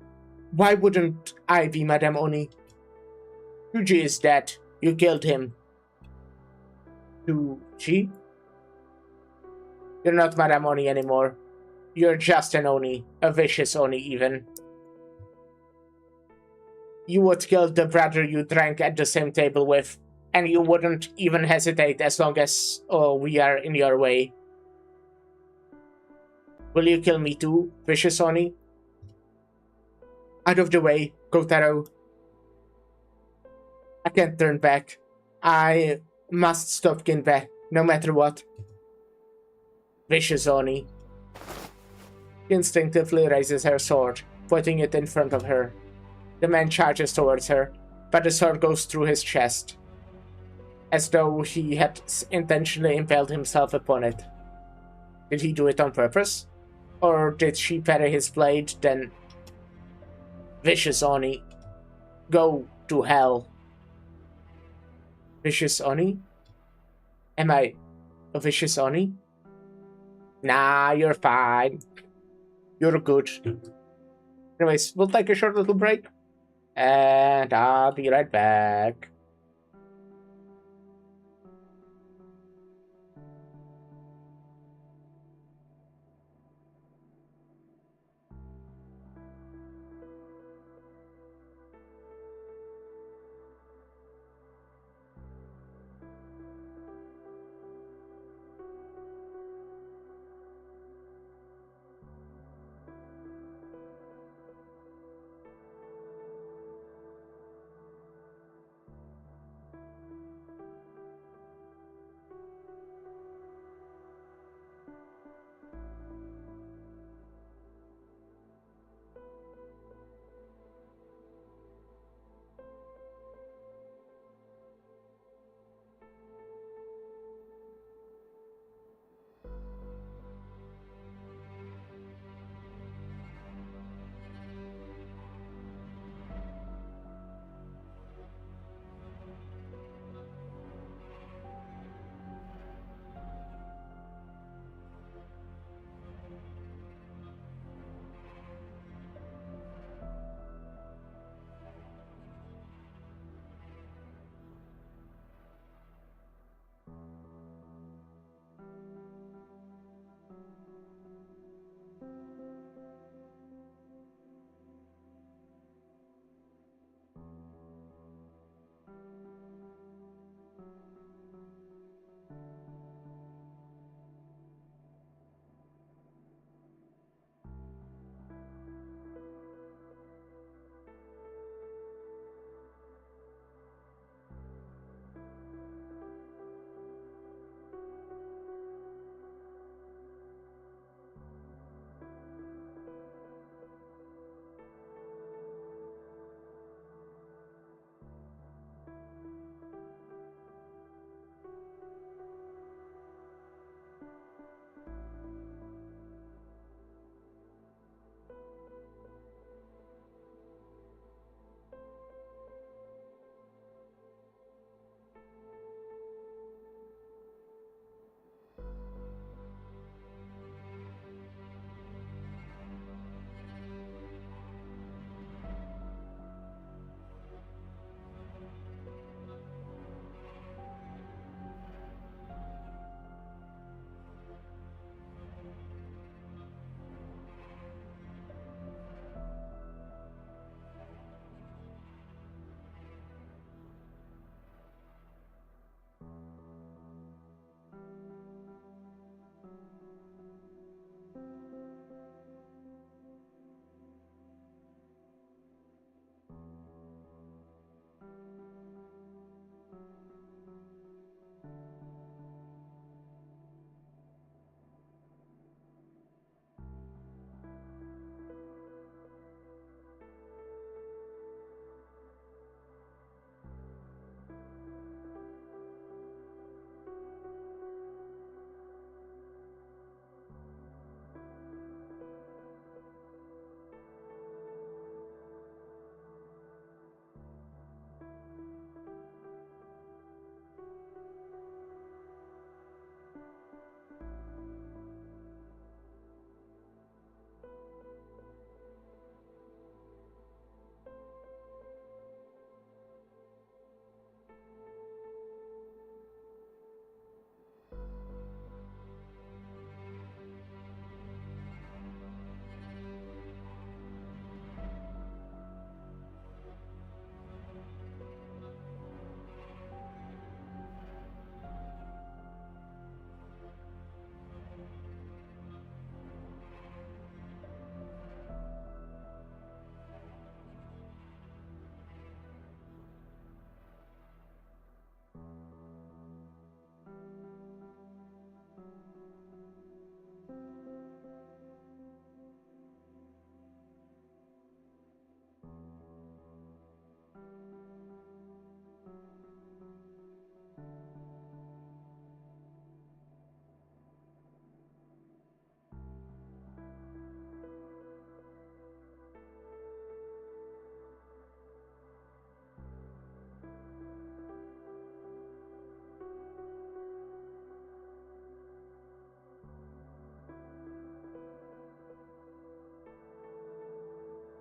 wouldn't I be Madame Oni? Yuji is dead. You killed him. Yuji? You're not Madame Oni anymore. You're just an Oni. A vicious Oni, even. You would kill the brother you drank at the same table with, and you wouldn't even hesitate as long as we are in your way. Will you kill me too, vicious Oni? Out of the way, Kotaro. I can't turn back. I must stop Ginbei, no matter what. Vicious Oni. She instinctively raises her sword, putting it in front of her. The man charges towards her, but the sword goes through his chest, as though he had intentionally impaled himself upon it. Did he do it on purpose? Or did she parry his blade, then... Vicious Oni. Go to hell. Vicious Oni? Am I a vicious Oni? Nah, you're fine. You're good. Anyways, we'll take a short little break. And I'll be right back.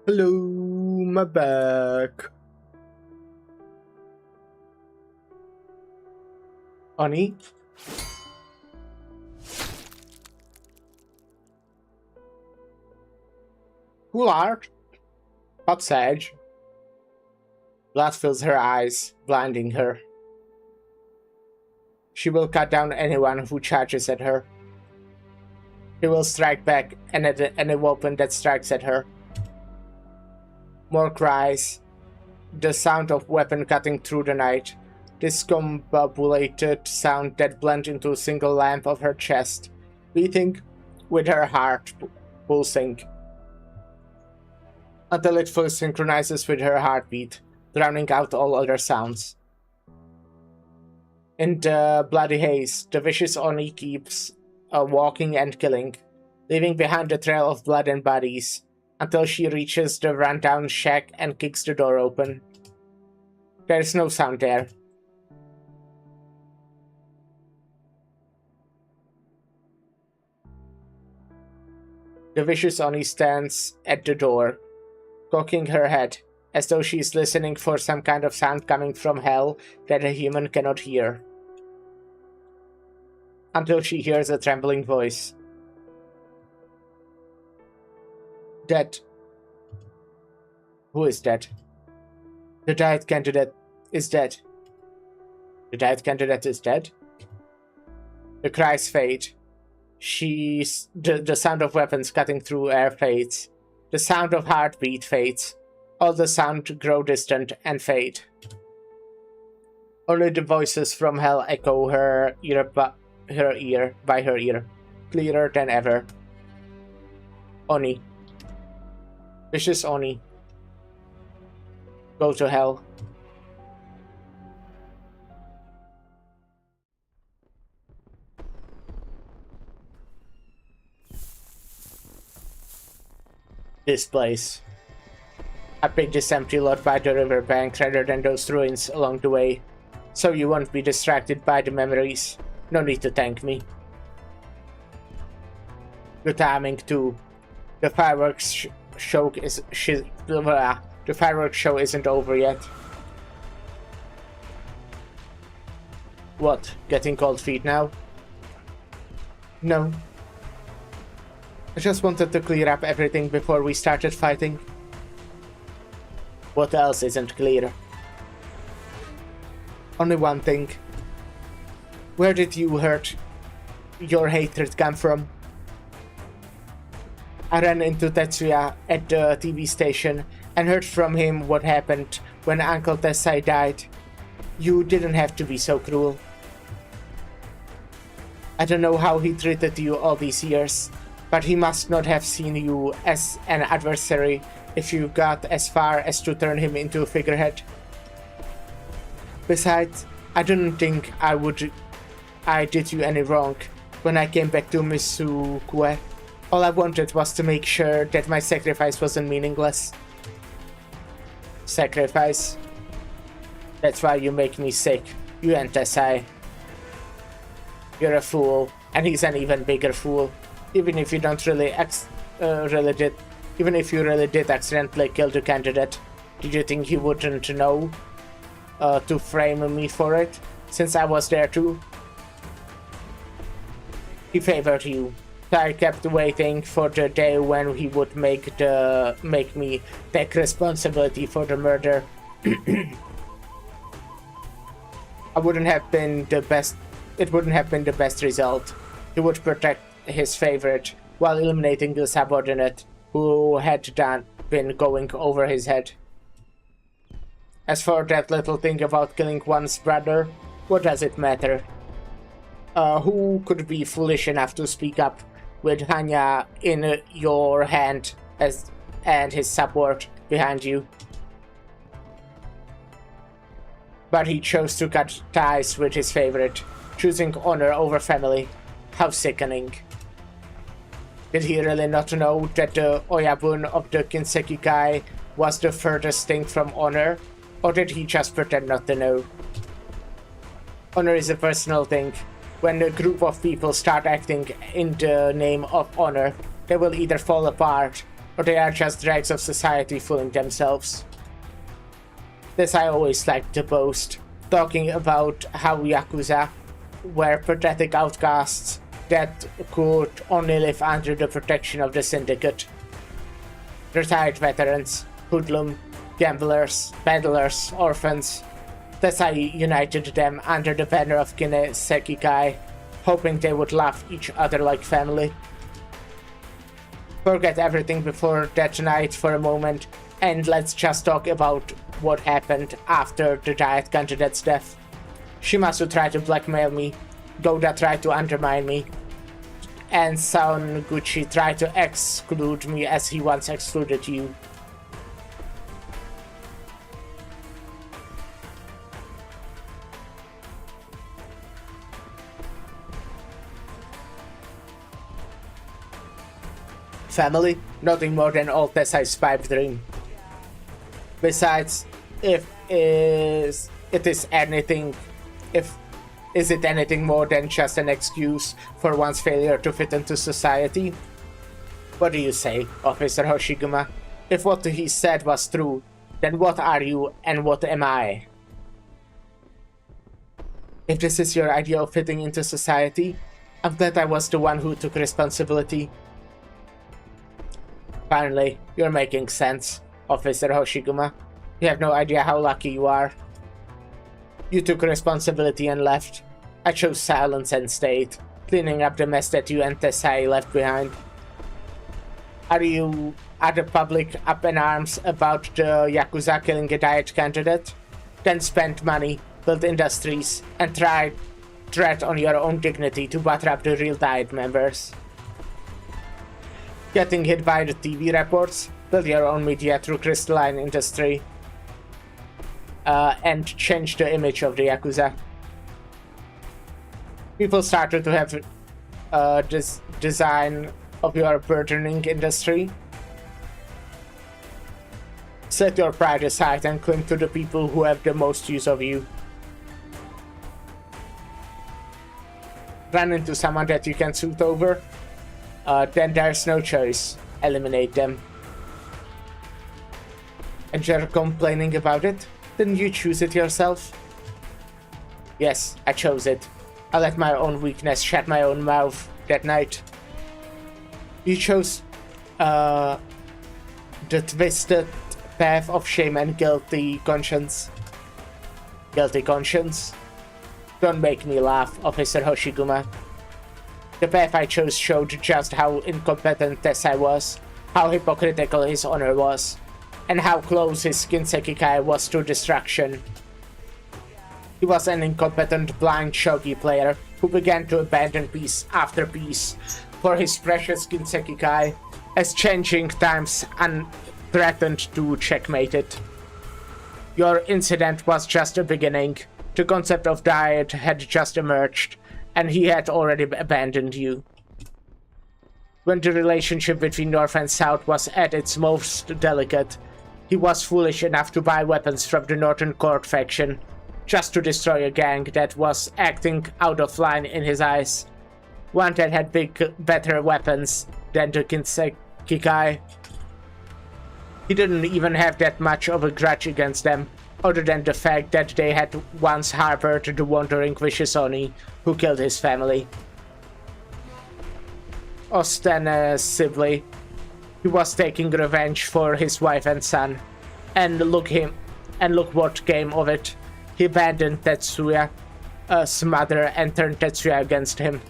Hello, my back. Oni? Cool art. Hot sage. Blood fills her eyes, blinding her. She will cut down anyone who charges at her. She will strike back at any weapon that strikes at her. More cries. The sound of weapon cutting through the night. Discombobulated sound that blend into a single lamp of her chest, beating with her heart pulsing. Until it fully synchronizes with her heartbeat, drowning out all other sounds. In the bloody haze, the vicious Oni keeps walking and killing, leaving behind a trail of blood and bodies, until she reaches the rundown shack and kicks the door open. There is no sound there. The vicious Oni stands at the door, cocking her head, as though she is listening for some kind of sound coming from hell that a human cannot hear. Until she hears a trembling voice. Dead. Who is dead? The diet candidate is dead. The diet candidate is dead? The cries fade. The sound of weapons cutting through air fades. The sound of heartbeat fades. All the sound grow distant and fade. Only the voices from hell echo her ear by her ear, clearer than ever. Oni. Vicious Oni. Go to hell. This place. I picked this empty lot by the riverbank rather than those ruins along the way, so you won't be distracted by the memories. No need to thank me. Good timing too. The fireworks show isn't over yet. What? Getting cold feet now? No. I just wanted to clear up everything before we started fighting. What else isn't clear? Only one thing. Where did your hatred come from? I ran into Tetsuya at the TV station and heard from him what happened when Uncle Tessai died. You didn't have to be so cruel. I don't know how he treated you all these years, but he must not have seen you as an adversary if you got as far as to turn him into a figurehead. Besides, I didn't think I did you any wrong when I came back to Misukue. All I wanted was to make sure that my sacrifice wasn't meaningless. Sacrifice? That's why you make me sick, you and Tessai. You're a fool, and he's an even bigger fool. Even if you don't even if you really did accidentally kill the candidate, did you think he wouldn't know to frame me for it, since I was there too? He favored you, so I kept waiting for the day when he would make me take responsibility for the murder. It wouldn't have been the best result. He would protect his favorite while eliminating the subordinate who had been going over his head. As for that little thing about killing one's brother, what does it matter? Who could be foolish enough to speak up with Hanya in your hand and his support behind you? But he chose to cut ties with his favorite, choosing honor over family. How sickening. Did he really not know that the Oyabun of the Kinsekikai was the furthest thing from honor? Or did he just pretend not to know? Honor is a personal thing. When a group of people start acting in the name of honor, they will either fall apart or they are just dregs of society fooling themselves. This I always liked to boast, talking about how Yakuza were pathetic outcasts that could only live under the protection of the Syndicate. Retired veterans, hoodlum, gamblers, peddlers, orphans. Thus I united them under the banner of Sekikai, hoping they would love each other like family. Forget everything before that night for a moment, and let's just talk about what happened after the Diet candidate's death. Shimasu tried to blackmail me, Goda tried to undermine me, and Saonuguchi tried to exclude me as he once excluded you. Family, nothing more than old Tessai's pipe dream. Besides, is it anything more than just an excuse for one's failure to fit into society? What do you say, Officer Hoshiguma? If what he said was true, then what are you and what am I? If this is your idea of fitting into society, I'm glad I was the one who took responsibility. Finally, you're making sense, Officer Hoshiguma. You have no idea how lucky you are. You took responsibility and left. I chose silence and stayed, cleaning up the mess that you and Tessai left behind. Are the public up in arms about the Yakuza killing a Diet candidate? Then spend money, build industries, and tread on your own dignity to butter up the real Diet members. Getting hit by the TV reports, build your own media through crystalline industry, and change the image of the Yakuza. People started to have this design of your burgeoning industry. Set your pride aside and cling to the people who have the most use of you. Run into someone that you can suit over, then there's no choice. Eliminate them. And you're complaining about it? Didn't you choose it yourself? Yes, I chose it. I let my own weakness shut my own mouth that night. You chose the twisted path of shame and guilty conscience. Guilty conscience? Don't make me laugh, Officer Hoshiguma. The path I chose showed just how incompetent Tessai was, how hypocritical his honor was, and how close his Kinsekikai was to destruction. He was an incompetent blind shogi player who began to abandon piece after piece for his precious Kinsekikai as changing times threatened to checkmate it. Your incident was just a beginning. The concept of Diet had just emerged, and he had already abandoned you. When the relationship between North and South was at its most delicate, he was foolish enough to buy weapons from the Northern Court faction, just to destroy a gang that was acting out of line in his eyes. One that had better weapons than the Kinsekikai. He didn't even have that much of a grudge against them, other than the fact that they had once harbored the wandering vicious Oni who killed his family. Ostensibly, he was taking revenge for his wife and son, and look what came of it. He abandoned Tetsuya's mother and turned Tetsuya against him.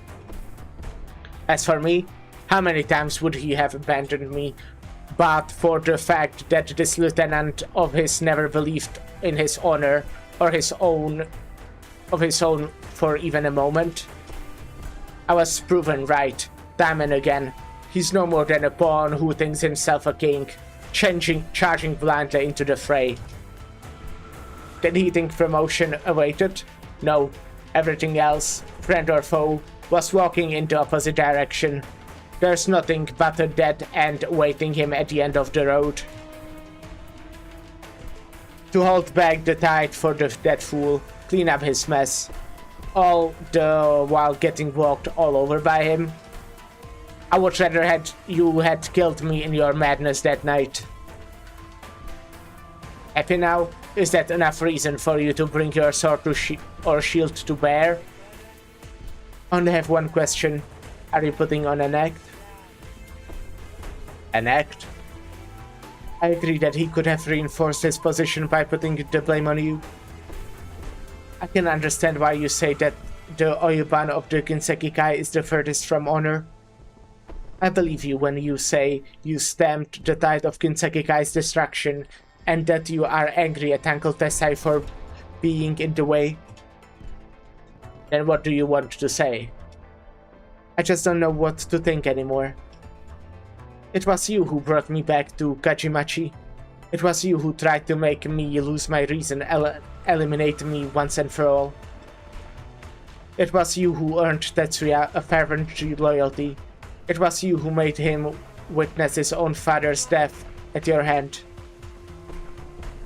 As for me, how many times would he have abandoned me, but for the fact that this lieutenant of his never believed in his honor or his own for even a moment? I was proven right, time and again. He's no more than a pawn who thinks himself a king, charging blindly into the fray. Did he think promotion awaited? No. Everything else, friend or foe, was walking in the opposite direction. There's nothing but a dead end awaiting him at the end of the road. To hold back the tide for that fool, clean up his mess, all the while getting walked all over by him. I would rather had you had killed me in your madness that night. Happy now? Is that enough reason for you to bring your sword to or shield to bear? Only have one question. Are you putting on an act? An act? I agree that he could have reinforced his position by putting the blame on you. I can understand why you say that the Oyuban of the Ginsekikai is the furthest from honor. I believe you when you say you stamped the tide of Ginsekikai's destruction and that you are angry at Uncle Tessai for being in the way. Then what do you want to say? I just don't know what to think anymore. It was you who brought me back to Kajimachi. It was you who tried to make me lose my reason, eliminate me once and for all. It was you who earned Tetsuya a fervent loyalty. It was you who made him witness his own father's death at your hand.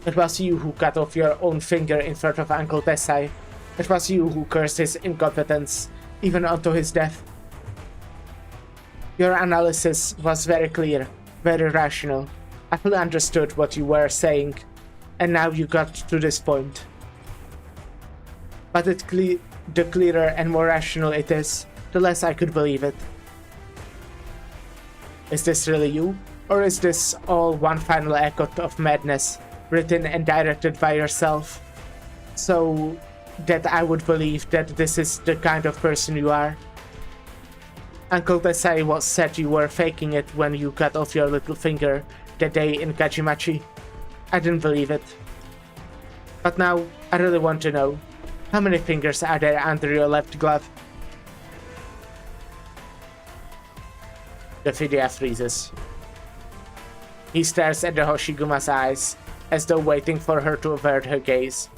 It was you who cut off your own finger in front of Uncle Tessai. It was you who cursed his incompetence, even unto his death. Your analysis was very clear, very rational. I fully understood what you were saying, and now you got to this point. But the clearer and more rational it is, the less I could believe it. Is this really you? Or is this all one final echo of madness, written and directed by yourself, so that I would believe that this is the kind of person you are? Uncle Tessai said you were faking it when you cut off your little finger that day in Kajimachi. I didn't believe it. But now, I really want to know, how many fingers are there under your left glove? The Fidia freezes. He stares at the Hoshiguma's eyes, as though waiting for her to avert her gaze.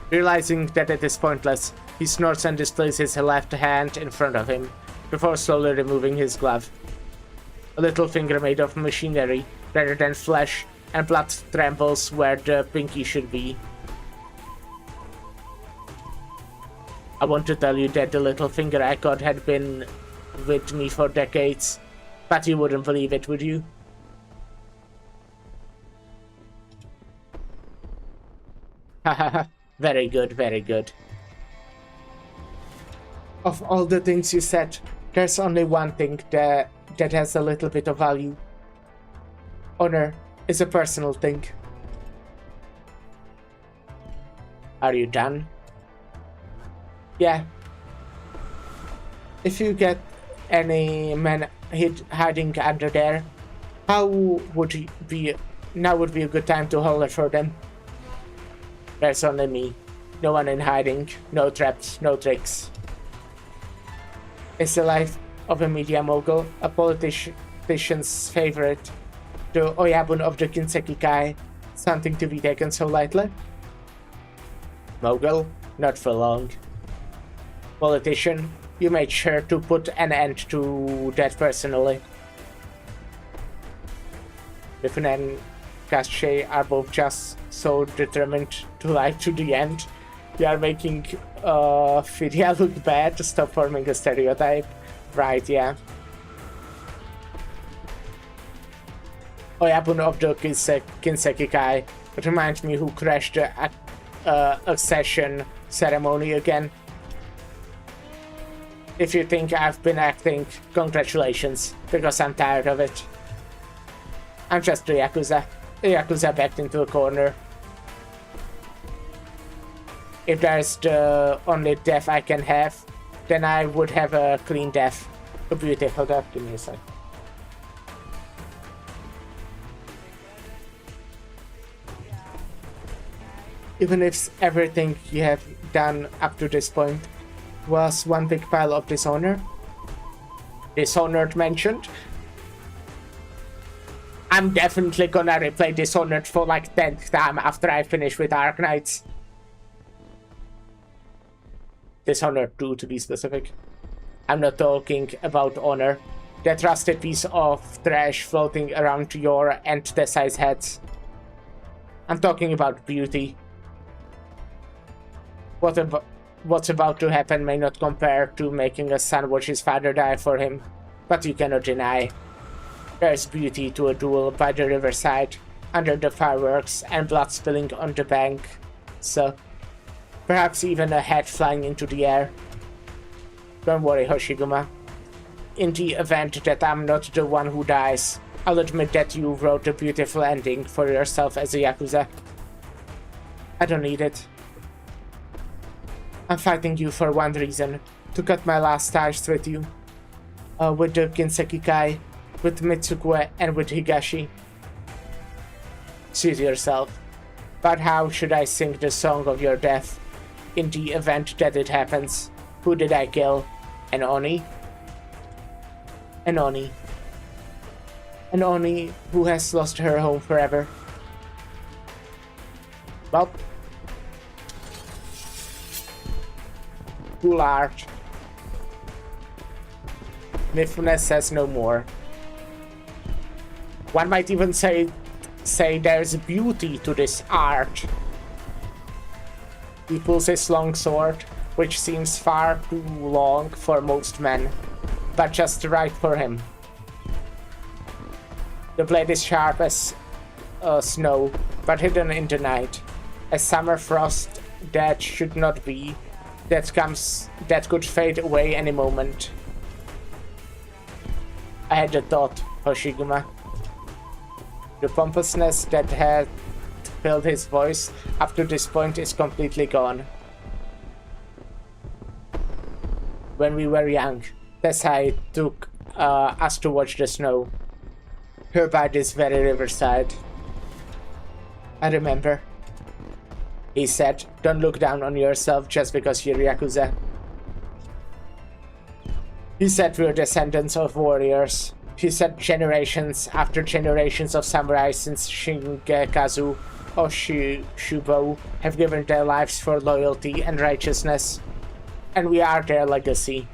Realizing that it is pointless, he snorts and displays his left hand in front of him, before slowly removing his glove. A little finger made of machinery, rather than flesh, and blood trembles where the pinky should be. I want to tell you that the little finger I got had been with me for decades, but you wouldn't believe it, would you? Hahaha, very good, very good. Of all the things you said, there's only one thing that has a little bit of value. Honor is a personal thing. Are you done? Yeah. If you get any men hiding under there, now would be a good time to holler for them. There's only me. No one in hiding, no traps, no tricks. It's the life of a media mogul, a politician's favorite, the Oyabun of the Kinsekikai, something to be taken so lightly? Mogul? Not for long. Politician? You made sure to put an end to that personally. Griffin and Kasche are both just so determined to lie to the end. They are making Fidia look bad to stop forming a stereotype. Right, yeah. Oyabun of the Kinsekikai reminds me who crashed the accession ceremony again. If you think I've been acting, congratulations, because I'm tired of it. I'm just the Yakuza. The Yakuza backed into a corner. If there's the only death I can have, then I would have a clean death. A beautiful death, give me a sec. Even if everything you have done up to this point was one big pile of dishonor. Dishonored mentioned. I'm definitely gonna replay Dishonored for like 10th time after I finish with Arknights. Dishonored 2 to be specific. I'm not talking about honor. That rusted piece of trash floating around your and Tessai's heads. I'm talking about beauty. What's about to happen may not compare to making a son watch his father die for him. but you cannot deny. There's beauty to a duel by the riverside, under the fireworks and blood spilling on the bank, so perhaps even a head flying into the air. Don't worry, Hoshiguma. In the event that I'm not the one who dies, I'll admit that you wrote a beautiful ending for yourself as a Yakuza. I don't need it. I'm fighting you for one reason, to cut my last ties with you. With the Ginsekikai, with Mitsukue, and with Higashi. Suit yourself. But how should I sing the song of your death? In the event that it happens, who did I kill? An Oni? An Oni. An Oni who has lost her home forever. Well. Cool art. Mifune says no more. One might even say there's beauty to this art. He pulls his long sword, which seems far too long for most men, but just right for him. The blade is sharp as snow, but hidden in the night. A summer frost that should not be, that could fade away any moment. I had a thought, Hoshiguma. The pompousness that had filled his voice up to this point is completely gone. When we were young, Tessai took us to watch the snow. Here by this very riverside. I remember. He said, don't look down on yourself just because you're Yakuza. He said we're descendants of warriors. He said generations after generations of samurai since Shingekazu or Shubo have given their lives for loyalty and righteousness. And we are their legacy.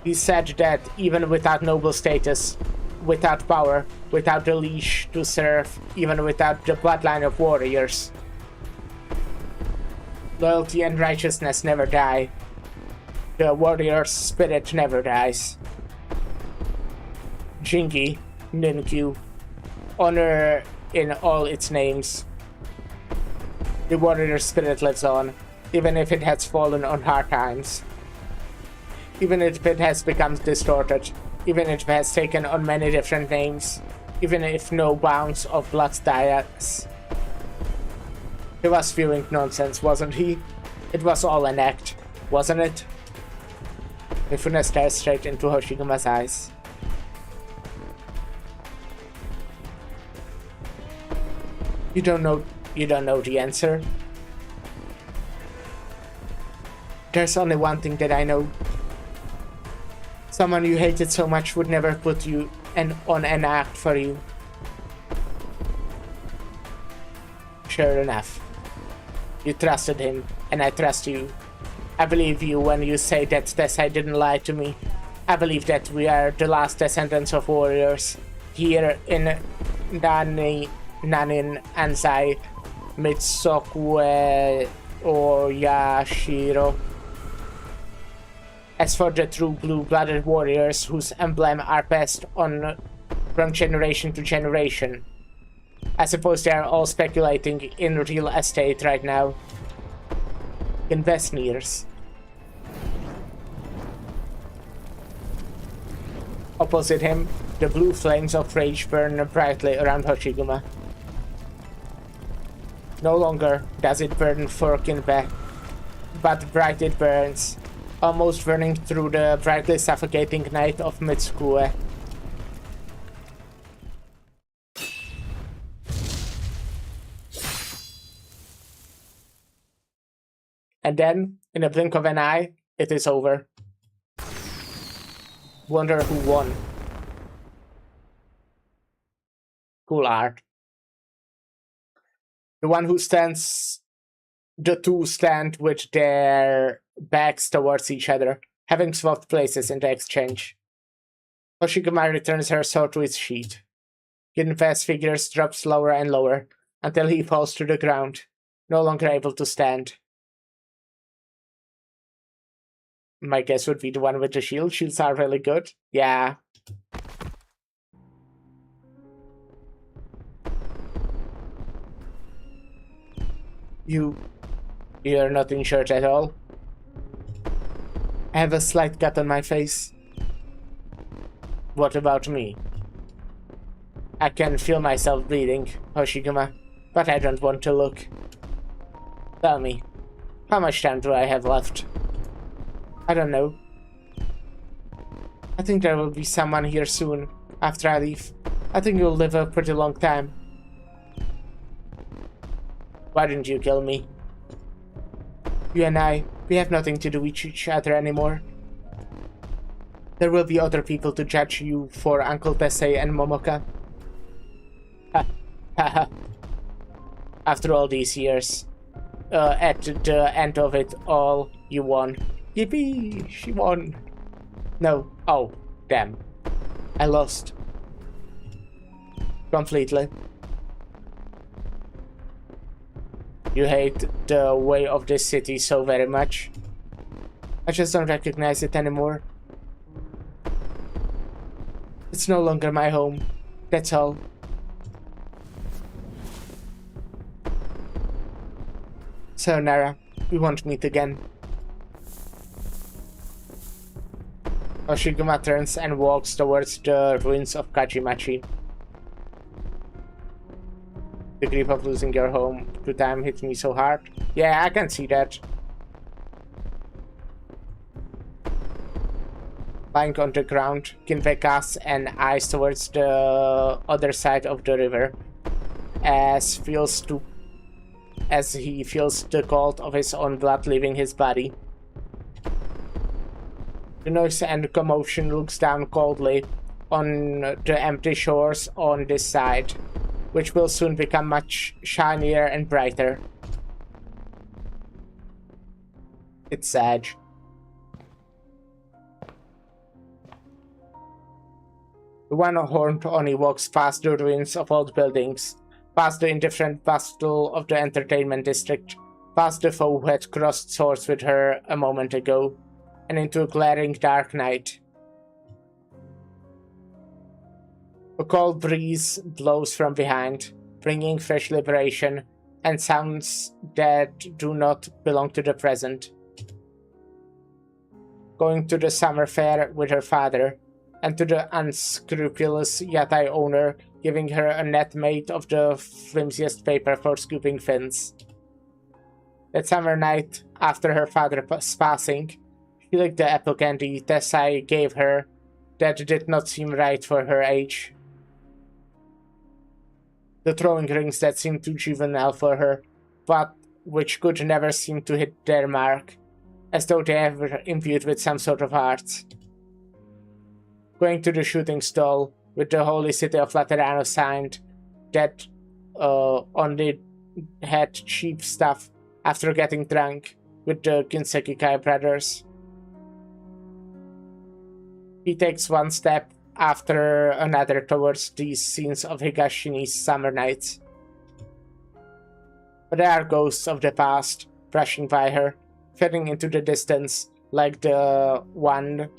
He said that even without noble status, without power, without the leash to serve, even without the bloodline of warriors, loyalty and righteousness never die. The warrior's spirit never dies. Jingi, Ninkyu, honor in all its names. The warrior spirit lives on, even if it has fallen on hard times. Even if it has become distorted, even if it has taken on many different names, even if no bounds of blood dies. He was spewing nonsense, wasn't he? It was all an act, wasn't it? Mifune stares straight into Hoshiguma's eyes. You don't know the answer? There's only one thing that I know. Someone you hated so much would never put you on an act for you. Sure enough. You trusted him, and I trust you. I believe you when you say that Tessai didn't lie to me. I believe that we are the last descendants of warriors. Here in Nanin, Ansai, Mitsokue, or Yashiro. As for the true blue-blooded warriors whose emblem are passed on from generation to generation, I suppose they are all speculating in real estate right now. Investors. Opposite him, the blue flames of rage burn brightly around Hoshiguma. No longer does it burn forking back, but bright it burns, almost burning through the brightly suffocating night of Mitsukue. And then, in a blink of an eye, it is over. Wonder who won. Cool art. The two stand with their backs towards each other, having swapped places in the exchange. Hoshiguma returns her sword to its sheath. Ginfe's figure drops lower and lower, until he falls to the ground, no longer able to stand. My guess would be the one with the shield. Shields are really good. Yeah. You're not injured at all? I have a slight cut on my face. What about me? I can feel myself bleeding, Hoshiguma, but I don't want to look. Tell me, how much time do I have left? I don't know. I think there will be someone here soon, after I leave. I think you'll live a pretty long time. Why didn't you kill me? You and I, we have nothing to do with each other anymore. There will be other people to judge you for Uncle Tessei and Momoka. Ha ha ha. After all these years, at the end of it all, you won. Yippee! She won. No. Oh, damn. I lost. Completely. You hate the way of this city so very much. I just don't recognize it anymore. It's no longer my home. That's all. So, Nara, we won't meet again. Hoshiguma turns and walks towards the ruins of Kajimachi. The grief of losing your home to time hit me so hard. Yeah, I can see that. Lying on the ground, Kinpei casts an eyes towards the other side of the river, as he feels the cold of his own blood leaving his body. The noise and commotion looks down coldly on the empty shores on this side, which will soon become much shinier and brighter. It's sad. The one-horned Oni walks past the ruins of old buildings, past the indifferent bustle of the entertainment district, past the foe who had crossed swords with her a moment ago, and into a glaring dark night. A cold breeze blows from behind, bringing fresh liberation and sounds that do not belong to the present. Going to the summer fair with her father, and to the unscrupulous yatai owner giving her a net made of the flimsiest paper for scooping fins. That summer night, after her father's passing, she licked the apple candy Tessai gave her that did not seem right for her age. The throwing rings that seemed too juvenile for her, but which could never seem to hit their mark, as though they were imbued with some sort of art. Going to the shooting stall with the Holy City of Laterano signed that only had cheap stuff after getting drunk with the Kinsekikai brothers. He takes one step after another towards these scenes of Higashini's summer nights. But there are ghosts of the past brushing by her, fading into the distance like the one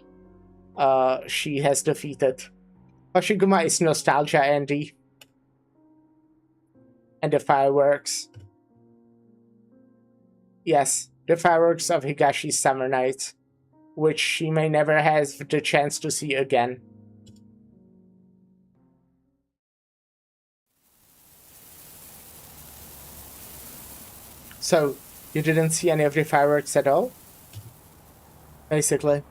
she has defeated. Hoshiguma is nostalgia, Andy. And the fireworks. Yes, the fireworks of Higashi's summer night, which she may never have the chance to see again. So, you didn't see any of the fireworks at all? Basically.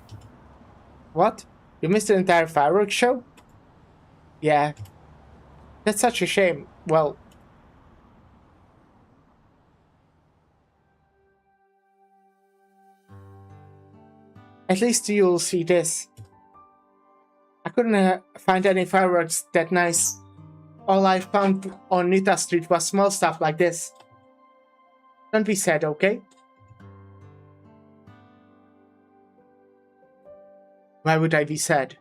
What? You missed the entire fireworks show? Yeah. That's such a shame. Well... At least you'll see this. I couldn't find any fireworks that nice. All I found on Nita Street was small stuff like this. Don't be sad, okay? Why would I be sad?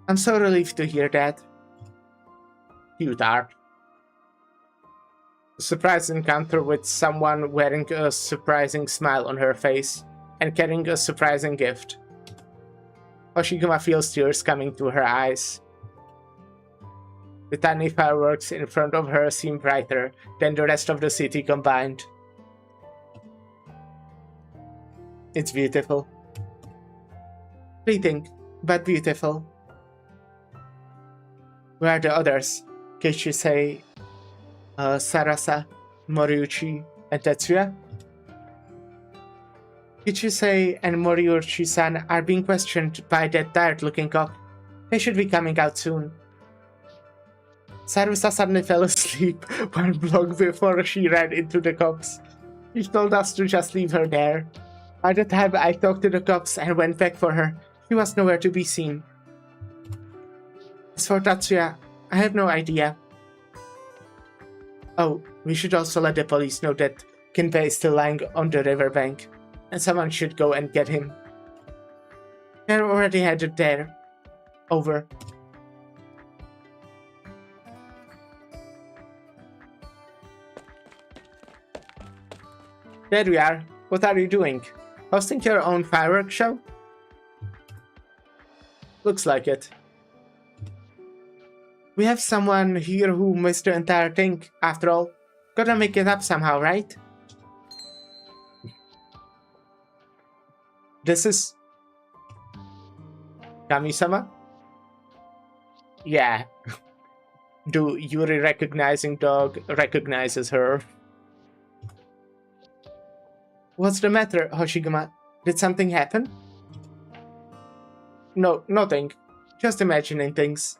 I'm so relieved to hear that. Cute art. A surprise encounter with someone wearing a surprising smile on her face. and carrying a surprising gift. Hoshiguma feels tears coming to her eyes. The tiny fireworks in front of her seem brighter than the rest of the city combined. It's beautiful. Fleeting, but beautiful. Where are the others? Kichisei, Sarasa, Moriuchi, and Tetsuya? Kichisei and Moriuchi-san are being questioned by that tired-looking cop. They should be coming out soon. Sarusa suddenly fell asleep 1 block before she ran into the cops. She told us to just leave her there. By the time I talked to the cops and went back for her, she was nowhere to be seen. As for Tatsuya, I have no idea. Oh, we should also let the police know that Kinbei is still lying on the riverbank, and someone should go and get him. They're already headed there. Over. There we are. What are you doing? Hosting your own fireworks show? Looks like it. We have someone here who missed the entire thing, after all. Gotta make it up somehow, right? This is... Kami-sama? Yeah. The Yuri recognizing dog recognizes her. What's the matter, Hoshiguma? Did something happen? No, nothing. Just imagining things.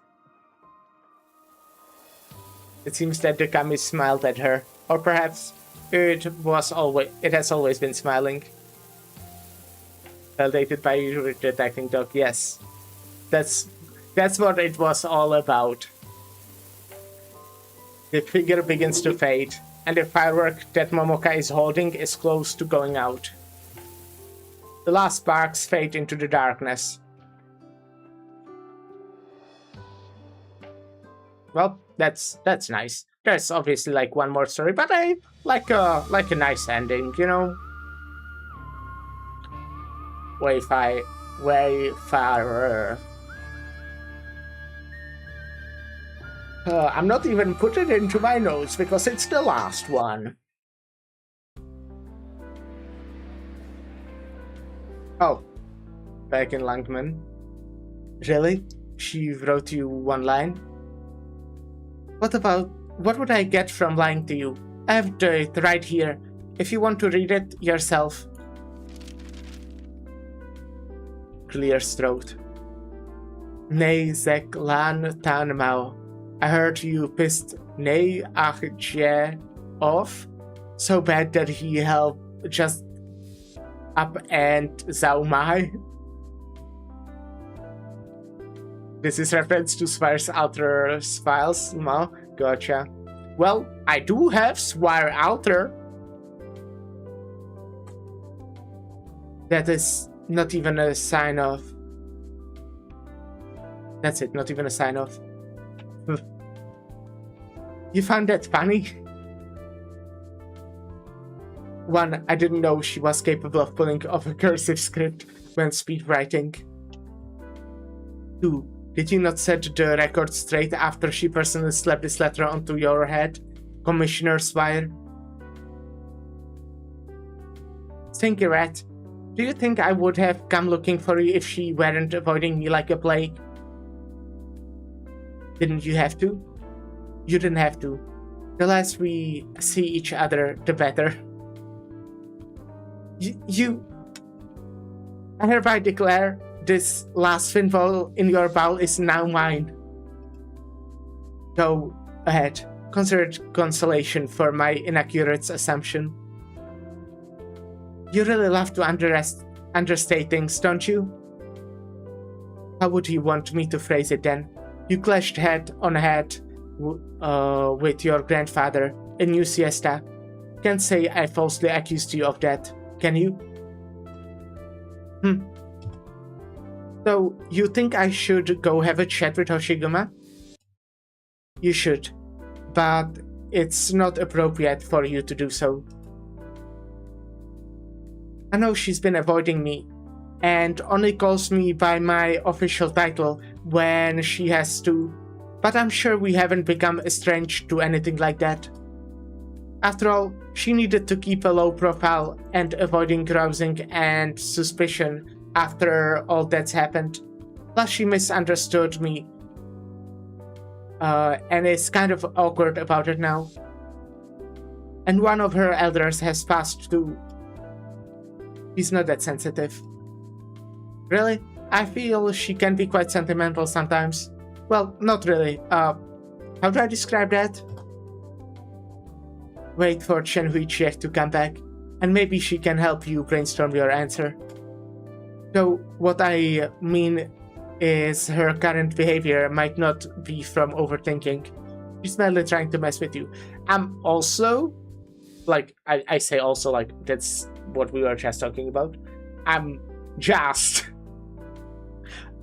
It seems that the Kami smiled at her. Or perhaps it has always been smiling. Validated by Yuri detecting dog, yes. That's what it was all about. The figure begins to fade, and the firework that Momoka is holding is close to going out. The last sparks fade into the darkness. Well, that's nice. There's obviously like one more story, but I like a nice ending, you know. Wayfarer. I'm not even putting it into my notes because it's the last one. Oh, back in Langman. Really? She wrote you one line? What would I get from lying to you? I have it right here, if you want to read it yourself. Clears throat. Nei zek lan tan mao. I heard you pissed Nei Achje off so bad that he helped just up and Zaumai. This is reference to Swire's Outer files. No, gotcha. Well, I do have Swire Outer. That is not even a sign of. That's it, not even a sign of. You found that funny? 1. I didn't know she was capable of pulling off a cursive script when speed writing. 2. Did you not set the record straight after she personally slapped this letter onto your head, Commissioner Swire? Stinky rat. Do you think I would have come looking for you if she weren't avoiding me like a plague? Didn't you have to? You didn't have to. The less we see each other, the better. I hereby declare this last finful in your bowl is now mine. Go ahead. Consider it consolation for my inaccurate assumption. You really love to understate things, don't you? How would you want me to phrase it then? You clashed head on head with your grandfather in New Siesta. Can't say I falsely accused you of that, can you? So, you think I should go have a chat with Hoshiguma? You should, but it's not appropriate for you to do so. I know she's been avoiding me and only calls me by my official title when she has to, but I'm sure we haven't become estranged to anything like that. After all, she needed to keep a low profile and avoiding rousing and suspicion after all that's happened. Plus, she misunderstood me, and is kind of awkward about it now. And one of her elders has passed too. He's not that sensitive. Really? I feel she can be quite sentimental sometimes. Well, not really. How do I describe that? Wait for Chen Huichie to come back, and maybe she can help you brainstorm your answer. Though, what I mean is her current behavior might not be from overthinking. She's merely trying to mess with you. I'm also, like, I say also, like, that's what we were just talking about. I'm just...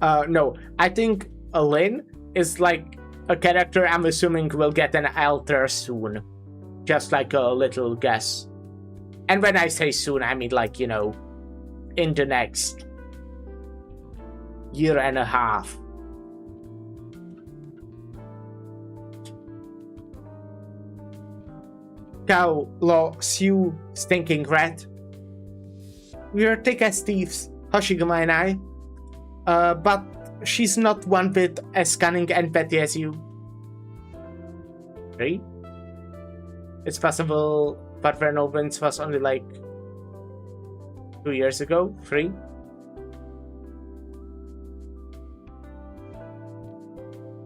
no, I think Lynn is, like, a character I'm assuming will get an alter soon. Just like a little guess. And when I say soon, I mean, like, you know, in the next year and a half. Cow, Law, Sue, Stinking Rat. We're thick as thieves, Hoshigama and I. But she's not one bit as cunning and petty as you. Right? It's possible, but Vernal Winds was only like 2 years ago, 3.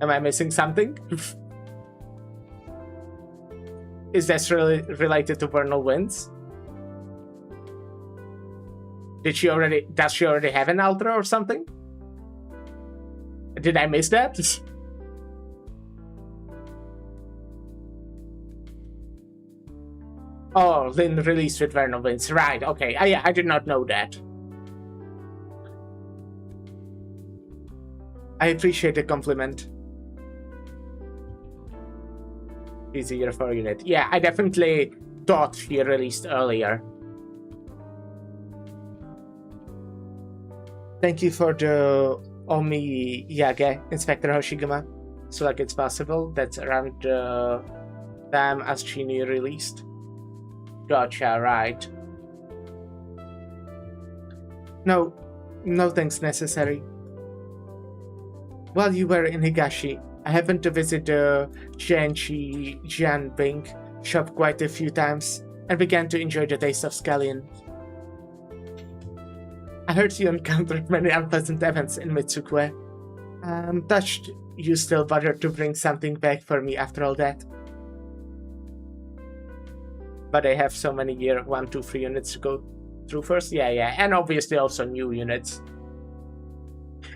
Am I missing something? Is this really related to Vernal Winds? Does she already have an altar or something? Did I miss that? Oh, Lynn released with Vernal Winds. Right, okay. Yeah, I did not know that. I appreciate the compliment. Easier for unit. Yeah, I definitely thought he released earlier. Thank you for the Omi Yage, Inspector Hoshigama. So like it's possible that's around the time as Chini released. Gotcha, right. No thanks necessary. While you were in Higashi, I happened to visit the Jianqi Jianbing shop quite a few times and began to enjoy the taste of scallion. I heard you encountered many unpleasant events in Mitsukue. I'm touched you still bothered to bring something back for me after all that. But I have so many year 1, 2, 3 units to go through first. Yeah, and obviously also new units.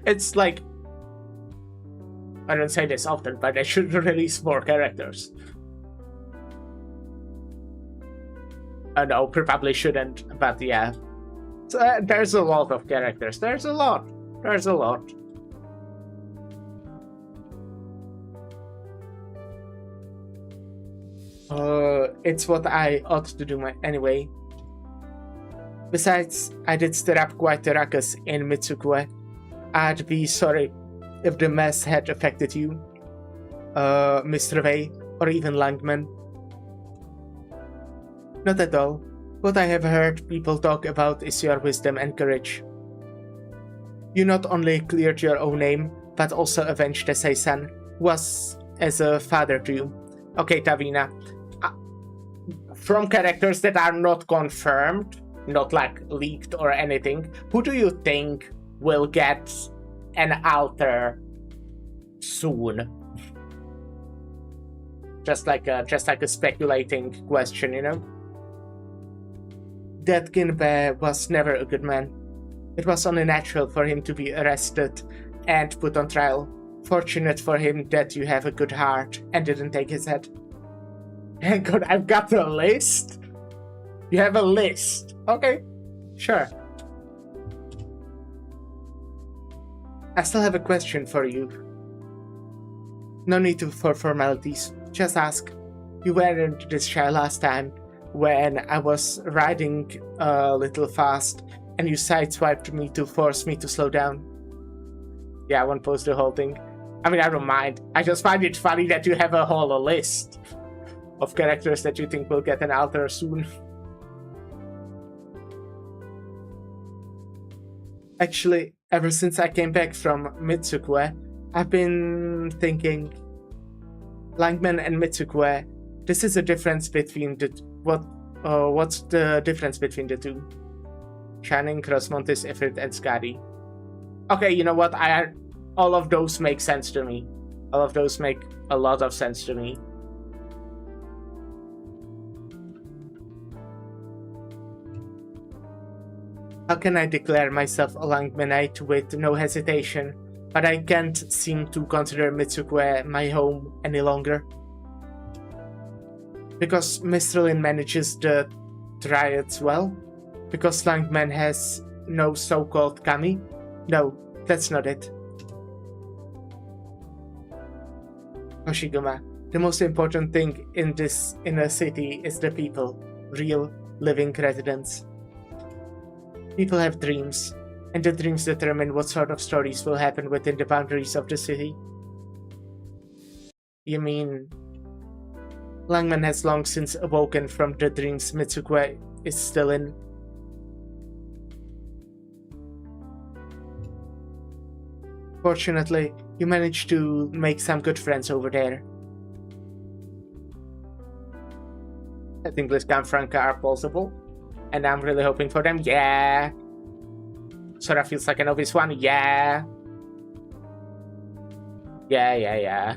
It's like, I don't say this often, but I should release more characters. No, probably shouldn't, but yeah. So, there's a lot of characters. There's a lot. It's what I ought to do anyway. Besides, I did stir up quite a ruckus in Mitsukue. I'd be sorry if the mess had affected you, Mr. Vey, or even Langman. Not at all. What I have heard people talk about is your wisdom and courage. You not only cleared your own name, but also avenged the Seisan, who was as a father to you. Okay, Tavina. From characters that are not confirmed, not like leaked or anything, who do you think will get an altar soon? Just like a speculating question, you know? That Ginbe was never a good man. It was only natural for him to be arrested and put on trial. Fortunate for him that you have a good heart and didn't take his head. Thank God, I've got a list. You have a list. Okay, sure. I still have a question for you. No need for formalities. Just ask. You weren't this shy last time, when I was riding a little fast and you sideswiped me to force me to slow down. Yeah, I won't post the whole thing. I mean, I don't mind. I just find it funny that you have a whole list of characters that you think will get an alter soon. Actually, ever since I came back from Mitsukue, I've been thinking, Langman and Mitsukue, this is a difference between the what's the difference between the two? Shining, Crossmontes, Ifrit, and Skadi. Okay, you know what? All of those make sense to me. All of those make a lot of sense to me. How can I declare myself a Langmanite with no hesitation, but I can't seem to consider Mitsukue my home any longer? Because Mistralin manages the Triads well? Because Langman has no so-called kami? No, that's not it. Hoshiguma, the most important thing in this inner city is the people, real, living residents. People have dreams, and the dreams determine what sort of stories will happen within the boundaries of the city. You mean, Langman has long since awoken from the dreams Mitsukue is still in? Fortunately, you managed to make some good friends over there. I think Liska and Franca are plausible, and I'm really hoping for them. Yeah. Sora feels like an obvious one. Yeah. Yeah.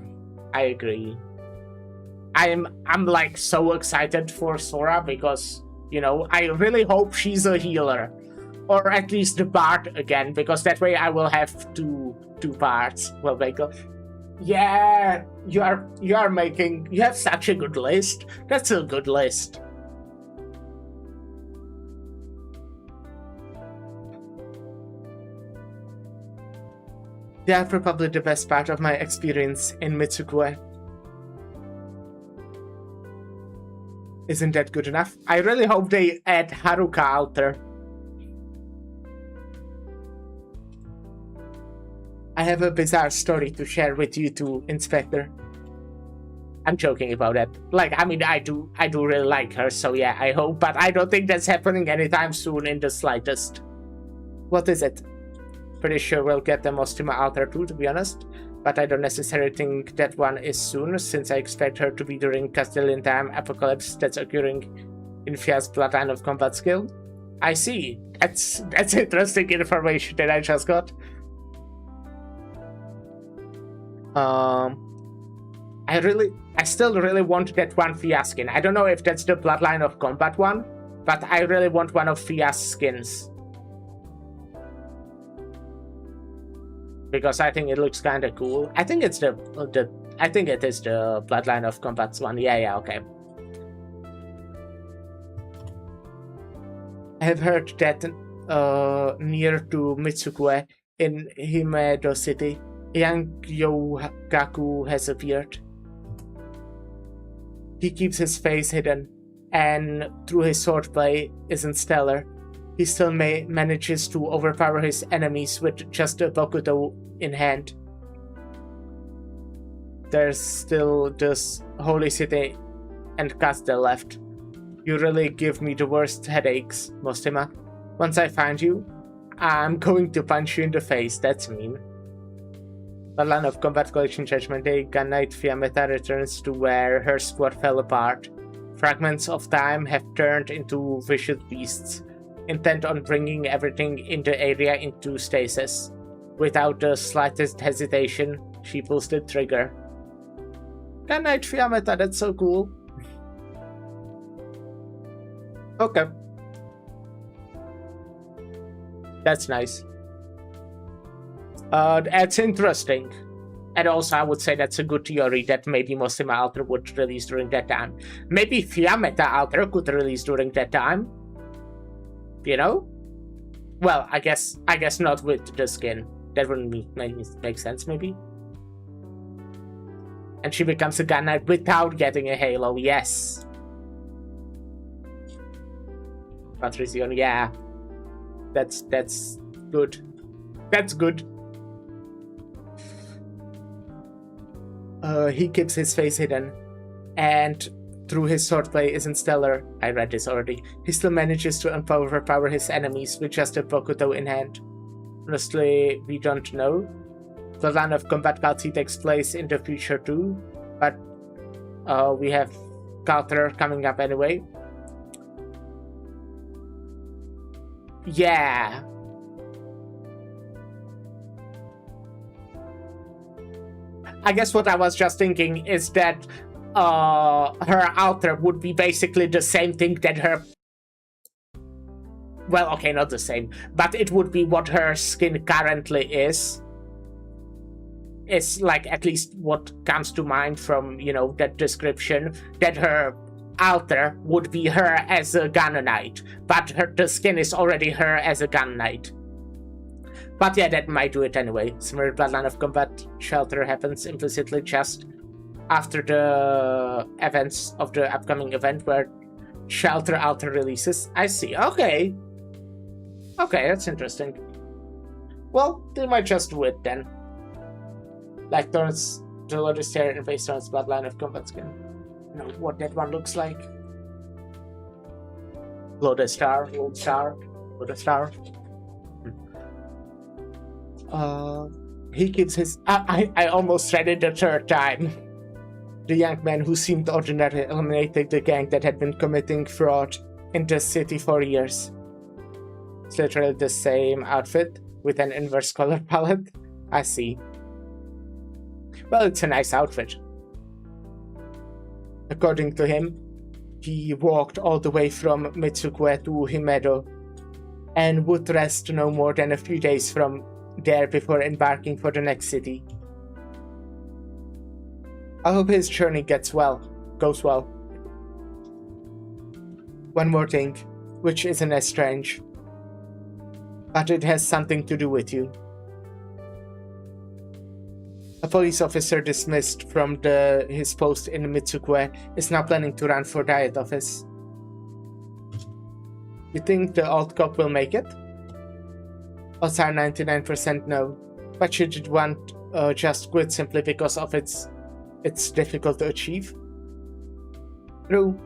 I agree. I'm like so excited for Sora because, you know, I really hope she's a healer. Or at least the bard again, because that way I will have two parts. Well, Michael. Yeah, you have such a good list. That's a good list. They are probably the best part of my experience in Mitsukue. Isn't that good enough? I really hope they add Haruka out there. I have a bizarre story to share with you too, Inspector. I'm joking about that. Like, I mean, I do really like her, so yeah, I hope, but I don't think that's happening anytime soon in the slightest. What is it? Pretty sure we'll get the Mostima altar too, to be honest, but I don't necessarily think that one is soon, since I expect her to be during Castilian time apocalypse that's occurring in Fia's bloodline of combat skill. I see. That's interesting information that I just got. I still really want that one Fia skin. I don't know if that's the bloodline of combat one, but I really want one of Fia's skins. Because I think it looks kind of cool. I think it's I think it is the bloodline of combat one. Yeah, okay. I have heard that near to Mitsukue in Himedo City, young Yogaku has appeared. He keeps his face hidden, and through his swordplay isn't stellar. He still manages to overpower his enemies with just a Bokuto in hand. There's still just Holy City and Castle left. You really give me the worst headaches, Mostima. Once I find you, I'm going to punch you in the face. That's mean. Bloodline of Combat Collection Judgment Day, Gun Knight Fiametta returns to where her squad fell apart. Fragments of time have turned into vicious beasts, intent on bringing everything in the area into stasis. Without the slightest hesitation, she pulls the trigger. Gun Knight Fiametta, that's so cool. Okay. That's nice. That's interesting. And also, I would say that's a good theory that maybe Mostima Alter would release during that time. Maybe Fiametta Alter could release during that time. You know? Well, I guess not with the skin. That wouldn't make sense, maybe. And she becomes a Gun Knight without getting a halo, yes. Patrizion, yeah. That's good. That's good. He keeps his face hidden, and through his swordplay isn't stellar. I read this already. He still manages to overpower his enemies with just a Bokuto in hand. Honestly, we don't know. The line of combat Kalti takes place in the future too, but we have Counter coming up anyway. Yeah. I guess what I was just thinking is that her altar would be basically the same thing that her... Well, okay, not the same, but it would be what her skin currently is. It's like at least what comes to mind from, you know, that description, that her altar would be her as a Gun Knight, but the skin is already her as a Gun Knight. But yeah, that might do it anyway. Similar Bloodline of Combat Shelter happens implicitly just after the events of the upcoming event where Shelter Altar releases. I see. Okay. Okay, that's interesting. Well, they might just do it then. Like turns the Lodestare and based on its Bloodline of Combat skin. You know what that one looks like. Lodestar. He keeps his... I almost read it the third time. The young man who seemed ordinary eliminated the gang that had been committing fraud in the city for years. It's literally the same outfit with an inverse color palette. I see. Well, it's a nice outfit. According to him, he walked all the way from Mitsukue to Himedo and would rest no more than a few days from there before embarking for the next city. I hope his journey goes well. One more thing, which isn't as strange, but it has something to do with you. A police officer dismissed from his post in Mitsukue is now planning to run for diet office. You think the old cop will make it? Odds are 99% no, but should it want just quit simply because of it's difficult to achieve? True.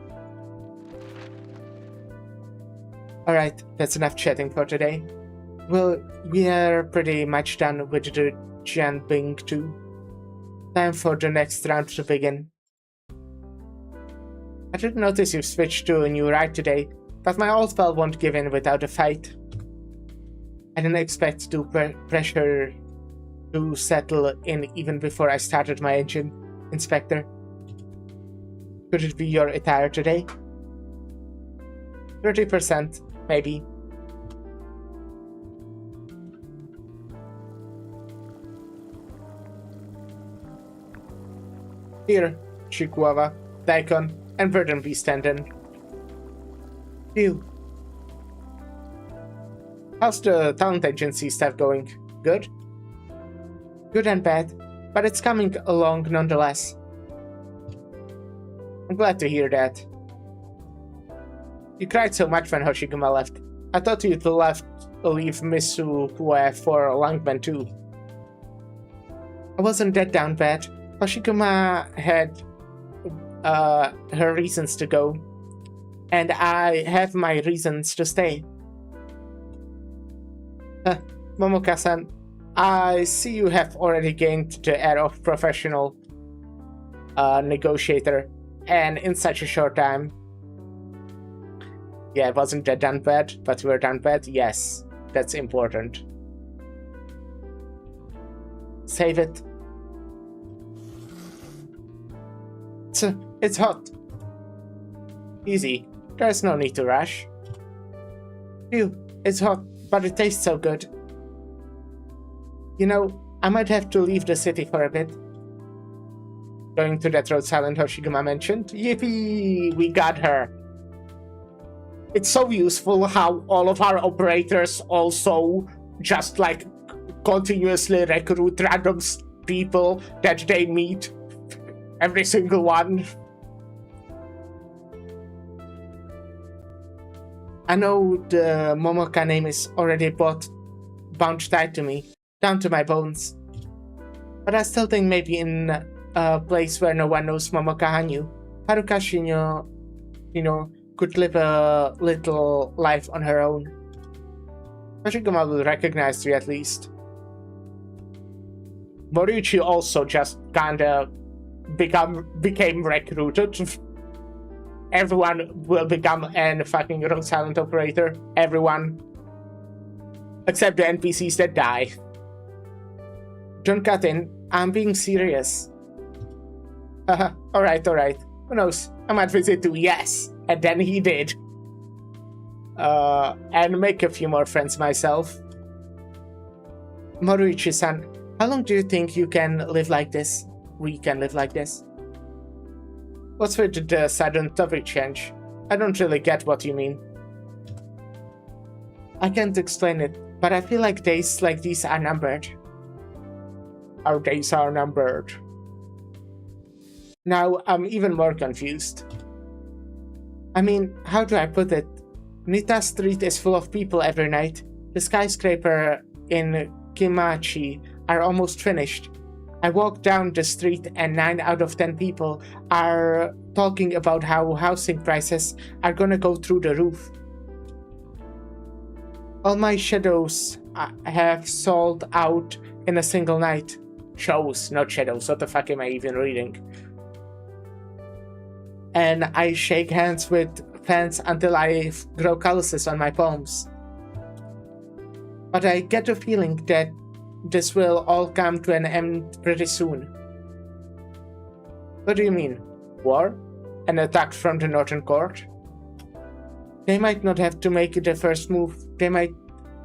Alright, that's enough chatting for today. Well, we are pretty much done with the Jianbing too. Time for the next round to begin. I did notice you've switched to a new ride today, but my old pal won't give in without a fight. I didn't expect to pressure to settle in even before I started my engine, Inspector. Could it be your attire today? 30%, maybe. Here, Chikuava, Daikon, and Verdant Beast tendon. Phew. How's the talent agency stuff going? Good? Good and bad, but it's coming along nonetheless. I'm glad to hear that. You cried so much when Hoshiguma left. I thought you'd leave Mitsukue for Langman too. I wasn't that down bad. Hoshiguma had her reasons to go, and I have my reasons to stay. Momoka-san, I see you have already gained the air of professional negotiator, and in such a short time. Yeah, wasn't that done bad, but we're done bad? Yes, that's important. Save it. It's hot. Easy, there's no need to rush. Phew, it's hot, but it tastes so good. You know, I might have to leave the city for a bit. Going to that road silent Hoshiguma mentioned. Yippee! We got her. It's so useful how all of our operators also just like continuously recruit random people that they meet. Every single one. I know the Momoka name is already bound tied to me, down to my bones. But I still think maybe in a place where no one knows Momoka Hanyu, Haruka Shinyo, could live a little life on her own. Kashigama will recognize you at least. Moriuchi also just kinda became recruited. Everyone will become a fucking road silent operator. Everyone. Except the NPCs that die. Don't cut in. I'm being serious. Alright. Who knows? I might visit too, yes. And then he did. And make a few more friends myself. Moriuchi-san, how long do you think you can live like this? We can live like this? What's with the sudden topic change? I don't really get what you mean. I can't explain it, but I feel like days like these are numbered. Our days are numbered. Now I'm even more confused. I mean, how do I put it? Nita Street is full of people every night. The skyscraper in Kimachi are almost finished. I walk down the street and 9 out of 10 people are talking about how housing prices are gonna go through the roof. All my shadows have sold out in a single night. Shows, not shadows. What the fuck am I even reading? And I shake hands with fans until I grow calluses on my palms. But I get the feeling that this will all come to an end pretty soon. What do you mean? War? An attack from the Northern Court? They might not have to make the first move. They might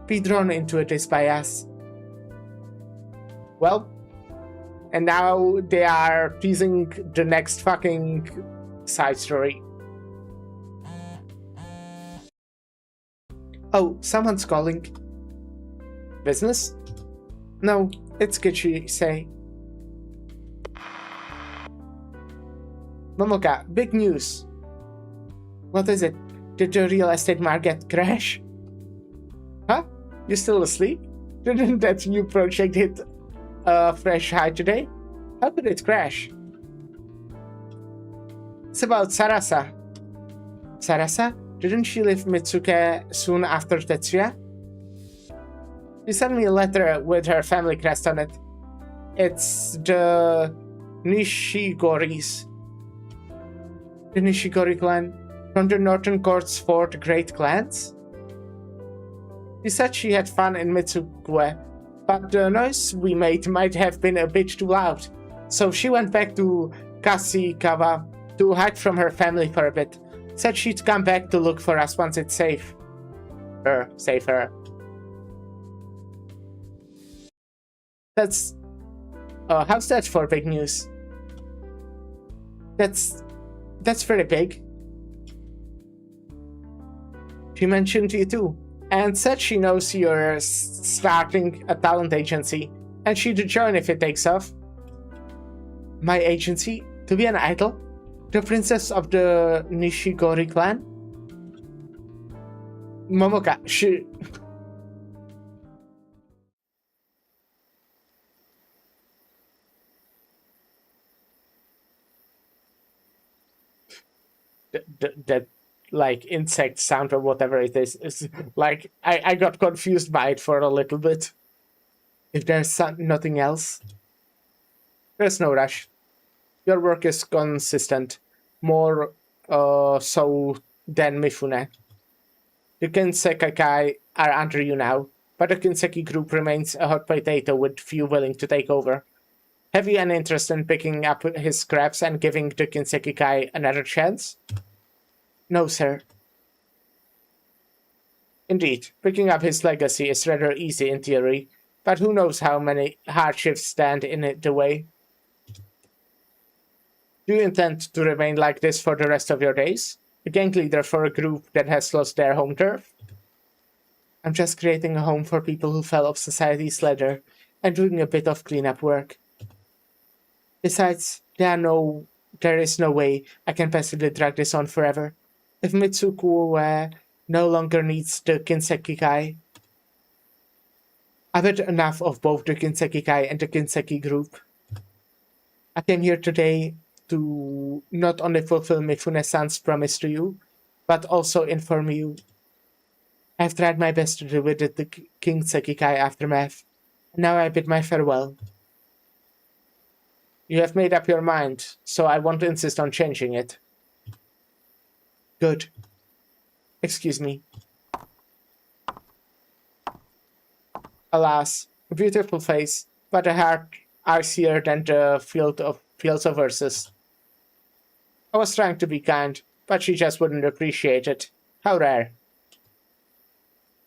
be drawn into this by us. Well, and now they are teasing the next fucking side story. Oh, someone's calling. Business? No, it's Kichi, say. Momoka, big news. What is it? Did the real estate market crash? Huh? You still asleep? Didn't that new project hit a fresh high today? How could it crash? It's about Sarasa. Sarasa? Didn't she leave Mitsuke soon after Tetsuya? She sent me a letter with her family crest on it. It's the Nishigoris. The Nishigori clan? From the Northern Court's 4th great clans? She said she had fun in Mitsuke, but the noise we made might have been a bit too loud. So she went back to Kashikawa to hide from her family for a bit. Said she'd come back to look for us once it's safe. Save her. That's... how's that for big news? That's pretty big. She mentioned you too, and said she knows you're starting a talent agency, and she'd join if it takes off. My agency? To be an idol? The princess of the Nishigori clan? Momoka, she... that like insect sound or whatever it is like I got confused by it for a little bit. If there's nothing else, there's no rush. Your work is consistent, more so than Mifune. The Kinseki Kai are under you now, but the Kinseki group remains a hot potato with few willing to take over. Have you an interest in picking up his scraps and giving the Kinseki Kai another chance? No, sir. Indeed, picking up his legacy is rather easy in theory, but who knows how many hardships stand in the way. Do you intend to remain like this for the rest of your days? A gang leader for a group that has lost their home turf? I'm just creating a home for people who fell off society's ladder and doing a bit of cleanup work. Besides, there is no way I can passively drag this on forever. If Mitsuku no longer needs the Kinseki Kai. I've had enough of both the Kinseki Kai and the Kinseki group. I came here today to not only fulfill Mifune-san's promise to you, but also inform you. I've tried my best to deal with the Kinseki Kai aftermath, and now I bid my farewell. You have made up your mind, so I won't insist on changing it. Good. Excuse me. Alas, a beautiful face, but a heart icier than the fields of verses. I was trying to be kind, but she just wouldn't appreciate it. How rare.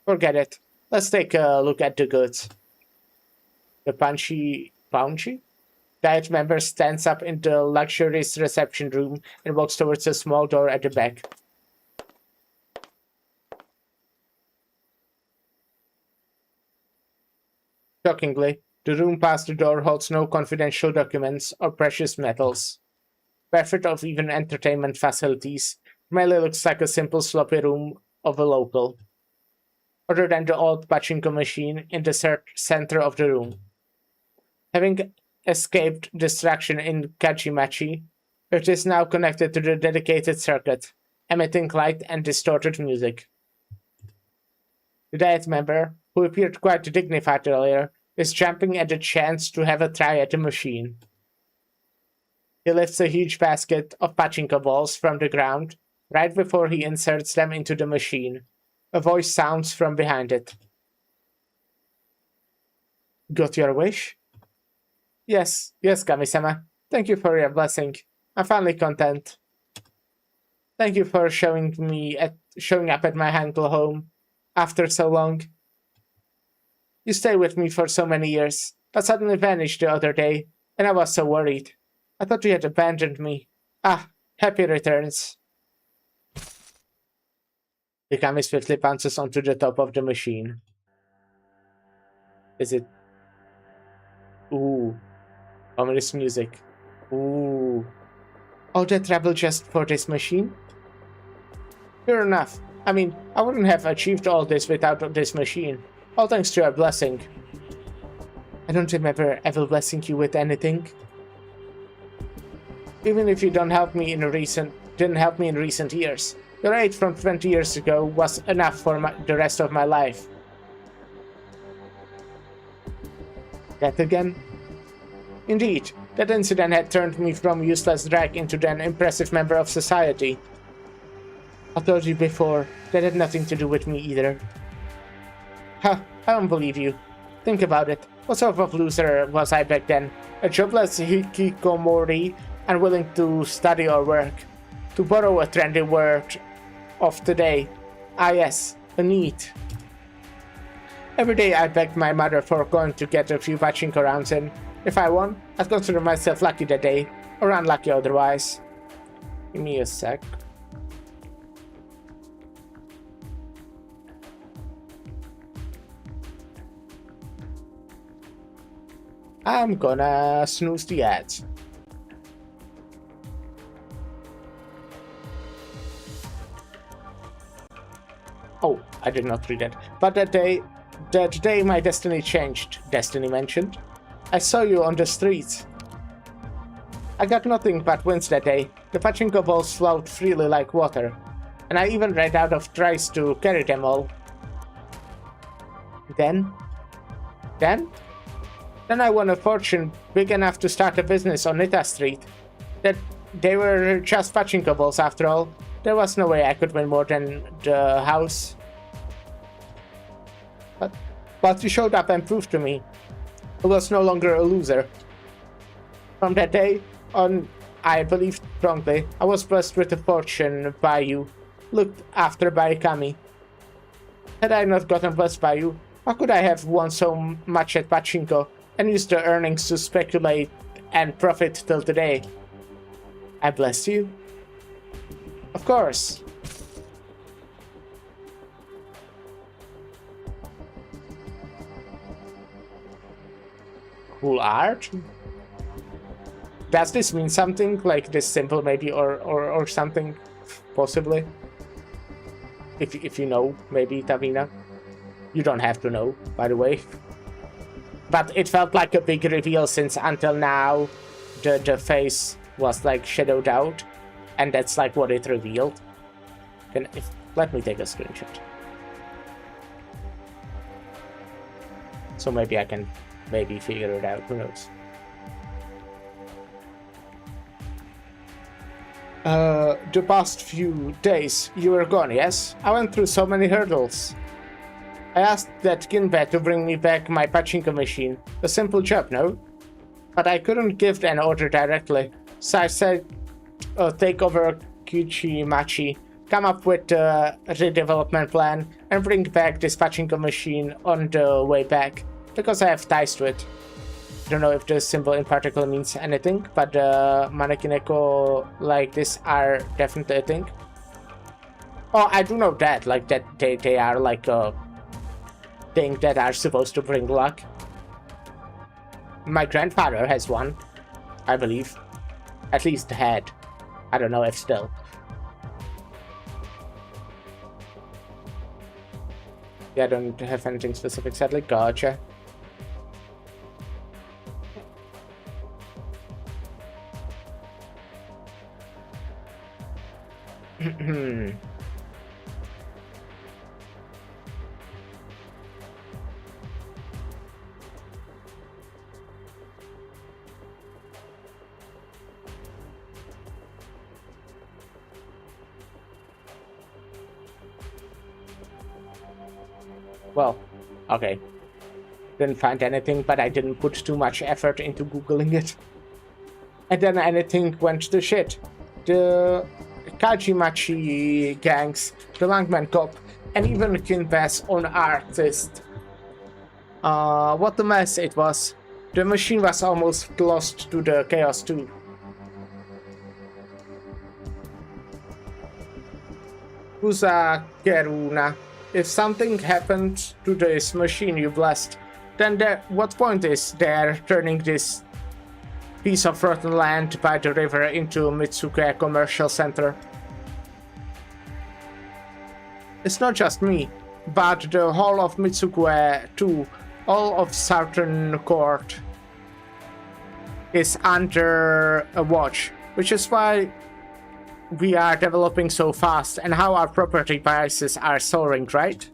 Forget it. Let's take a look at the goods. The Punchy? Diet member stands up in the luxurious reception room and walks towards a small door at the back. Shockingly, the room past the door holds no confidential documents or precious metals. Bereft of even entertainment facilities, merely looks like a simple sloppy room of a local. Other than the old pachinko machine in the center of the room. Having escaped distraction in Kachimachi, it is now connected to the dedicated circuit, emitting light and distorted music. The Diet member, who appeared quite dignified earlier, is jumping at the chance to have a try at the machine. He lifts a huge basket of pachinko balls from the ground right before he inserts them into the machine. A voice sounds from behind it. Got your wish? Yes, Kami-sama. Thank you for your blessing. I'm finally content. Thank you for showing up at my Hankel home after so long. You stayed with me for so many years, but suddenly vanished the other day, and I was so worried. I thought you had abandoned me. Ah, happy returns. The Kami swiftly bounces onto the top of the machine. Is it? Ooh. Ominous music. Ooh. All that trouble just for this machine? Fair enough. I mean, I wouldn't have achieved all this without this machine. All thanks to your blessing. I don't remember ever blessing you with anything. Even if you didn't help me in recent years. Your aid from 20 years ago was enough for the rest of my life. That again? Indeed, that incident had turned me from useless drag into an impressive member of society. I told you before, that had nothing to do with me either. Huh, I don't believe you. Think about it. What sort of loser was I back then? A jobless hikikomori, unwilling to study or work. To borrow a trendy word of today. Ah yes, a NEET. Every day I begged my mother for going to get a few pachinko rounds in. If I won, I'd consider myself lucky that day, or unlucky otherwise. Give me a sec. I'm gonna snooze the ads. Oh, I did not read it. But that day my destiny changed, Destiny mentioned. I saw you on the streets. I got nothing but wins that day. The pachinko balls flowed freely like water, and I even ran out of tries to carry them all. Then I won a fortune big enough to start a business on Nita Street. That they were just pachinko balls after all. There was no way I could win more than the house. But you showed up and proved to me I was no longer a loser. From that day on, I believed strongly I was blessed with a fortune by you, looked after by Kami. Had I not gotten blessed by you, how could I have won so much at pachinko and used the earnings to speculate and profit till today? I blessed you? Of course. Cool art? Does this mean something? Like this simple maybe or something? Possibly? If you know, maybe, Tavina. You don't have to know, by the way. But it felt like a big reveal since until now the face was like shadowed out. And that's like what it revealed. Let me take a screenshot. So maybe I can figure it out, who knows. The past few days you were gone, yes? I went through so many hurdles. I asked that Ginbet to bring me back my pachinko machine. A simple job, no? But I couldn't give an order directly. So I said, take over Kichi Machi, come up with a redevelopment plan, and bring back this pachinko machine on the way back. Because I have ties to it. I don't know if the symbol in particular means anything, but Manakineko like this are definitely a thing. Oh, I do know that, like that they are like a thing that are supposed to bring luck. My grandfather has one, I believe. At least had. I don't know if still. Yeah, I don't have anything specific, sadly. Gotcha. Well, okay. Didn't find anything, but I didn't put too much effort into googling it. And then anything went to shit. The Kajimachi gangs, the Langman Cop, and even Kinba's own artist. What a mess it was. The machine was almost lost to the chaos too. Usa Keruna. If something happened to this machine you blessed, then what point is there turning this piece of rotten land by the river into Mitsuke Commercial Center? It's not just me, but the whole of Mitsuke too. All of Southern Court is under a watch, which is why we are developing so fast and how our property prices are soaring, right?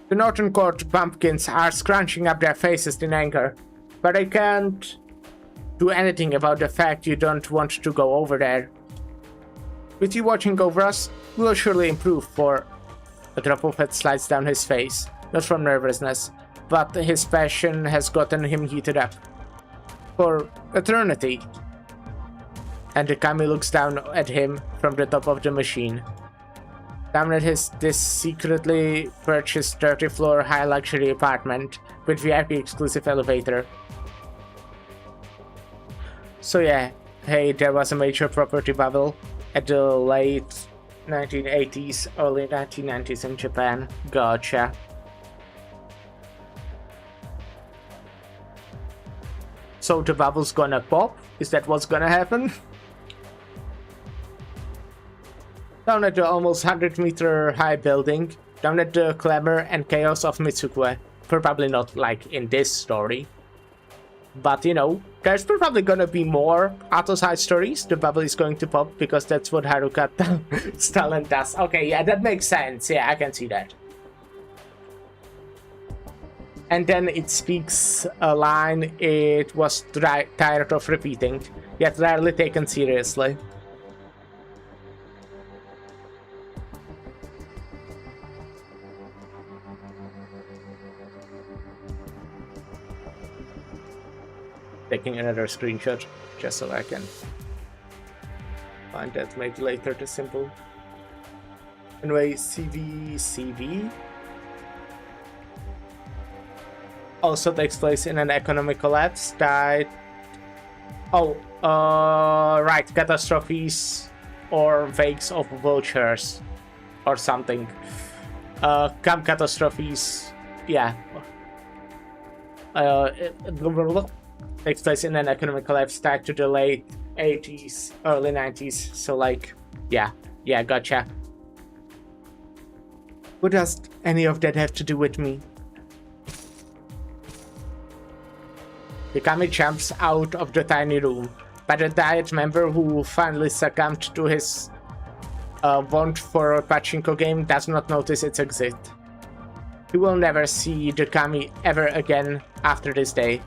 The Northern Court bumpkins are scrunching up their faces in anger, but I can't do anything about the fact you don't want to go over there. With you watching over us, we will surely improve. For a drop of sweat slides down his face, not from nervousness, but his passion has gotten him heated up. For eternity. And Kami looks down at him from the top of the machine. Down at this secretly purchased 30-floor high luxury apartment with VIP exclusive elevator. So yeah, hey, there was a major property bubble at the late 1980s, early 1990s in Japan. Gotcha. So the bubble's gonna pop? Is that what's gonna happen? Down at the almost 100-meter high building, down at the glamour and chaos of Mitsuke. Probably not like in this story. But you know, there's probably gonna be more Ato-side stories. The bubble is going to pop because that's what Haruka talent does. Okay, yeah, that makes sense. Yeah, I can see that. And then it speaks a line it was tired of repeating, yet rarely taken seriously. Taking another screenshot just so I can find that maybe later the symbol. Anyway, CV also takes place in an economic collapse that right, catastrophes or wakes of vultures or something. Come catastrophes, yeah. Takes place in an economic collapse tied to the late 80s, early 90s. So like, yeah, gotcha. What does any of that have to do with me? The kami jumps out of the tiny room, but a Diet member who finally succumbed to his want for a pachinko game does not notice its exit. He will never see the kami ever again after this day.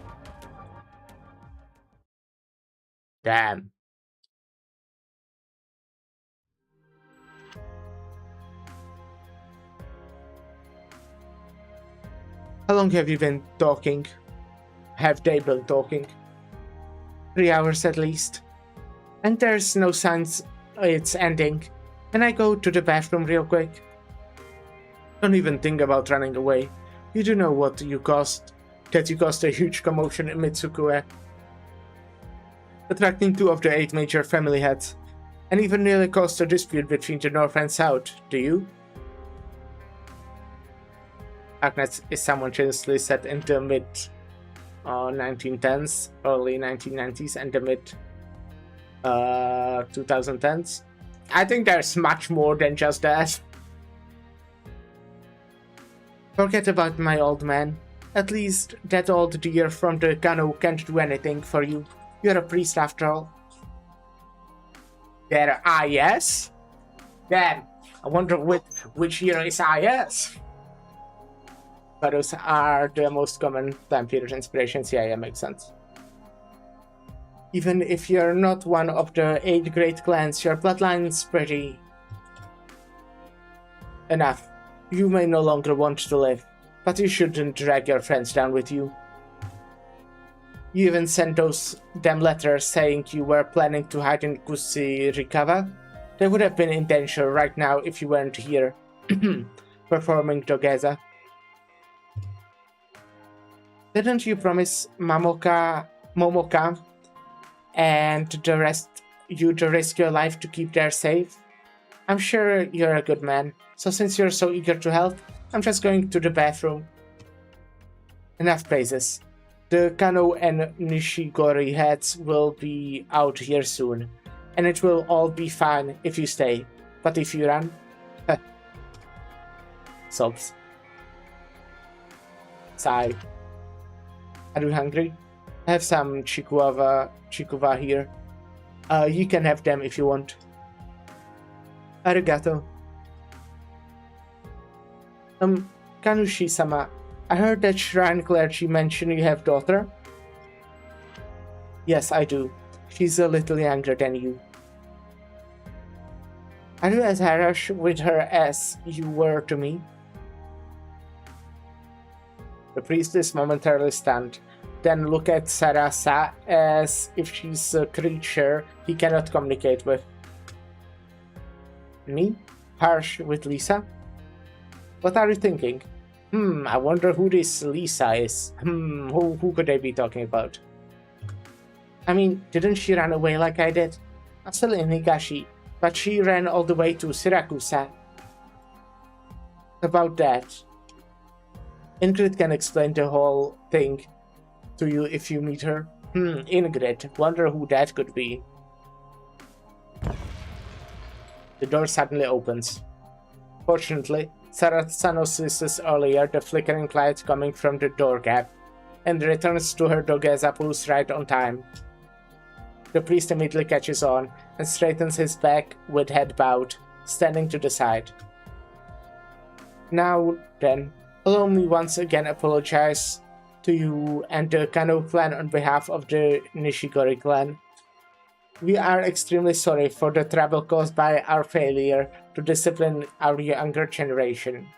Damn. How long have you been talking? Have they been talking? 3 hours at least. And there's no signs it's ending. Can I go to the bathroom real quick? Don't even think about running away. You do know what you caused. That you caused a huge commotion in Mitsukue. Attracting 2 of the 8 major family heads. And even nearly caused a dispute between the North and South, do you? Arknights is simultaneously set in the mid 1910s, early 1990s, and the mid 2010s. I think there's much more than just that. Forget about my old man. At least that old dear from the Kano can't do anything for you. You're a priest after all. There, yes? Damn, I wonder which year is IS. But those are the most common time period inspirations. Yeah, makes sense. Even if you're not one of the 8 great clans, your bloodline's pretty... Enough. You may no longer want to live, but you shouldn't drag your friends down with you. You even sent those damn letters saying you were planning to hide in Kusirikawa. They would have been in danger right now if you weren't here, performing Dogeza. Didn't you promise Momoka and the rest you'd risk your life to keep them safe? I'm sure you're a good man, so since you're so eager to help, I'm just going to the bathroom. Enough praises. The Kano and Nishigori heads will be out here soon, and it will all be fine if you stay. But if you run... Sobs. Sigh. Are you hungry? I have some chikuva here. You can have them if you want. Arigato. Kanushi-sama, I heard that shrine clergy mentioned you have daughter? Yes, I do. She's a little younger than you. Are you as harsh with her as you were to me? The priest is momentarily stunned, then look at Sarasa as if she's a creature he cannot communicate with. Me? Harsh with Lisa? What are you thinking? I wonder who this Lisa is. Who could I be talking about? I mean, didn't she run away like I did? I'm still in Higashi, but she ran all the way to Sirakusa. About that. Ingrid can explain the whole thing to you if you meet her. Ingrid, wonder who that could be. The door suddenly opens. Fortunately, Sarasa notices earlier the flickering light coming from the door gap, and returns to her Dogeza pose right on time. The priest immediately catches on, and straightens his back with head bowed, standing to the side. Now then, allow me once again apologize to you and the Kano clan on behalf of the Nishigori clan. We are extremely sorry for the trouble caused by our failure to discipline our younger generation.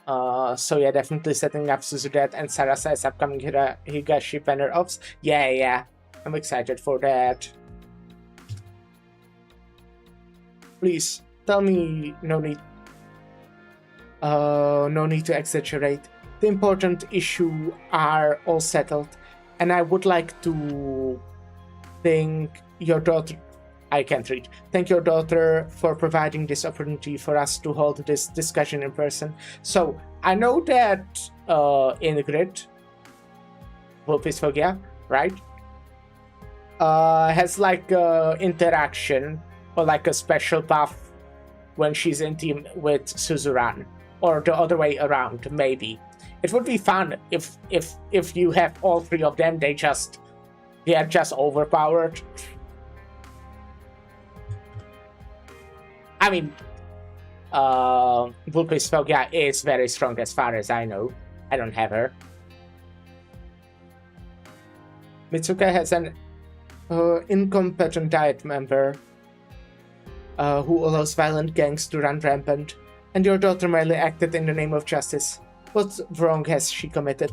So yeah, definitely setting up Suzudet and Sarasa as upcoming Higashi banner-offs. Yeah, I'm excited for that. Please, tell me no need to exaggerate. The important issues are all settled, and I would like to thank your daughter. I can't read. Thank your daughter for providing this opportunity for us to hold this discussion in person. So I know that Ingrid, Vulpisfogia, right? Has like interaction or like a special buff when she's in team with Suzuran, or the other way around, maybe. It would be fun if you have all three of them. They are just overpowered. I mean, Vulpes is very strong as far as I know. I don't have her. Mitsuka has an incompetent diet member who allows violent gangs to run rampant, and your daughter merely acted in the name of justice. What wrong has she committed?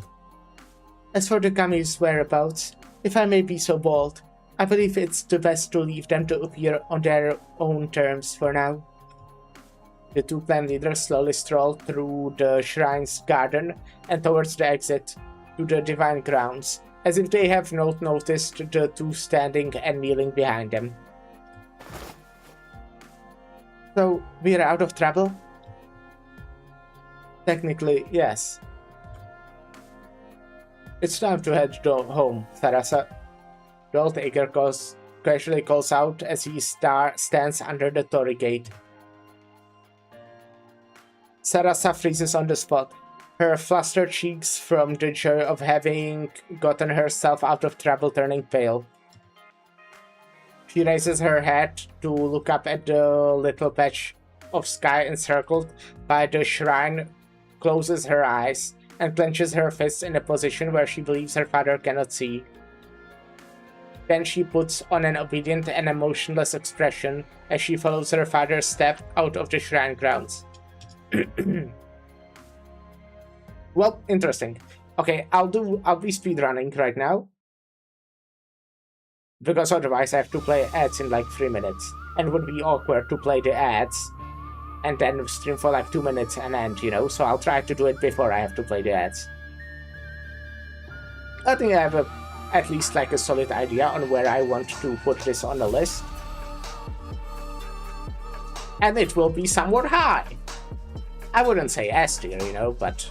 As for the Kami's whereabouts, if I may be so bold, I believe it's the best to leave them to appear on their own terms for now. The two clan leaders slowly stroll through the shrine's garden and towards the exit to the divine grounds, as if they have not noticed the two standing and kneeling behind them. So, we're out of trouble? Technically, yes. It's time to head home, Theresa. The old Ager casually calls out as he stands under the Torii gate. Sarasa freezes on the spot, her flustered cheeks from the joy of having gotten herself out of trouble turning pale. She raises her head to look up at the little patch of sky encircled by the shrine, closes her eyes, and clenches her fists in a position where she believes her father cannot see. Then she puts on an obedient and emotionless expression as she follows her father's step out of the shrine grounds. Well, interesting. Okay, I'll be speedrunning right now, because otherwise I have to play ads in like 3 minutes, and it would be awkward to play the ads and then stream for like 2 minutes and end, you know, so I'll try to do it before I have to play the ads. I think I have at least like a solid idea on where I want to put this on the list, and it will be somewhat high. I wouldn't say S tier, you know, but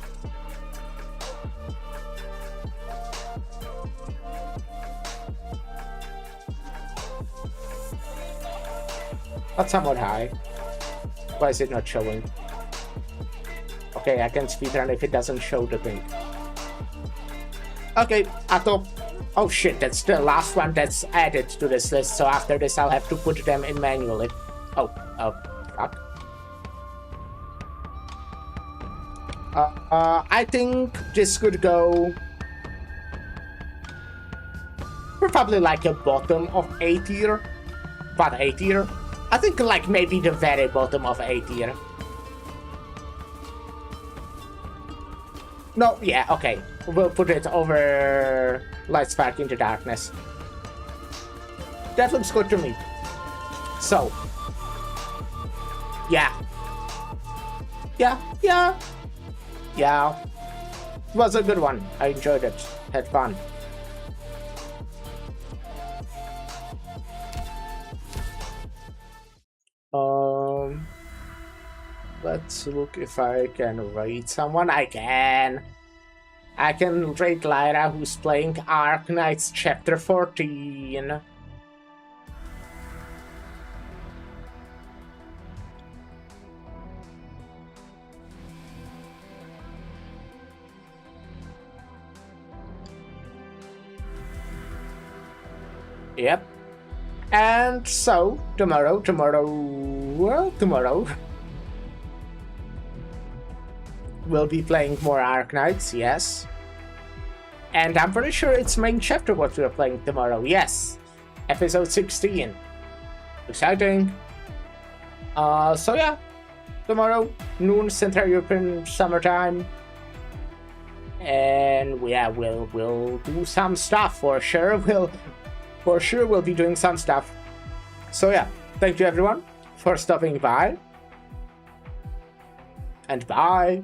somewhat high. Why is it not showing? Okay, I can speedrun if it doesn't show the thing. Okay, oh shit, that's the last one that's added to this list, so after this I'll have to put them in manually. Oh, fuck. I think this could go probably like a bottom of A tier, but A tier. I think like maybe the very bottom of A tier. No, yeah, okay. We'll put it over Light Spark into Darkness. That looks good to me. So, yeah. Yeah, it was a good one. I enjoyed it. Had fun. Let's look if I can rate someone. I can rate Lyra, who's playing Arknights Chapter 14. Yep. And so, tomorrow, we'll be playing more Arknights, yes. And I'm pretty sure it's main chapter what we're playing tomorrow, yes. Episode 16. Exciting. So yeah, tomorrow, noon Central European summertime. And yeah, we'll do some stuff for sure. We'll be doing some stuff. So yeah, thank you everyone for stopping by. And bye.